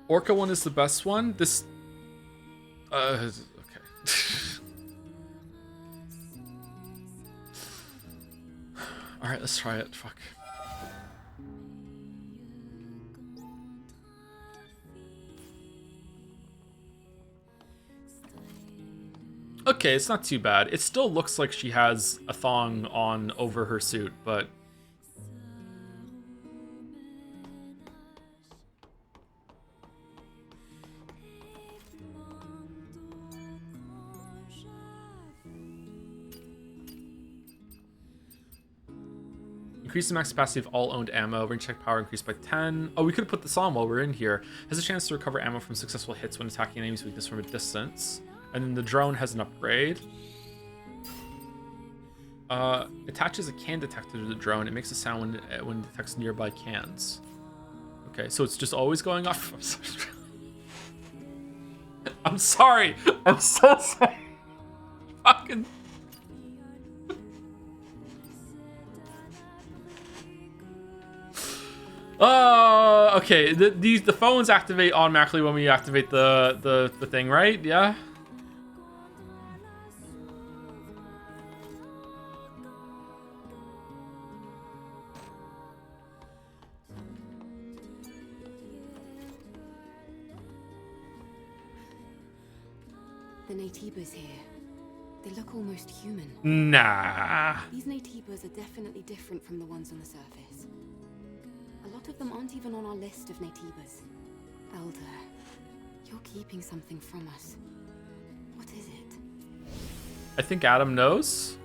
Orca one is the best one. This... okay. Alright, let's try it. Fuck. Okay, it's not too bad. It still looks like she has a thong on over her suit, but... Increase the max capacity of all owned ammo. Range check power increased by 10. Oh, we could have put this on while we're in here. Has a chance to recover ammo from successful hits when attacking enemies' weakness from a distance. And then the drone has an upgrade. Attaches a can detector to the drone. It makes a sound when it detects nearby cans. Okay, so it's just always going off. I'm sorry. I'm so sorry. Fucking... okay. The phones activate automatically when we activate the thing, right? Yeah. The Naytibas here. They look almost human. Nah. These Naytibas are definitely different from the ones on the surface. A lot of them aren't even on our list of Naytibas. Elder, you're keeping something from us. What is it? I think Adam knows.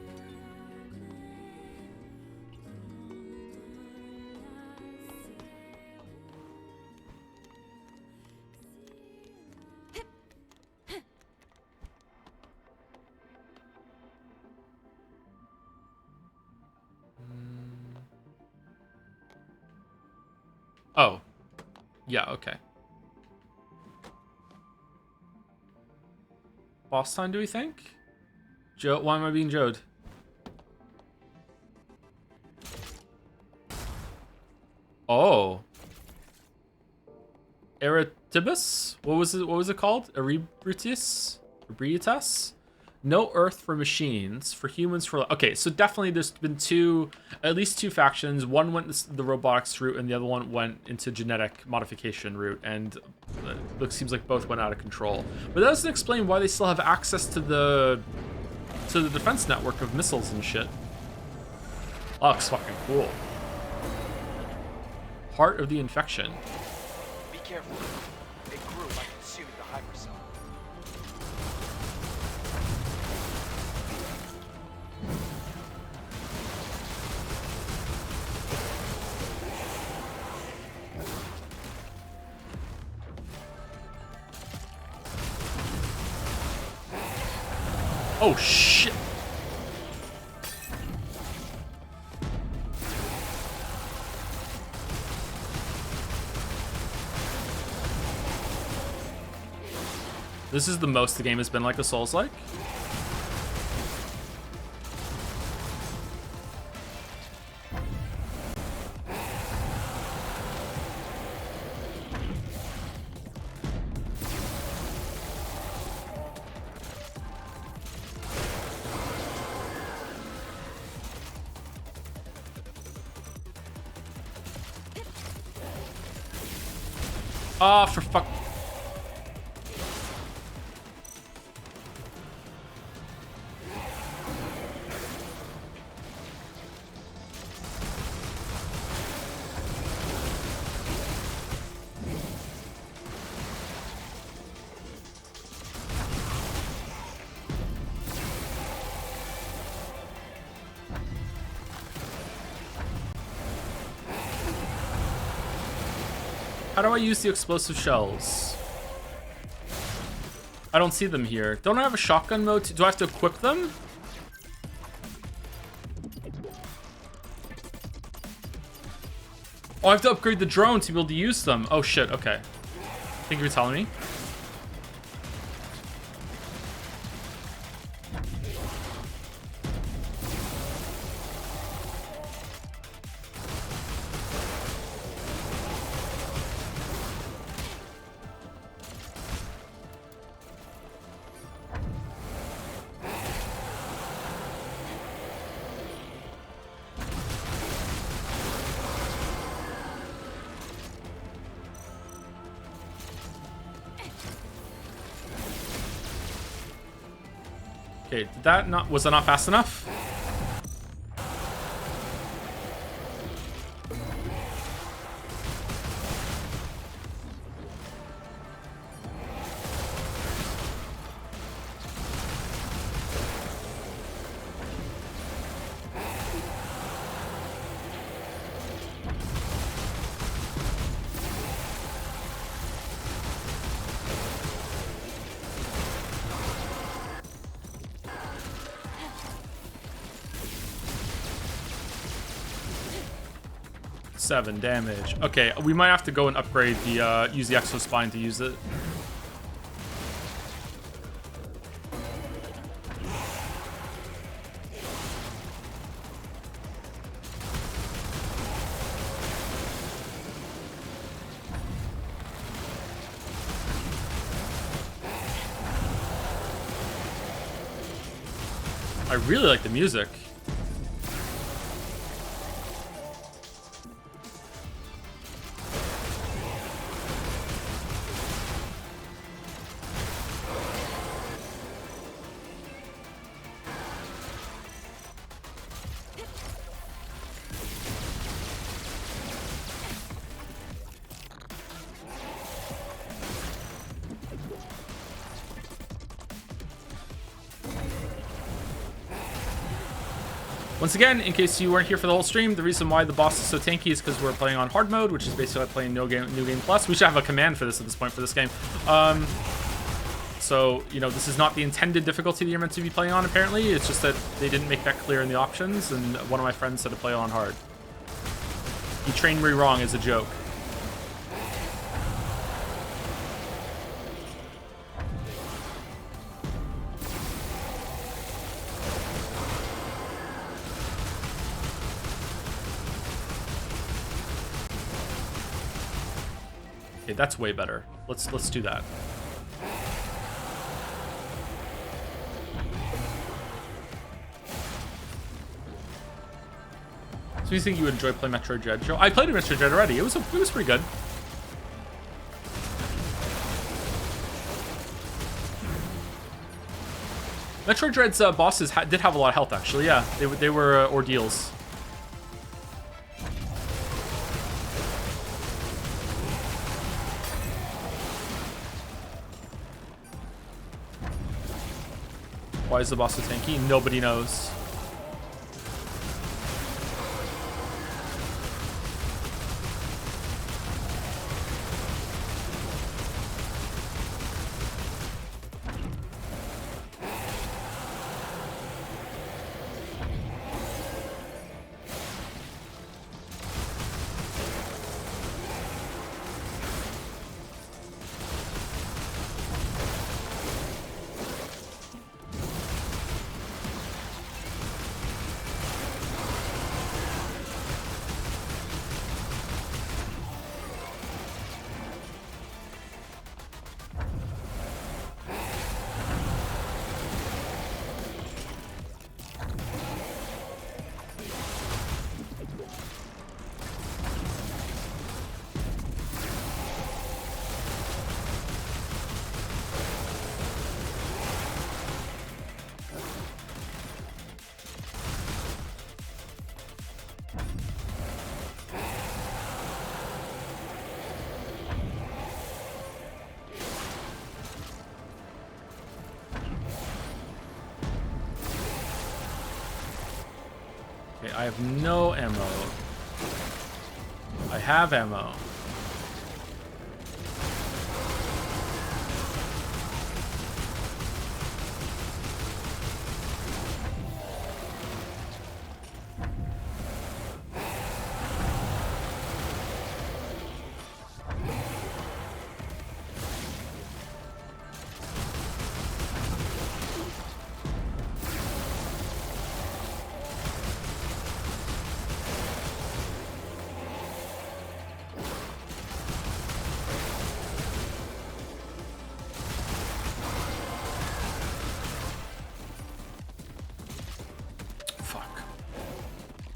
Oh. Yeah, okay. Boss time, do we think? Joe, why am I being Joed? Oh. Eretibus? What was it called? Erebritus? Erebritas? No Earth for machines, for humans for... Okay, so definitely there's been at least two factions. One went the robotics route and the other one went into genetic modification route, and it seems like both went out of control. But that doesn't explain why they still have access to the defense network of missiles and shit. Oh, looks fucking cool. Heart of the infection. Be careful. It grew by consuming the hypersol. Oh, shit. This is the most the game has been like a Souls-like. Ah, for fuck. How do I use the explosive shells? I don't see them here. Don't I have a shotgun mode? Do I have to equip them? Oh, I have to upgrade the drone to be able to use them. Oh shit, okay. Thank you for telling me. Okay, did that not, was that not fast enough? Seven damage. Okay, we might have to go and upgrade the, use the Exo Spine to use it. I really like the music. Once again, in case you weren't here for the whole stream, the reason why the boss is so tanky is because we're playing on hard mode, which is basically like playing New Game Plus. We should have a command for this at this point for this game. So, you know, this is not the intended difficulty that you're meant to be playing on, apparently. It's just that they didn't make that clear in the options, and one of my friends said to play on hard. He trained me wrong as a joke. Okay, that's way better. Let's do that. So you think you would enjoy playing Metroid Dread, Joe? I played Metroid Dread already. It was pretty good. Metroid Dread's bosses did have a lot of health, actually. Yeah, they were ordeals. Why is the boss so tanky? Nobody knows. Okay, I have no ammo. I have ammo.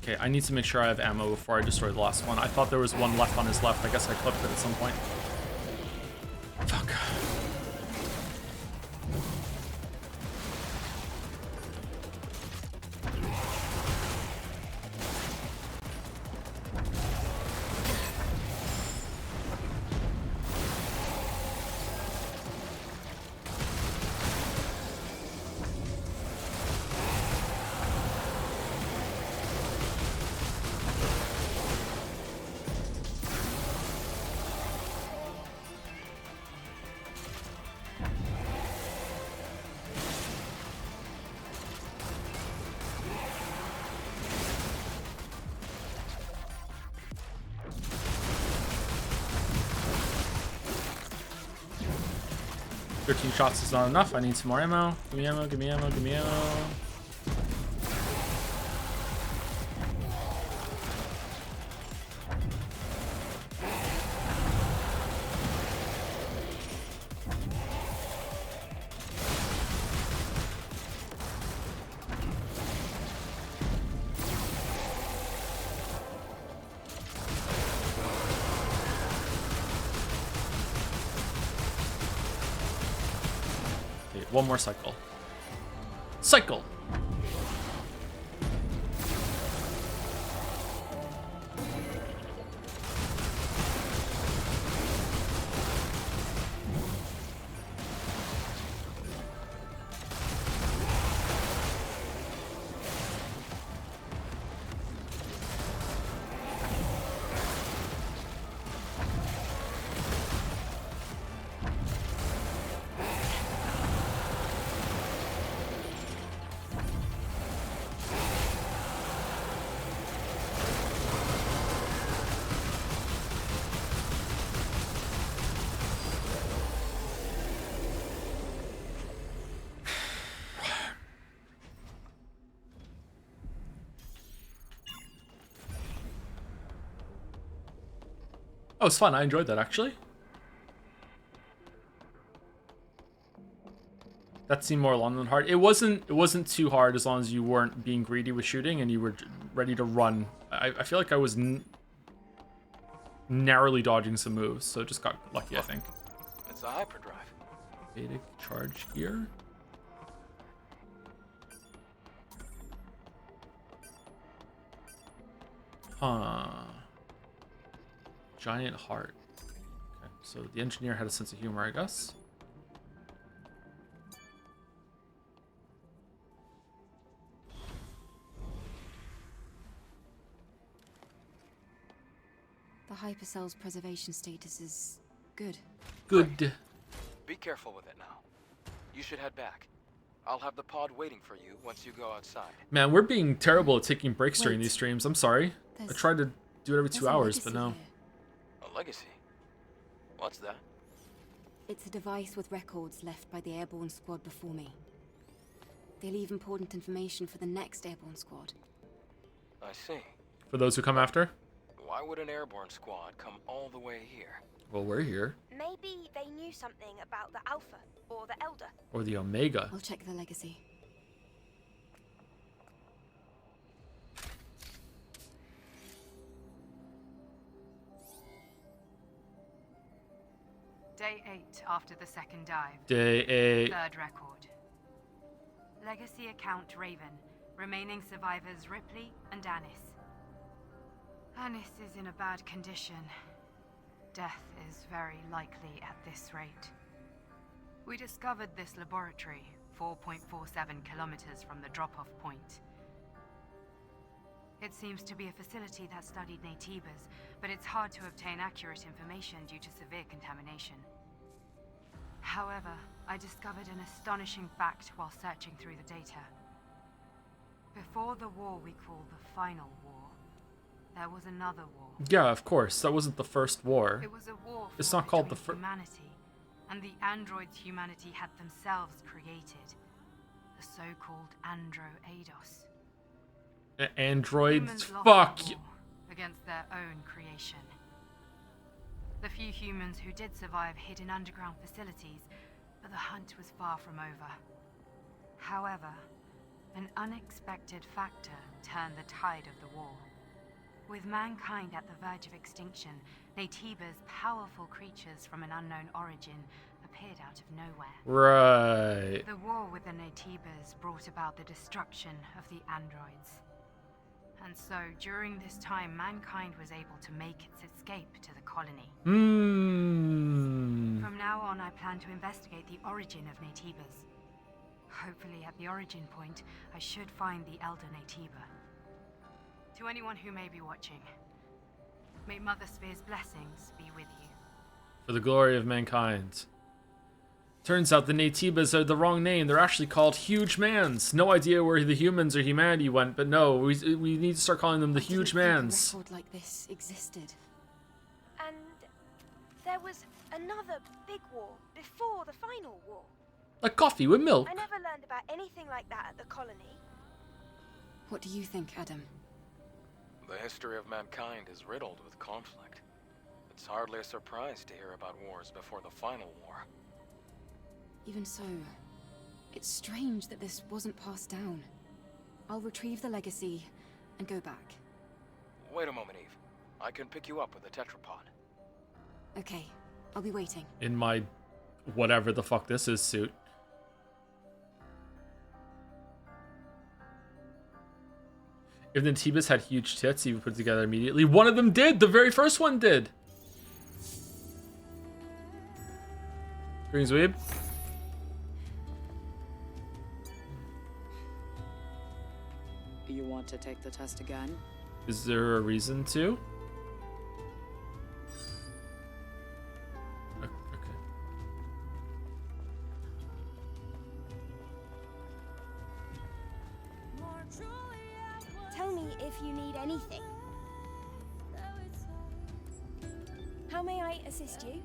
Okay, I need to make sure I have ammo before I destroy the last one. I thought there was one left on his left. I guess I clipped it at some point. Fuck. Shots is not enough. I need some more ammo. Give me ammo, give me ammo, give me ammo. One more cycle. Cycle! Oh, it's fun. I enjoyed that, actually. That seemed more long than hard. It wasn't too hard as long as you weren't being greedy with shooting and you were ready to run. I feel like I was narrowly dodging some moves, so just got lucky, I think. It's a hyperdrive. Beta charge here. Huh. Giant heart. Okay, so the engineer had a sense of humor, I guess. The hypercell's preservation status is good. Good. Be careful with it now. You should head back. I'll have the pod waiting for you once you go outside. Man, we're being terrible at taking breaks during these streams. I'm sorry. I tried to do it every 2 hours, but no. A legacy? What's that? It's a device with records left by the airborne squad before me. They leave important information for the next airborne squad. I see. For those who come after? Why would an airborne squad come all the way here? Well, we're here. Maybe they knew something about the Alpha or the Elder. Or the Omega. I'll check the legacy. Day 8 after the second dive. Day 8. Third record. Legacy account Raven. Remaining survivors Ripley and Anis. Anis is in a bad condition. Death is very likely at this rate. We discovered this laboratory 4.47 kilometers from the drop-off point. It seems to be a facility that studied Naytibas, but it's hard to obtain accurate information due to severe contamination. However, I discovered an astonishing fact while searching through the data. Before the war we call the Final War, there was another war. Yeah, of course. That wasn't the first war. It was a war It's not called the first. humanity, and the androids humanity had themselves created, the so-called Andro Eidos. Androids? Humans lost Fuck the you. war against their own creation. The few humans who did survive hid in underground facilities, but the hunt was far from over. However, an unexpected factor turned the tide of the war. With mankind at the verge of extinction, Naytibas, powerful creatures from an unknown origin, appeared out of nowhere. Right. The war with the Naytibas brought about the destruction of the androids. And so, during this time, mankind was able to make its escape to the colony. From now on, I plan to investigate the origin of Naytibas. Hopefully, at the origin point, I should find the Elder Naytiba. To anyone who may be watching, may Mother Sphere's blessings be with you. For the glory of mankind. Turns out the Naytibas are the wrong name. They're actually called Huge Mans. No idea where the humans or humanity went, but no, we need to start calling them the Huge Mans. A record like this existed. And there was another big war before the final war. Like coffee with milk. I never learned about anything like that at the colony. What do you think, Adam? The history of mankind is riddled with conflict. It's hardly a surprise to hear about wars before the final war. Even so, it's strange that this wasn't passed down. I'll retrieve the legacy and go back. Wait a moment, Eve. I can pick you up with the tetrapod. Okay, I'll be waiting. In my whatever the fuck this is suit. If the Naytibas had huge tits, he would put it together immediately. One of them did! The very first one did! Greetings, Weeb. You want to take the test again? Is there a reason to? Okay. Tell me if you need anything. How may I assist you?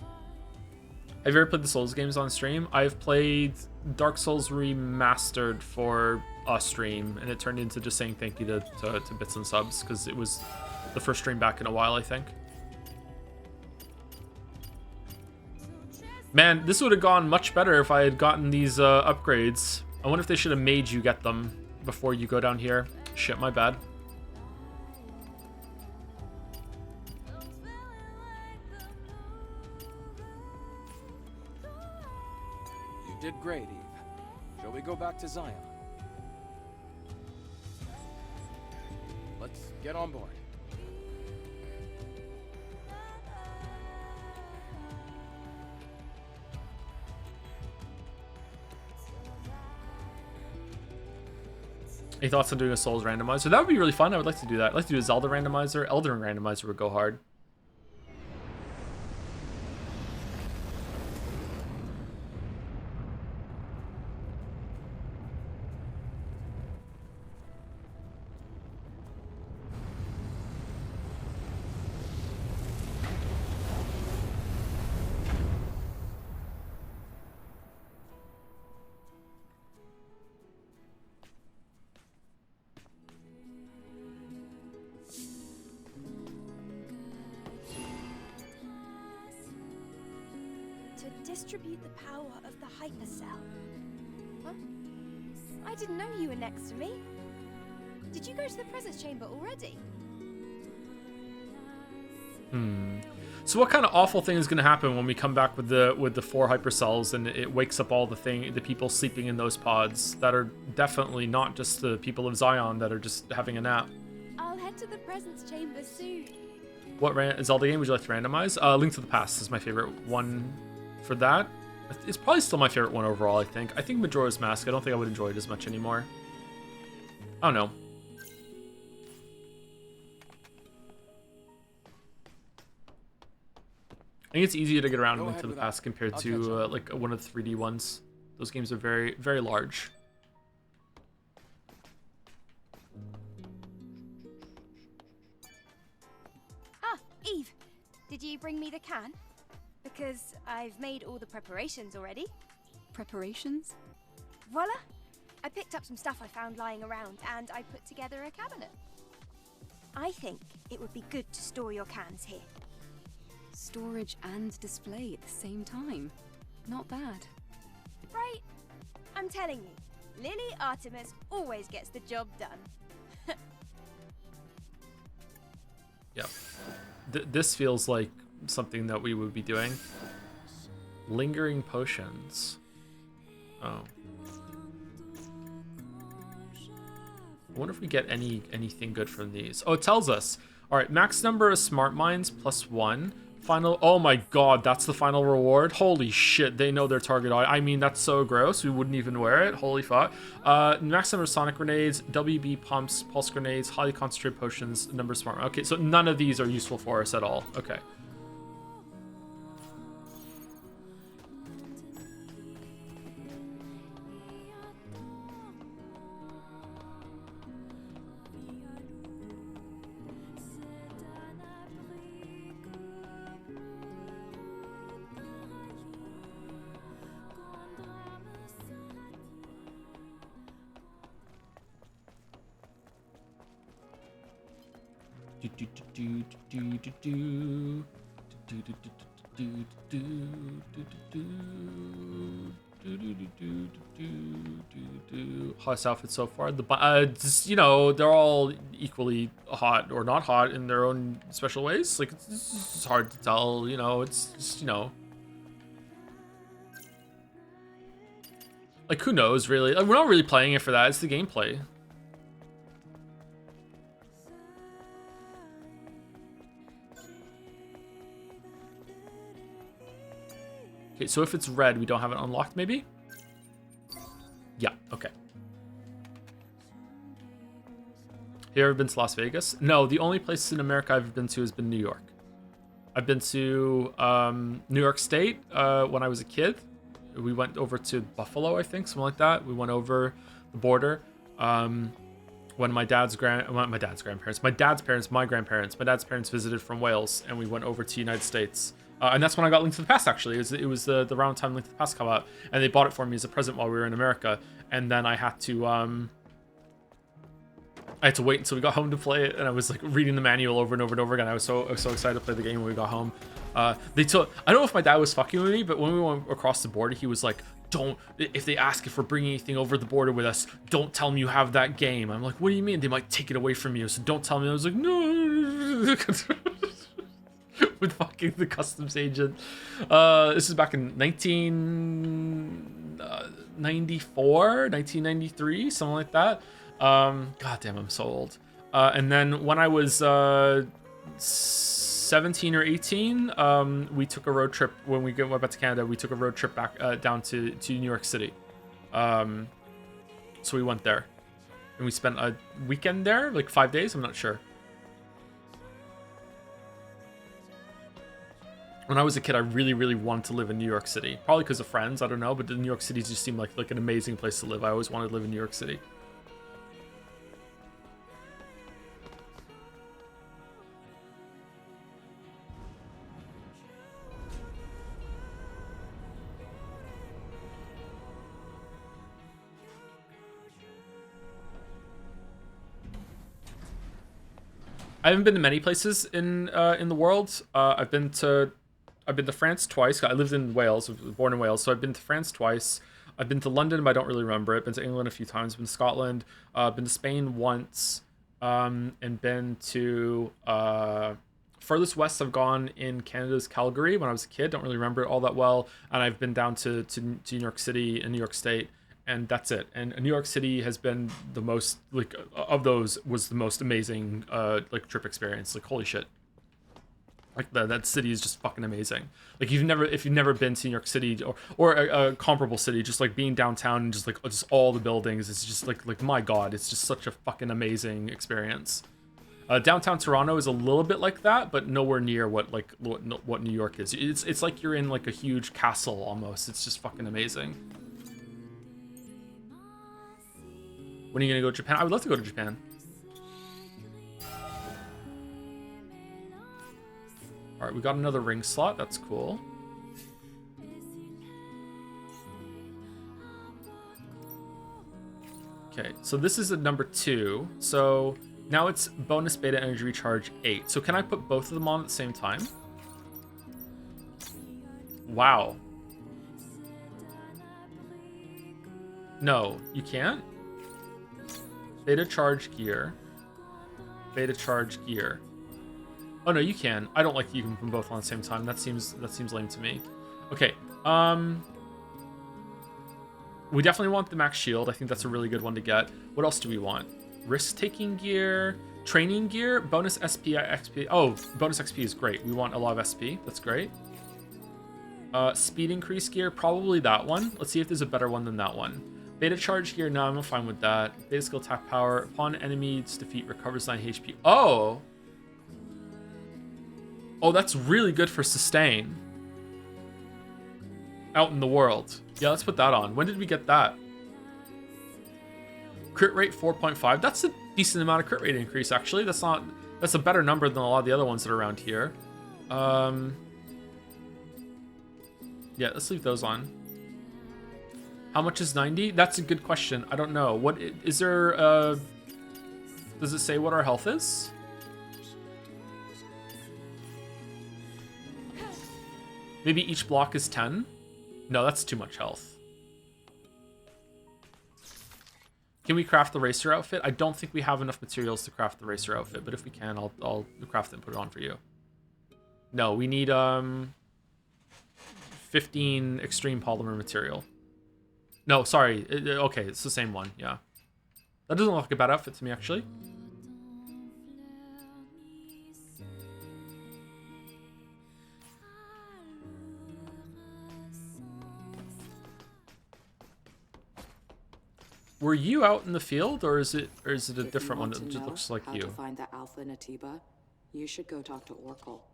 Have you ever played the Souls games on stream? I've played Dark Souls Remastered for a stream, and it turned into just saying thank you to bits and subs, because it was the first stream back in a while, I think. Man, this would have gone much better if I had gotten these upgrades. I wonder if they should have made you get them before you go down here. Shit, my bad. You did great, Eve. Shall we go back to Zion? Let's get on board. Any thoughts on doing a Souls randomizer? That would be really fun. I would like to do that. I'd like to do a Zelda randomizer. Elden Ring randomizer would go hard. Distribute the power of the hypercell. Huh? I didn't know you were next to me. Did you go to the presence chamber already? So what kind of awful thing is going to happen when we come back with the 4 hypercells and it wakes up all the people sleeping in those pods that are definitely not just the people of Zion that are just having a nap? I'll head to the presence chamber soon. What Zelda game would you like to randomize? Link to the Past is my favorite one. For that, it's probably still my favorite one overall, I think. I think Majora's Mask, I don't think I would enjoy it as much anymore. I don't know. think it's easier to get around Go Link to ahead the with Past that. compared I'll to catch up. like one of the 3D ones. Those games are very, very large. Ah, Eve, did you bring me the can? Because I've made all the preparations already. Preparations? Voila! I picked up some stuff I found lying around and I put together a cabinet. I think it would be good to store your cans here. Storage and display at the same time. Not bad. Right? I'm telling you, Lily Artemis always gets the job done. Yep. This feels like something that we would be doing. Lingering potions. Oh. I wonder if we get anything good from these. Oh, it tells us. All right, max number of smart mines +1. Final. Oh my god, that's the final reward. Holy shit, they know their target. I mean, that's so gross. We wouldn't even wear it. Holy fuck. Max number of sonic grenades, WB pumps, pulse grenades, highly concentrated potions, number of smart. Okay, so none of these are useful for us at all. Okay. Hottest outfit so far. Just, you know, they're all equally hot or not hot in their own special ways. Like it's hard to tell. You know, it's just, you know, like who knows really? Like, we're not really playing it for that. It's the gameplay. Okay, so if it's red, we don't have it unlocked, maybe? Yeah, okay. Have you ever been to Las Vegas? No, the only place in America I've been to has been New York. I've been to New York State when I was a kid. We went over to Buffalo, I think, something like that. We went over the border. When my dad's grandparents, my dad's parents visited from Wales, and we went over to United States. And that's when I got Link to the Past, actually. It was the round time Link to the Past come out, and they bought it for me as a present while we were in America. And then I had to wait until we got home to play it, and I was like reading the manual over and over and over again. I was so excited to play the game when we got home. I don't know if my dad was fucking with me, but when we went across the border, he was like, if they ask if we're bringing anything over the border with us, don't tell them you have that game. I'm like, what do you mean? They might take it away from you, so don't tell me. I was like, no. With fucking the customs agent. This is back in 1994, 1993, something like that. God damn, I'm so old. And then when I was 17 or 18, we took a road trip. When we went back to Canada, we took a road trip back down to New York City. So we went there, and we spent a weekend there, like 5 days. I'm not sure. When I was a kid, I really, really wanted to live in New York City. Probably because of friends, I don't know, but New York City just seemed like an amazing place to live. I always wanted to live in New York City. I haven't been to many places in the world. I've been to France twice. I lived in Wales, I was born in Wales, so I've been to France twice. I've been to London, but I don't really remember it. Been to England a few times. Been to Scotland. Been to Spain once. And been to furthest west I've gone in Canada's Calgary when I was a kid. Don't really remember it all that well. And I've been down to New York City and New York State. And that's it. And New York City has been the most, like, of those was the most amazing like trip experience. Like, holy shit. Like that city is just fucking amazing. Like if you've never been to New York City or a comparable city, just like being downtown and just all the buildings, it's just like my god, it's just such a fucking amazing experience. Downtown Toronto is a little bit like that, but nowhere near what New York is. It's like you're in like a huge castle almost. It's just fucking amazing. When are you gonna go to Japan? I would love to go to Japan. All right, we got another ring slot. That's cool. Okay, so this is a number 2. So now it's bonus beta energy recharge 8. So can I put both of them on at the same time? Wow. No, you can't? Beta charge gear. Beta charge gear. Oh no, you can. I don't like that you can put them both on at the same time. That seems lame to me. Okay. We definitely want the max shield. I think that's a really good one to get. What else do we want? Risk-taking gear, training gear, bonus SP, XP. Oh, bonus XP is great. We want a lot of SP. That's great. Speed increase gear, probably that one. Let's see if there's a better one than that one. Beta charge gear, no, I'm fine with that. Beta skill attack power, upon enemy's defeat, recovers 9 HP. Oh! Oh, that's really good for sustain. Out in the world. Yeah, let's put that on. When did we get that? Crit rate 4.5. That's a decent amount of crit rate increase, actually. That's a better number than a lot of the other ones that are around here. Yeah, let's leave those on. How much is 90? That's a good question. I don't know. What is there? Does it say what our health is? Maybe each block is 10? No, that's too much health. Can we craft the racer outfit? I don't think we have enough materials to craft the racer outfit, but if we can, I'll craft it and put it on for you. No, we need 15 extreme polymer material. No, sorry. Okay, it's the same one. Yeah. That doesn't look like a bad outfit to me, actually. Were you out in the field, or is it a different one that just looks like you? To find the Alpha Natiba, you should go talk to Oracle.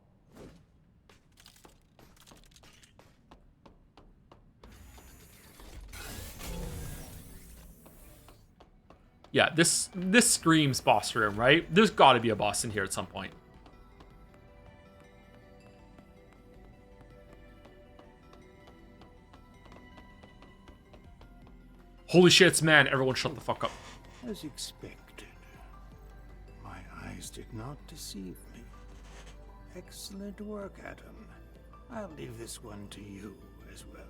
Yeah, this screams boss room, right? There's got to be a boss in here at some point. Holy shit, it's man. Everyone shut the fuck up. As expected. My eyes did not deceive me. Excellent work, Adam. I'll leave this one to you as well.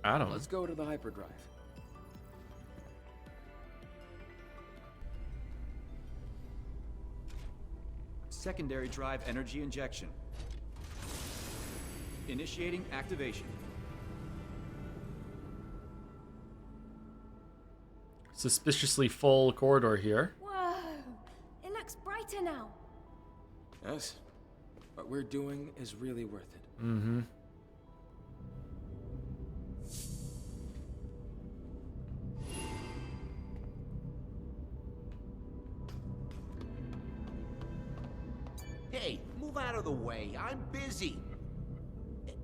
Adam. Let's go to the hyperdrive. Secondary drive energy injection. Initiating activation. Suspiciously full corridor here. Whoa! It looks brighter now. Yes. What we're doing is really worth it. Mm-hmm. Hey, move out of the way. I'm busy.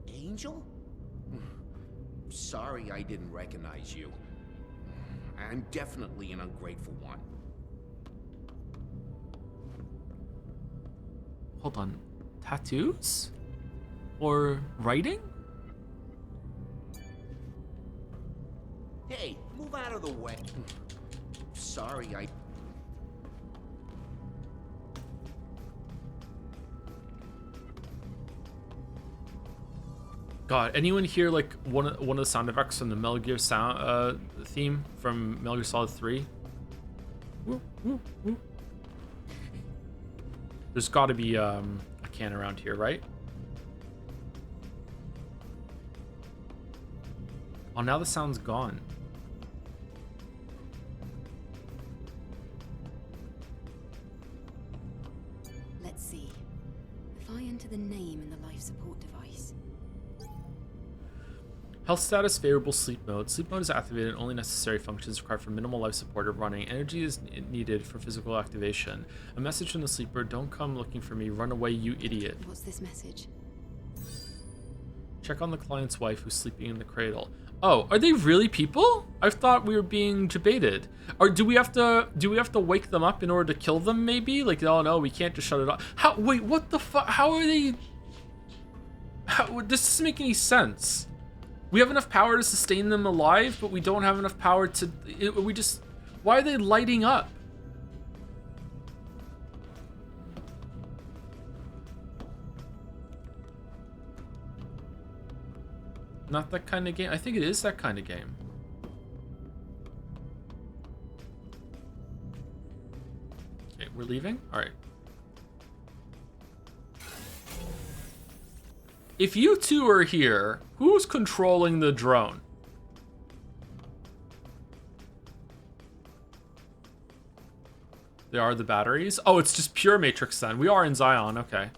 Angel? Sorry I didn't recognize you. I'm definitely an ungrateful one. Hold on. Tattoos? Or writing? Hey, move out of the way. Sorry I... God, anyone hear like one of the sound effects from the Metal Gear sound theme from Metal Gear Solid 3? Woo, woo, woo. There's got to be a can around here, right? Oh, now the sound's gone. Let's see. If I enter the name in the life support device. Health status favorable sleep mode. Sleep mode is activated and only necessary functions required for minimal life support are running. Energy is needed for physical activation. A message from the sleeper, don't come looking for me, run away you idiot. What's this message? Check on the client's wife who's sleeping in the cradle. Oh, are they really people? I thought we were being debated. Or do we have to wake them up in order to kill them maybe? Like, oh no, we can't just shut it off. How, wait, what the fuck? How are they? This doesn't make any sense. We have enough power to sustain them alive, but we don't have enough power to, why are they lighting up? Not that kind of game. I think it is that kind of game. Okay, we're leaving? All right. If you two are here, who's controlling the drone? They are the batteries? Oh, it's just pure Matrix then. We are in Zion, okay.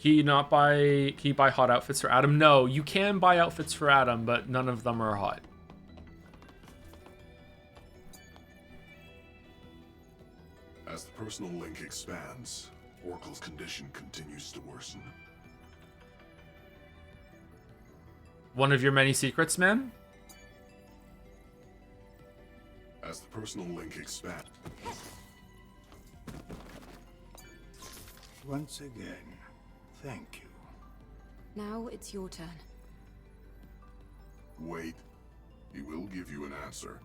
Can you buy hot outfits for Adam? No, you can buy outfits for Adam, but none of them are hot. As the personal link expands, Oracle's condition continues to worsen. One of your many secrets, man? As the personal link expands. Once again, thank you. Now it's your turn. Wait. He will give you an answer.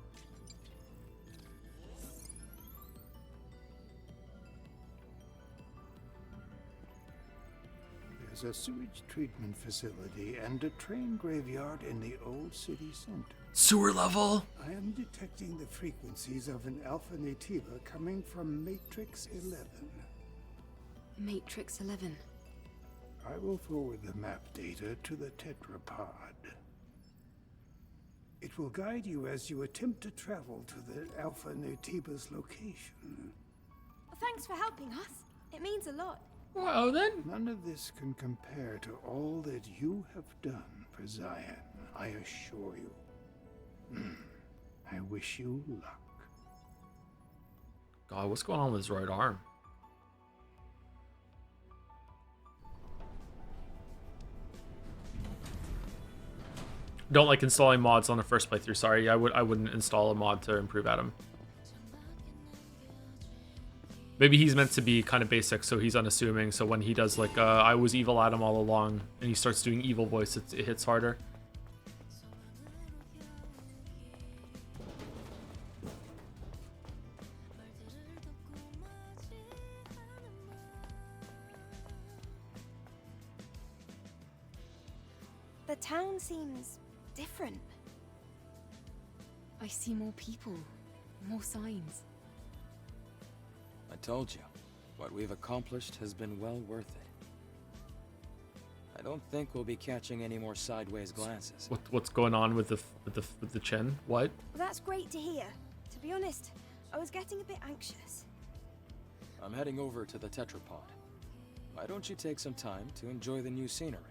There's a sewage treatment facility and a train graveyard in the old city center. Sewer level? I am detecting the frequencies of an Alpha Nativa coming from Matrix 11. Matrix 11. I will forward the map data to the tetrapod. It will guide you as you attempt to travel to the Alpha Nativa's location. Thanks for helping us. It means a lot. Well then. None of this can compare to all that you have done for Zion, I assure you. I wish you luck. God, what's going on with his right arm? Don't like installing mods on the first playthrough. Sorry, I wouldn't install a mod to improve Adam. Maybe he's meant to be kind of basic, so he's unassuming. So when he does like, I was evil Adam all along, and he starts doing evil voice, it hits harder. The town seems different. I see more people, more signs. I told you, what we've accomplished has been well worth it. I don't think we'll be catching any more sideways glances. What's going on with the chin? What? Well, that's great to hear. To be honest, I was getting a bit anxious. I'm heading over to the tetrapod. Why don't you take some time to enjoy the new scenery?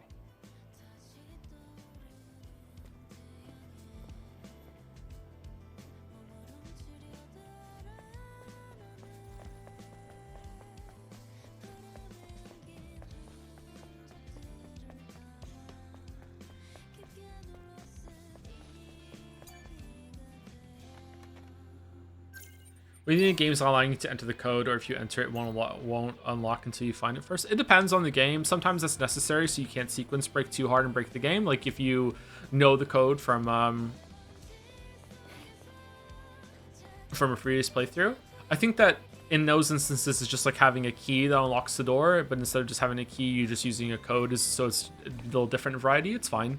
Within the game's not allowing you to enter the code, or if you enter it, won't unlock until you find it first. It depends on the game. Sometimes that's necessary, so you can't sequence break too hard and break the game. Like if you know the code from a previous playthrough. I think that in those instances, it's just like having a key that unlocks the door, but instead of just having a key, you're just using a code, so it's a little different variety. It's fine.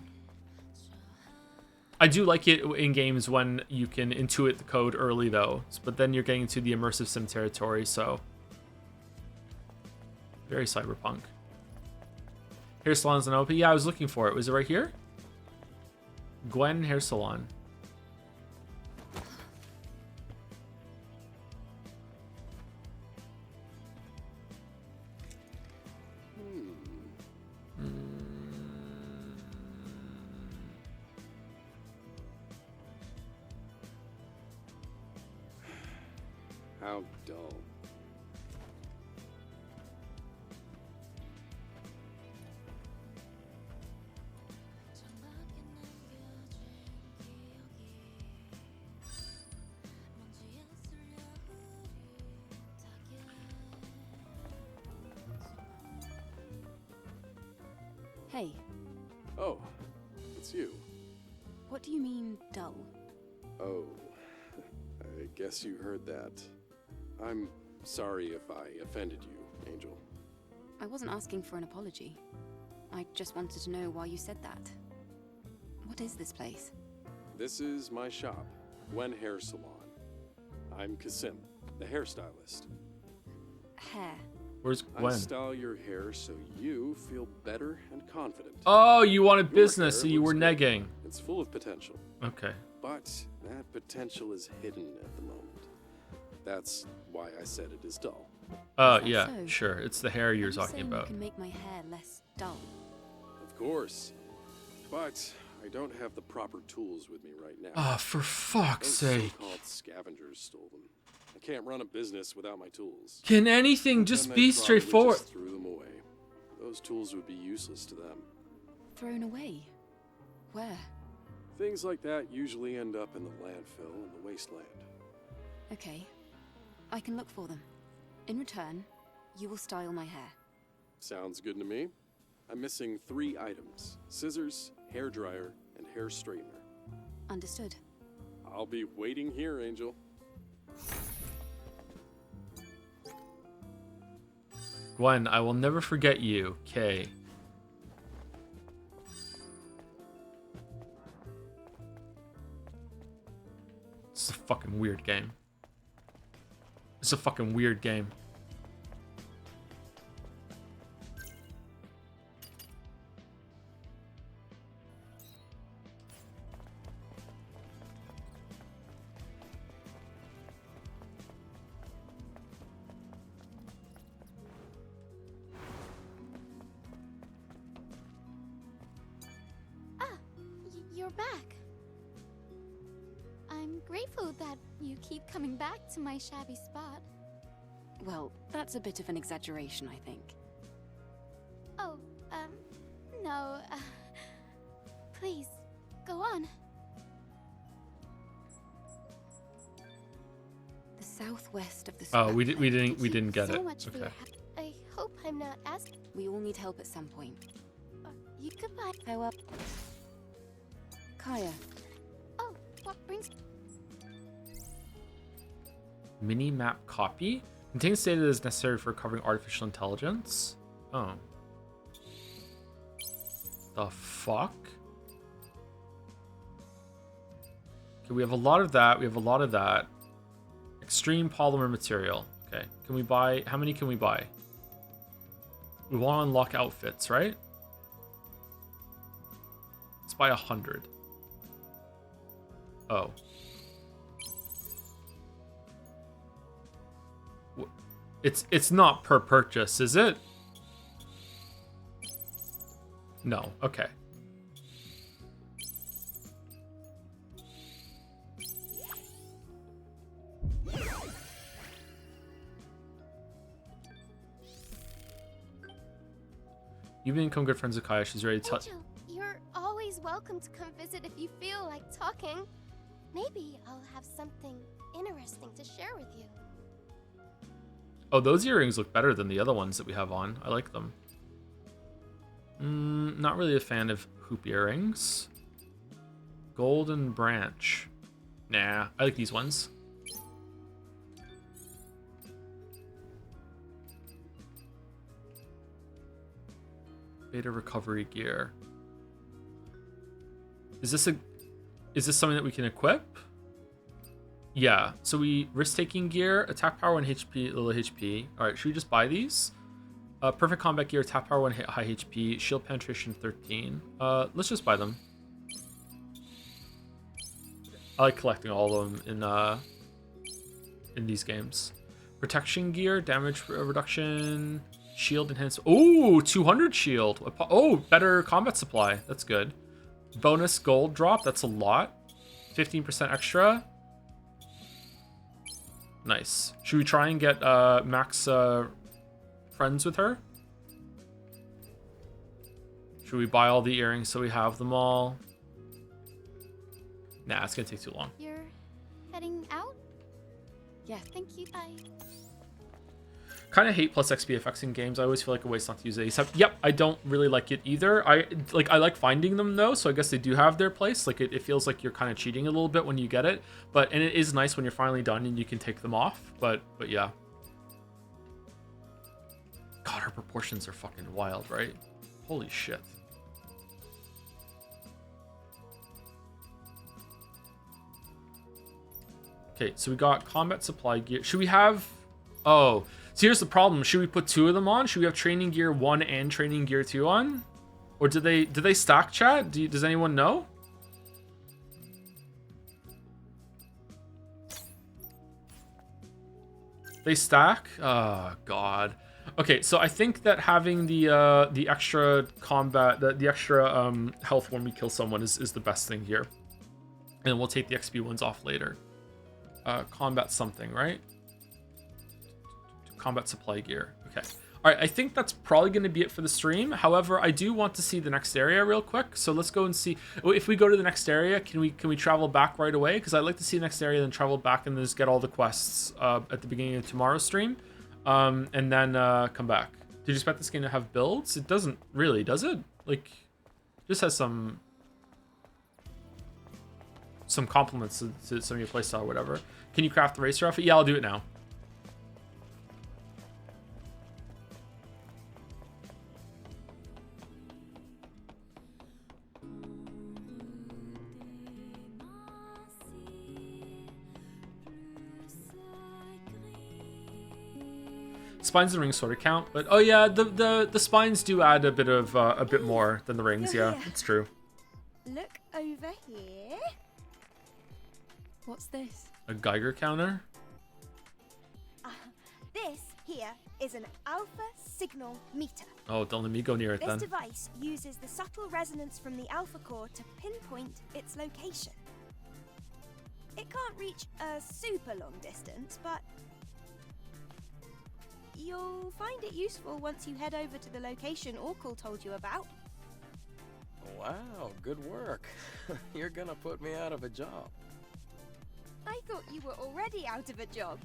I do like it in games when you can intuit the code early, though. But then you're getting into the immersive sim territory, so... Very cyberpunk. Hair salon's an OP. Yeah, I was looking for it. Was it right here? Gwen Hair Salon. How dull. Hey, Oh, it's you. what do you mean, dull? Oh, I guess you heard that. I'm sorry if I offended you, Angel. I wasn't asking for an apology. I just wanted to know why you said that. What is this place? This is my shop, Gwen Hair Salon. I'm Kasim, the hairstylist. Hair. Where's I Gwen? style your hair so you feel better and confident. Oh, you wanted Your business, hair so you were looks great. negging. It's full of potential. Okay. But that potential is hidden at the moment. That's why I said it is dull. Yeah, so? sure. It's the hair you're Are you talking saying about. You can make my hair less dull. Of course. But I don't have the proper tools with me right now. Oh, for fuck's Those sake. so-called scavengers stole them. I can't run a business without my tools. Can anything Then just they be probably straightforward? Just threw them away. Those tools would be useless to them. Thrown away? Where? Things like that usually end up in the landfill and the wasteland. Okay. I can look for them. In return, you will style my hair. Sounds good to me. I'm missing 3 items: scissors, hairdryer, and hair straightener. Understood. I'll be waiting here, Angel. Gwen, I will never forget you. Kay. It's a fucking weird game. It's a fucking weird game. You're back. I'm grateful that you keep coming back to my shabby spot. Well, that's a bit of an exaggeration, I think. Oh, no, please, go on. The southwest of the Oh, scrap we plant. didn't get so it. much for your Okay. I hope I'm not asking. We all need help at some point. You goodbye. Farewell. Kaya. Oh, what brings? Mini-map copy? Contains data that is necessary for recovering artificial intelligence? Oh. The fuck? Okay, we have a lot of that. We have a lot of that. Extreme polymer material. Okay. Can we buy... How many can we buy? We want to unlock outfits, right? Let's buy 100. Oh. It's not per purchase, is it? No. Okay. You've become good friends with Kaya. She's ready to tell. Angel, you're always welcome to come visit if you feel like talking. Maybe I'll have something interesting to share with you. Oh, those earrings look better than the other ones that we have on. I like them. Not really a fan of hoop earrings. Golden branch. Nah, I like these ones. Beta recovery gear. Is this something that we can equip? Yeah, so we risk-taking gear, attack power 1 HP, little HP. All right, should we just buy these? Perfect combat gear, attack power 1 high HP, shield penetration 13. Let's just buy them. I like collecting all of them in these games. Protection gear, damage reduction, shield enhance. Oh, 200 shield. Oh, better combat supply. That's good. Bonus gold drop. That's a lot. 15% extra. Nice. Should we try and get Max friends with her? Should we buy all the earrings so we have them all? Nah, it's gonna take too long. You're heading out? Yeah, thank you. Bye. Kind of hate plus XP effects in games. I always feel like a waste not to use it. Except, yep, I don't really like it either. I like finding them though, so I guess they do have their place. Like it feels like you're kind of cheating a little bit when you get it, and it is nice when you're finally done and you can take them off. But yeah. God, her proportions are fucking wild, right? Holy shit. Okay, so we got combat supply gear. Should we have... Oh, so here's the problem. Should we put 2 of them on? Should we have training gear 1 and training gear 2 on? Or do they stack, chat? Does anyone know? They stack? Oh, God. Okay, so I think that having the extra combat, the extra health when we kill someone is the best thing here. And we'll take the XP ones off later. Combat something, right? Combat supply gear. Okay. All right, I think that's probably going to be it for the stream. However, I do want to see the next area real quick. So let's go and see. If we go to the next area, can we travel back right away? Because I'd like to see the next area, then travel back and just get all the quests at the beginning of tomorrow's stream. And then come back. Did you expect this game to have builds? It doesn't really, does it? Like, it just has some compliments to some of your playstyle or whatever. Can you craft the racer outfit? Yeah, I'll do it now. Spines and rings sort of count, but oh yeah, the spines do add a bit more than the rings. Yeah, it's true. Look over here. What's this? A Geiger counter? This here is an alpha signal meter. Oh, don't let me go near it This then. device uses the subtle resonance from the alpha core to pinpoint its location. It can't reach a super long distance, but you'll find it useful once you head over to the location Orkul told you about. Wow, good work. You're gonna put me out of a job. I thought you were already out of a job.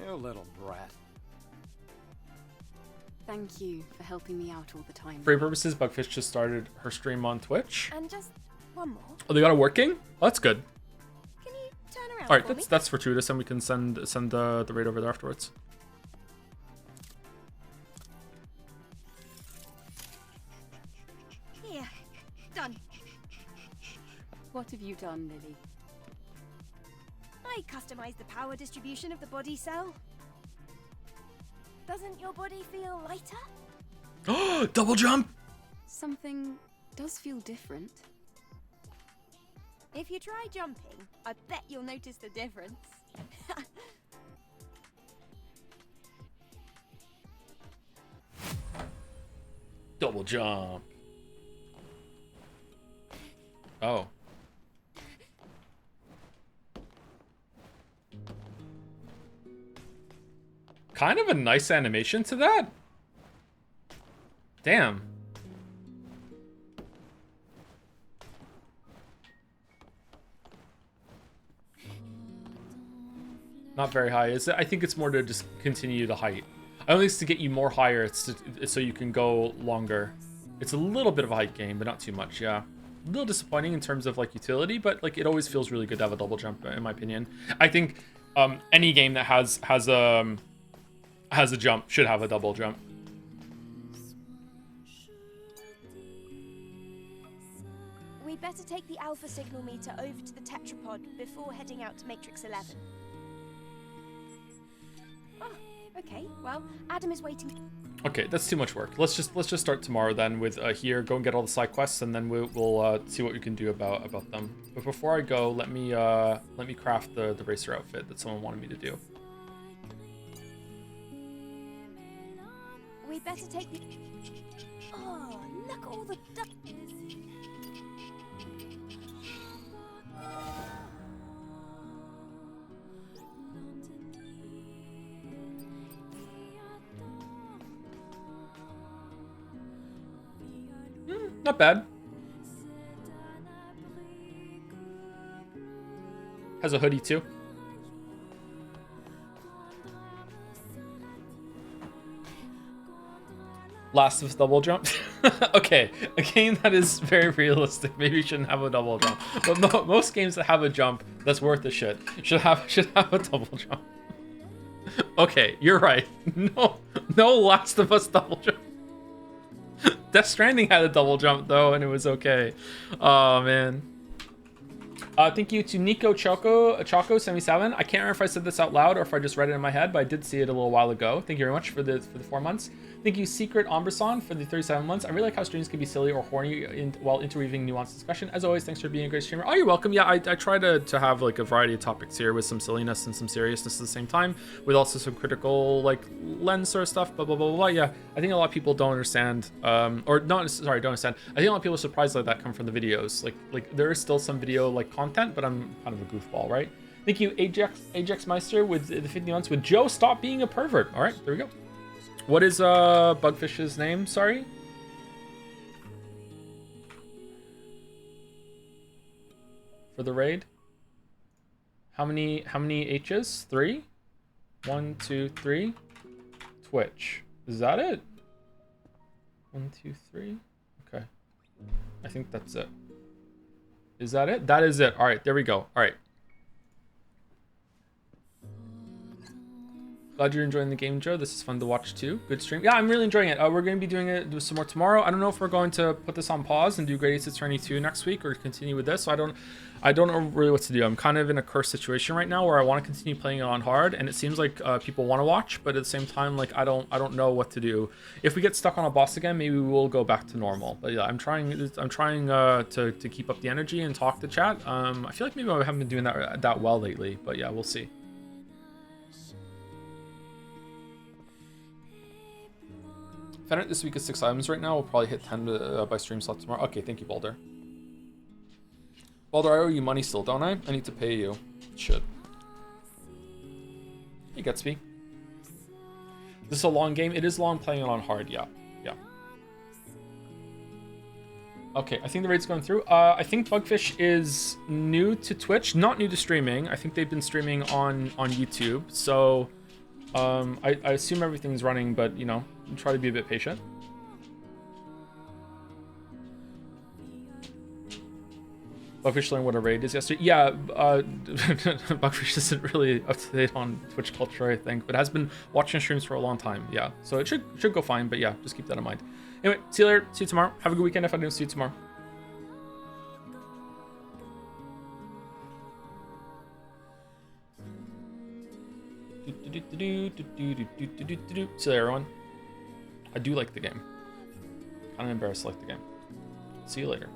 You little brat. Thank you for helping me out all the time. For your purposes, Bugfish just started her stream on Twitch. And just one more. Oh, they got it working? Oh, that's good. Can you turn around All right, for me? that's fortuitous, and we can send the raid over there afterwards. Here, done. What have you done, Lily? I customized the power distribution of the body cell. Doesn't your body feel lighter? Oh, double jump! Something does feel different. If you try jumping, I bet you'll notice the difference. Double jump. Oh. Kind of a nice animation to that. Damn. Not very high, is it? I think it's more to just continue the height. I don't think it's to get you more higher, it's so you can go longer. It's a little bit of a height game, but not too much, yeah. A little disappointing in terms of like utility, but like it always feels really good to have a double jump, in my opinion. I think any game that has a jump should have a double jump. We'd better take the alpha signal meter over to the tetrapod before heading out to Matrix 11. Oh, okay. Well, Adam is waiting. Okay, that's too much work. Let's just start tomorrow then with here. Go and get all the side quests, and then we'll see what we can do about them. But before I go, let me craft the racer outfit that someone wanted me to do. We'd better take the. Oh, look at all the. Not bad. Has a hoodie too. Last of Us double jump. Okay, a game that is very realistic. Maybe you shouldn't have a double jump. But most games that have a jump that's worth the shit should have a double jump. Okay, you're right. No Last of Us double jump. Death Stranding had a double jump though, and it was okay. Oh man. Thank you to Nico Choco 77. I can't remember if I said this out loud or if I just read it in my head, but I did see it a little while ago. Thank you very much for the 4 months. Thank you, Secret Ombrason, for the 37 months. I really like how streams can be silly or horny while interweaving nuanced discussion. As always, thanks for being a great streamer. Oh, you're welcome. Yeah, I try to have like a variety of topics here with some silliness and some seriousness at the same time, with also some critical like lens sort of stuff. Blah blah blah blah. Yeah, I think a lot of people don't understand, don't understand. I think a lot of people are surprised like that come from the videos. Like there is still some video like content, but I'm kind of a goofball, right? Thank you, Ajax Meister with the 50 months with Joe. Stop being a pervert. All right, there we go. What is Bugfish's name? Sorry. For the raid. How many H's? 3? 1, 2, 3. Twitch. Is that it? 1, 2, 3. Okay. I think that's it. Is that it? That is it. All right, there we go. All right. Glad you're enjoying the game, Joe. This is fun to watch too. Good stream. Yeah, I'm really enjoying it. We're going to be doing it some more tomorrow. I don't know if we're going to put this on pause and do Great Ace Attorney 2 next week or continue with this. So I don't know really what to do. I'm kind of in a cursed situation right now where I want to continue playing it on hard, and it seems like people want to watch, but at the same time, like I don't know what to do. If we get stuck on a boss again, maybe we will go back to normal. But yeah, I'm trying to keep up the energy and talk to chat. I feel like maybe I haven't been doing that well lately, but yeah, we'll see. Fennert this week is 6 items right now. We'll probably hit 10 by stream slot tomorrow. Okay, thank you, Baldur. Baldur, I owe you money still, don't I? I need to pay you. Shit. Hey, Gutsby. This is a long game. It is long playing it on hard. Yeah. Yeah. Okay, I think the raid's going through. I think Bugfish is new to Twitch. Not new to streaming. I think they've been streaming on YouTube. So I assume everything's running, but, you know, try to be a bit patient. Bugfish learned what a raid is yesterday. Yeah, Bugfish isn't really up to date on Twitch culture, I think, but has been watching streams for a long time. Yeah, so it should go fine, but yeah, just keep that in mind. Anyway, see you later. See you tomorrow. Have a good weekend if I don't see you tomorrow. See you later, everyone. I do like the game. Kind of embarrassed to like the game. See you later.